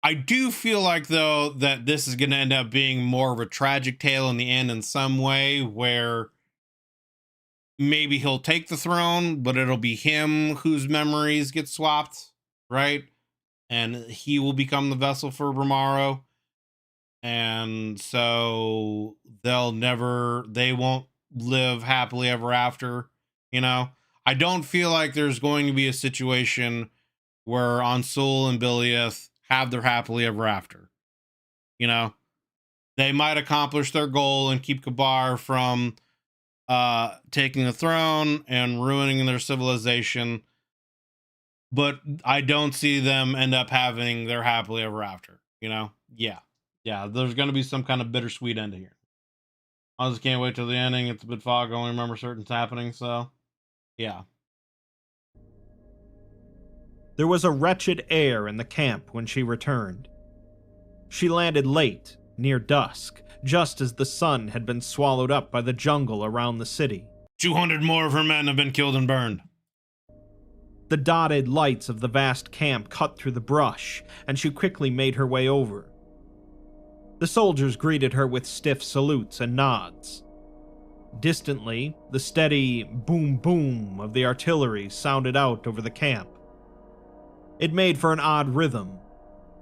I do feel like, though, that this is going to end up being more of a tragic tale in the end in some way, where maybe he'll take the throne, but it'll be him whose memories get swapped, right? And he will become the vessel for Bramaro. And so they won't live happily ever after, I don't feel like there's going to be a situation where Ansul and Biliath have their happily ever after. They might accomplish their goal and keep Kabar from taking the throne and ruining their civilization, but I don't see them end up having their happily ever after. Yeah, there's going to be some kind of bittersweet end here. I just can't wait till the ending. It's a bit foggy. I only remember certain happening, so yeah. There was a wretched air in the camp when she returned. She landed late, near dusk, just as the sun had been swallowed up by the jungle around the city. 200 more of her men have been killed and burned. The dotted lights of the vast camp cut through the brush, and she quickly made her way over. The soldiers greeted her with stiff salutes and nods. Distantly, the steady boom-boom of the artillery sounded out over the camp. It made for an odd rhythm.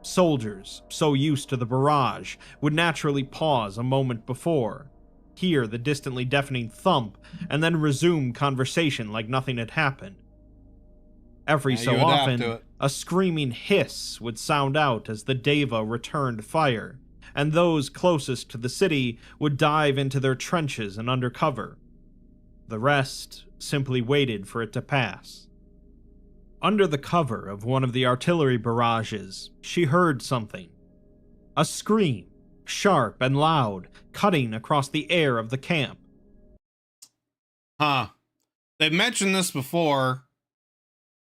Soldiers, so used to the barrage, would naturally pause a moment before, hear the distantly deafening thump, and then resume conversation like nothing had happened. Every so often, a screaming hiss would sound out as the Deva returned fire, and those closest to the city would dive into their trenches and under cover. The rest simply waited for it to pass. Under the cover of one of the artillery barrages, she heard something. A scream, sharp and loud, cutting across the air of the camp. They've mentioned this before,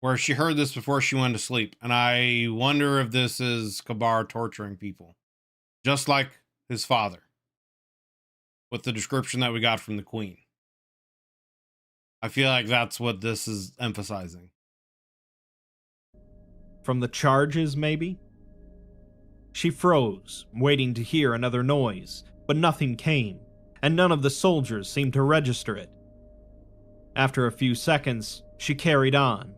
where she heard this before she went to sleep, and I wonder if this is Kabar torturing people, just like his father, with the description that we got from the Queen. I feel like that's what this is emphasizing. From the charges, maybe? She froze, waiting to hear another noise, but nothing came, and none of the soldiers seemed to register it. After a few seconds, she carried on.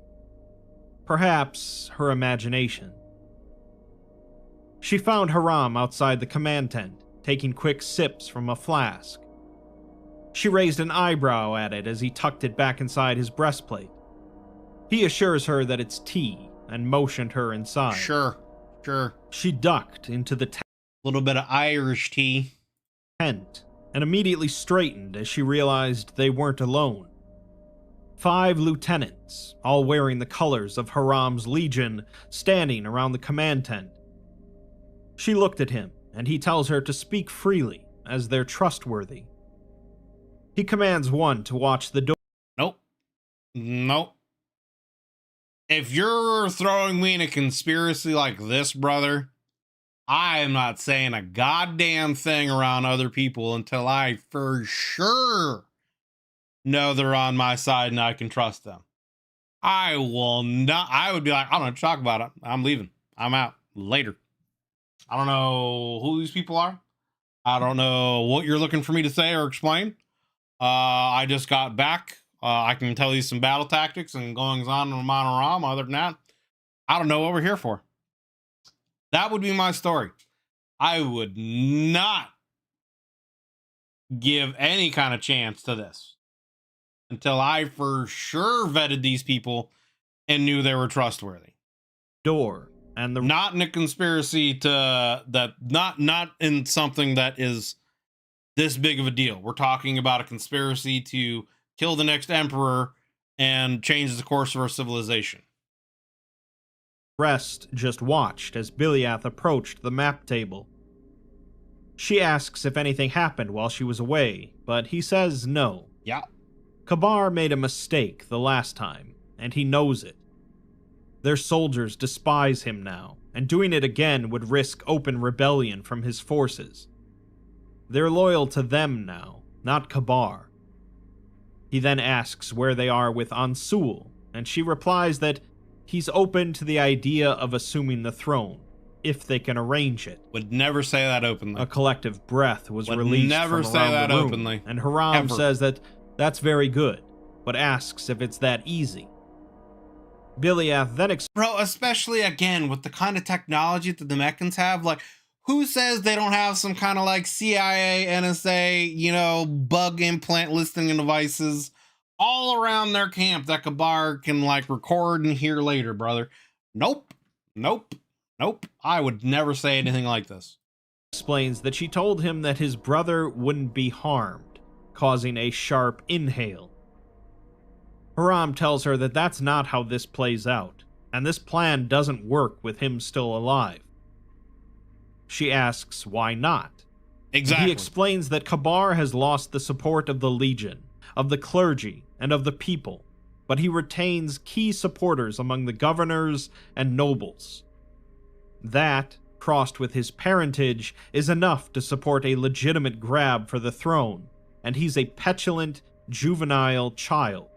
Perhaps her imagination. She found Haram outside the command tent, taking quick sips from a flask. She raised an eyebrow at it as he tucked it back inside his breastplate. He assures her that it's tea and motioned her inside. Sure. She ducked into the little bit of Irish tea tent and immediately straightened as she realized they weren't alone. 5 lieutenants, all wearing the colors of Haram's legion, standing around the command tent. She looked at him, and he tells her to speak freely, as they're trustworthy. He commands one to watch the door. Nope. If you're throwing me in a conspiracy like this, brother, I am not saying a goddamn thing around other people until I for sure know they're on my side and I can trust them. I will not. I would be like, I don't want to talk about it. I'm leaving. I'm out later. I don't know who these people are. I don't know what you're looking for me to say or explain. I just got back. I can tell you some battle tactics and goings on in Monoram. Other than that, I don't know what we're here for. That would be my story. I would not give any kind of chance to this until I for sure vetted these people and knew they were trustworthy. Door and the not in a conspiracy to that, not in something that is this big of a deal. We're talking about a conspiracy to kill the next emperor and change the course of our civilization. Rest just watched as Biliath approached the map table. She asks if anything happened while she was away, but he says no. Yeah. Kabar made a mistake the last time, and he knows it. Their soldiers despise him now, and doing it again would risk open rebellion from his forces. They're loyal to them now, not Kabar. He then asks where they are with Ansul, and she replies that he's open to the idea of assuming the throne, if they can arrange it. Would never say that openly. A collective breath was Would released never from say around that the room, openly. and Haram Ever. says that that's very good, but asks if it's that easy. Biliath then Bro, especially again with the kind of technology that the Meccans have, like, who says they don't have some kind of like CIA, NSA, bug implant listening devices all around their camp that Kabar can like record and hear later, brother? Nope. I would never say anything like this. explains that she told him that his brother wouldn't be harmed, causing a sharp inhale. Haram tells her that that's not how this plays out, and this plan doesn't work with him still alive. She asks why not. Exactly. He explains that Kabar has lost the support of the Legion, of the clergy, and of the people, but he retains key supporters among the governors and nobles. That, crossed with his parentage, is enough to support a legitimate grab for the throne, and he's a petulant, juvenile child.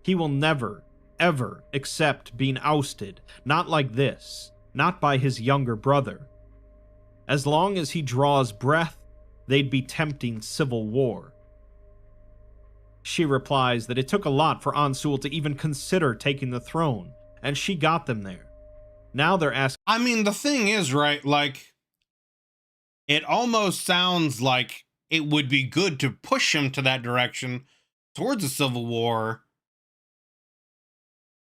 He will never, ever accept being ousted, not like this, not by his younger brother. As long as he draws breath, they'd be tempting civil war. She replies that it took a lot for Ansul to even consider taking the throne, and she got them there. Now they're asking... I mean, the thing is, right, like, it almost sounds like it would be good to push him to that direction towards a civil war,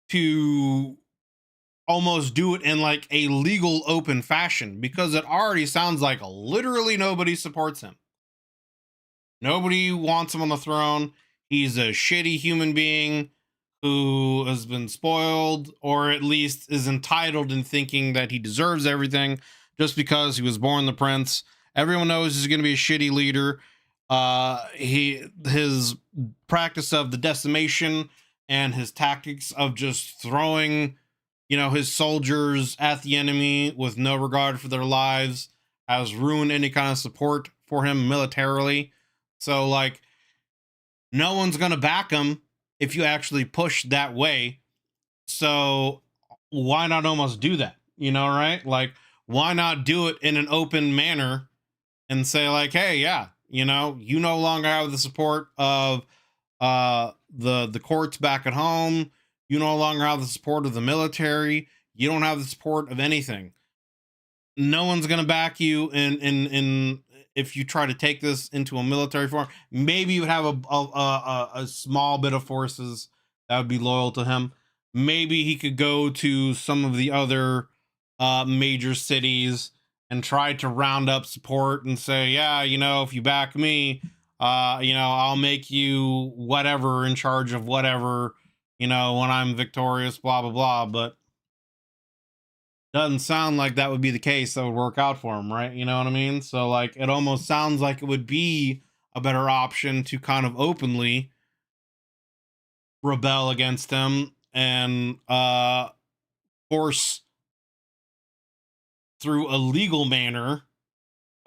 to almost do it in like a legal open fashion, because it already sounds like literally nobody supports him. Nobody wants him on the throne. He's a shitty human being who has been spoiled, or at least is entitled in thinking that he deserves everything just because he was born the prince. Everyone knows he's going to be a shitty leader. His practice of the decimation and his tactics of just throwing, his soldiers at the enemy with no regard for their lives has ruined any kind of support for him militarily. So, like, no one's going to back him if you actually push that way. So why not almost do that? Right? Like, why not do it in an open manner and say like, hey, yeah, you no longer have the support of the courts back at home. You no longer have the support of the military. You don't have the support of anything. No one's gonna back you in if you try to take this into a military form. Maybe you would have a small bit of forces that would be loyal to him. Maybe he could go to some of the other major cities and try to round up support and say, yeah, if you back me, I'll make you whatever in charge of whatever, when I'm victorious, blah, blah, blah. But doesn't sound like that would be the case that would work out for him, right? You know what I mean? So, like, it almost sounds like it would be a better option to kind of openly rebel against him and force through a legal manner,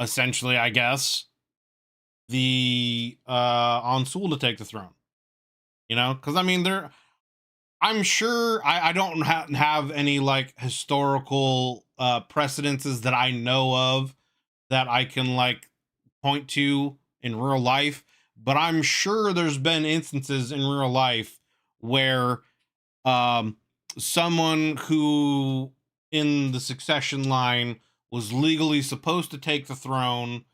essentially, I guess, the Ansul to take the throne. Because I mean, I'm sure I don't have any like historical precedences that I know of that I can like point to in real life, but I'm sure there's been instances in real life where someone who in the succession line was legally supposed to take the throne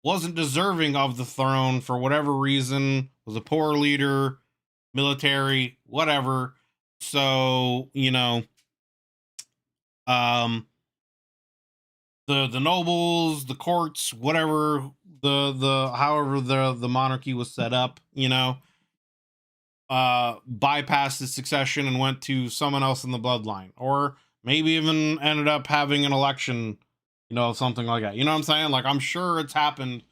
wasn't deserving of the throne for whatever reason, was a poor leader, military, whatever. So, the nobles, the courts, whatever, however the monarchy was set up, bypassed the succession and went to someone else in the bloodline, or maybe even ended up having an election, something like that. You know what I'm saying? Like, I'm sure it's happened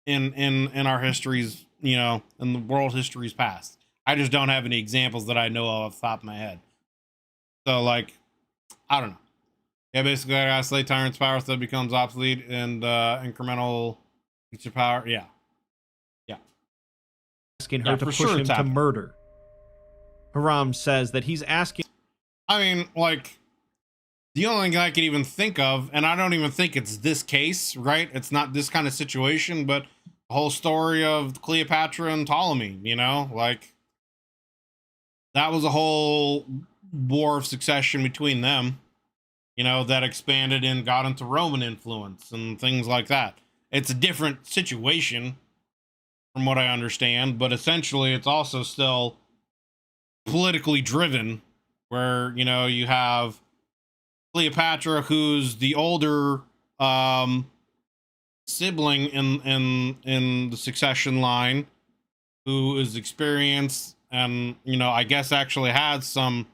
in our histories, in the world histories past. I just don't have any examples that I know of off the top of my head. So, like, I don't know. Yeah, basically, I gotta slay tyrant's power so it becomes obsolete and incremental feature power. Yeah, yeah, Asking her yeah, to for push sure him it's to happening. murder. Haram says that he's asking I mean, like, the only thing I can even think of, and I don't even think it's this case, right? It's not this kind of situation, but the whole story of Cleopatra and Ptolemy, you know, like that was a whole war of succession between them, you know, that expanded and got into Roman influence and things like that. It's a different situation from what I understand, but essentially it's also still politically driven, where, you know, you have Cleopatra, who's the older sibling in the succession line, who is experienced and, you know, I guess actually had some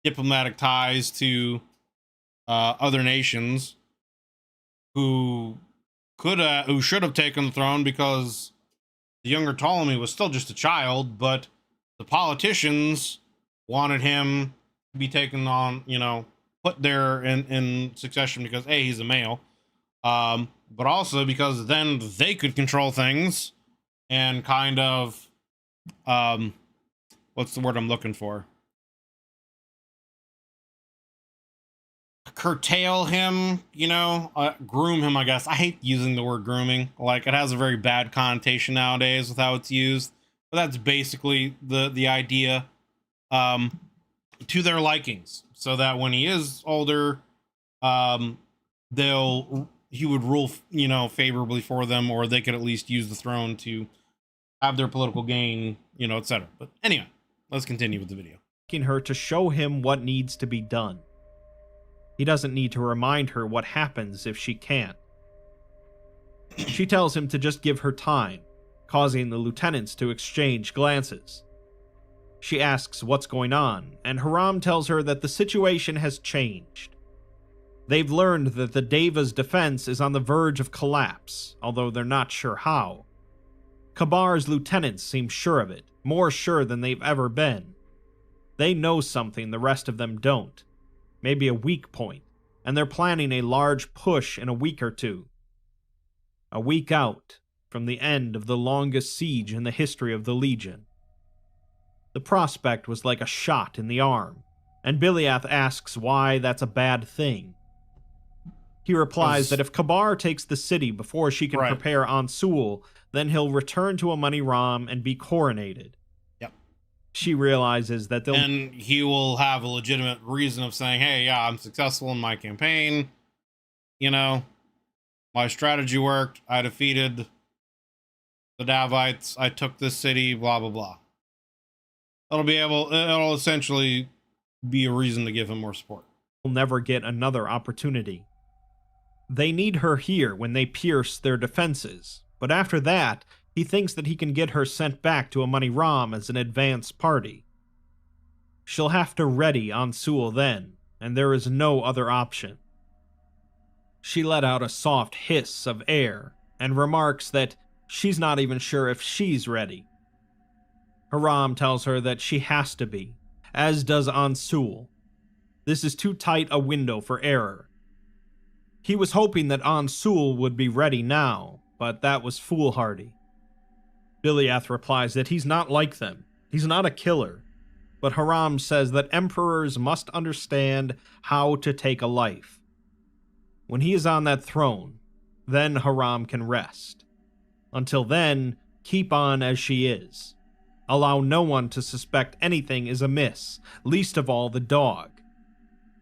diplomatic ties to other nations, who who should have taken the throne, because the younger Ptolemy was still just a child, but the politicians wanted him to be taken on, you know, put there in succession because A, he's a male, but also because then they could control things and kind of, um, what's the word I'm looking for? Curtail him, you know, groom him, I guess. I hate using the word grooming. Like, it has a very bad connotation nowadays with how it's used, but that's basically the idea, to their likings, so that when he is older, um, he would rule, you know, favorably for them, or they could at least use the throne to have their political gain, you know, etc. But anyway, let's continue with the video. her to show him what needs to be done. He doesn't need to remind her what happens if she can't. She tells him to just give her time, causing the lieutenants to exchange glances. She asks what's going on, and Haram tells her that the situation has changed. They've learned that the Deva's defense is on the verge of collapse, although they're not sure how. Kabar's lieutenants seem sure of it, more sure than they've ever been. They know something the rest of them don't, maybe a weak point, and they're planning a large push in a week or two. A week out from the end of the longest siege in the history of the Legion. The prospect was like a shot in the arm, and Biliath asks why that's a bad thing. He replies that if Kabar takes the city before she can prepare Ansul, then he'll return to Amoni Ram and be coronated. Yep. She realizes that and he will have a legitimate reason of saying, hey, yeah, I'm successful in my campaign. You know, my strategy worked. I defeated the Davites. I took this city, blah, blah, blah. It'll essentially be a reason to give him more support. He'll never get another opportunity. They need her here when they pierce their defenses, but after that, he thinks that he can get her sent back to Amoni Ram as an advance party. She'll have to ready Ansul then, and there is no other option. She let out a soft hiss of air, and remarks that she's not even sure if she's ready. Haram tells her that she has to be, as does Ansul. This is too tight a window for error. He was hoping that Ansul would be ready now, but that was foolhardy. Biliath replies that he's not like them. He's not a killer. But Haram says that emperors must understand how to take a life. When he is on that throne, then Haram can rest. Until then, keep on as she is. Allow no one to suspect anything is amiss, least of all the dog.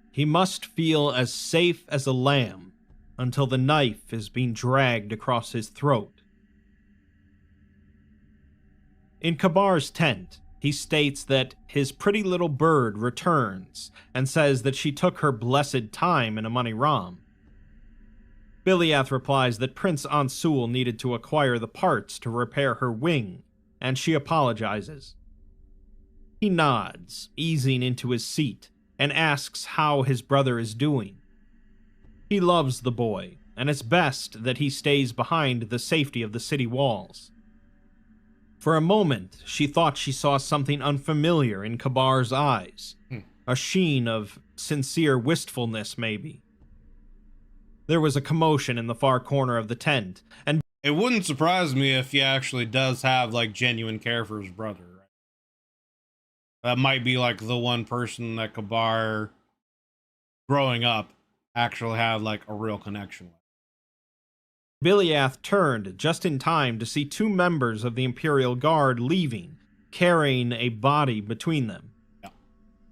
He must feel as safe as a lamb until the knife is being dragged across his throat. In Kabar's tent, he states that his pretty little bird returns and says that she took her blessed time in Amoni Ram. Biliath replies that Prince Ansul needed to acquire the parts to repair her wing, and she apologizes. He nods, easing into his seat, and asks how his brother is doing. He loves the boy, and it's best that he stays behind the safety of the city walls. For a moment, she thought she saw something unfamiliar in Kabar's eyes, a sheen of sincere wistfulness maybe, There was a commotion in the far corner of the tent, and It wouldn't surprise me if he actually does have like genuine care for his brother. Right? That might be like the one person that Kabar, growing up, actually had like a real connection with. Biliath turned just in time to see two members of the Imperial Guard leaving, carrying a body between them. Yeah.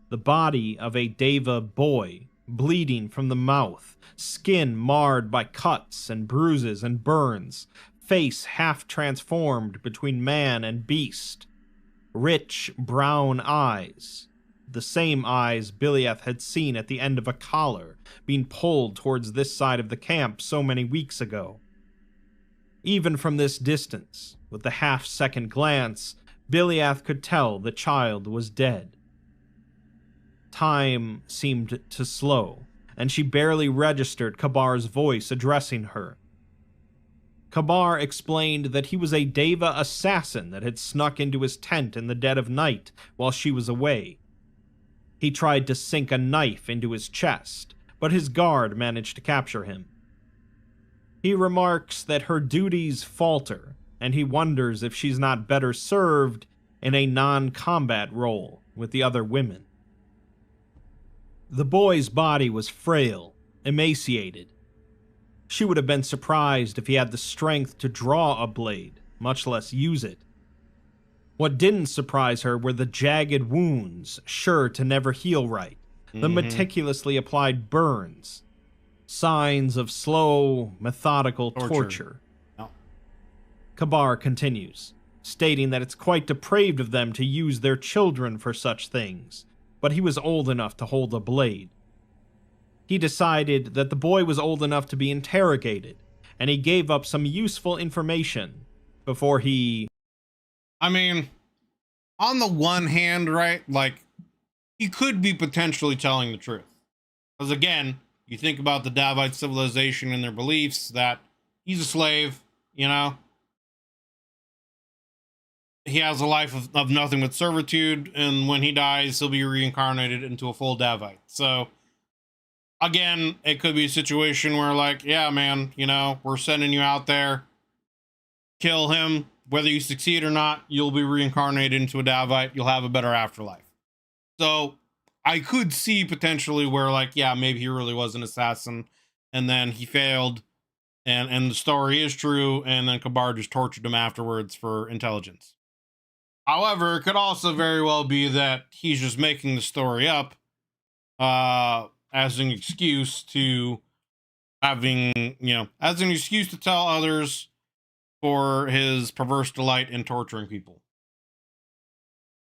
The body of a Deva boy, bleeding from the mouth, skin marred by cuts and bruises and burns, face half transformed between man and beast, rich brown eyes, the same eyes Biliath had seen at the end of a collar being pulled towards this side of the camp so many weeks ago. Even from this distance, with the half-second glance, Biliath could tell the child was dead. Time seemed to slow, and she barely registered Kabar's voice addressing her. Kabar explained that he was a Deva assassin that had snuck into his tent in the dead of night while she was away. He tried to sink a knife into his chest, but his guard managed to capture him. He remarks that her duties falter, and he wonders if she's not better served in a non-combat role with the other women. The boy's body was frail, emaciated. She would have been surprised if he had the strength to draw a blade, much less use it. What didn't surprise her were the jagged wounds, sure to never heal right, the meticulously applied burns, signs of slow, methodical torture. No. Kabar continues, stating that it's quite depraved of them to use their children for such things, but he was old enough to hold a blade. He decided that the boy was old enough to be interrogated, and he gave up some useful information before he... I mean, on the one hand, right, like, he could be potentially telling the truth. Because again, you think about the Davite civilization and their beliefs that he's a slave, you know? He has a life of nothing but servitude, and when he dies, he'll be reincarnated into a full Davite. So, again, it could be a situation where, like, yeah, man, you know, we're sending you out there, kill him, whether you succeed or not, you'll be reincarnated into a Davite, you'll have a better afterlife. So, I could see potentially where, like, yeah, maybe he really was an assassin, and then he failed, and the story is true, and then Kabar just tortured him afterwards for intelligence. However, it could also very well be that he's just making the story up as an excuse to having, you know, as an excuse to tell others for his perverse delight in torturing people.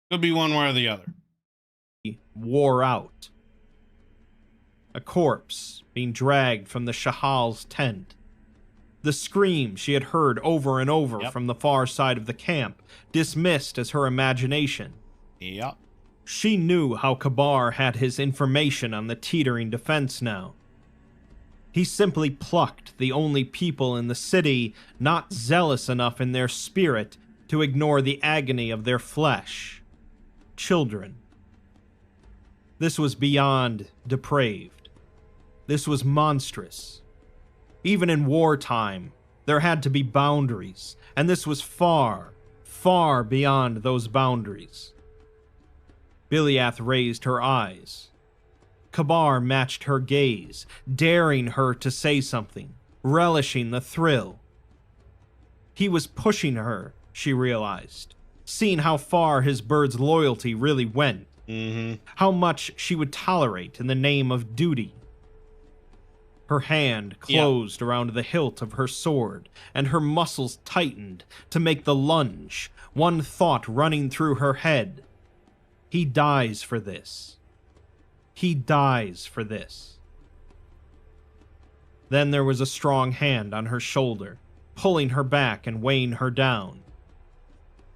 Could be one way or the other. Wore out. A corpse being dragged from the Shahal's tent. The scream she had heard over and over from the far side of the camp, dismissed as her imagination. Yep. She knew how Kabar had his information on the teetering defense now. He simply plucked the only people in the city not zealous enough in their spirit to ignore the agony of their flesh. Children. This was beyond depraved. This was monstrous. Even in wartime, there had to be boundaries, and this was far, far beyond those boundaries. Biliath raised her eyes. Kabar matched her gaze, daring her to say something, relishing the thrill. He was pushing her, she realized, seeing how far his bird's loyalty really went, how much she would tolerate in the name of duty. Her hand closed around the hilt of her sword, and her muscles tightened to make the lunge, one thought running through her head. He dies for this. He dies for this. Then there was a strong hand on her shoulder, pulling her back and weighing her down.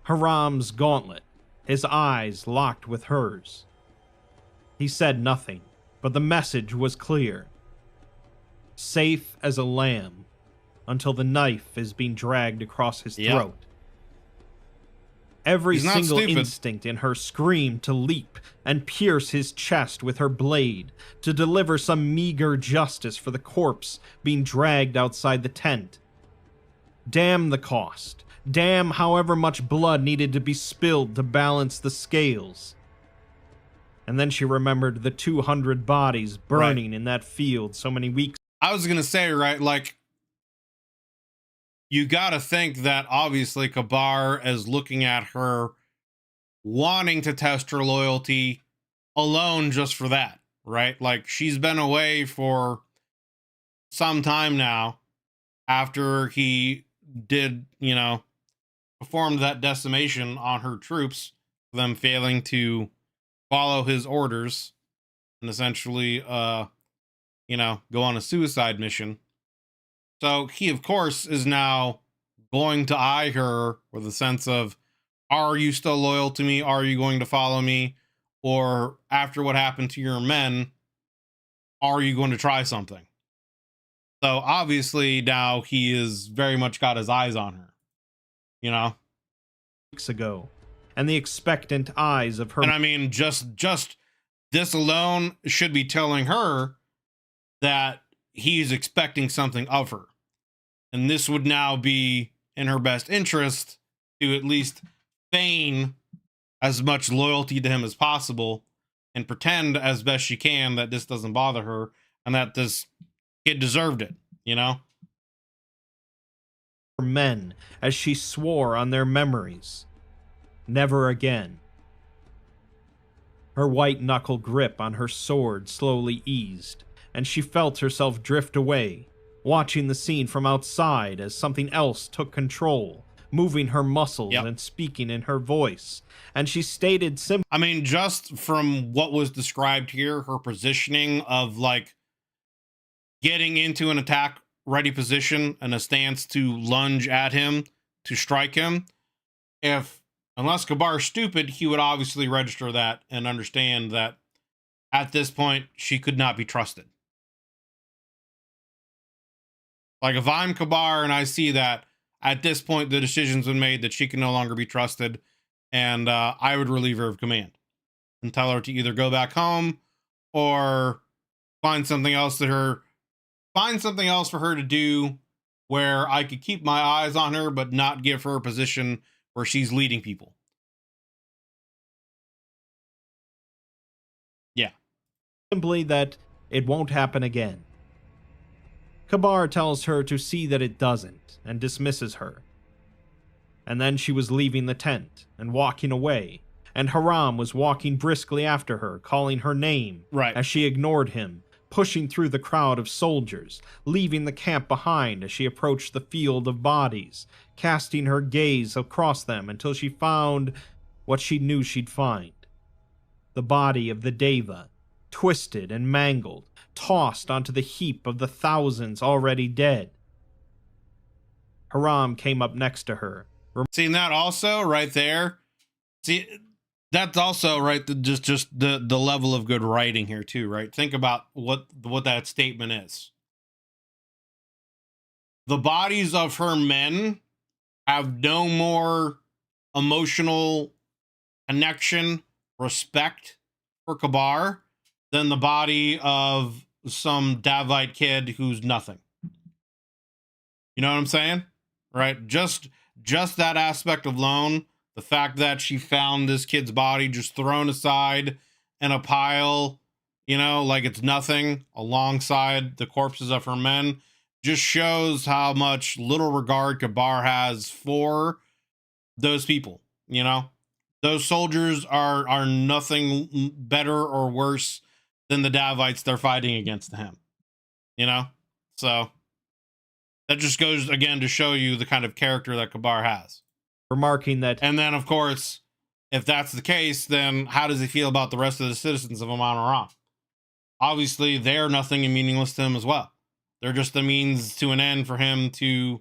Haram's gauntlet, his eyes locked with hers. He said nothing, but the message was clear. Safe as a lamb, until the knife is being dragged across his throat. Every He's not single stupid. instinct in her screamed to leap and pierce his chest with her blade, to deliver some meager justice for the corpse being dragged outside the tent. Damn the cost. Damn however much blood needed to be spilled to balance the scales. And then she remembered the 200 bodies burning in that field so many weeks. I was gonna say, right, like, you gotta think that obviously Kabar is looking at her, wanting to test her loyalty alone just for that, right? Like, she's been away for some time now after he did, performed that decimation on her troops, them failing to follow his orders and essentially, go on a suicide mission. So he, of course, is now going to eye her with a sense of, are you still loyal to me? Are you going to follow me? Or after what happened to your men, are you going to try something? So obviously now he is very much got his eyes on her, Weeks ago, and the expectant eyes of her. And I mean, just this alone should be telling her that he's expecting something of her. And this would now be in her best interest to at least feign as much loyalty to him as possible and pretend as best she can that this doesn't bother her and that this kid deserved it, Men, as she swore on their memories. Never again. Her white knuckle grip on her sword slowly eased, and she felt herself drift away, watching the scene from outside as something else took control, moving her muscles and speaking in her voice. And she stated simply, I mean, just from what was described here, her positioning of like getting into an attack ready position and a stance to lunge at him, to strike him. Unless Kabar's stupid, he would obviously register that and understand that at this point, she could not be trusted. Like, if I'm Kabar and I see that, at this point, the decision's been made that she can no longer be trusted, and I would relieve her of command and tell her to either go back home or find something else for her to do where I could keep my eyes on her, but not give her a position where she's leading people. Yeah. simply that it won't happen again. Kabar tells her to see that it doesn't, and dismisses her. And then she was leaving the tent and walking away, and Haram was walking briskly after her, calling her name, as she ignored him, pushing through the crowd of soldiers, leaving the camp behind as she approached the field of bodies, casting her gaze across them until she found what she knew she'd find. The body of the Deva, twisted and mangled, tossed onto the heap of the thousands already dead. Haram came up next to her. Seeing that also right there? See, that's also right. Just the level of good writing here too, right? Think about what that statement is. The bodies of her men have no more emotional connection, respect for Kabar than the body of some Davite kid who's nothing. You know what I'm saying? Right? Just that aspect alone. The fact that she found this kid's body just thrown aside in a pile, like it's nothing, alongside the corpses of her men, just shows how much little regard Kabar has for those people. Those soldiers are nothing better or worse than the Davites they're fighting against him. So that just goes again to show you the kind of character that Kabar has. Remarking that, and then of course, if that's the case, then how does he feel about the rest of the citizens of Amon Ra? Obviously, they're nothing and meaningless to him as well. They're just the means to an end for him to,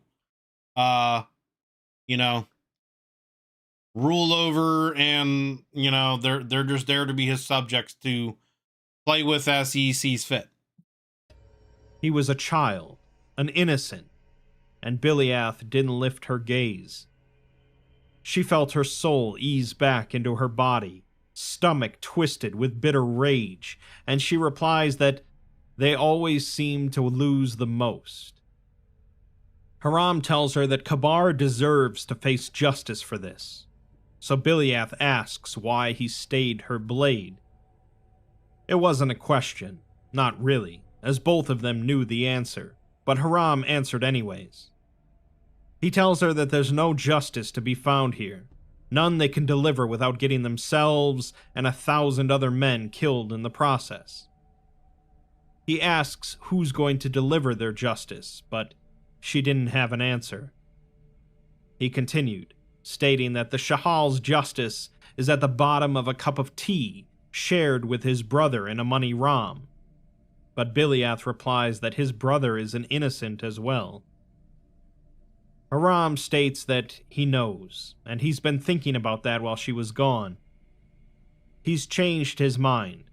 rule over, and they're just there to be his subjects to play with as he sees fit. He was a child, an innocent, and Biliath didn't lift her gaze. She felt her soul ease back into her body, stomach twisted with bitter rage, and she replies that they always seem to lose the most. Haram tells her that Kabar deserves to face justice for this, so Biliath asks why he stayed her blade. It wasn't a question, not really, as both of them knew the answer, but Haram answered anyways. He tells her that there's no justice to be found here, none they can deliver without getting themselves and 1,000 other men killed in the process. He asks who's going to deliver their justice, but she didn't have an answer. He continued, stating that the Shahal's justice is at the bottom of a cup of tea shared with his brother in Amoni Ram. But Biliath replies that his brother is an innocent as well. Haram states that he knows, and he's been thinking about that while she was gone. He's changed his mind.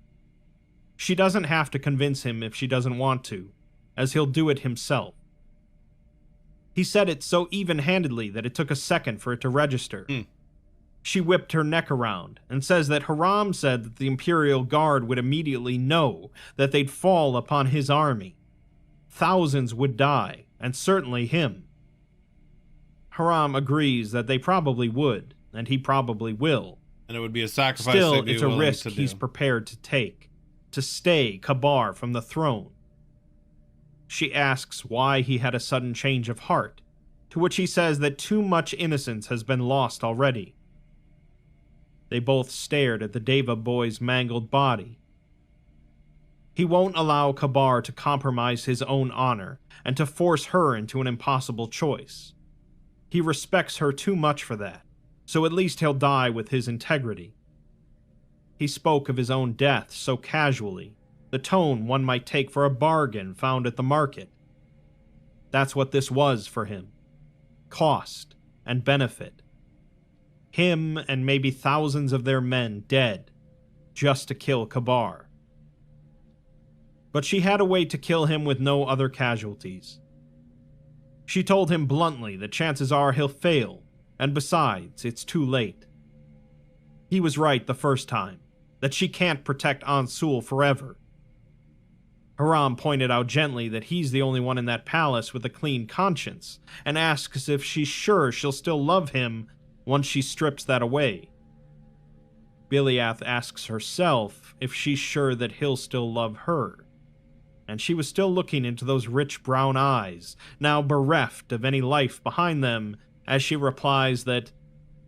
She doesn't have to convince him if she doesn't want to, as he'll do it himself. He said it so even-handedly that it took a second for it to register. She whipped her neck around and says that Haram said that the Imperial Guard would immediately know that they'd fall upon his army. Thousands would die, and certainly him. Haram agrees that they probably would, and he probably will. And it would be a sacrifice. Still, it's a risk he's prepared to take, to stay Kabar from the throne. She asks why he had a sudden change of heart, to which he says that too much innocence has been lost already. They both stared at the Deva boy's mangled body. He won't allow Kabar to compromise his own honor and to force her into an impossible choice. He respects her too much for that, so at least he'll die with his integrity. He spoke of his own death so casually, the tone one might take for a bargain found at the market. That's what this was for him. Cost and benefit. Him and maybe thousands of their men dead, just to kill Kabar. But she had a way to kill him with no other casualties. She told him bluntly that chances are he'll fail, and besides, it's too late. He was right the first time, that she can't protect Ansul forever. Haram pointed out gently that he's the only one in that palace with a clean conscience, and asks if she's sure she'll still love him once she strips that away. Biliath asks herself if she's sure that he'll still love her, and she was still looking into those rich brown eyes, now bereft of any life behind them, as she replies that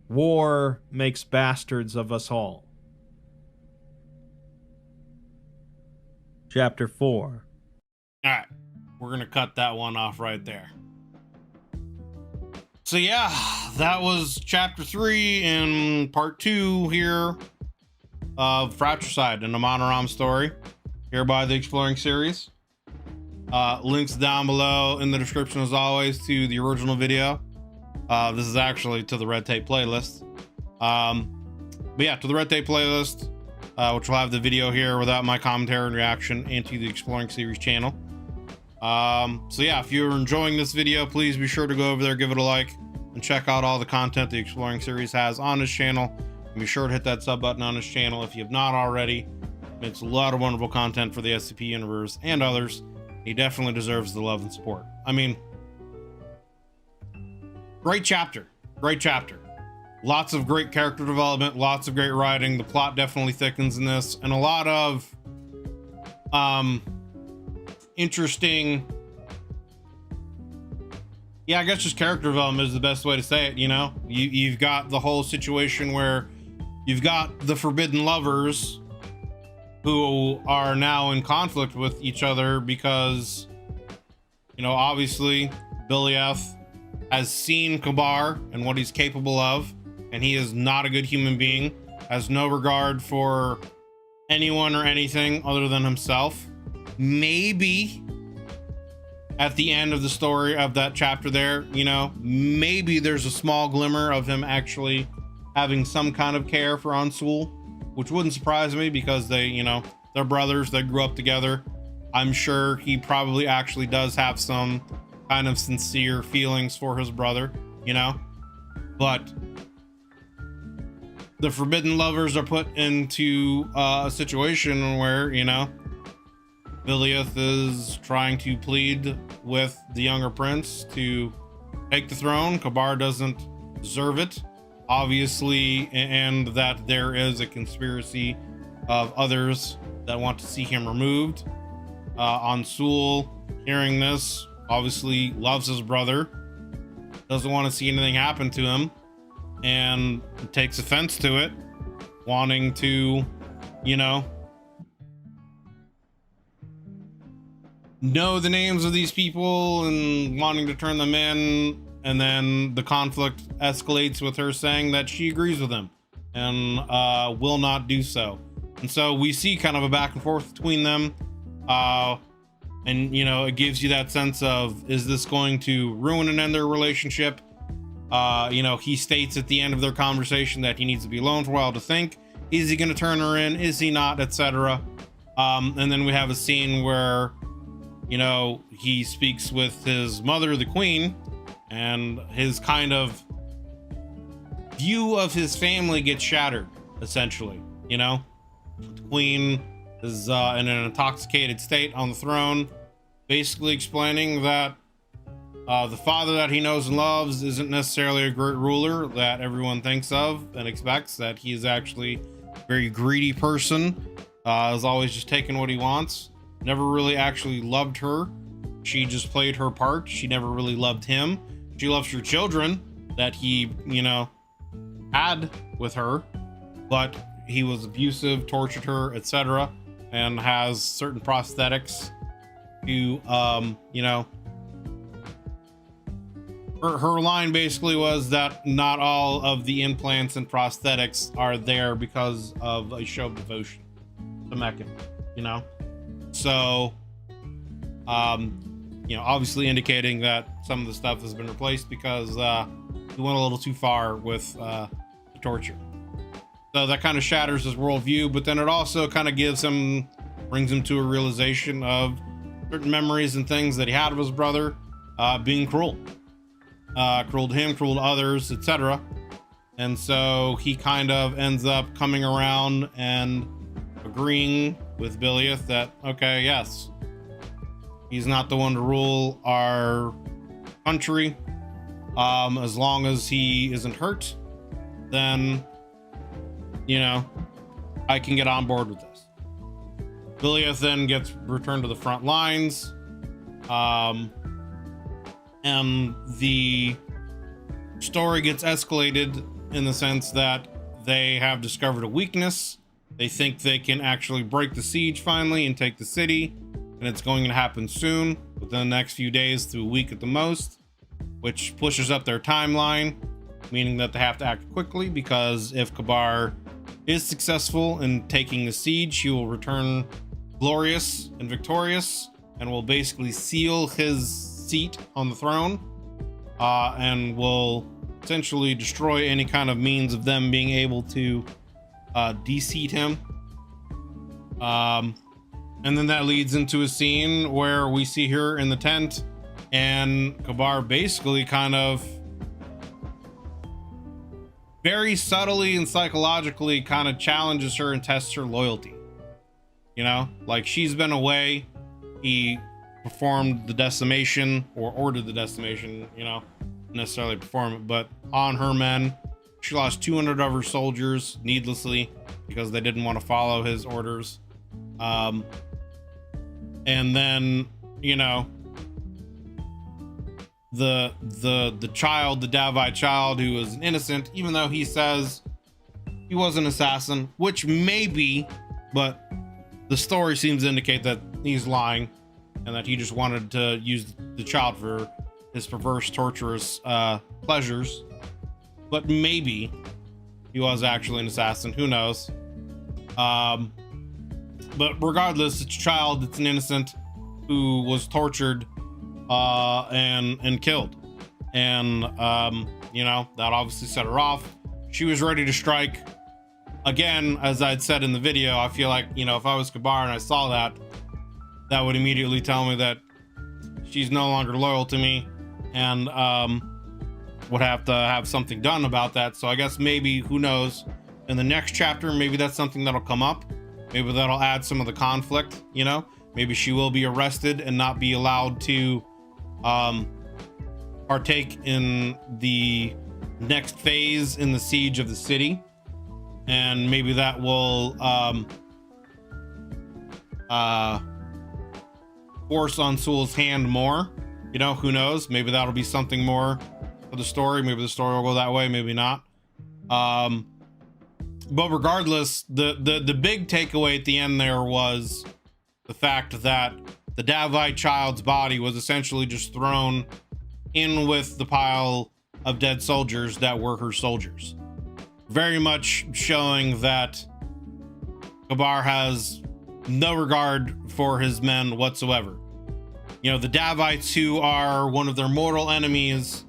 war makes bastards of us all. Chapter 4. Alright, we're gonna cut that one off right there. So yeah, that was chapter 3 in part 2 here of Fratricide, an Amoni Ram story, here by the Exploring series. Links down below in the description as always to the original video. This is actually to the Red Tape playlist. But yeah, to the Red Tape playlist, which will have the video here without my commentary and reaction, and to the Exploring series channel. So yeah, if you're enjoying this video, please be sure to go over there, give it a like, and check out all the content the Exploring series has on his channel. And be sure to hit that sub button on his channel if you have not already. It's a lot of wonderful content for the SCP universe and others. He definitely deserves the love and support. I mean, great chapter, great chapter. Lots of great character development, lots of great writing. The plot definitely thickens in this, and a lot of interesting, yeah, I guess just character development is the best way to say it. You know, you've got the whole situation where you've got the forbidden lovers who are now in conflict with each other because, you know, obviously Biliath has seen Kabar and what he's capable of, and he is not a good human being, has no regard for anyone or anything other than himself. Maybe at the end of the story of that chapter there, you know, maybe there's a small glimmer of him actually having some kind of care for Ansul, which wouldn't surprise me because they, you know, they're brothers, they grew up together. I'm sure he probably actually does have some kind of sincere feelings for his brother, you know, but the forbidden lovers are put into a situation where, you know, Biliath is trying to plead with the younger prince to take the throne. Kabar doesn't deserve it, obviously, and that there is a conspiracy of others that want to see him removed. Ansul, hearing this, obviously loves his brother, doesn't want to see anything happen to him, and takes offense to it, wanting to, you know the names of these people and wanting to turn them in. And then the conflict escalates with her saying that she agrees with him and will not do so. And so we see kind of a back and forth between them. And, you know, it gives you that sense of, is this going to ruin and end their relationship? You know, he states at the end of their conversation that he needs to be alone for a while to think. Is he going to turn her in? Is he not? Etc. And then we have a scene where, you know, he speaks with his mother, the queen, and his kind of view of his family gets shattered, essentially. You know, the queen is in an intoxicated state on the throne, basically explaining that the father that he knows and loves isn't necessarily a great ruler that everyone thinks of and expects, that he is actually a very greedy person, is always just taking what he wants, never really actually loved her. She just played her part. She never really loved him. She loves her children that he, you know, had with her, but he was abusive, tortured her, etc., and has certain prosthetics to, you know, her line basically was that not all of the implants and prosthetics are there because of a show of devotion to Meccan, you know? So, you know, obviously indicating that some of the stuff has been replaced because he went a little too far with the torture. So that kind of shatters his worldview, but then it also kind of brings him to a realization of certain memories and things that he had of his brother being cruel. Cruel to him, cruel to others, etc. And so he kind of ends up coming around and agreeing with Biliath that, okay, yes, he's not the one to rule our country. As long as he isn't hurt, then, you know, I can get on board with this. Biliath then gets returned to the front lines. And the story gets escalated in the sense that they have discovered a weakness. They think they can actually break the siege finally and take the city, and it's going to happen soon, within the next few days to a week at the most, which pushes up their timeline, meaning that they have to act quickly, because if Kabar is successful in taking the siege, he will return glorious and victorious and will basically seal his seat on the throne, and will essentially destroy any kind of means of them being able to de-seat him. And then that leads into a scene where we see her in the tent, and Kabar basically kind of very subtly and psychologically kind of challenges her and tests her loyalty. You know, like, she's been away, he performed the decimation, or ordered the decimation, you know, necessarily perform it, but on her men. She lost 200 of her soldiers needlessly because they didn't want to follow his orders. And then, you know, the child, the Davide child, who was innocent, even though he says he was an assassin, which may be, but the story seems to indicate that he's lying and that he just wanted to use the child for his perverse, torturous pleasures. But maybe he was actually an assassin, who knows? But regardless, it's a child, it's an innocent who was tortured and killed. And you know, that obviously set her off. She was ready to strike. Again, as I'd said in the video, I feel like, you know, if I was Kabar and I saw that, that would immediately tell me that she's no longer loyal to me, and would have to have something done about that. So I guess maybe, who knows, in the next chapter, maybe that's something that'll come up. Maybe that'll add some of the conflict, you know? Maybe she will be arrested and not be allowed to partake in the next phase in the siege of the city. And maybe that will force Ansul's hand more. You know, who knows? Maybe that'll be something more for the story. Maybe the story will go that way, maybe not. But regardless, the big takeaway at the end there was the fact that the Davite child's body was essentially just thrown in with the pile of dead soldiers that were her soldiers. Very much showing that Kabar has no regard for his men whatsoever. You know, the Davites, who are one of their mortal enemies,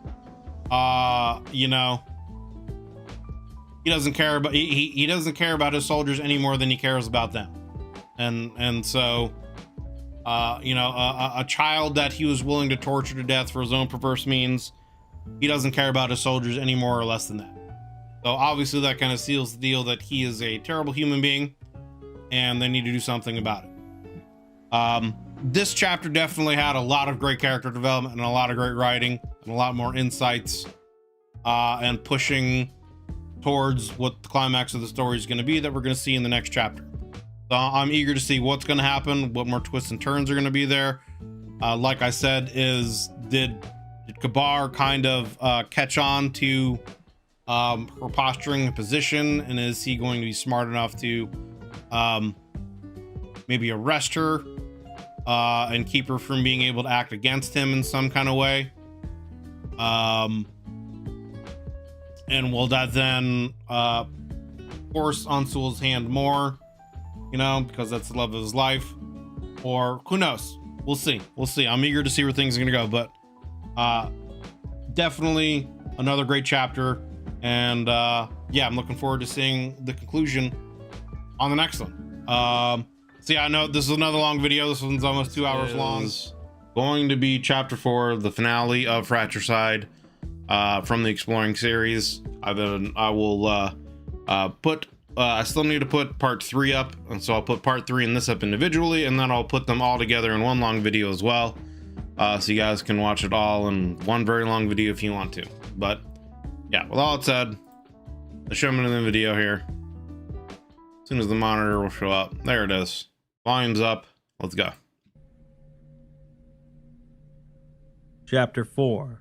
you know, he doesn't care about he doesn't care about his soldiers any more than he cares about them. And so you know, a child that he was willing to torture to death for his own perverse means, he doesn't care about his soldiers any more or less than that. So obviously that kind of seals the deal that he is a terrible human being and they need to do something about it. This chapter definitely had a lot of great character development and a lot of great writing and a lot more insights and pushing towards what the climax of the story is going to be that we're going to see in the next chapter. So I'm eager to see what's going to happen, what more twists and turns are going to be there. Like I said, did Kabar kind of catch on to her posturing and position, and is he going to be smart enough to maybe arrest her and keep her from being able to act against him in some kind of way? And will that then force Ansul's hand more, you know, because that's the love of his life? Or who knows? We'll see. We'll see. I'm eager to see where things are going to go, but definitely another great chapter. And yeah, I'm looking forward to seeing the conclusion on the next one. So yeah, I know this is another long video. This one's almost 2 hours long. Going to be chapter 4, the finale of Fratricide from the Exploring series. I still need to put part 3 up, and so I'll put part 3 and this up individually, and then I'll put them all together in one long video as well, so you guys can watch it all in one very long video if you want to. But yeah, with all it said, the showman in the video here. As soon as the monitor will show up, there it is. Volume's up. Let's go. Chapter 4.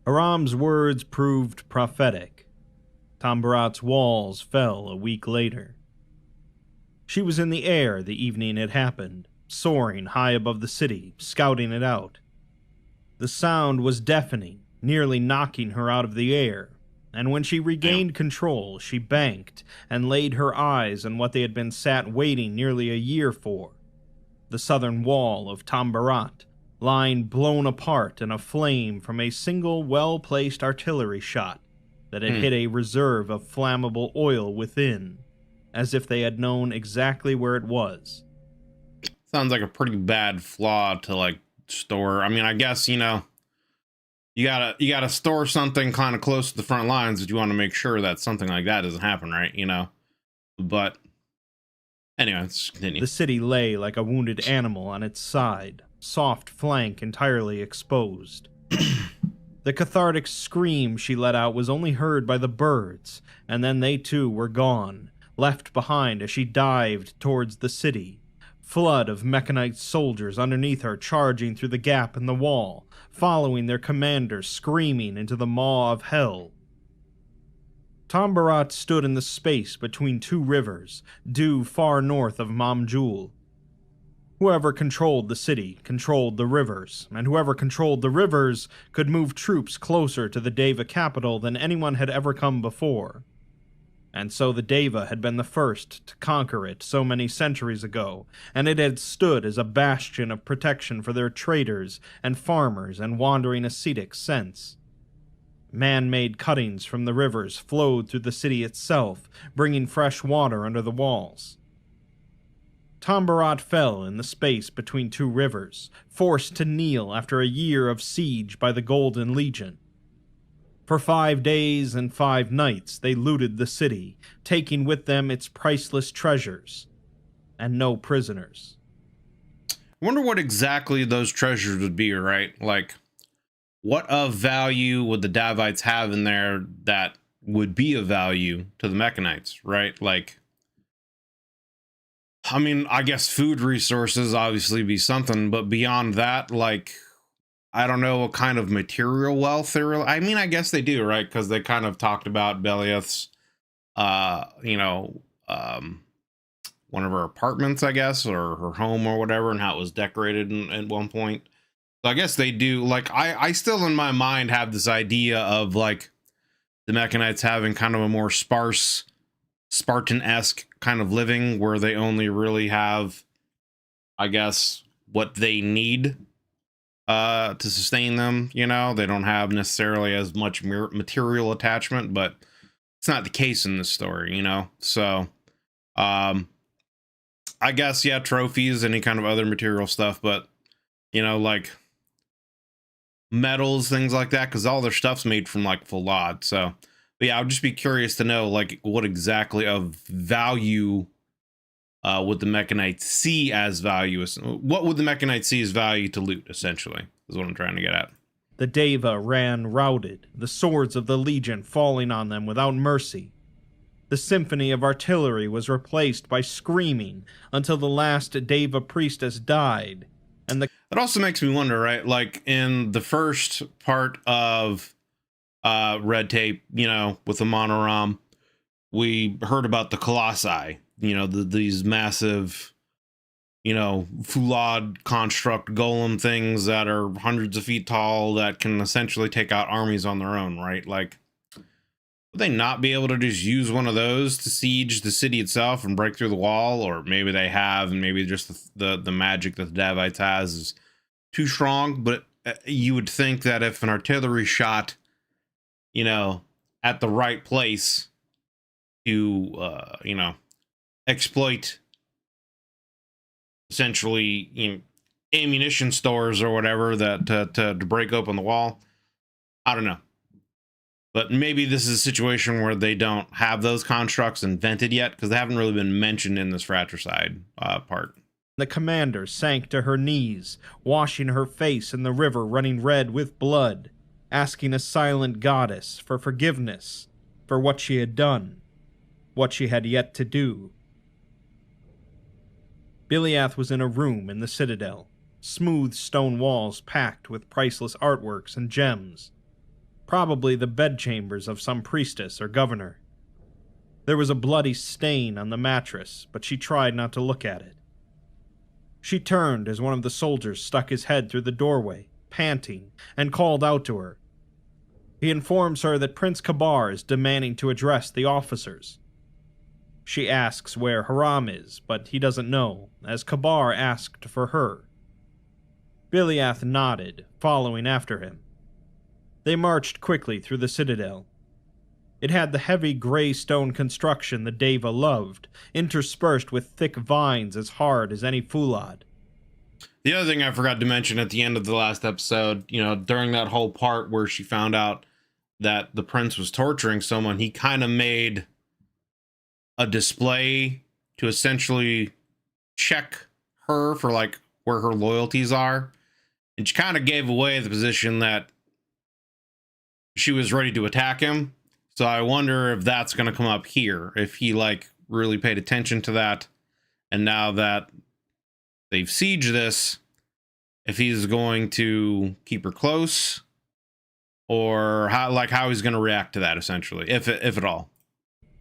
Haram's words proved prophetic. Tambarat's walls fell a week later. She was in the air the evening it happened, soaring high above the city, scouting it out. The sound was deafening, nearly knocking her out of the air, and when she regained control, she banked and laid her eyes on what they had been sat waiting nearly a year for: the southern wall of Tambarat, lying blown apart and aflame from a single well-placed artillery shot that had hit a reserve of flammable oil within, as if they had known exactly where it was. Sounds like a pretty bad flaw to, like, store. I mean, I guess, you know, you gotta store something kind of close to the front lines if you want to make sure that something like that doesn't happen, right? You know, but anyway, let's continue. The city lay like a wounded animal on its side, soft flank entirely exposed. The cathartic scream she let out was only heard by the birds, and then they too were gone, left behind as she dived towards the city. Flood of mechanite soldiers underneath her charging through the gap in the wall, following their commander screaming into the maw of hell. Tambarat stood in the space between two rivers, due far north of Mamjul. Whoever controlled the city controlled the rivers, and whoever controlled the rivers could move troops closer to the Deva capital than anyone had ever come before. And so the Deva had been the first to conquer it so many centuries ago, and it had stood as a bastion of protection for their traders and farmers and wandering ascetics since. Man-made cuttings from the rivers flowed through the city itself, bringing fresh water under the walls. Tambarat fell in the space between two rivers, forced to kneel after a year of siege by the Golden Legion. For 5 days and 5 nights they looted the city, taking with them its priceless treasures, and no prisoners. I wonder what exactly those treasures would be, right? Like, what of value would the Davites have in there that would be of value to the Mechanites, right? Like, I mean, I guess food resources obviously be something, but beyond that, like, I don't know what kind of material wealth they're. I mean, I guess they do, right? Because they kind of talked about Belieth's, you know, one of her apartments, I guess, or her home or whatever, and how it was decorated at one point. So I guess they do. Like, I still in my mind have this idea of like the Mechanites having kind of a more sparse, Spartan-esque kind of living where they only really have, I guess, what they need to sustain them. You know, they don't have necessarily as much material attachment, but it's not the case in this story, you know. So I guess, yeah, trophies, any kind of other material stuff, but you know, like metals, things like that, because all their stuff's made from like Falad. So but yeah, I'd just be curious to know like what exactly of value would the Mechanites see as value? What would the Mechanites see as value to loot, essentially, is what I'm trying to get at. The Deva ran routed, the swords of the Legion falling on them without mercy. The symphony of artillery was replaced by screaming until the last Deva priestess died, and the... It also makes me wonder, right? Like, in the first part of Red Tape, you know, with the Monoram, we heard about the Colossi, you know, these massive, you know, Fulad construct golem things that are hundreds of feet tall that can essentially take out armies on their own, right? Like, would they not be able to just use one of those to siege the city itself and break through the wall? Or maybe they have, and maybe just the magic that the Davites has is too strong. But you would think that if an artillery shot, you know, at the right place to, you know, exploit essentially, you know, ammunition stores or whatever that to break open the wall. I don't know. But maybe this is a situation where they don't have those constructs invented yet, because they haven't really been mentioned in this fratricide part. The commander sank to her knees, washing her face in the river running red with blood, asking a silent goddess for forgiveness for what she had done, what she had yet to do. Belieth was in a room in the citadel, smooth stone walls packed with priceless artworks and gems. Probably the bedchambers of some priestess or governor. There was a bloody stain on the mattress, but she tried not to look at it. She turned as one of the soldiers stuck his head through the doorway, panting, and called out to her. He informs her that Prince Kabar is demanding to address the officers. She asks where Haram is, but he doesn't know, as Kabar asked for her. Belieth nodded, following after him. They marched quickly through the citadel. It had the heavy gray stone construction the Deva loved, interspersed with thick vines as hard as any Fulad. The other thing I forgot to mention at the end of the last episode, you know, during that whole part where she found out that the prince was torturing someone, he kind of made a display to essentially check her for like where her loyalties are. And she kind of gave away the position that she was ready to attack him. So I wonder if that's going to come up here, if he like really paid attention to that. And now that they've sieged this, if he's going to keep her close, or how he's going to react to that, essentially, if at all.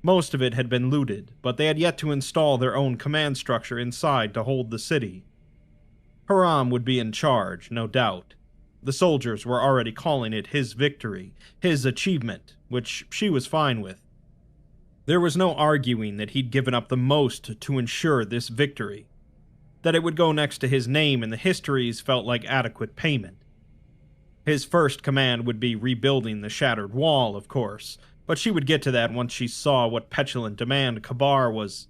Most of it had been looted, but they had yet to install their own command structure inside to hold the city. Haram would be in charge, no doubt. The soldiers were already calling it his victory, his achievement, which she was fine with. There was no arguing that he'd given up the most to ensure this victory. That it would go next to his name in the histories felt like adequate payment. His first command would be rebuilding the shattered wall, of course, but she would get to that once she saw what petulant demand Kabar was.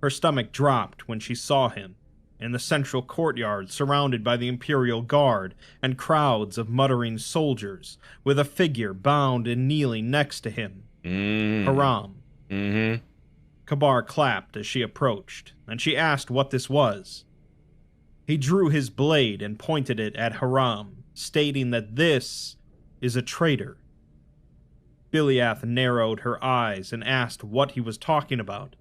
Her stomach dropped when she saw him. in the central courtyard surrounded by the Imperial Guard and crowds of muttering soldiers, with a figure bound and kneeling next to him. Haram. Kabar clapped as she approached, and she asked what this was. He drew his blade and pointed it at Haram, stating that this is a traitor. Biliath narrowed her eyes and asked what he was talking about.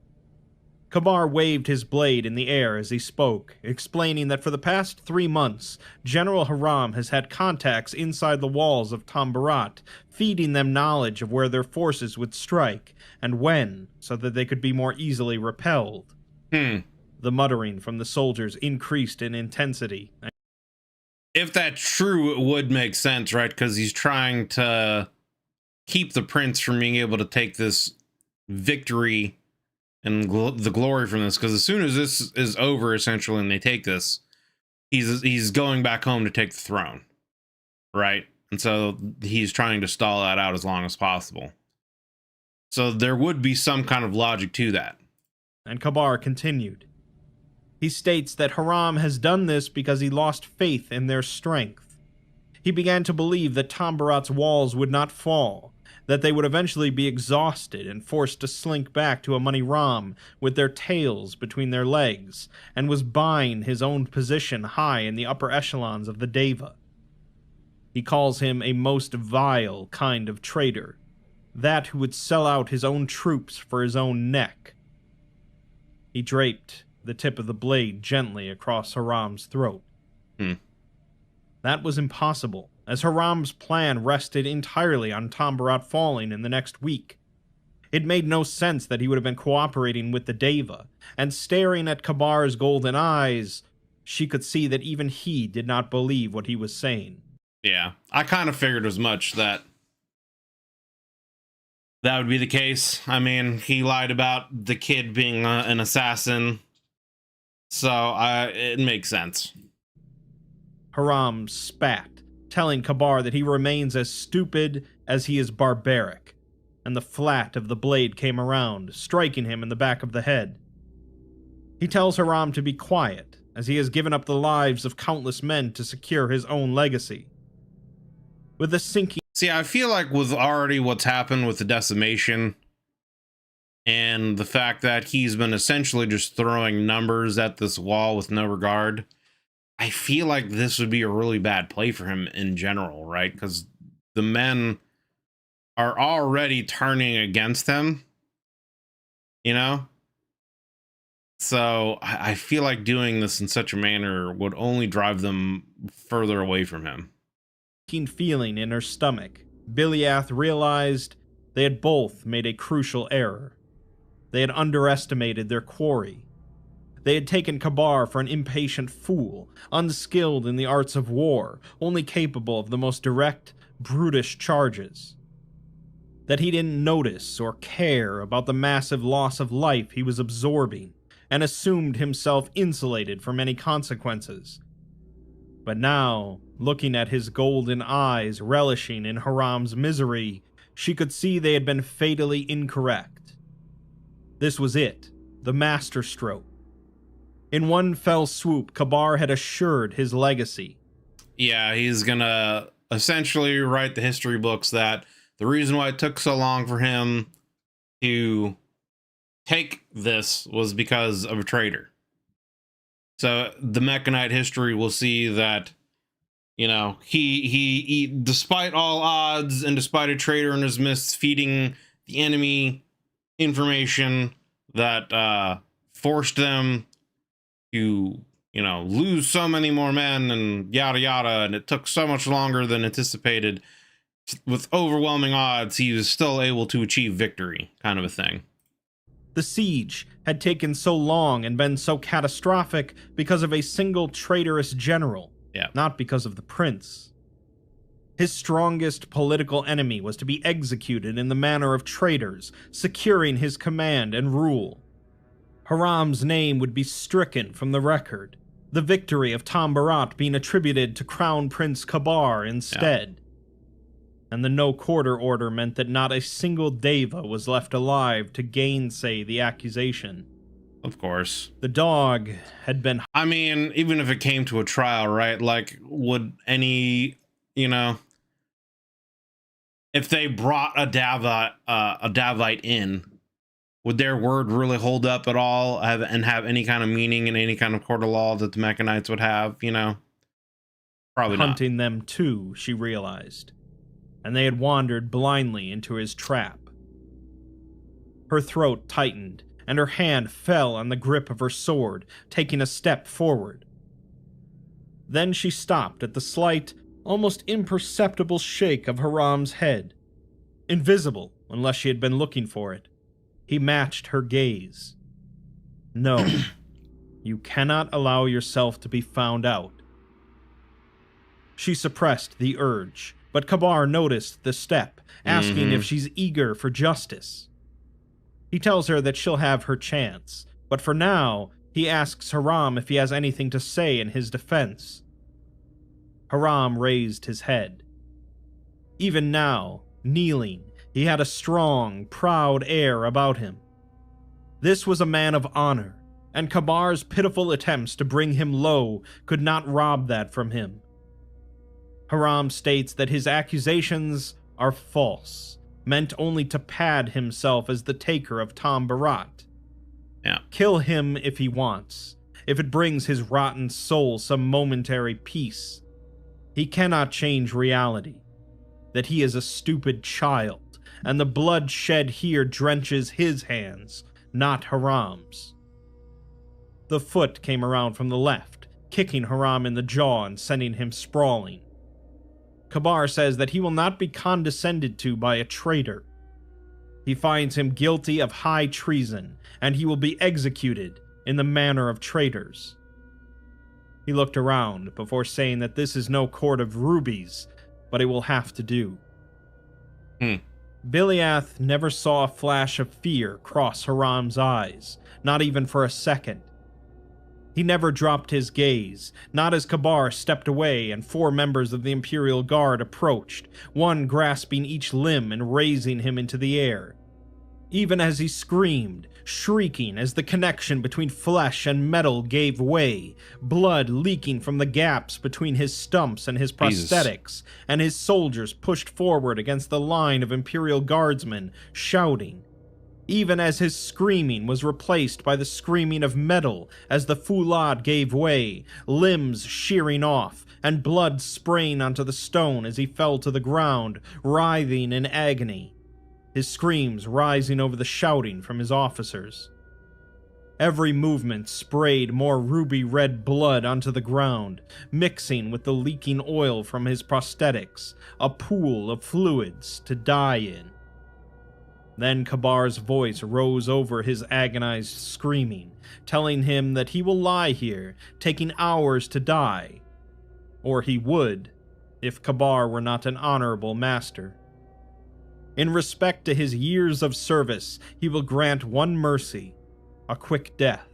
Kabar waved his blade in the air as he spoke, explaining that for the past 3 months, General Haram has had contacts inside the walls of Tambarat, feeding them knowledge of where their forces would strike, and when, so that they could be more easily repelled. The muttering from the soldiers increased in intensity. If that's true, it would make sense, right? Because he's trying to keep the prince from being able to take this victory and the glory from this, because as soon as this is over, essentially, and they take this, he's going back home to take the throne, right? And so he's trying to stall that out as long as possible. So there would be some kind of logic to that. And Kabar continued. He states that Haram has done this because he lost faith in their strength. He began to believe that Tambarat's walls would not fall, that they would eventually be exhausted and forced to slink back to Amoni Ram with their tails between their legs, and was buying his own position high in the upper echelons of the Deva. He calls him a most vile kind of traitor, that who would sell out his own troops for his own neck. He draped the tip of the blade gently across Haram's throat. That was impossible, as Haram's plan rested entirely on Tambarat falling in the next week. It made no sense that he would have been cooperating with the Deva, and staring at Kabar's golden eyes, she could see that even he did not believe what he was saying. Yeah, I kind of figured as much that would be the case. I mean, he lied about the kid being an assassin, so it makes sense. Haram spat, telling Kabar that he remains as stupid as he is barbaric, and the flat of the blade came around, striking him in the back of the head. He tells Haram to be quiet, as he has given up the lives of countless men to secure his own legacy. With a sinking... See, I feel like with already what's happened with the decimation, and the fact that he's been essentially just throwing numbers at this wall with no regard, I feel like this would be a really bad play for him in general, right? Because the men are already turning against him, you know? So I feel like doing this in such a manner would only drive them further away from him. Keen feeling in her stomach, Biliath realized they had both made a crucial error. They had underestimated their quarry. They had taken Kabar for an impatient fool, unskilled in the arts of war, only capable of the most direct, brutish charges. That he didn't notice or care about the massive loss of life he was absorbing, and assumed himself insulated from any consequences. But now, looking at his golden eyes relishing in Haram's misery, she could see they had been fatally incorrect. This was it, the masterstroke. In one fell swoop, Kabar had assured his legacy. Yeah, he's gonna essentially write the history books that the reason why it took so long for him to take this was because of a traitor. So the Mechanite history will see that, you know, he despite all odds and despite a traitor in his midst feeding the enemy information that forced them to, you know, lose so many more men and yada yada, and it took so much longer than anticipated. With overwhelming odds, he was still able to achieve victory, kind of a thing. The siege had taken so long and been so catastrophic because of a single traitorous general, not because of the prince. His strongest political enemy was to be executed in the manner of traitors, securing his command and rule. Haram's name would be stricken from the record, the victory of Tambarat being attributed to Crown Prince Kabar instead. And the no-quarter order meant that not a single Deva was left alive to gainsay the accusation. of course. The dog had been... I mean, even if it came to a trial, right? Like, would any, you know, if they brought a Davite in, would their word really hold up at all, have any kind of meaning in any kind of court of law that the Mechanites would have, you know? Probably not. Hunting them too, she realized, and they had wandered blindly into his trap. Her throat tightened, and her hand fell on the grip of her sword, taking a step forward. Then she stopped at the slight, almost imperceptible shake of Haram's head. Invisible, unless she had been looking for it. He matched her gaze. No, you cannot allow yourself to be found out. She suppressed the urge, but Kabar noticed the step, asking if she's eager for justice. He tells her that she'll have her chance, but for now, he asks Haram if he has anything to say in his defense. Haram raised his head. Even now, kneeling, he had a strong, proud air about him. This was a man of honor, and Kabar's pitiful attempts to bring him low could not rob that from him. Haram states that his accusations are false, meant only to pad himself as the taker of Tom Barat. Yeah. Kill him if he wants, if it brings his rotten soul some momentary peace. He cannot change reality, that he is a stupid child, and the blood shed here drenches his hands, not Haram's. The foot came around from the left, kicking Haram in the jaw and sending him sprawling. Kabar says that he will not be condescended to by a traitor. He finds him guilty of high treason, and he will be executed in the manner of traitors. He looked around before saying that this is no court of rubies, but it will have to do. Biliath never saw a flash of fear cross Haram's eyes, not even for a second. He never dropped his gaze, not as Kabar stepped away and 4 members of the Imperial Guard approached, one grasping each limb and raising him into the air. Even as he screamed, shrieking as the connection between flesh and metal gave way, blood leaking from the gaps between his stumps and his prosthetics, and his soldiers pushed forward against the line of Imperial Guardsmen, shouting. Even as his screaming was replaced by the screaming of metal as the foulade gave way, limbs shearing off, and blood spraying onto the stone as he fell to the ground, writhing in agony, his screams rising over the shouting from his officers. Every movement sprayed more ruby-red blood onto the ground, mixing with the leaking oil from his prosthetics, a pool of fluids to die in. Then Kabar's voice rose over his agonized screaming, telling him that he will lie here, taking hours to die. Or he would, if Kabar were not an honorable master. In respect to his years of service, he will grant one mercy, a quick death.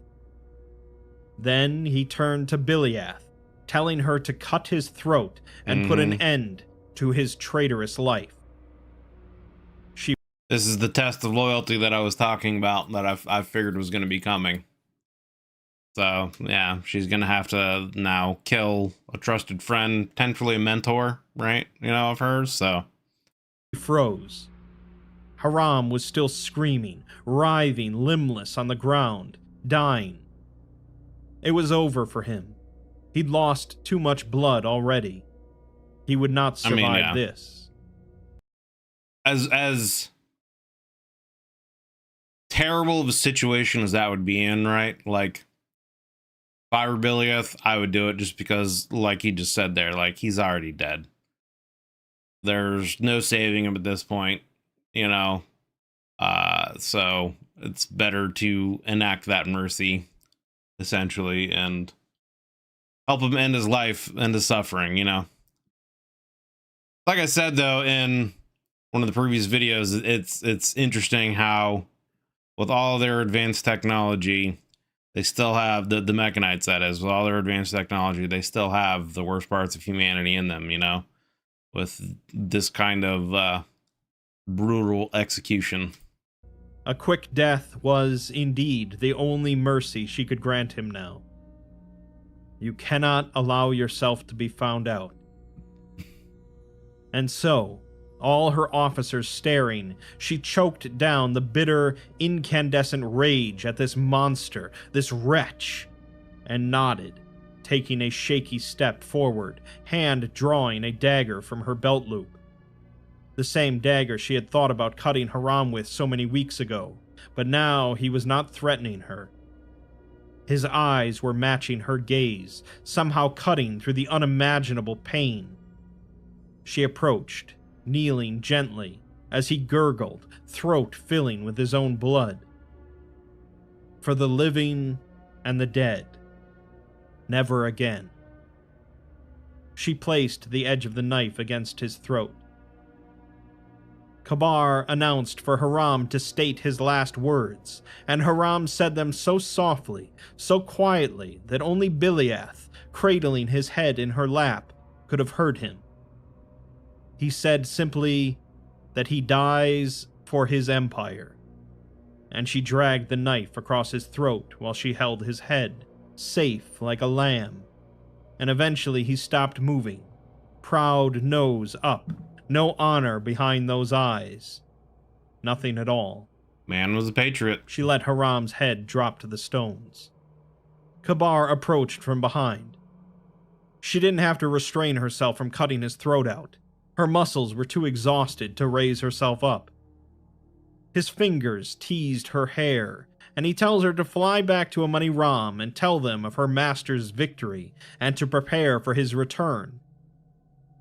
Then he turned to Biliath, telling her to cut his throat and put an end to his traitorous life. This is the test of loyalty that I was talking about, that I figured was going to be coming. So, yeah, she's going to have to now kill a trusted friend, potentially a mentor, right? You know, of hers, so. He froze. Haram was still screaming, writhing limbless on the ground, dying. It was over for him. He'd lost too much blood already. He would not survive this. As terrible of a situation as that would be in, right? Like, if I were Biliath, I would do it just because, like he just said there, like, he's already dead. There's no saving him at this point, you know? So it's better to enact that mercy, essentially, and help him end his life, end his suffering, you know? Like I said, though, in one of the previous videos, it's interesting how, with all their advanced technology, they still have the Mechanites, that is, with all their advanced technology, they still have the worst parts of humanity in them, you know, with this kind of brutal execution. A quick death was, indeed, the only mercy she could grant him now. You cannot allow yourself to be found out. And so, all her officers staring, she choked down the bitter, incandescent rage at this monster, this wretch, and nodded, taking a shaky step forward, hand drawing a dagger from her belt loop. The same dagger she had thought about cutting Haram with so many weeks ago, but now he was not threatening her. His eyes were matching her gaze, somehow cutting through the unimaginable pain. She approached, kneeling gently, as he gurgled, throat filling with his own blood. For the living and the dead, never again. She placed the edge of the knife against his throat. Kabar announced for Haram to state his last words, and Haram said them so softly, so quietly, that only Biliath, cradling his head in her lap, could have heard him. He said simply that he dies for his empire, and she dragged the knife across his throat while she held his head, safe like a lamb, and eventually he stopped moving, proud nose up, no honor behind those eyes. Nothing at all. Man was a patriot. She let Haram's head drop to the stones. Kabar approached from behind. She didn't have to restrain herself from cutting his throat out. Her muscles were too exhausted to raise herself up. His fingers teased her hair, and he tells her to fly back to Amoni Ram and tell them of her master's victory and to prepare for his return.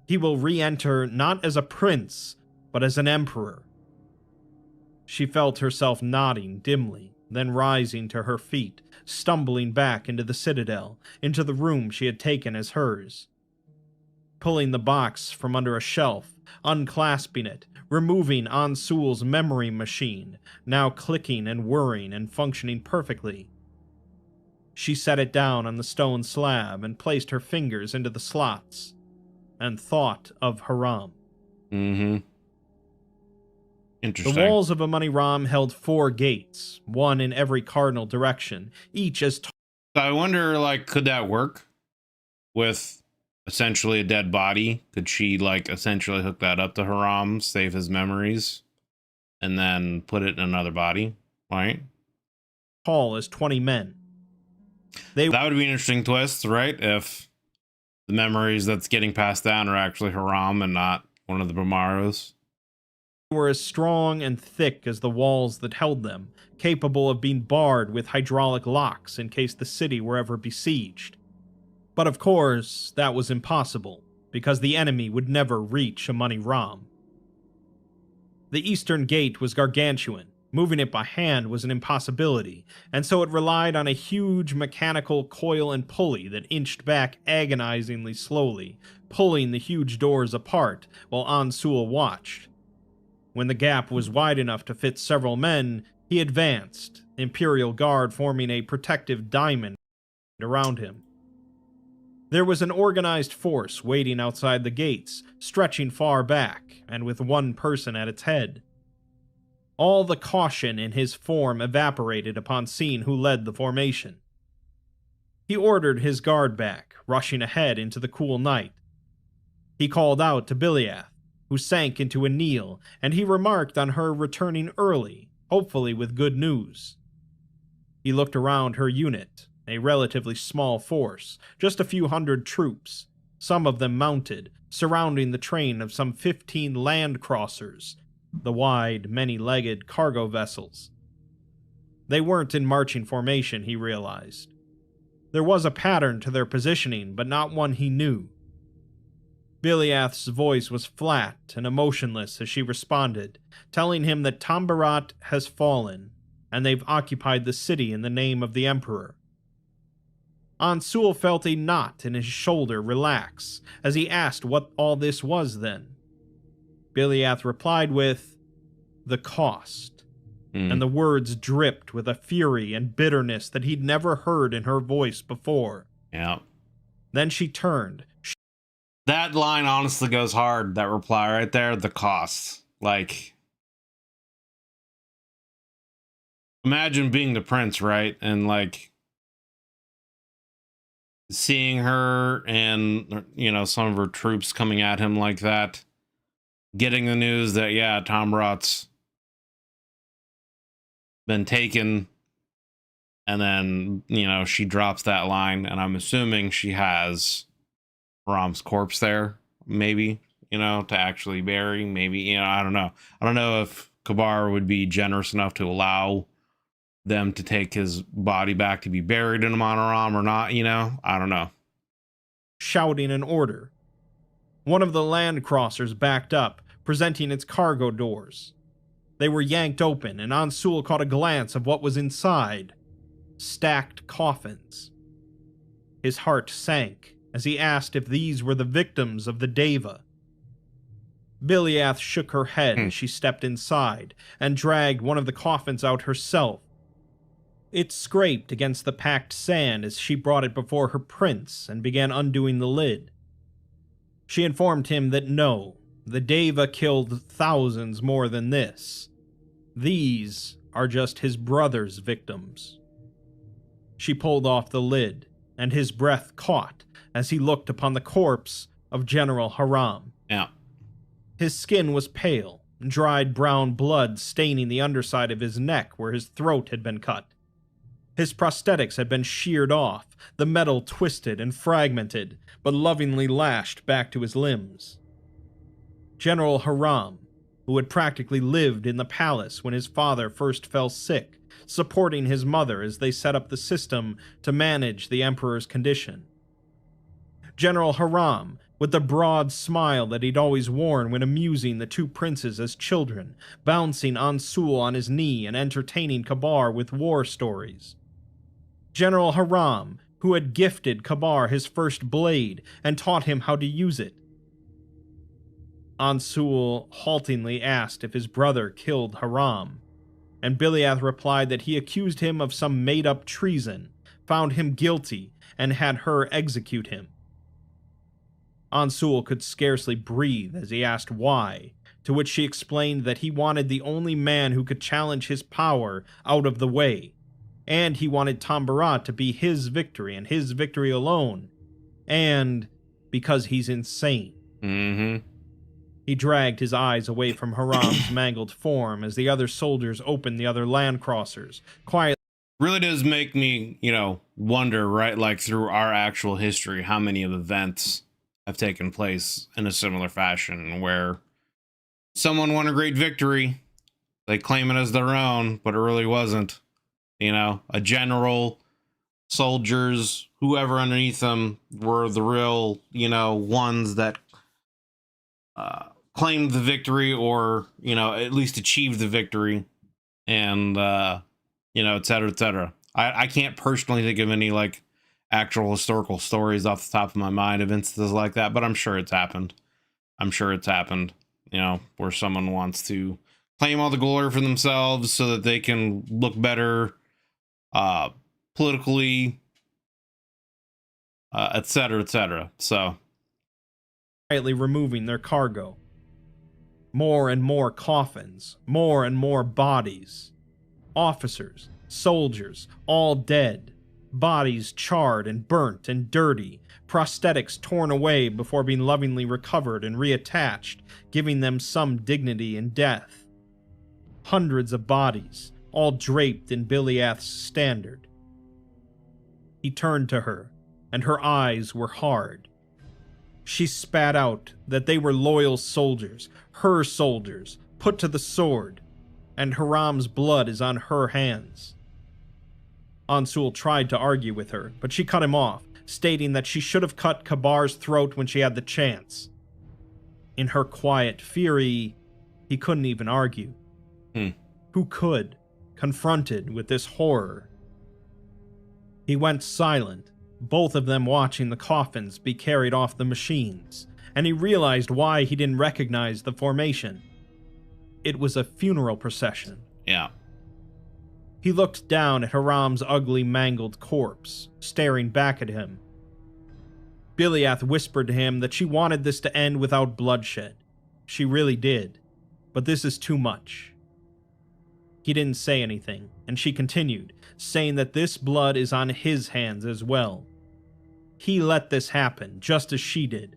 He will re-enter not as a prince, but as an emperor. She felt herself nodding dimly, then rising to her feet, stumbling back into the citadel, into the room she had taken as hers. Pulling the box from under a shelf, unclasping it, removing Ansul's memory machine, now clicking and whirring and functioning perfectly. She set it down on the stone slab and placed her fingers into the slots, and thought of Haram. Interesting. The walls of Amoni Ram held 4 gates, one in every cardinal direction, each as tall. I wonder, like, could that work with essentially a dead body? Could she, like, essentially hook that up to Haram, save his memories, and then put it in another body, right? Tall as 20 men. That would be an interesting twist, right? If the memories that's getting passed down are actually Haram and not one of the Bomaros. Were as strong and thick as the walls that held them, capable of being barred with hydraulic locks in case the city were ever besieged. But of course, that was impossible, because the enemy would never reach Amoni Ram. The eastern gate was gargantuan. Moving it by hand was an impossibility, and so it relied on a huge mechanical coil and pulley that inched back agonizingly slowly, pulling the huge doors apart while Ansul watched. When the gap was wide enough to fit several men, he advanced, Imperial Guard forming a protective diamond around him. There was an organized force waiting outside the gates, stretching far back, and with one person at its head. All the caution in his form evaporated upon seeing who led the formation. He ordered his guard back, rushing ahead into the cool night. He called out to Biliath, who sank into a kneel, and he remarked on her returning early, hopefully with good news. He looked around her unit, a relatively small force, just a few hundred troops, some of them mounted, surrounding the train of some 15 land crossers, the wide, many-legged cargo vessels. They weren't in marching formation, he realized. There was a pattern to their positioning, but not one he knew. Biliath's voice was flat and emotionless as she responded, telling him that Tambarat has fallen, and they've occupied the city in the name of the Emperor. Ansul felt a knot in his shoulder relax as he asked what all this was then. Biliath replied with, "The cost," and the words dripped with a fury and bitterness that he'd never heard in her voice before. Yeah. Then she turned. That line honestly goes hard, that reply right there, the cost. Like, Imagine being the prince, right? And like seeing her and, you know, some of her troops coming at him like that, getting the news that, yeah, Tom Roth's been taken. And then, you know, she drops that line, and I'm assuming she has Ram's corpse there, maybe, you know, to actually bury. Maybe, you know, I don't know. I don't know if Kabar would be generous enough to allow them to take his body back to be buried in Monoram or not, you know? I don't know. Shouting an order. One of the land crossers backed up, presenting its cargo doors. They were yanked open, and Ansul caught a glance of what was inside. Stacked coffins. His heart sank as he asked if these were the victims of the Deva. Biliath shook her head as she stepped inside and dragged one of the coffins out herself. It scraped against the packed sand as she brought it before her prince and began undoing the lid. She informed him that no, the Deva killed thousands more than this. These are just his brother's victims. She pulled off the lid, and his breath caught as he looked upon the corpse of General Haram. Yeah. His skin was pale, dried brown blood staining the underside of his neck where his throat had been cut. His prosthetics had been sheared off, the metal twisted and fragmented, but lovingly lashed back to his limbs. General Haram, who had practically lived in the palace when his father first fell sick, supporting his mother as they set up the system to manage the Emperor's condition. General Haram, with the broad smile that he'd always worn when amusing the two princes as children, bouncing Ansul on his knee and entertaining Kabar with war stories. General Haram, who had gifted Kabar his first blade and taught him how to use it. Ansul haltingly asked if his brother killed Haram, and Biliath replied that he accused him of some made-up treason, found him guilty, and had her execute him. Ansul could scarcely breathe as he asked why, to which she explained that he wanted the only man who could challenge his power out of the way, and he wanted Tambarat to be his victory and his victory alone, and because he's insane. Mm-hmm. He dragged his eyes away from Haram's mangled form as the other soldiers opened the other land crossers, quietly. Really does make me, you know, wonder, right, like through our actual history, how many of events have taken place in a similar fashion where someone won a great victory, they claim it as their own, but it really wasn't. You know, a general, soldiers, whoever underneath them were the real, you know, ones that claimed the victory, or, you know, at least achieved the victory, and, you know, et cetera, et cetera. I can't personally think of any, like, actual historical stories off the top of my mind of instances like that, but I'm sure it's happened. I'm sure it's happened, you know, where someone wants to claim all the glory for themselves so that they can look better politically, et cetera, et cetera. So quietly removing their cargo. More and more coffins, more and more bodies. Officers, soldiers, all dead. Bodies charred and burnt and dirty, prosthetics torn away before being lovingly recovered and reattached, giving them some dignity in death. Hundreds of bodies, all draped in Biliath's standard. He turned to her, and her eyes were hard. She spat out that they were loyal soldiers, her soldiers, put to the sword, and Haram's blood is on her hands. Ansul tried to argue with her, but she cut him off, stating that she should have cut Kabar's throat when she had the chance. In her quiet fury, he couldn't even argue. Who could, confronted with this horror? He went silent, both of them watching the coffins be carried off the machines, and he realized why he didn't recognize the formation. It was a funeral procession. yeah. He looked down at Haram's ugly, mangled corpse, staring back at him. Biliath whispered to him that she wanted this to end without bloodshed. She really did, but this is too much. He didn't say anything, and she continued, saying that this blood is on his hands as well. He let this happen, just as she did.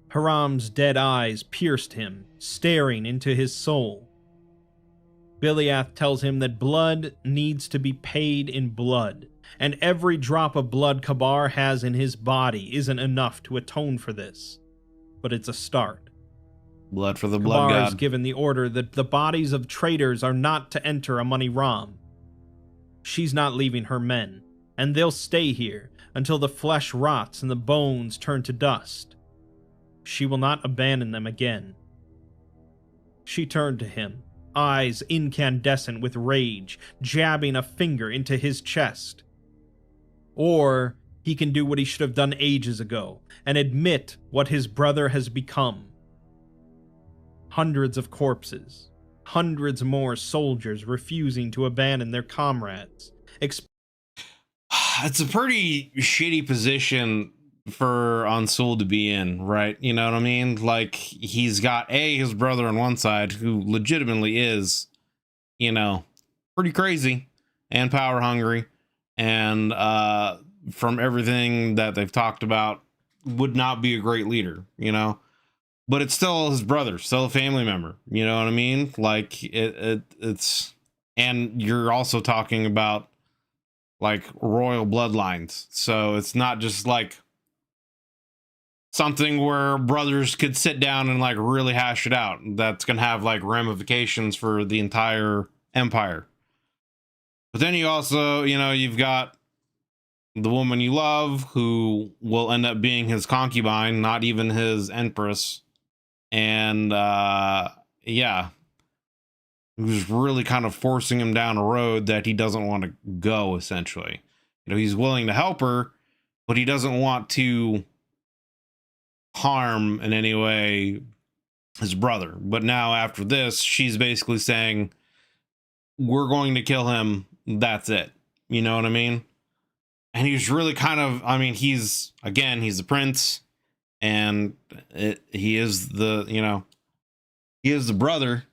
Haram's dead eyes pierced him, staring into his soul. Biliath tells him that blood needs to be paid in blood, and every drop of blood Kabar has in his body isn't enough to atone for this. But it's a start. Blood for the blood god. Kabar's given the order that the bodies of traitors are not to enter Amoni Ram. She's not leaving her men, and they'll stay here until the flesh rots and the bones turn to dust. She will not abandon them again. She turned to him, eyes incandescent with rage, jabbing a finger into his chest. Or he can do what he should have done ages ago, and admit what his brother has become. Hundreds of corpses, hundreds more soldiers refusing to abandon their comrades. It's a pretty shitty position for Ansul to be in, right? You know what I mean? Like, he's got his brother on one side, who legitimately is, you know, pretty crazy and power hungry, and from everything that they've talked about, would not be a great leader, you know? But it's still his brother, still a family member, you know what I mean? Like, it's, and you're also talking about, like, royal bloodlines, so it's not just, like, something where brothers could sit down and, like, really hash it out. That's gonna have, like, ramifications for the entire empire. But then you also, you know, you've got the woman you love, who will end up being his concubine, not even his empress. And, yeah, who's really kind of forcing him down a road that he doesn't want to go, essentially. You know, he's willing to help her, but he doesn't want to harm in any way his brother. But now after this, she's basically saying, we're going to kill him. That's it. You know what I mean? And he's really kind of, I mean, he's the prince, and he is the, you know, he is the brother.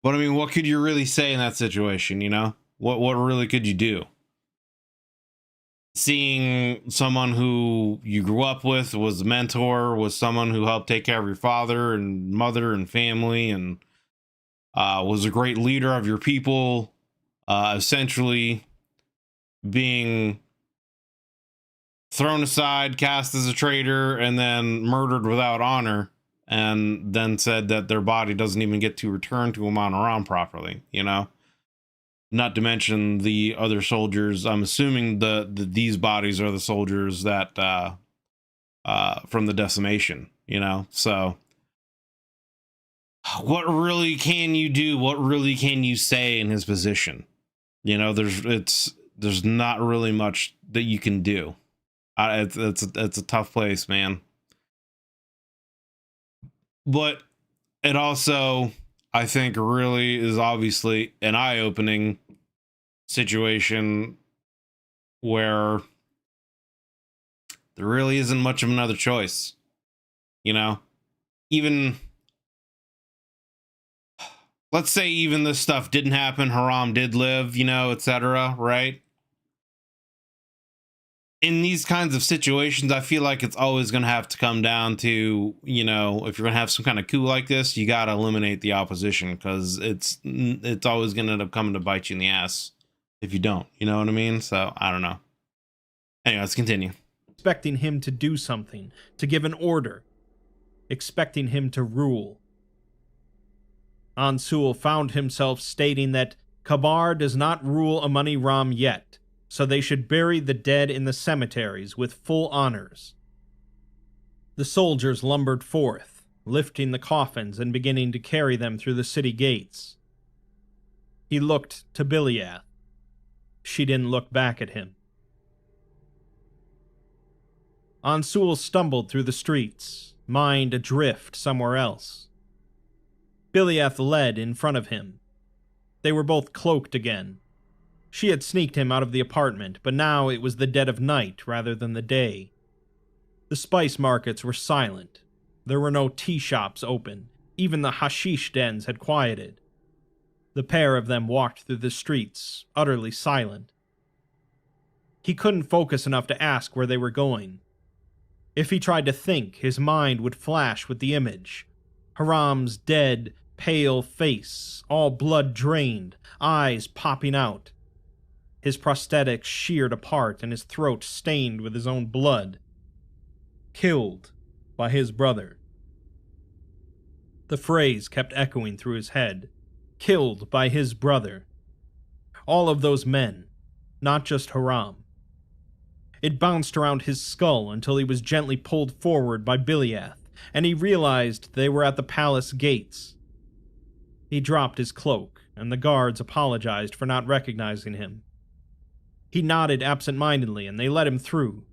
But I mean, what could you really say in that situation? You know, what really could you do? Seeing someone who you grew up with, was a mentor, was someone who helped take care of your father and mother and family, and was a great leader of your people, essentially being thrown aside, cast as a traitor, and then murdered without honor, and then said that their body doesn't even get to return to Amon Aram properly, you know? Not to mention the other soldiers. I'm assuming these bodies are the soldiers that from the decimation, you know? So what really can you do? What really can you say in his position? You know, there's not really much that you can do. It's a tough place, man. But it also, I think, really is obviously an eye-opening situation where there really isn't much of another choice. You know, even, let's say even this stuff didn't happen, Haram did live, you know, etc., right? In these kinds of situations, I feel like it's always going to have to come down to, you know, if you're going to have some kind of coup like this, you got to eliminate the opposition, because it's always going to end up coming to bite you in the ass if you don't, you know what I mean? So, I don't know. Anyway, let's continue. Expecting him to do something, to give an order, expecting him to rule. Ansul found himself stating that Kabar does not rule Amoni Ram yet, so they should bury the dead in the cemeteries with full honors. The soldiers lumbered forth, lifting the coffins and beginning to carry them through the city gates. He looked to Biliath. She didn't look back at him. Ansul stumbled through the streets, mind adrift somewhere else. Biliath led in front of him. They were both cloaked again. She had sneaked him out of the apartment, but now it was the dead of night rather than the day. The spice markets were silent. There were no tea shops open. Even the hashish dens had quieted. The pair of them walked through the streets, utterly silent. He couldn't focus enough to ask where they were going. If he tried to think, his mind would flash with the image. Haram's dead, pale face, all blood drained, eyes popping out. His prosthetics sheared apart and his throat stained with his own blood. Killed by his brother. The phrase kept echoing through his head. Killed by his brother. All of those men, not just Haram. It bounced around his skull until he was gently pulled forward by Biliath, and he realized they were at the palace gates. He dropped his cloak, and the guards apologized for not recognizing him. He nodded absent-mindedly, and they let him through.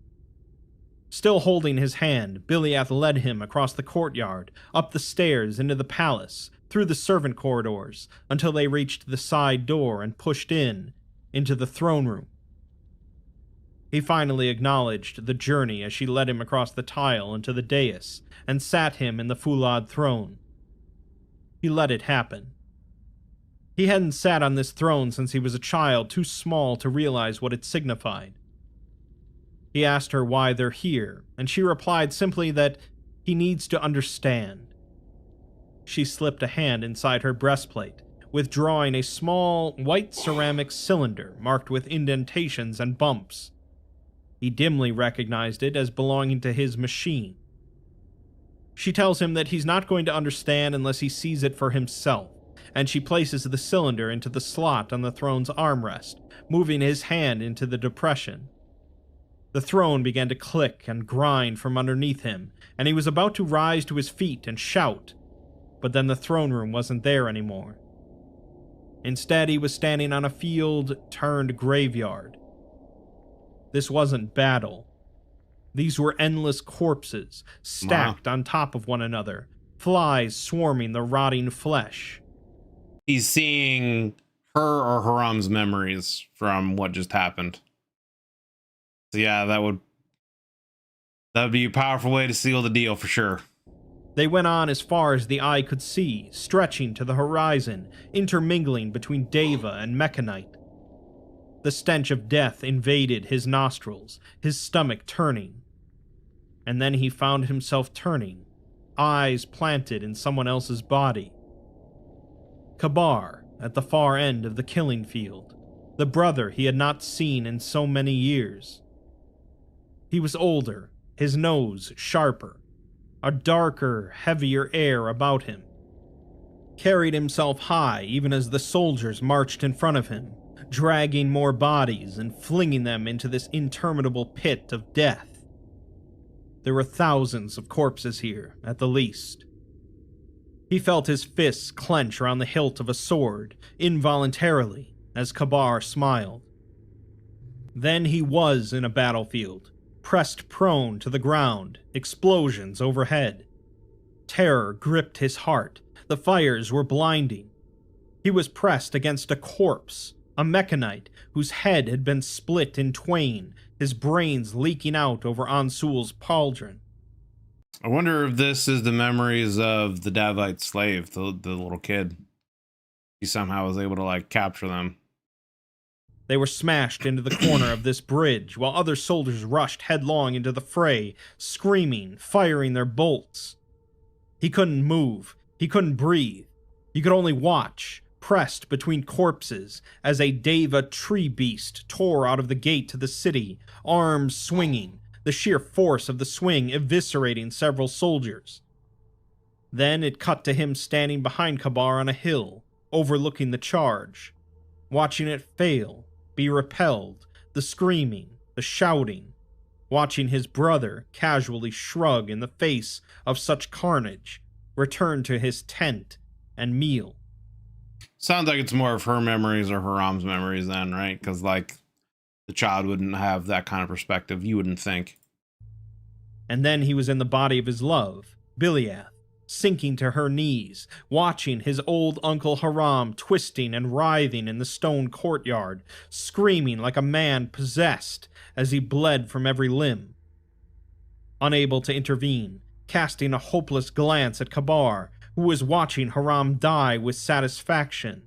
Still holding his hand, Biliath led him across the courtyard, up the stairs into the palace, through the servant corridors, until they reached the side door and pushed into the throne room. He finally acknowledged the journey as she led him across the tile into the dais and sat him in the foulard throne. He let it happen. He hadn't sat on this throne since he was a child too small to realize what it signified. He asked her why they're here, and she replied simply that he needs to understand. She slipped a hand inside her breastplate, withdrawing a small, white ceramic cylinder marked with indentations and bumps. He dimly recognized it as belonging to his machine. She tells him that he's not going to understand unless he sees it for himself, and she places the cylinder into the slot on the throne's armrest, moving his hand into the depression. The throne began to click and grind from underneath him, and he was about to rise to his feet and shout, but then the throne room wasn't there anymore. Instead, he was standing on a field turned graveyard. This wasn't battle. These were endless corpses, stacked on top of one another, flies swarming the rotting flesh. He's seeing her or Haram's memories from what just happened. So yeah, that would be a powerful way to seal the deal for sure. They went on as far as the eye could see, stretching to the horizon, intermingling between Deva and Mechanite. The stench of death invaded his nostrils, his stomach turning. And then he found himself turning, eyes planted in someone else's body. Kabar, at the far end of the killing field, the brother he had not seen in so many years. He was older, his nose sharper, a darker, heavier air about him. Carried himself high even as the soldiers marched in front of him, dragging more bodies and flinging them into this interminable pit of death. There were thousands of corpses here, at the least. He felt his fists clench around the hilt of a sword, involuntarily, as Kabar smiled. Then he was in a battlefield, pressed prone to the ground, explosions overhead. Terror gripped his heart, the fires were blinding. He was pressed against a corpse, a mechanite whose head had been split in twain, his brains leaking out over Ansul's pauldron. I wonder if this is the memories of the Davite slave, the little kid. He somehow was able to, capture them. They were smashed into the corner of this bridge, while other soldiers rushed headlong into the fray, screaming, firing their bolts. He couldn't move. He couldn't breathe. He could only watch, pressed between corpses, as a Deva tree beast tore out of the gate to the city, arms swinging, the sheer force of the swing eviscerating several soldiers. Then it cut to him standing behind Kabar on a hill, overlooking the charge, watching it fail, be repelled, the screaming, the shouting, watching his brother casually shrug in the face of such carnage, return to his tent and meal. Sounds like it's more of her memories or Haram's memories then, right? Because, the child wouldn't have that kind of perspective, you wouldn't think. And then he was in the body of his love, Biliath, sinking to her knees, watching his old uncle Haram twisting and writhing in the stone courtyard, screaming like a man possessed as he bled from every limb. Unable to intervene, casting a hopeless glance at Kabar, who was watching Haram die with satisfaction,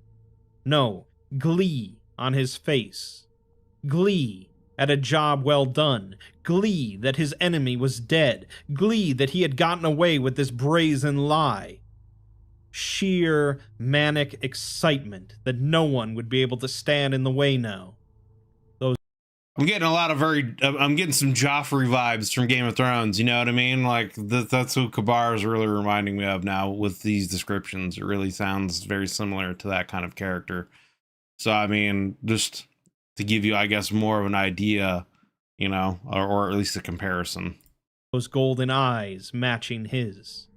No, glee on his face. Glee at a job well done. Glee that his enemy was dead. Glee that he had gotten away with this brazen lie. Sheer manic excitement that no one would be able to stand in the way now. I'm getting I'm getting some Joffrey vibes from Game of Thrones, you know what I mean? Like, that's who Kabar is really reminding me of now with these descriptions. It really sounds very similar to that kind of character. So, I mean, just to give you, I guess, more of an idea, you know, or at least a comparison. Those golden eyes matching his.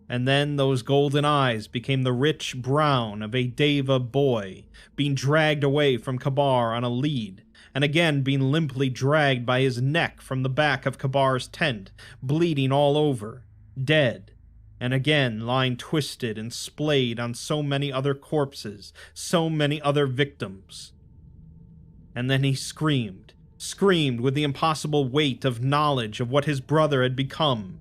And then those golden eyes became the rich brown of a Deva boy being dragged away from Kabar on a lead, and again being limply dragged by his neck from the back of Kabar's tent, bleeding all over, dead, and again lying twisted and splayed on so many other corpses, so many other victims. And then he screamed with the impossible weight of knowledge of what his brother had become,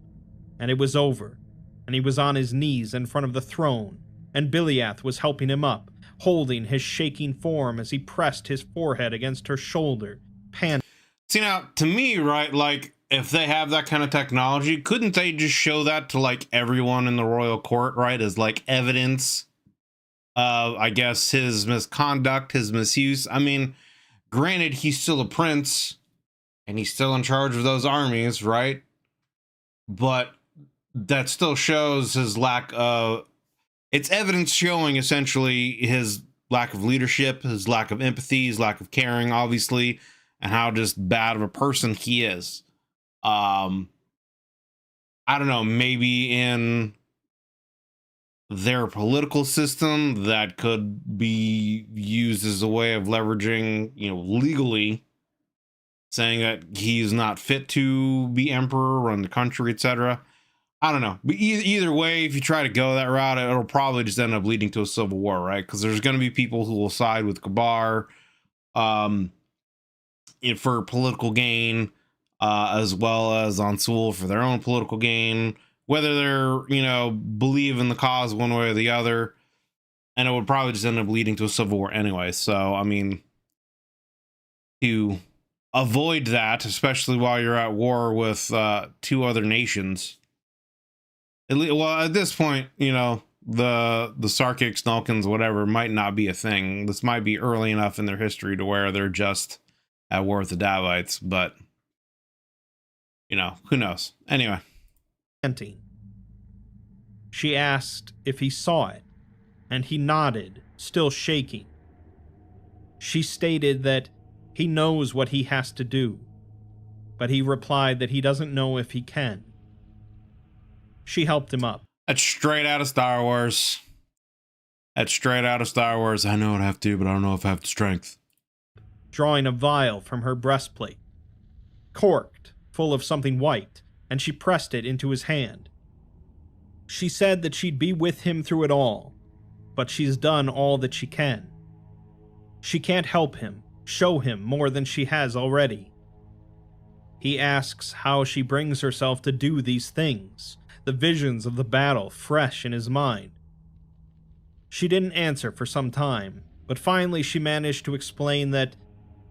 and it was over, and he was on his knees in front of the throne, and Biliath was helping him up, holding his shaking form as he pressed his forehead against her shoulder, panting. See, now, to me, right, like, if they have that kind of technology, couldn't they just show that to, like, everyone in the royal court, right, as, like, evidence of, I guess, his misconduct, his misuse? I mean, granted, he's still a prince, and he's still in charge of those armies, right? But that still shows his lack of... It's evidence showing, essentially, his lack of leadership, his lack of empathy, his lack of caring, obviously, and how just bad of a person he is. I don't know, maybe in their political system that could be used as a way of leveraging, you know, legally, saying that he's not fit to be emperor, run the country, etc. I don't know. But either way, if you try to go that route, it'll probably just end up leading to a civil war, right? Because there's going to be people who will side with Kabar for political gain, as well as Ansul for their own political gain, whether they're, you know, believe in the cause one way or the other. And it would probably just end up leading to a civil war anyway. So, I mean, to avoid that, especially while you're at war with two other nations... Well, at this point, you know, the Sarkics, Nulkins, whatever, might not be a thing. This might be early enough in their history to where they're just at war with the Davites, but, you know, who knows? Anyway. She asked if he saw it, and he nodded, still shaking. She stated that he knows what he has to do, but he replied that he doesn't know if he can. She helped him up. That's straight out of Star Wars. That's straight out of Star Wars. I know what I have to do, but I don't know if I have the strength. Drawing a vial from her breastplate, corked, full of something white, and she pressed it into his hand. She said that she'd be with him through it all, but she's done all that she can. She can't help him, show him more than she has already. He asks how she brings herself to do these things, the visions of the battle fresh in his mind. She didn't answer for some time, but finally she managed to explain that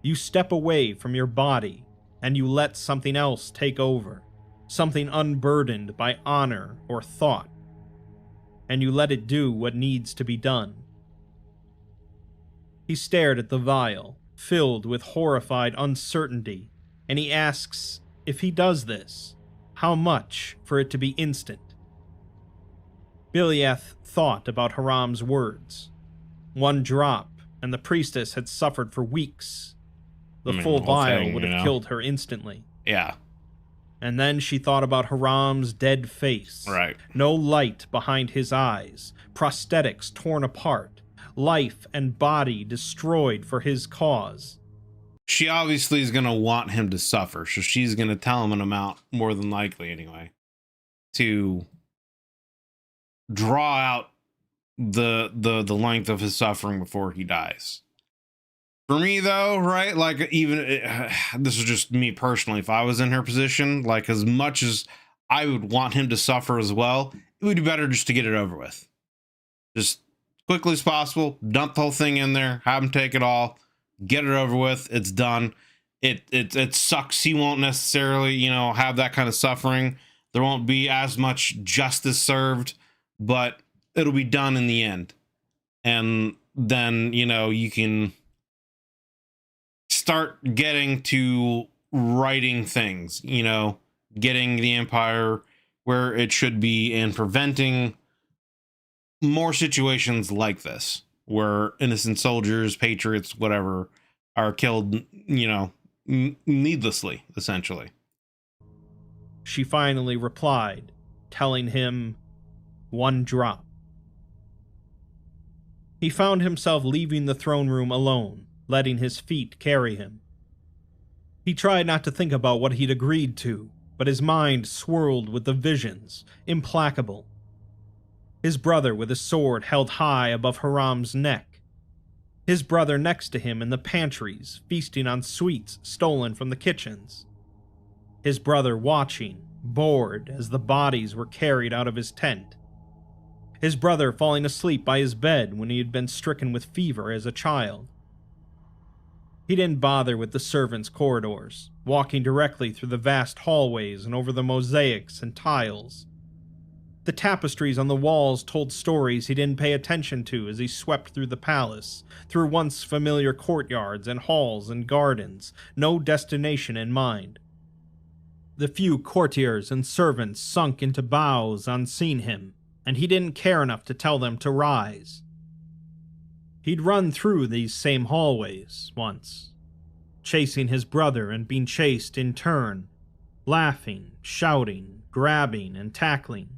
you step away from your body and you let something else take over, something unburdened by honor or thought, and you let it do what needs to be done. He stared at the vial, filled with horrified uncertainty, and he asks if he does this, how much for it to be instant? Biliath thought about Haram's words. One drop, and the priestess had suffered for weeks. The full vial would have killed her instantly. Yeah. And then she thought about Haram's dead face. Right. No light behind his eyes, prosthetics torn apart, life and body destroyed for his cause. She obviously is going to want him to suffer, so she's going to tell him an amount, more than likely anyway, to draw out the length of his suffering before he dies. For me, though, right, like, even this is just me personally, if I was in her position, like, as much as I would want him to suffer as well, it would be better just to get it over with. Just quickly as possible, dump the whole thing in there, have him take it all, get it over with. It's done. It sucks. He won't necessarily, have that kind of suffering. There won't be as much justice served, but it'll be done in the end. And then, you can start getting to righting things, getting the Empire where it should be and preventing more situations like this where innocent soldiers, patriots, whatever, are killed, needlessly, essentially. She finally replied, telling him 1 drop. He found himself leaving the throne room alone, letting his feet carry him. He tried not to think about what he'd agreed to, but his mind swirled with the visions, implacable. His brother with his sword held high above Haram's neck. His brother next to him in the pantries, feasting on sweets stolen from the kitchens. His brother watching, bored, as the bodies were carried out of his tent. His brother falling asleep by his bed when he had been stricken with fever as a child. He didn't bother with the servants' corridors, walking directly through the vast hallways and over the mosaics and tiles. The tapestries on the walls told stories he didn't pay attention to as he swept through the palace, through once familiar courtyards and halls and gardens, no destination in mind. The few courtiers and servants sunk into bows on seeing him, and he didn't care enough to tell them to rise. He'd run through these same hallways once, chasing his brother and being chased in turn, laughing, shouting, grabbing, and tackling.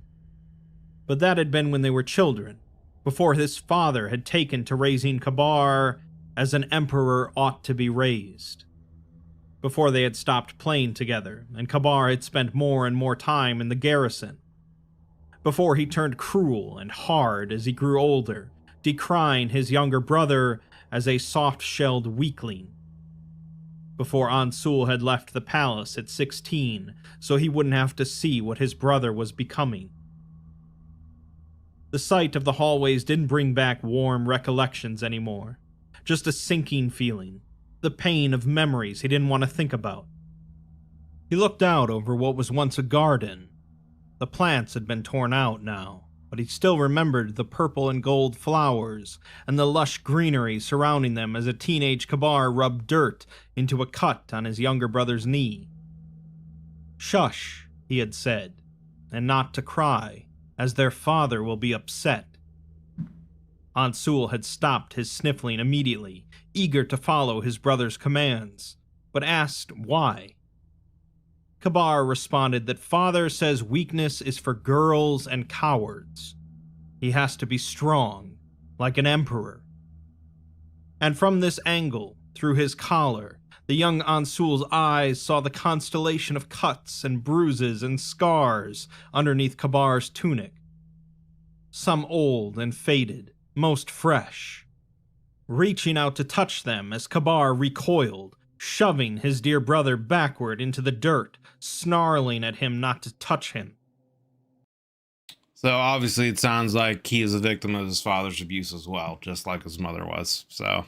But that had been when they were children, before his father had taken to raising Kabar as an emperor ought to be raised. Before they had stopped playing together, and Kabar had spent more and more time in the garrison. Before he turned cruel and hard as he grew older, decrying his younger brother as a soft-shelled weakling. Before Ansul had left the palace at 16, so he wouldn't have to see what his brother was becoming. The sight of the hallways didn't bring back warm recollections anymore, just a sinking feeling, the pain of memories he didn't want to think about. He looked out over what was once a garden. The plants had been torn out now, but he still remembered the purple and gold flowers and the lush greenery surrounding them as a teenage Kabar rubbed dirt into a cut on his younger brother's knee. "Shush," he had said, "and not to cry, as their father will be upset." Ansul had stopped his sniffling immediately, eager to follow his brother's commands, but asked why. Kabar responded that father says weakness is for girls and cowards. He has to be strong, like an emperor. And from this angle, through his collar, the young Ansul's eyes saw the constellation of cuts and bruises and scars underneath Kabar's tunic. Some old and faded, most fresh. Reaching out to touch them as Kabar recoiled, shoving his dear brother backward into the dirt, snarling at him not to touch him. So obviously it sounds like he is a victim of his father's abuse as well, just like his mother was. So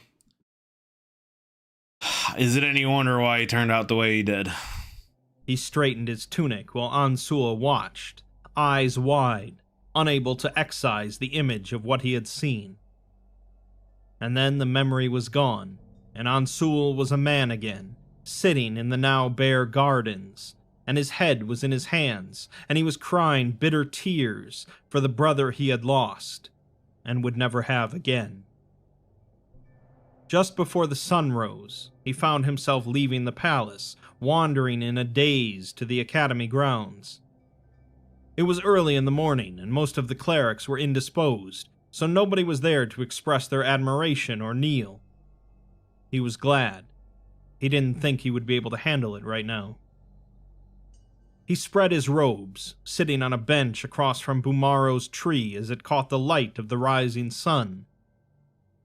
is it any wonder why he turned out the way he did? He straightened his tunic while Ansul watched, eyes wide, unable to excise the image of what he had seen. And then the memory was gone, and Ansul was a man again, sitting in the now bare gardens, and his head was in his hands, and he was crying bitter tears for the brother he had lost, and would never have again. Just before the sun rose, he found himself leaving the palace, wandering in a daze to the academy grounds. It was early in the morning, and most of the clerics were indisposed, so nobody was there to express their admiration or kneel. He was glad. He didn't think he would be able to handle it right now. He spread his robes, sitting on a bench across from Bumaro's tree as it caught the light of the rising sun.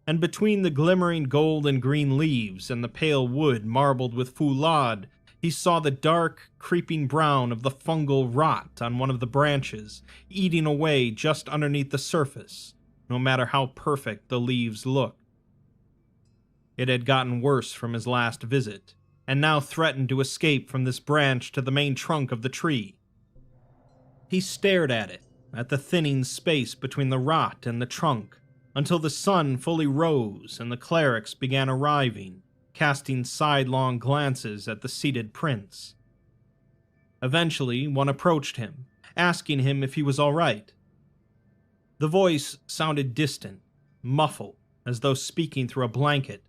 And between the glimmering gold and green leaves and the pale wood marbled with foulade, he saw the dark, creeping brown of the fungal rot on one of the branches, eating away just underneath the surface, no matter how perfect the leaves looked. It had gotten worse from his last visit, and now threatened to escape from this branch to the main trunk of the tree. He stared at it, at the thinning space between the rot and the trunk, until the sun fully rose and the clerics began arriving, casting sidelong glances at the seated prince. Eventually, one approached him, asking him if he was all right. The voice sounded distant, muffled, as though speaking through a blanket.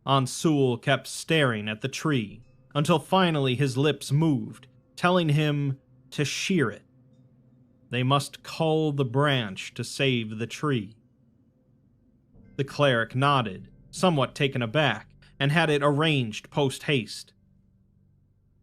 Ansul kept staring at the tree, until finally his lips moved, telling him to shear it. They must cull the branch to save the tree. The cleric nodded, somewhat taken aback, and had it arranged post-haste.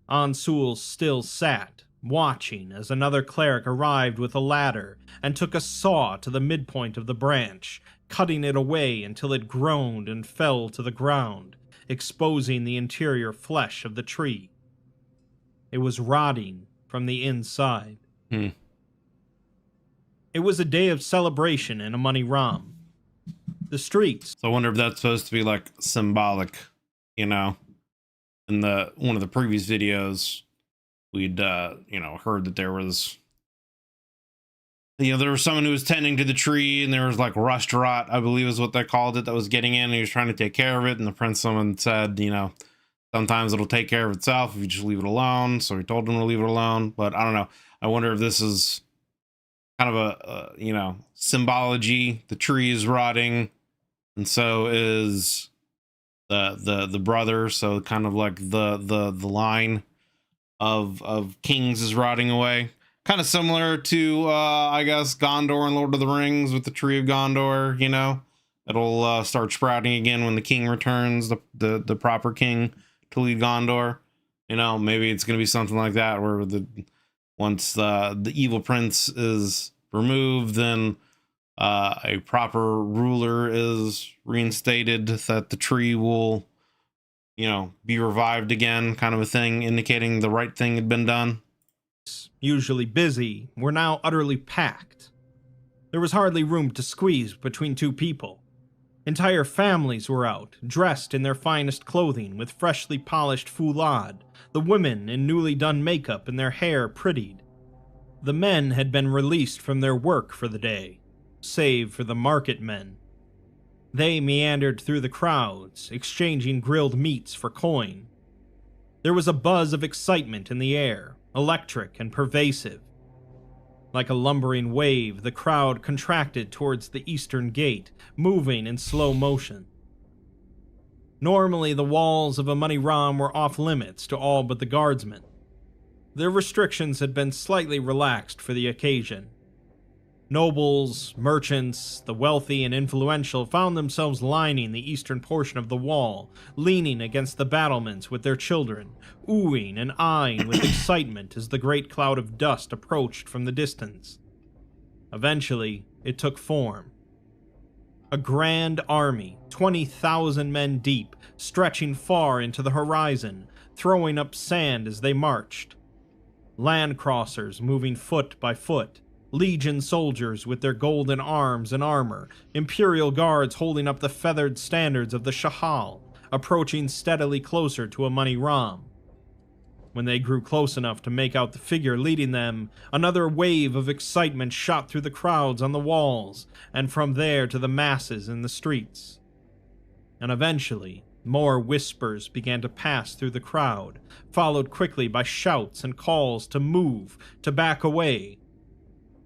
Ansul still sat, watching as another cleric arrived with a ladder and took a saw to the midpoint of the branch, cutting it away until it groaned and fell to the ground, exposing the interior flesh of the tree. It was rotting from the inside. It was a day of celebration in Amoni Ram. The streets. So I wonder if that's supposed to be like symbolic, you know. In one of the previous videos, we'd heard that there was, there was someone who was tending to the tree, and there was like rust rot, I believe is what they called it, that was getting in, and he was trying to take care of it, and the prince, someone said, sometimes it'll take care of itself if you just leave it alone. So he told him to leave it alone. But I don't know. I wonder if this is kind of a symbology. The tree is rotting, and so is the brother. So kind of like the line of kings is rotting away. Kind of similar to I guess Gondor and Lord of the Rings with the tree of Gondor. It'll start sprouting again when the king returns, the proper king to lead Gondor. Maybe it's gonna be something like that, where once the evil prince is removed, then a proper ruler is reinstated, that the tree will be revived again, kind of a thing, indicating the right thing had been done. Usually busy, were now utterly packed. There was hardly room to squeeze between two people. Entire families were out, dressed in their finest clothing with freshly polished foulard, the women in newly done makeup and their hair prettied. The men had been released from their work for the day, save for the market men. They meandered through the crowds, exchanging grilled meats for coin. There was a buzz of excitement in the air, electric and pervasive. Like a lumbering wave, the crowd contracted towards the eastern gate, moving in slow motion. Normally, the walls of Amoni Ram were off limits to all but the guardsmen. Their restrictions had been slightly relaxed for the occasion. Nobles, merchants, the wealthy and influential found themselves lining the eastern portion of the wall, leaning against the battlements with their children, oohing and eyeing with excitement as the great cloud of dust approached from the distance. Eventually, it took form. A grand army, 20,000 men deep, stretching far into the horizon, throwing up sand as they marched. Land crossers moving foot by foot, legion soldiers with their golden arms and armor, imperial guards holding up the feathered standards of the Shahal, approaching steadily closer to Amoni Ram. When they grew close enough to make out the figure leading them, another wave of excitement shot through the crowds on the walls, and from there to the masses in the streets. And eventually, more whispers began to pass through the crowd, followed quickly by shouts and calls to move, to back away.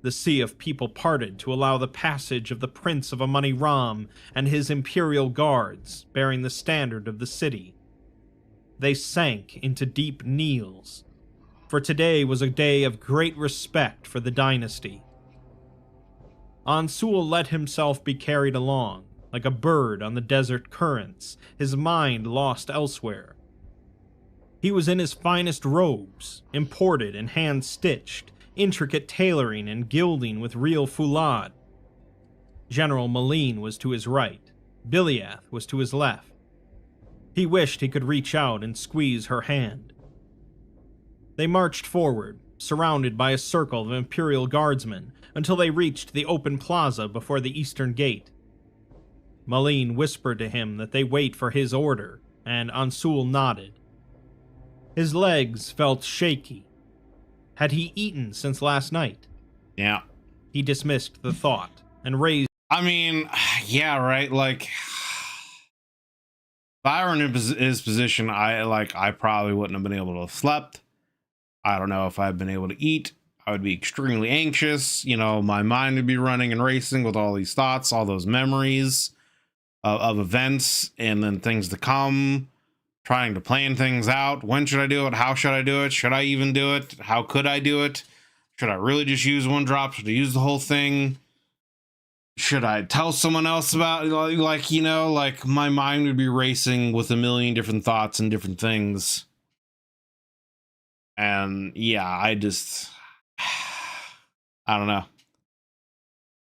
The sea of people parted to allow the passage of the Prince of Amoni Ram and his imperial guards, bearing the standard of the city. They sank into deep kneels, for today was a day of great respect for the dynasty. Ansul let himself be carried along, like a bird on the desert currents, his mind lost elsewhere. He was in his finest robes, imported and hand-stitched, intricate tailoring and gilding with real foulard. General Malene was to his right, Biliath was to his left. He wished he could reach out and squeeze her hand. They marched forward, surrounded by a circle of Imperial Guardsmen, until they reached the open plaza before the eastern gate. Malene whispered to him that they wait for his order, and Ansul nodded. His legs felt shaky. Had he eaten since last night? Yeah. He dismissed the thought and raised. I mean, yeah, right. Like, if I were in his position, I probably wouldn't have been able to have slept. I don't know if I'd been able to eat. I would be extremely anxious. You know, my mind would be running and racing with all these thoughts, all those memories of events and then things to come, trying to plan things out. When should I do it? How should I do it? Should I even do it? How could I do it? Should I really just use one drop? Should I use the whole thing? Should I tell someone else about it? Like, you know, like my mind would be racing with a million different thoughts and different things. And yeah, I don't know.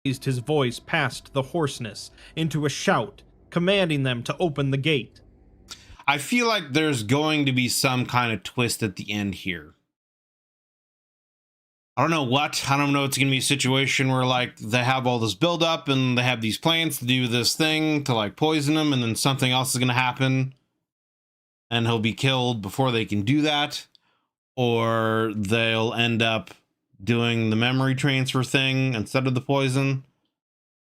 Raised his voice past the hoarseness into a shout, commanding them to open the gate. I feel like there's going to be some kind of twist at the end here. I don't know what. I don't know. It's going to be a situation where, like, they have all this buildup and they have these plans to do this thing to, like, poison him, and then something else is going to happen and he'll be killed before they can do that. Or they'll end up doing the memory transfer thing instead of the poison.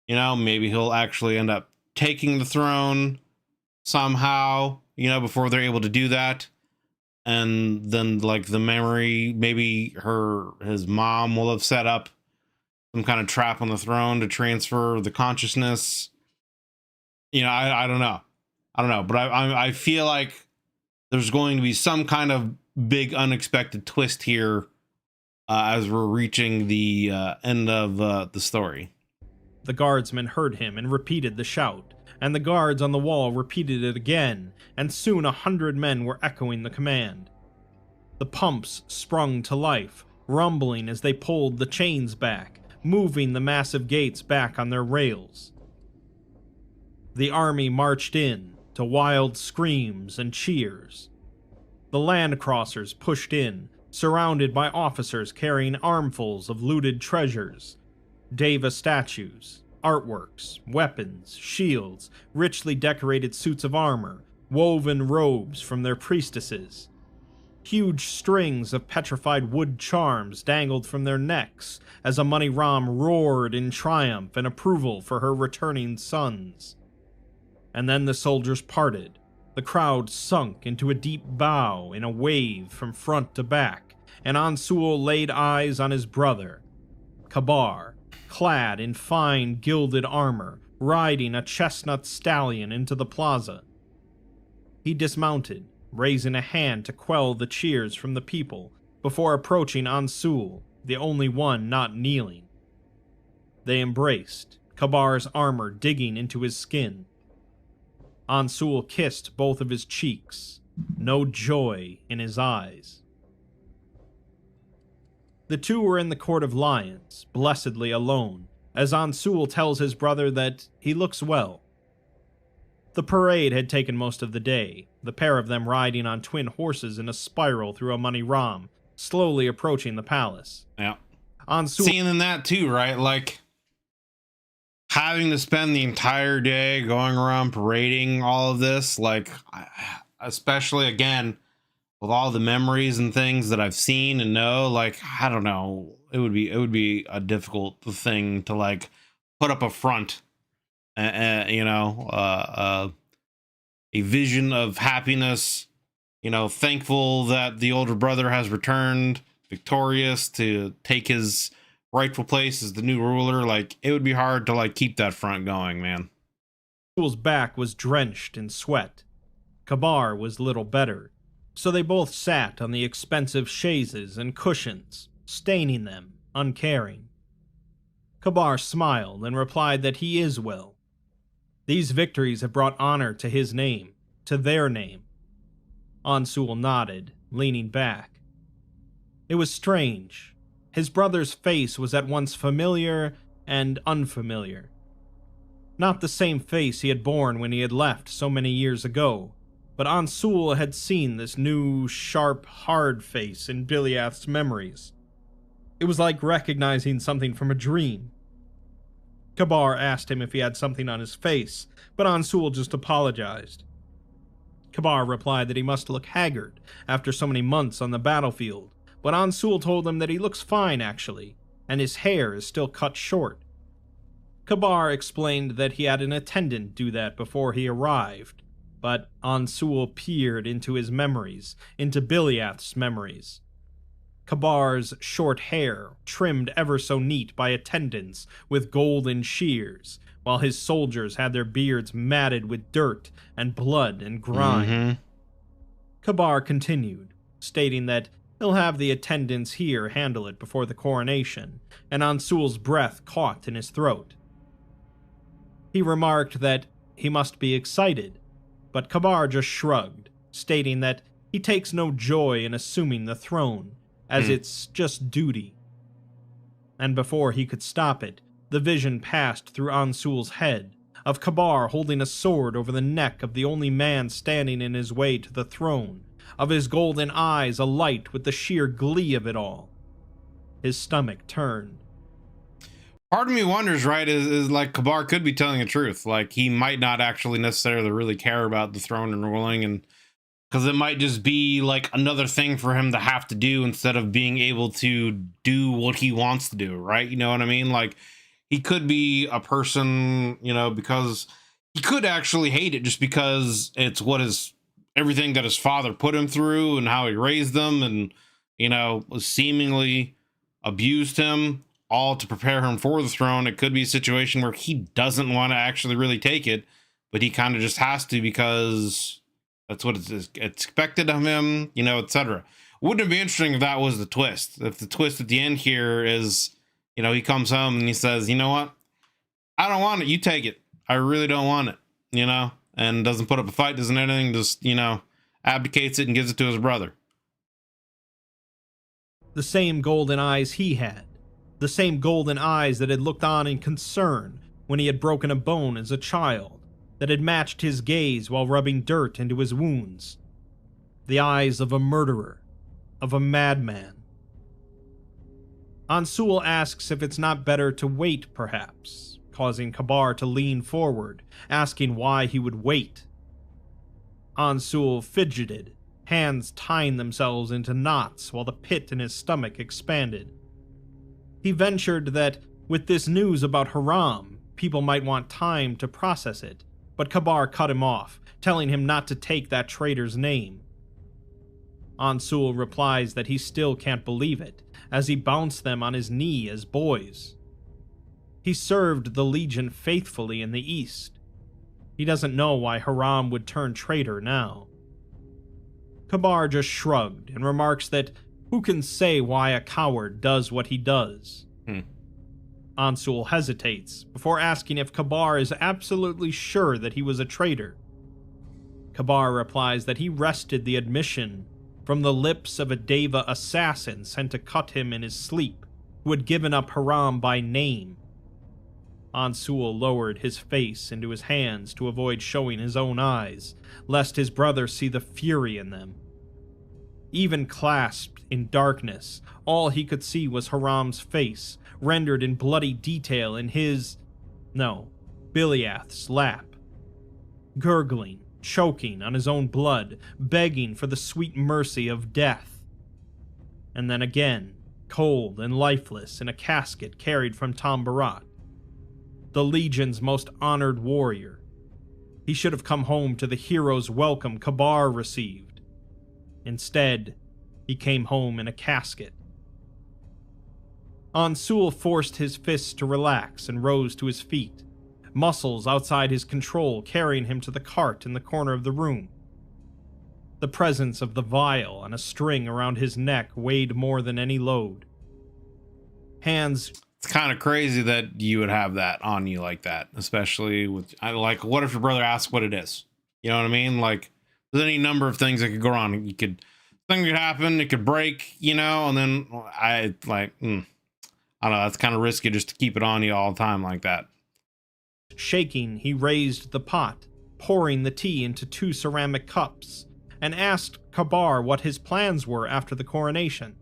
You know, maybe he'll actually end up taking the throne somehow, you know, before they're able to do that. And then, like, the memory, maybe his mom will have set up some kind of trap on the throne to transfer the consciousness. You know, I don't know. I don't know, but I feel like there's going to be some kind of big unexpected twist here as we're reaching the end of the story. The guardsmen heard him and repeated the shout, and the guards on the wall repeated it again, and soon 100 men were echoing the command. The pumps sprung to life, rumbling as they pulled the chains back, moving the massive gates back on their rails. The army marched in, to wild screams and cheers. The land crossers pushed in, surrounded by officers carrying armfuls of looted treasures, Deva statues, artworks, weapons, shields, richly decorated suits of armor, woven robes from their priestesses. Huge strings of petrified wood charms dangled from their necks as Amoni Ram roared in triumph and approval for her returning sons. And then the soldiers parted. The crowd sunk into a deep bow in a wave from front to back, and Ansul laid eyes on his brother, Kabar, clad in fine gilded armor, riding a chestnut stallion into the plaza. He dismounted, raising a hand to quell the cheers from the people, before approaching Ansul, the only one not kneeling. They embraced, Kabar's armor digging into his skin. Ansul kissed both of his cheeks, no joy in his eyes. The two were in the Court of Lions, blessedly alone, as Ansul tells his brother that he looks well. The parade had taken most of the day, the pair of them riding on twin horses in a spiral through Amoni Ram, slowly approaching the palace. Yeah. Ansul Seeing in that too, right? Like, having to spend the entire day going around parading all of this, like, especially again with all the memories and things that I've seen and know, like, I don't know, it would be a difficult thing to, like, put up a front, you know, a vision of happiness, you know, thankful that the older brother has returned victorious to take his rightful place as the new ruler. Like, it would be hard to, like, keep that front going, man. Ansul's back was drenched in sweat. Kabar was little better, so they both sat on the expensive chaises and cushions, staining them, uncaring. Kabar smiled and replied that he is well. These victories have brought honor to his name, to their name. Ansul nodded, leaning back. It was strange. His brother's face was at once familiar and unfamiliar. Not the same face he had borne when he had left so many years ago, but Ansul had seen this new, sharp, hard face in Biliath's memories, It was like recognizing something from a dream. Kabar asked him if he had something on his face, but Ansul just apologized. Kabar replied that he must look haggard after so many months on the battlefield, but Ansul told him that he looks fine actually, and his hair is still cut short. Kabar explained that he had an attendant do that before he arrived, but Ansul peered into his memories, into Biliath's memories. Kabar's short hair, trimmed ever so neat by attendants with golden shears, while his soldiers had their beards matted with dirt and blood and grime. Kabar continued, stating that he'll have the attendants here handle it before the coronation, and Ansul's breath caught in his throat. He remarked that he must be excited, but Kabar just shrugged, stating that he takes no joy in assuming the throne, as it's just duty. And before he could stop it, the vision passed through Ansul's head, of Kabar holding a sword over the neck of the only man standing in his way to the throne, of his golden eyes alight with the sheer glee of it all. His stomach turned. Part of me wonders, right, is like Kabar could be telling the truth. Like, he might not actually necessarily really care about the throne and ruling, and because it might just be like another thing for him to have to do instead of being able to do what he wants to do, right? You know what I mean? Like, he could be a person, you know, because he could actually hate it just because it's everything that his father put him through and how he raised them and, you know, seemingly abused him, all to prepare him for the throne. It could be a situation where he doesn't want to actually really take it, but he kind of just has to because that's what it's expected of him, you know, etc. Wouldn't it be interesting if that was the twist? If the twist at the end here is, you know, he comes home and he says, you know what? I don't want it. You take it. I really don't want it, you know, and doesn't put up a fight, doesn't anything, just, you know, abdicates it and gives it to his brother. The same golden eyes he had. The same golden eyes that had looked on in concern when he had broken a bone as a child, that had matched his gaze while rubbing dirt into his wounds. The eyes of a murderer, of a madman. Ansul asks if it's not better to wait, perhaps, causing Kabar to lean forward, asking why he would wait. Ansul fidgeted, hands tying themselves into knots while the pit in his stomach expanded. He ventured that, with this news about Haram, people might want time to process it, but Kabar cut him off, telling him not to take that traitor's name. Ansul replies that he still can't believe it, as he bounced them on his knee as boys. He served the Legion faithfully in the East. He doesn't know why Haram would turn traitor now. Kabar just shrugged and remarks that who can say why a coward does what he does? Ansul hesitates before asking if Kabar is absolutely sure that he was a traitor. Kabar replies that he wrested the admission from the lips of a Deva assassin sent to cut him in his sleep, who had given up Haram by name. Ansul lowered his face into his hands to avoid showing his own eyes, lest his brother see the fury in them. Even clasped in darkness, all he could see was Haram's face, rendered in bloody detail in Biliath's lap. Gurgling, choking on his own blood, begging for the sweet mercy of death. And then again, cold and lifeless in a casket carried from Tambarat. The Legion's most honored warrior. He should have come home to the hero's welcome Kabar received. Instead, he came home in a casket. Ansul forced his fists to relax and rose to his feet, muscles outside his control carrying him to the cart in the corner of the room. The presence of the vial on a string around his neck weighed more than any load. Hands... It's kind of crazy that you would have that on you like that, especially with, like, what if your brother asks what it is? You know what I mean? Like, there's any number of things that could go wrong. Something could happen, it could break, you know, and then I don't know, that's kind of risky just to keep it on you all the time like that. Shaking, he raised the pot, pouring the tea into 2 ceramic cups, and asked Kabar what his plans were after the coronation.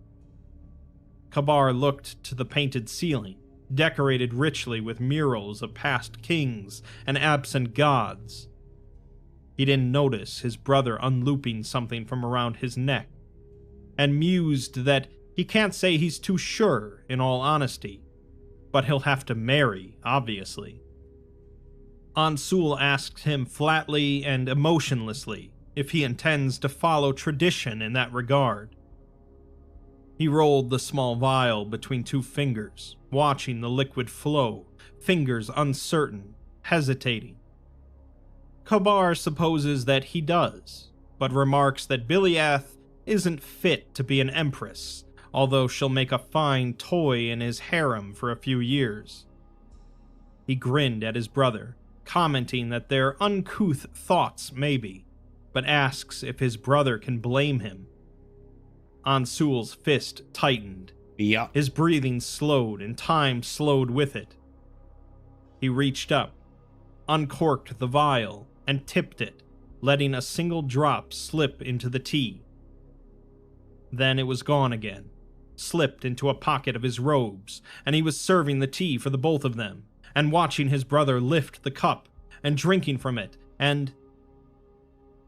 Kabar looked to the painted ceiling, decorated richly with murals of past kings and absent gods. He didn't notice his brother unlooping something from around his neck, and mused that he can't say he's too sure, in all honesty, but he'll have to marry, obviously. Ansul asked him flatly and emotionlessly if he intends to follow tradition in that regard. He rolled the small vial between two fingers, watching the liquid flow, fingers uncertain, hesitating. Kabar supposes that he does, but remarks that Biliath isn't fit to be an empress, although she'll make a fine toy in his harem for a few years. He grinned at his brother, commenting that they're uncouth thoughts maybe, but asks if his brother can blame him. Ansul's fist tightened. Yeah. His breathing slowed, and time slowed with it. He reached up, uncorked the vial, and tipped it, letting a single drop slip into the tea. Then it was gone again, slipped into a pocket of his robes, and he was serving the tea for the both of them, and watching his brother lift the cup, and drinking from it, and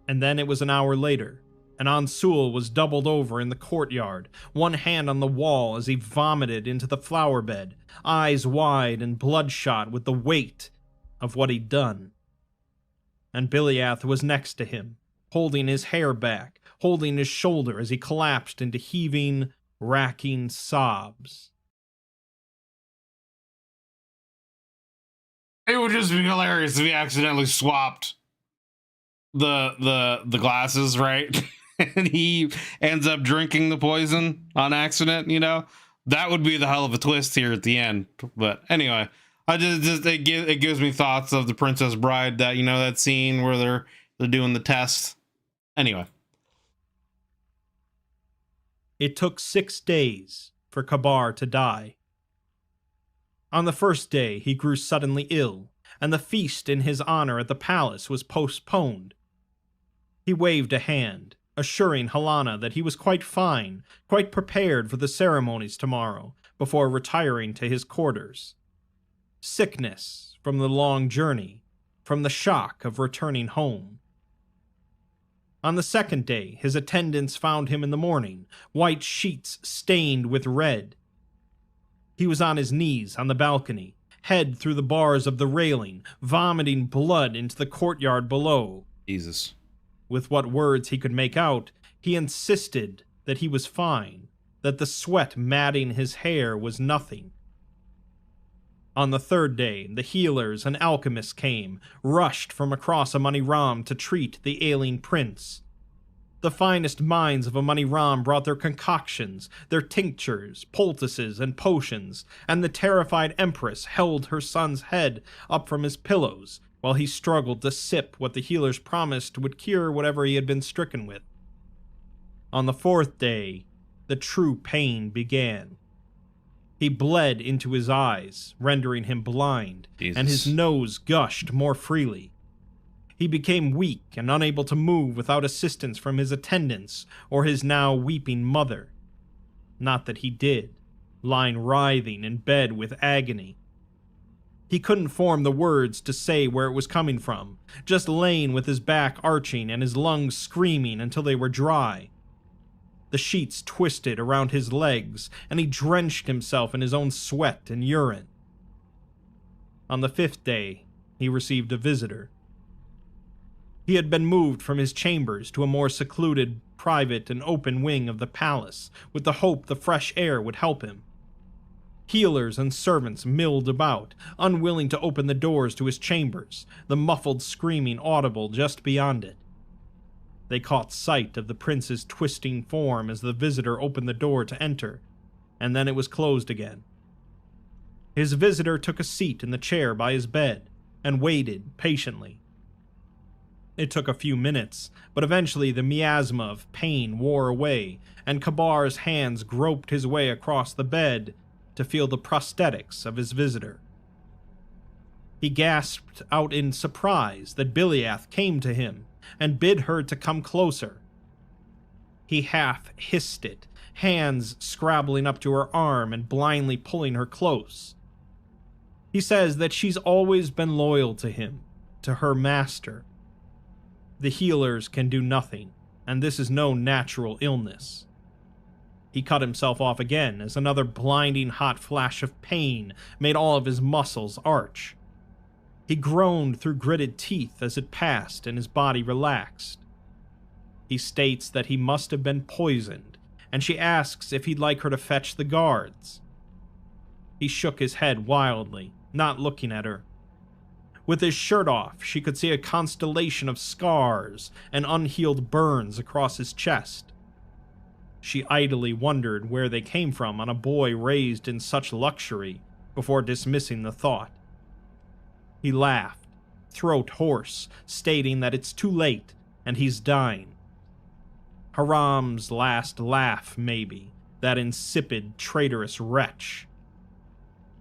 then it was an hour later, and Ansul was doubled over in the courtyard, one hand on the wall as he vomited into the flower bed, eyes wide and bloodshot with the weight of what he'd done. And Biliath was next to him, holding his hair back, holding his shoulder as he collapsed into heaving, racking sobs. It would just be hilarious if he accidentally swapped the glasses, right? And he ends up drinking the poison on accident, you know? That would be the hell of a twist here at the end. But anyway, it gives me thoughts of the Princess Bride, that, you know, that scene where they're doing the test. Anyway. It took 6 days for Kabar to die. On the first day, he grew suddenly ill, and the feast in his honor at the palace was postponed. He waved a hand, assuring Helena that he was quite fine, quite prepared for the ceremonies tomorrow, before retiring to his quarters. Sickness from the long journey, from the shock of returning home. On the second day, his attendants found him in the morning, white sheets stained with red. He was on his knees on the balcony, head through the bars of the railing, vomiting blood into the courtyard below. Jesus. With what words he could make out, he insisted that he was fine, that the sweat matting his hair was nothing. On the third day, the healers and alchemists came, rushed from across Amoni Ram to treat the ailing prince. The finest minds of Amoni Ram brought their concoctions, their tinctures, poultices, and potions, and the terrified empress held her son's head up from his pillows, while he struggled to sip what the healers promised would cure whatever he had been stricken with. On the fourth day, the true pain began. He bled into his eyes, rendering him blind, Jesus. And his nose gushed more freely. He became weak and unable to move without assistance from his attendants or his now weeping mother. Not that he did, lying writhing in bed with agony. He couldn't form the words to say where it was coming from, just laying with his back arching and his lungs screaming until they were dry. The sheets twisted around his legs, and he drenched himself in his own sweat and urine. On the fifth day, he received a visitor. He had been moved from his chambers to a more secluded, private, and open wing of the palace, with the hope the fresh air would help him. Healers and servants milled about, unwilling to open the doors to his chambers, the muffled screaming audible just beyond it. They caught sight of the prince's twisting form as the visitor opened the door to enter, and then it was closed again. His visitor took a seat in the chair by his bed, and waited patiently. It took a few minutes, but eventually the miasma of pain wore away, and Kabar's hands groped his way across the bed to feel the prosthetics of his visitor. He gasped out in surprise that Biliath came to him, and bid her to come closer. He half hissed it, hands scrabbling up to her arm and blindly pulling her close. He says that she's always been loyal to him, to her master. The healers can do nothing, and this is no natural illness. He cut himself off again as another blinding hot flash of pain made all of his muscles arch. He groaned through gritted teeth as it passed and his body relaxed. He states that he must have been poisoned, and she asks if he'd like her to fetch the guards. He shook his head wildly, not looking at her. With his shirt off, she could see a constellation of scars and unhealed burns across his chest. She idly wondered where they came from on a boy raised in such luxury before dismissing the thought. He laughed, throat hoarse, stating that it's too late and he's dying. Haram's last laugh, maybe, that insipid, traitorous wretch.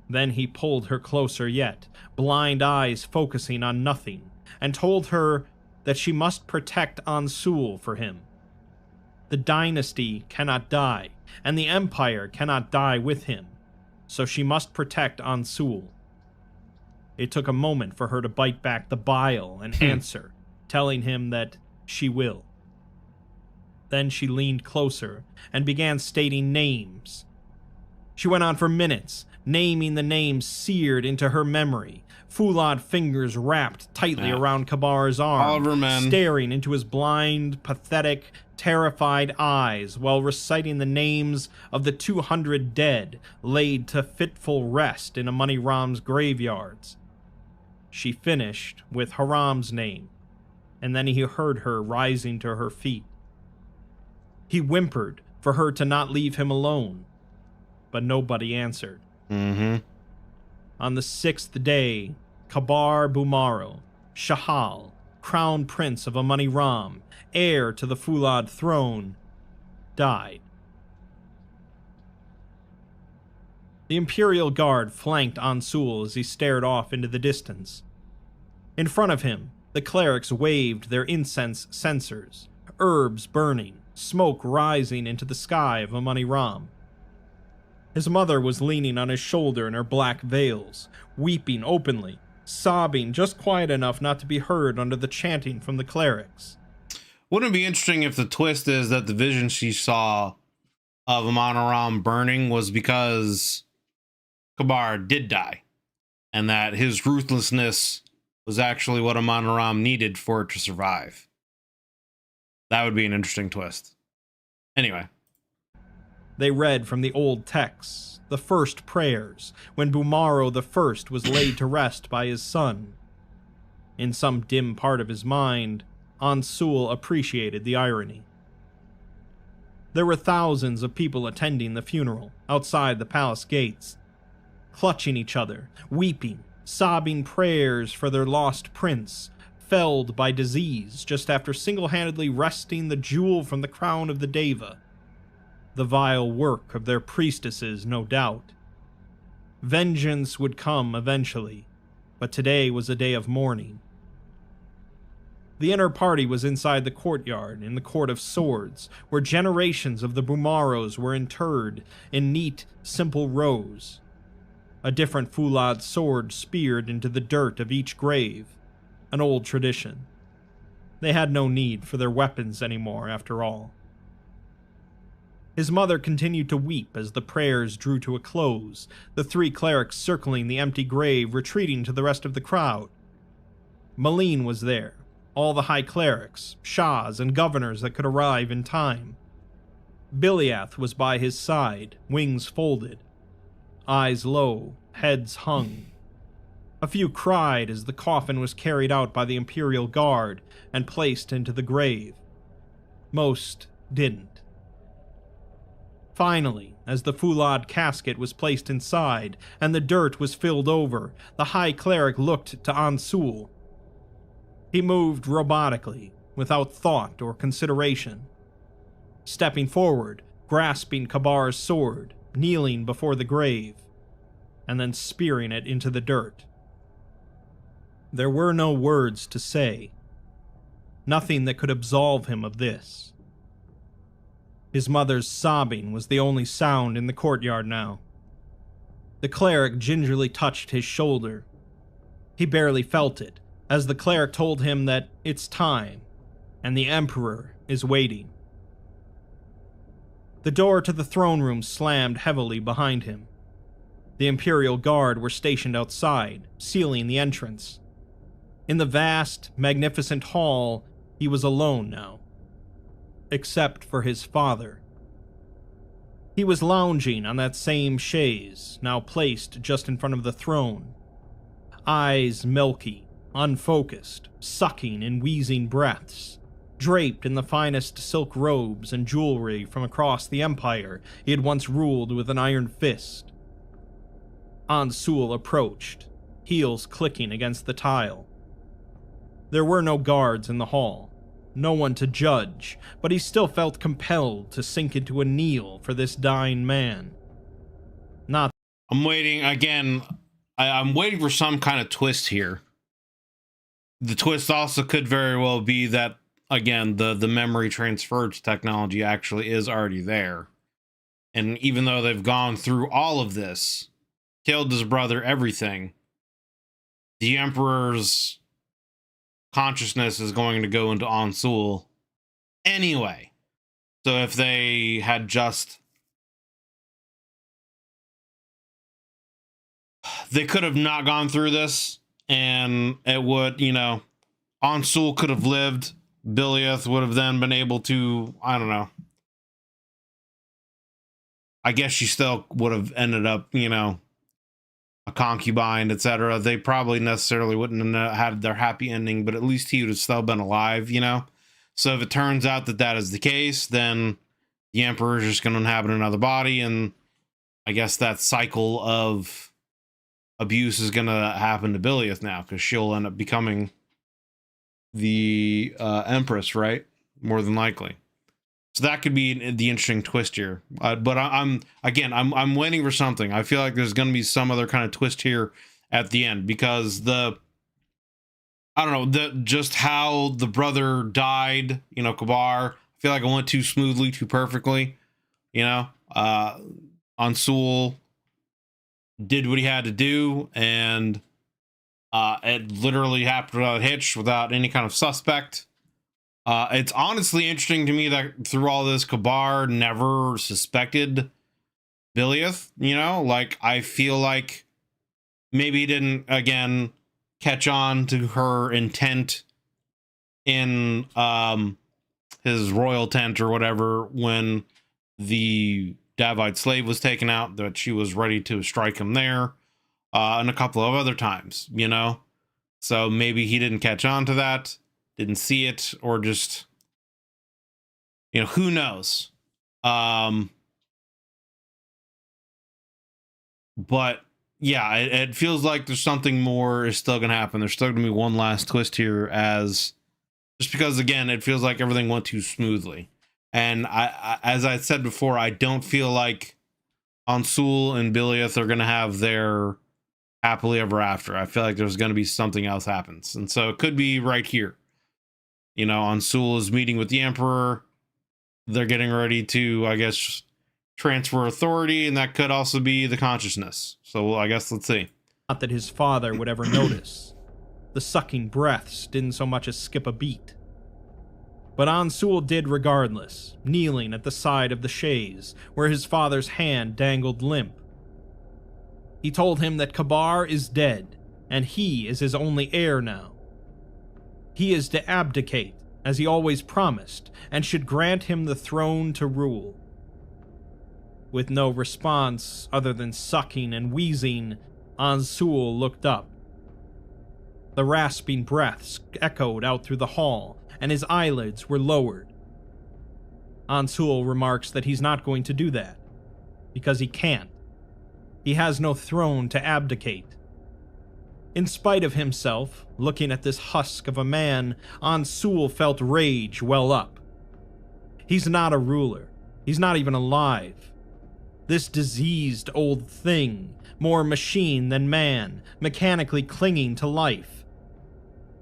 Then he pulled her closer yet, blind eyes focusing on nothing, and told her that she must protect Ansul for him. The dynasty cannot die, and the empire cannot die with him, so she must protect Ansul. It took a moment for her to bite back the bile and answer, telling him that she will. Then she leaned closer and began stating names. She went on for minutes, naming the names seared into her memory, Fulad fingers wrapped tightly around Kabar's arm, staring into his blind, pathetic, terrified eyes while reciting the names of the 200 dead laid to fitful rest in Amoni Ram's graveyards. She finished with Haram's name, and then he heard her rising to her feet. He whimpered for her to not leave him alone, but nobody answered. On the 6th day, Kabar Bumaro, Shahal, crown prince of Amoni Ram, heir to the Fulad throne, died. The Imperial Guard flanked Ansul as he stared off into the distance. In front of him, the clerics waved their incense censers, herbs burning, smoke rising into the sky of Amoni Ram. His mother was leaning on his shoulder in her black veils, weeping openly, sobbing just quiet enough not to be heard under the chanting from the clerics. Wouldn't it be interesting if the twist is that the vision she saw of Amoni Ram burning was because Kabar did die, and that his ruthlessness was actually what Amoni Ram needed for it to survive? That would be an interesting twist. Anyway. They read from the old texts, the first prayers, when Bumaro I was laid to rest by his son. In some dim part of his mind, Ansul appreciated the irony. There were thousands of people attending the funeral, outside the palace gates, clutching each other, weeping, sobbing prayers for their lost prince, felled by disease just after single-handedly wresting the jewel from the crown of the Deva. The vile work of their priestesses, no doubt. Vengeance would come eventually, but today was a day of mourning. The inner party was inside the courtyard, in the Court of Swords, where generations of the Bumaros were interred in neat, simple rows. A different Fulad sword speared into the dirt of each grave, an old tradition. They had no need for their weapons anymore, after all. His mother continued to weep as the prayers drew to a close, the three clerics circling the empty grave, retreating to the rest of the crowd. Malene was there, all the high clerics, shahs, and governors that could arrive in time. Biliath was by his side, wings folded, eyes low, heads hung. A few cried as the coffin was carried out by the Imperial Guard and placed into the grave. Most didn't. Finally, as the Fulad casket was placed inside and the dirt was filled over, the High Cleric looked to Ansul. He moved robotically, without thought or consideration. Stepping forward, grasping Kabar's sword, kneeling before the grave, and then spearing it into the dirt. There were no words to say. Nothing that could absolve him of this. His mother's sobbing was the only sound in the courtyard now. The cleric gingerly touched his shoulder. He barely felt it, as the cleric told him that it's time, and the Emperor is waiting. The door to the throne room slammed heavily behind him. The Imperial Guard were stationed outside, sealing the entrance. In the vast, magnificent hall, he was alone now. Except for his father. He was lounging on that same chaise, now placed just in front of the throne. Eyes milky, unfocused, sucking in wheezing breaths. Draped in the finest silk robes and jewelry from across the empire he had once ruled with an iron fist. Ansul approached, heels clicking against the tile. There were no guards in the hall, no one to judge, but he still felt compelled to sink into a kneel for this dying man. Not. I'm waiting again. I'm waiting for some kind of twist here. The twist also could very well be that, again, the memory transfer technology actually is already there. And even though they've gone through all of this, killed his brother, everything, the Emperor's consciousness is going to go into Ansul anyway. So if they had just... They could have not gone through this, and it would, you know, Ansul could have lived. Biliath would have then been able to, I don't know. I guess she still would have ended up, you know, a concubine, etc. They probably necessarily wouldn't have had their happy ending, but at least he would have still been alive, you know? So if it turns out that that is the case, then the Emperor is just going to inhabit another body, and I guess that cycle of abuse is going to happen to Biliath now, because she'll end up becoming the Empress, right? More than likely. So that could be the interesting twist here. But I'm waiting for something. I feel like there's going to be some other kind of twist here at the end, because just how the brother died, you know, Kabar, I feel like it went too smoothly, too perfectly, you know. Ansul did what he had to do, and it literally happened without a hitch, without any kind of suspect. It's honestly interesting to me that through all this, Kabar never suspected Biliath, you know? Like, I feel like maybe he didn't, again, catch on to her intent in his royal tent or whatever when the Davide slave was taken out, that she was ready to strike him there, and a couple of other times, you know? So maybe he didn't catch on to that, didn't see it, or just, you know, who knows? But yeah, it feels like there's something more is still going to happen. There's still going to be one last twist here, just because, again, it feels like everything went too smoothly. And I as I said before, I don't feel like Ansul and Biliath are going to have their happily ever after. I feel like there's going to be something else happens. And so it could be right here. You know, Ansul is meeting with the Emperor. They're getting ready to, I guess, transfer authority, and that could also be the consciousness. So I guess let's see. Not that his father would ever notice. The sucking breaths didn't so much as skip a beat. But Ansul did regardless, kneeling at the side of the chaise, where his father's hand dangled limp. He told him that Kabar is dead, and he is his only heir now. He is to abdicate, as he always promised, and should grant him the throne to rule. With no response other than sucking and wheezing, Ansul looked up. The rasping breaths echoed out through the hall, and his eyelids were lowered. Ansul remarks that he's not going to do that, because he can't. He has no throne to abdicate. In spite of himself, looking at this husk of a man, Ansul felt rage well up. He's not a ruler. He's not even alive. This diseased old thing, more machine than man, mechanically clinging to life.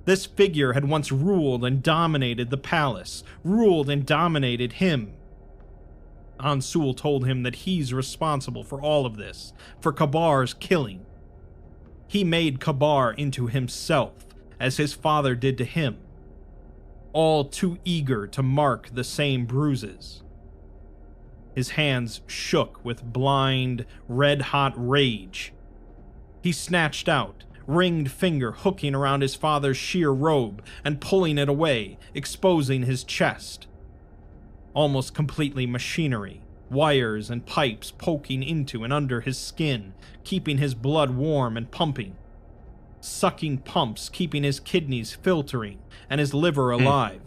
This figure had once ruled and dominated the palace, ruled and dominated him. Ansul told him that he's responsible for all of this, for Kabar's killing. He made Kabar into himself, as his father did to him, all too eager to mark the same bruises. His hands shook with blind, red-hot rage. He snatched out, ringed finger hooking around his father's sheer robe and pulling it away, exposing his chest. Almost completely machinery, wires and pipes poking into and under his skin, keeping his blood warm and pumping. Sucking pumps keeping his kidneys filtering and his liver alive.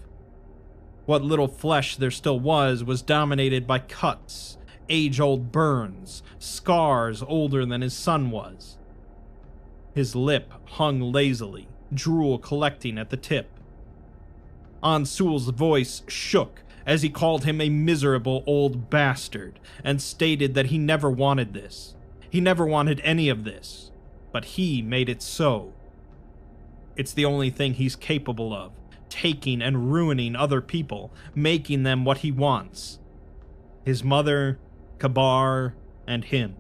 What little flesh there still was dominated by cuts, age-old burns, scars older than his son was. His lip hung lazily, drool collecting at the tip. Ansul's voice shook as he called him a miserable old bastard and stated that he never wanted this. He never wanted any of this, but he made it so. It's the only thing he's capable of, taking and ruining other people, making them what he wants. His mother, Kabar, and him.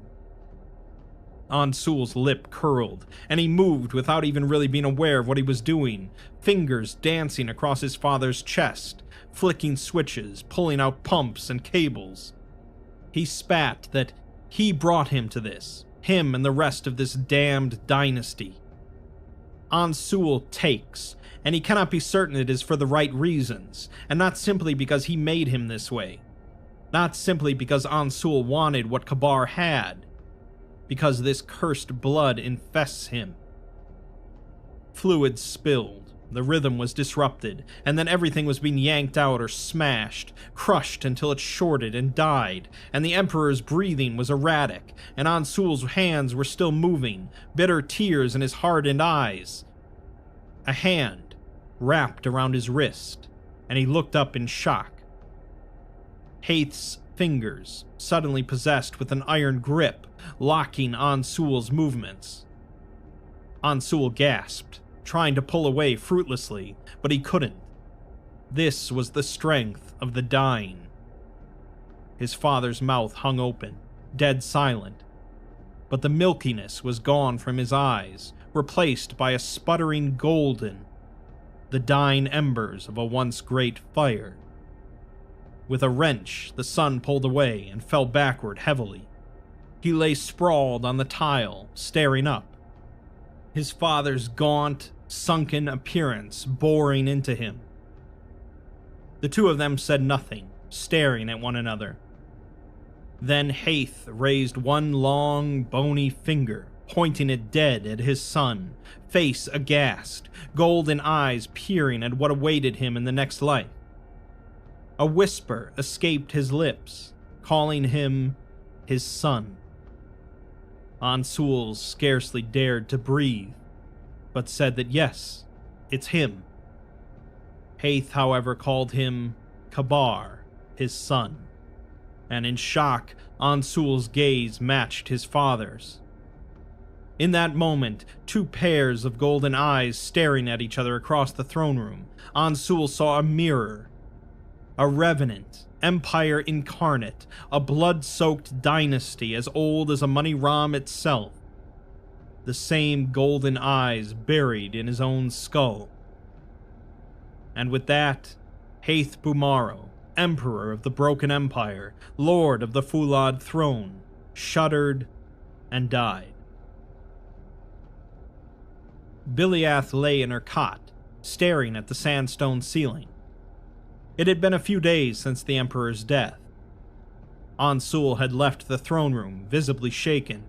Ansul's lip curled, and he moved without even really being aware of what he was doing, fingers dancing across his father's chest, flicking switches, pulling out pumps and cables. He spat that he brought him to this, him and the rest of this damned dynasty. Ansul takes, and he cannot be certain it is for the right reasons, and not simply because he made him this way. Not simply because Ansul wanted what Kabar had, because this cursed blood infests him. Fluid spilled, the rhythm was disrupted, and then everything was being yanked out or smashed, crushed until it shorted and died, and the Emperor's breathing was erratic, and Ansul's hands were still moving, bitter tears in his hardened eyes. A hand wrapped around his wrist, and he looked up in shock. Haith's fingers, suddenly possessed with an iron grip, locking Ansul's movements. Ansul gasped, trying to pull away fruitlessly, but he couldn't. This was the strength of the dying. His father's mouth hung open, dead silent, but the milkiness was gone from his eyes, replaced by a sputtering golden, the dying embers of a once great fire. With a wrench, the son pulled away and fell backward heavily. He lay sprawled on the tile, staring up. His father's gaunt, sunken appearance boring into him. The two of them said nothing, staring at one another. Then Haith raised one long, bony finger, pointing it dead at his son, face aghast, golden eyes peering at what awaited him in the next life. A whisper escaped his lips, calling him his son. Ansul scarcely dared to breathe, but said that yes, it's him. Haith, however, called him Kabar, his son, and in shock, Ansul's gaze matched his father's. In that moment, two pairs of golden eyes staring at each other across the throne room, Ansul saw a mirror. A revenant, empire incarnate, a blood-soaked dynasty as old as Amoni Ram itself. The same golden eyes buried in his own skull. And with that, Haith Bumaro, Emperor of the Broken Empire, Lord of the Fulad Throne, shuddered and died. Biliath lay in her cot, staring at the sandstone ceiling. It had been a few days since the Emperor's death. Ansul had left the throne room, visibly shaken.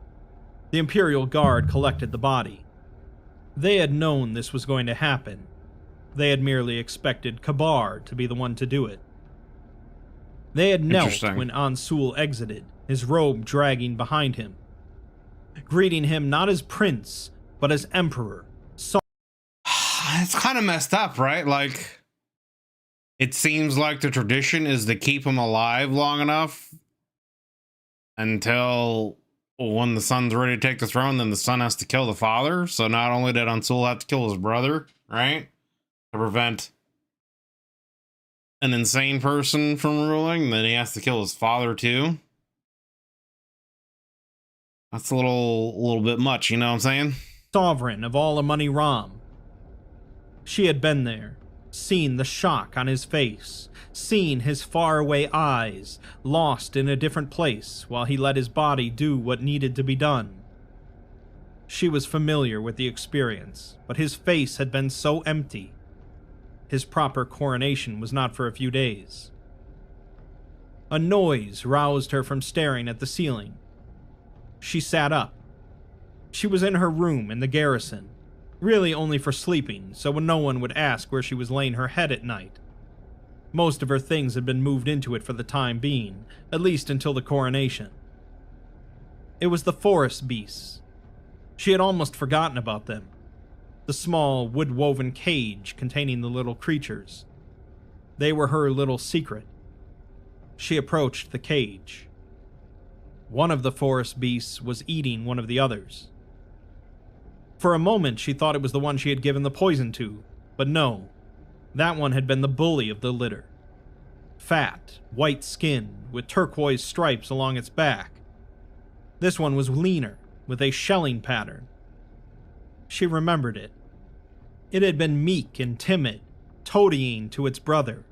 The Imperial Guard collected the body. They had known this was going to happen. They had merely expected Kabar to be the one to do it. They had knelt when Ansul exited, his robe dragging behind him, greeting him not as prince, but as emperor. It's kind of messed up, right? Like, it seems like the tradition is to keep him alive long enough until when the son's ready to take the throne, then the son has to kill the father. So not only did Ansul have to kill his brother, right, to prevent an insane person from ruling, then he has to kill his father too. That's a little bit much, you know what I'm saying? Sovereign of all Amoni Ram. She had been there, seen the shock on his face, seen his faraway eyes, lost in a different place while he let his body do what needed to be done. She was familiar with the experience, but his face had been so empty. His proper coronation was not for a few days. A noise roused her from staring at the ceiling. She sat up. She was in her room in the garrison, really only for sleeping, so no one would ask where she was laying her head at night. Most of her things had been moved into it for the time being, at least until the coronation. It was the forest beasts. She had almost forgotten about them. The small, wood-woven cage containing the little creatures. They were her little secret. She approached the cage. One of the forest beasts was eating one of the others. For a moment, she thought it was the one she had given the poison to, but no. That one had been the bully of the litter. Fat, white skin, with turquoise stripes along its back. This one was leaner, with a shelling pattern. She remembered it. It had been meek and timid, toadying to its brother.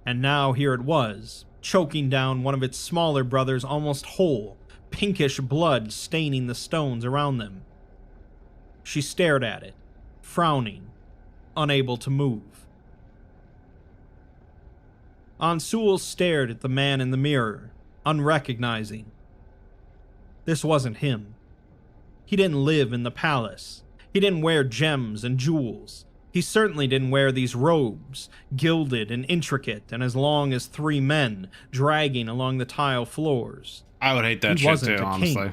And now here it was, choking down one of its smaller brothers almost whole, pinkish blood staining the stones around them. She stared at it, frowning, unable to move. Ansul stared at the man in the mirror, unrecognizing. This wasn't him. He didn't live in the palace. He didn't wear gems and jewels. He certainly didn't wear these robes, gilded and intricate and as long as 3 men, dragging along the tile floors. I would hate that shit too, honestly.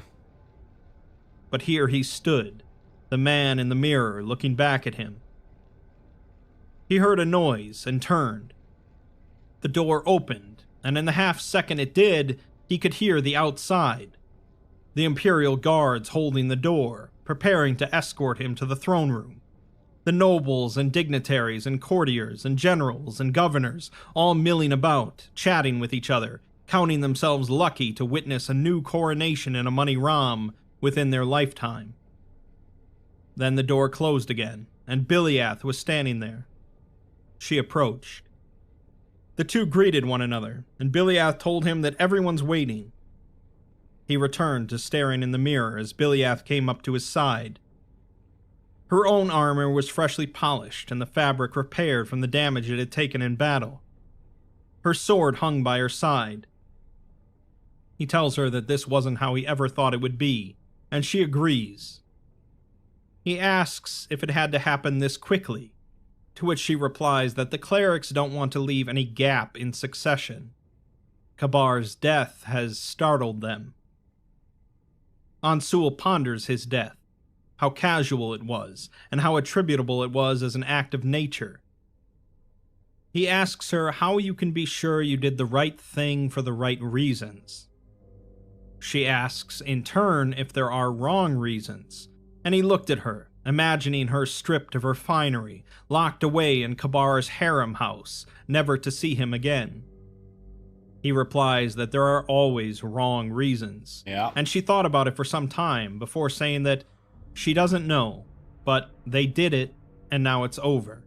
But here he stood, the man in the mirror looking back at him. He heard a noise and turned. The door opened, and in the half-second it did, he could hear the outside. The Imperial guards holding the door, preparing to escort him to the throne room. The nobles and dignitaries and courtiers and generals and governors all milling about, chatting with each other, counting themselves lucky to witness a new coronation in Amoni Ram within their lifetime. Then the door closed again, and Biliath was standing there. She approached. The two greeted one another, and Biliath told him that everyone's waiting. He returned to staring in the mirror as Biliath came up to his side. Her own armor was freshly polished and the fabric repaired from the damage it had taken in battle. Her sword hung by her side. He tells her that this wasn't how he ever thought it would be, and she agrees. He asks if it had to happen this quickly, to which she replies that the clerics don't want to leave any gap in succession. Kabar's death has startled them. Ansul ponders his death, how casual it was, and how attributable it was as an act of nature. He asks her how you can be sure you did the right thing for the right reasons. She asks, in turn, if there are wrong reasons, and he looked at her, imagining her stripped of her finery, locked away in Kabar's harem house, never to see him again. He replies that there are always wrong reasons, and she thought about it for some time before saying that she doesn't know, but they did it, and now it's over.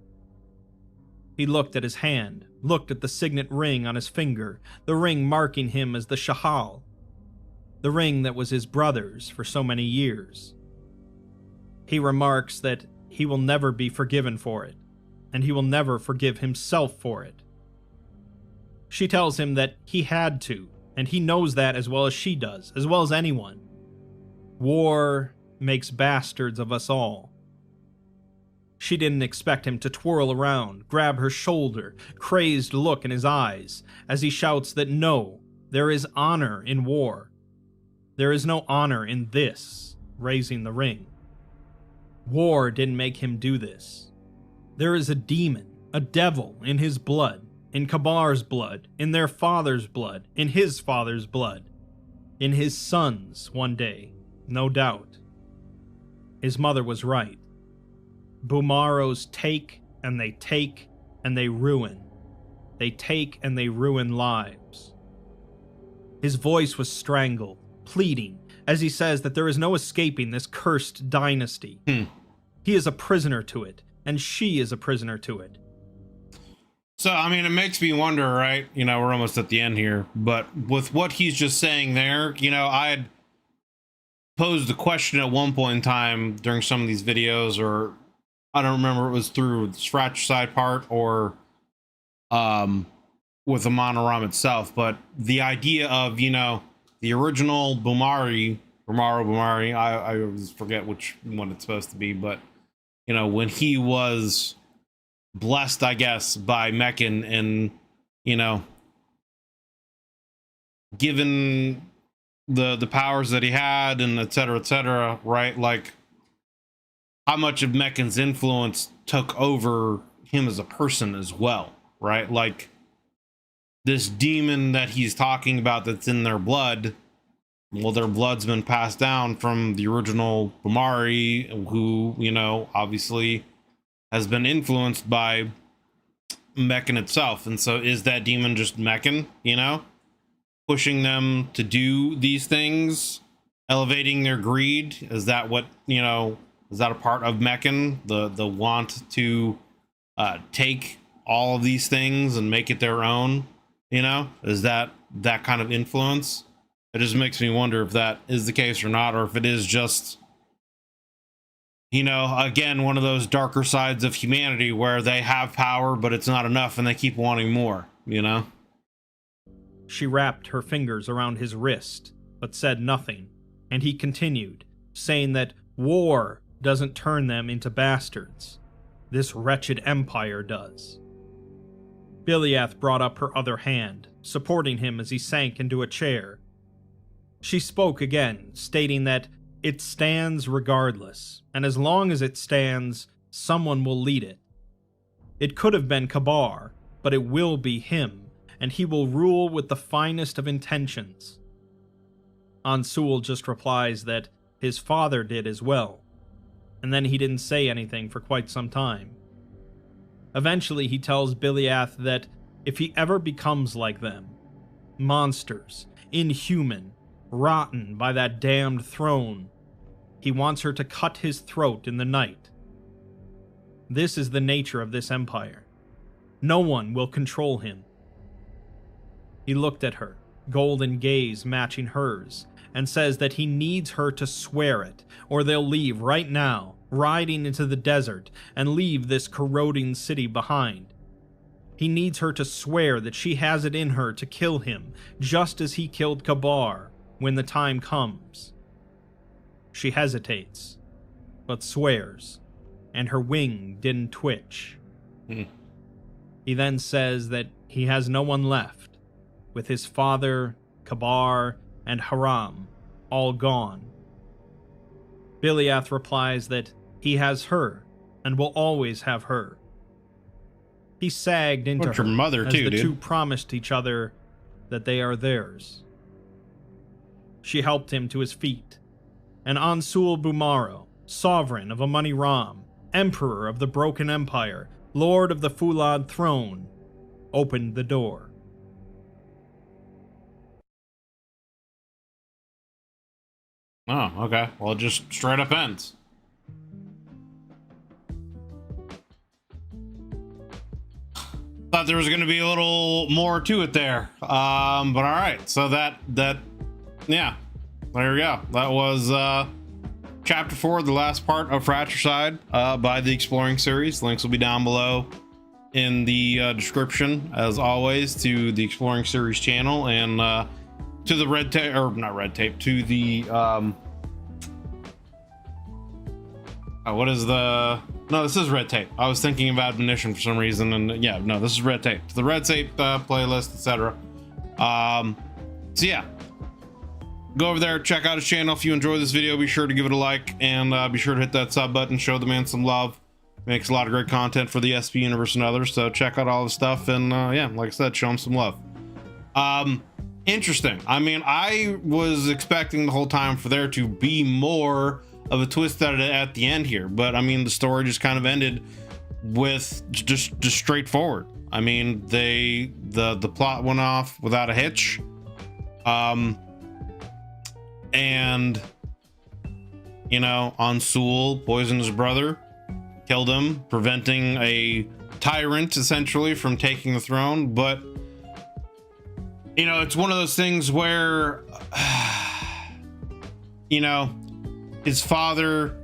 He looked at his hand, looked at the signet ring on his finger, the ring marking him as the Shahal, the ring that was his brother's for so many years. He remarks that he will never be forgiven for it, and he will never forgive himself for it. She tells him that he had to, and he knows that as well as she does, as well as anyone. War makes bastards of us all. She didn't expect him to twirl around, grab her shoulder, crazed look in his eyes, as he shouts that no, there is honor in war. There is no honor in this, raising the ring. War didn't make him do this. There is a demon, a devil in his blood, in Kabar's blood, in their father's blood, in his father's blood, in his son's one day, no doubt. His mother was right. Bumaros take and they ruin. They take and they ruin lives. His voice was strangled, pleading, as he says that there is no escaping this cursed dynasty. He is a prisoner to it, and she is a prisoner to it. So, I mean, it makes me wonder, right? You know, we're almost at the end here, but with what he's just saying there, you know, I had posed the question at one point in time during some of these videos, or I don't remember, it was through the Fratricide part or with the Monoram itself, but the idea of, you know, the original Bumari, I always forget which one it's supposed to be, but, you know, when he was blessed, I guess, by Meccan and, you know, given the powers that he had and et cetera, right? Like, how much of Meccan's influence took over him as a person as well, right? Like, this demon that he's talking about that's in their blood, well, their blood's been passed down from the original Bumari, who, you know, obviously has been influenced by Meccan itself. And so is that demon just Meccan, you know, pushing them to do these things, elevating their greed? Is that what, you know, is that a part of Meccan, the want to take all of these things and make it their own? You know, is that kind of influence? It just makes me wonder if that is the case or not, or if it is just, you know, again, one of those darker sides of humanity where they have power, but it's not enough and they keep wanting more, you know? She wrapped her fingers around his wrist, but said nothing, and he continued, saying that war doesn't turn them into bastards. This wretched empire does. Biliath brought up her other hand, supporting him as he sank into a chair. She spoke again, stating that it stands regardless, and as long as it stands, someone will lead it. It could have been Kabar, but it will be him, and he will rule with the finest of intentions. Ansul just replies that his father did as well, and then he didn't say anything for quite some time. Eventually he tells Biliath that if he ever becomes like them, monsters, inhuman, rotten by that damned throne, he wants her to cut his throat in the night. This is the nature of this empire. No one will control him. He looked at her, golden gaze matching hers, and says that he needs her to swear it, or they'll leave right now, riding into the desert, and leave this corroding city behind. He needs her to swear that she has it in her to kill him, just as he killed Kabar, when the time comes. She hesitates, but swears, and her wing didn't twitch. He then says that he has no one left, with his father, Kabar, and Haram all gone. Biliath replies that he has her, and will always have her. He sagged into her, your mother as too, the dude. two promised each other that they are theirs. She helped him to his feet, and Ansul Bumaro, sovereign of Amoni Ram, emperor of the Broken Empire, lord of the Fulad throne, opened the door. Oh, okay. Well, it just straight up ends. Thought there was going to be a little more to it there. But all right. So that, yeah, there we go. That was, chapter 4, the last part of Fratricide, by the Exploring series. Links will be down below in the description, as always, to the Exploring series channel and, to the red tape, or not red tape, to the what is the, no, this is red tape. I was thinking of admonition for some reason, and yeah, no, this is red tape. To the red tape playlist, etc. So yeah, go over there, check out his channel. If you enjoy this video, be sure to give it a like, and be sure to hit that sub button, show the man some love. Makes a lot of great content for the SP universe and others, so check out all the stuff, and yeah, like I said, show him some love. Interesting. I mean, I was expecting the whole time for there to be more of a twist at the end here, but I mean, the story just kind of ended with just straightforward. I mean, the plot went off without a hitch. And you know, Ansul poisoned his brother, killed him, preventing a tyrant essentially from taking the throne. But you know, it's one of those things where you know, his father,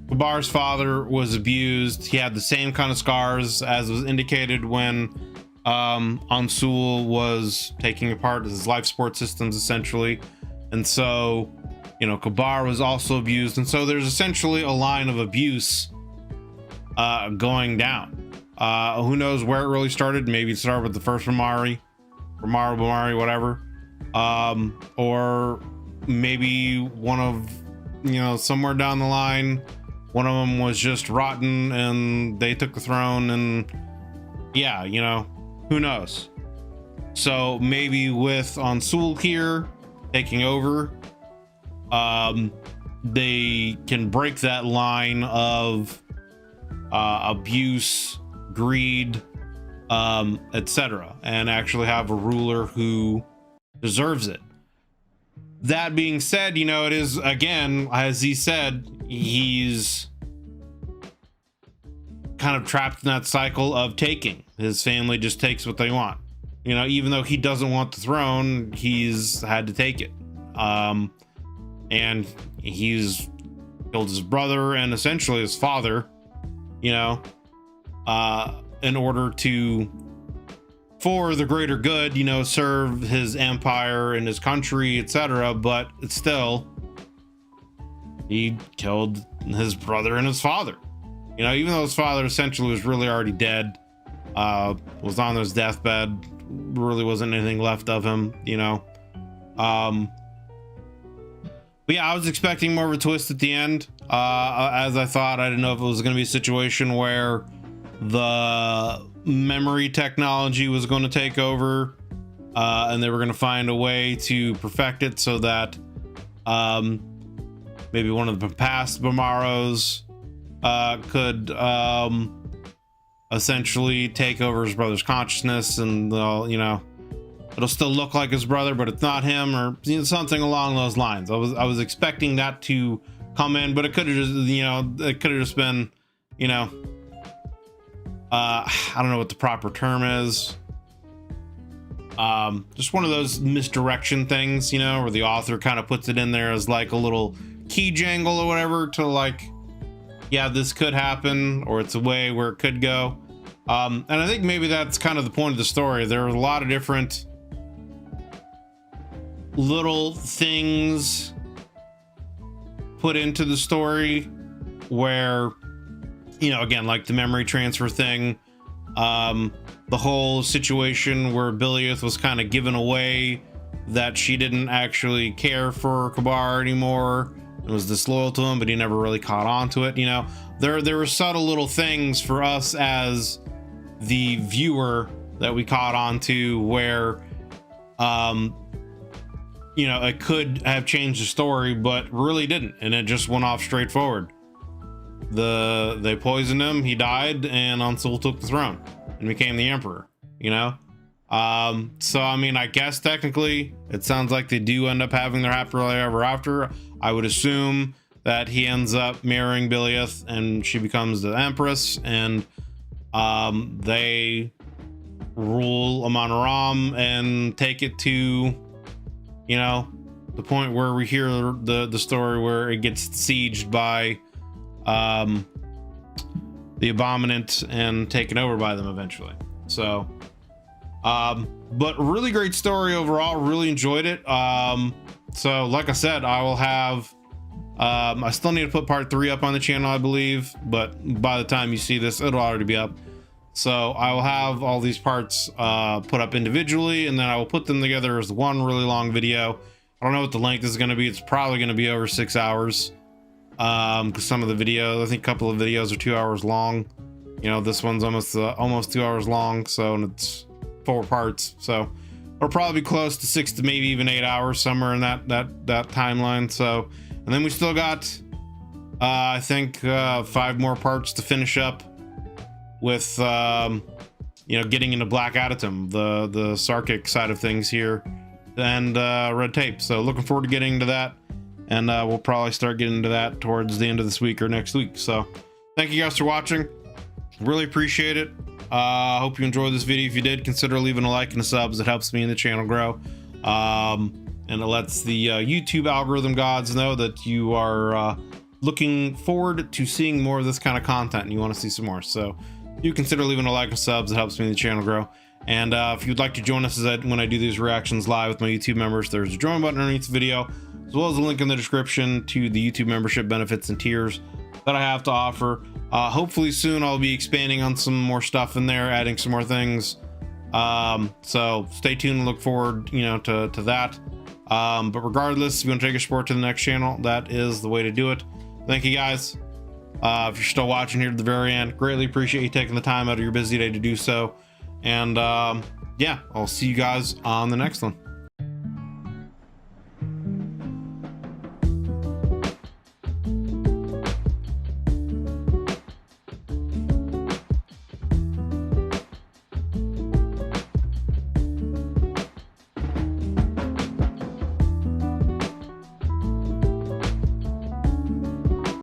Kabar's father, was abused. He had the same kind of scars as was indicated when Ansul was taking apart his life support systems essentially. And so, you know, Kabar was also abused, and so there's essentially a line of abuse going down. Who knows where it really started? Maybe it started with the first Bamari, whatever, or maybe one of, you know, somewhere down the line, one of them was just rotten and they took the throne, and yeah, you know, who knows? So maybe with Ansul here taking over, they can break that line of abuse, greed, etc., and actually have a ruler who deserves it. That being said, you know, it is, again, as he said, he's kind of trapped in that cycle of taking. His family just takes what they want. You know, even though he doesn't want the throne, he's had to take it. And he's killed his brother and essentially his father, you know, in order to, for the greater good, you know, serve his empire and his country, etc. But it's still, he killed his brother and his father. You know, even though his father essentially was really already dead, was on his deathbed, really wasn't anything left of him, you know. But yeah, I was expecting more of a twist at the end. As I thought, I didn't know if it was going to be a situation where the memory technology was going to take over, and they were going to find a way to perfect it so that maybe one of the past Bamaros could essentially take over his brother's consciousness, and they'll, you know, it'll still look like his brother, but it's not him, or, you know, something along those lines. I was expecting that to come in, but it could have just, you know, it could have just been, you know, I don't know what the proper term is. Just one of those misdirection things, you know, where the author kind of puts it in there as like a little key jangle or whatever to like, yeah, this could happen, or it's a way where it could go. And I think maybe that's kind of the point of the story. There are a lot of different little things put into the story where, you know, again, like the memory transfer thing, the whole situation where Biliath was kind of given away that she didn't actually care for Kabar anymore and was disloyal to him, but he never really caught on to it. You know, there were subtle little things for us as the viewer that we caught on to where, you know, it could have changed the story, but really didn't, and it just went off straightforward. They poisoned him, he died, and Ansul took the throne and became the emperor, you know. So I mean, I guess technically it sounds like they do end up having their happily ever after. I would assume that he ends up marrying Biliath and she becomes the empress, and they rule Amon Ram and take it to, you know, the point where we hear the story where it gets sieged by the Abominant and taken over by them eventually. So but really great story overall, really enjoyed it. So like I said, I will have I still need to put part 3 up on the channel, I believe, but by the time you see this, it'll already be up. So I will have all these parts put up individually, and then I will put them together as one really long video. I don't know what the length is going to be. It's probably going to be over 6 hours, because some of the videos, I think a couple of videos are 2 hours long. You know, this one's almost 2 hours long, so, and it's 4 parts, so it'll probably be close to 6 to maybe even 8 hours, somewhere in that timeline. So, and then we still got I think 5 more parts to finish up with you know, getting into Black Adytum, the Sarkic side of things here, and Red Tape. So looking forward to getting into that, and we'll probably start getting into that towards the end of this week or next week. So thank you guys for watching. Really appreciate it. Hope you enjoyed this video. If you did, consider leaving a like and a sub, as it helps me and the channel grow. And it lets the YouTube algorithm gods know that you are looking forward to seeing more of this kind of content and you want to see some more. So you consider leaving a like and subs. It helps me and the channel grow. And if you'd like to join us when I do these reactions live with my YouTube members, there's a join button underneath the video, as well as a link in the description to the YouTube membership benefits and tiers that I have to offer. Hopefully soon I'll be expanding on some more stuff in there, adding some more things. So stay tuned and look forward, you know, to that. But regardless, if you want to take your support to the next channel, that is the way to do it. Thank you guys. If you're still watching here to the very end, greatly appreciate you taking the time out of your busy day to do so. And yeah, I'll see you guys on the next one.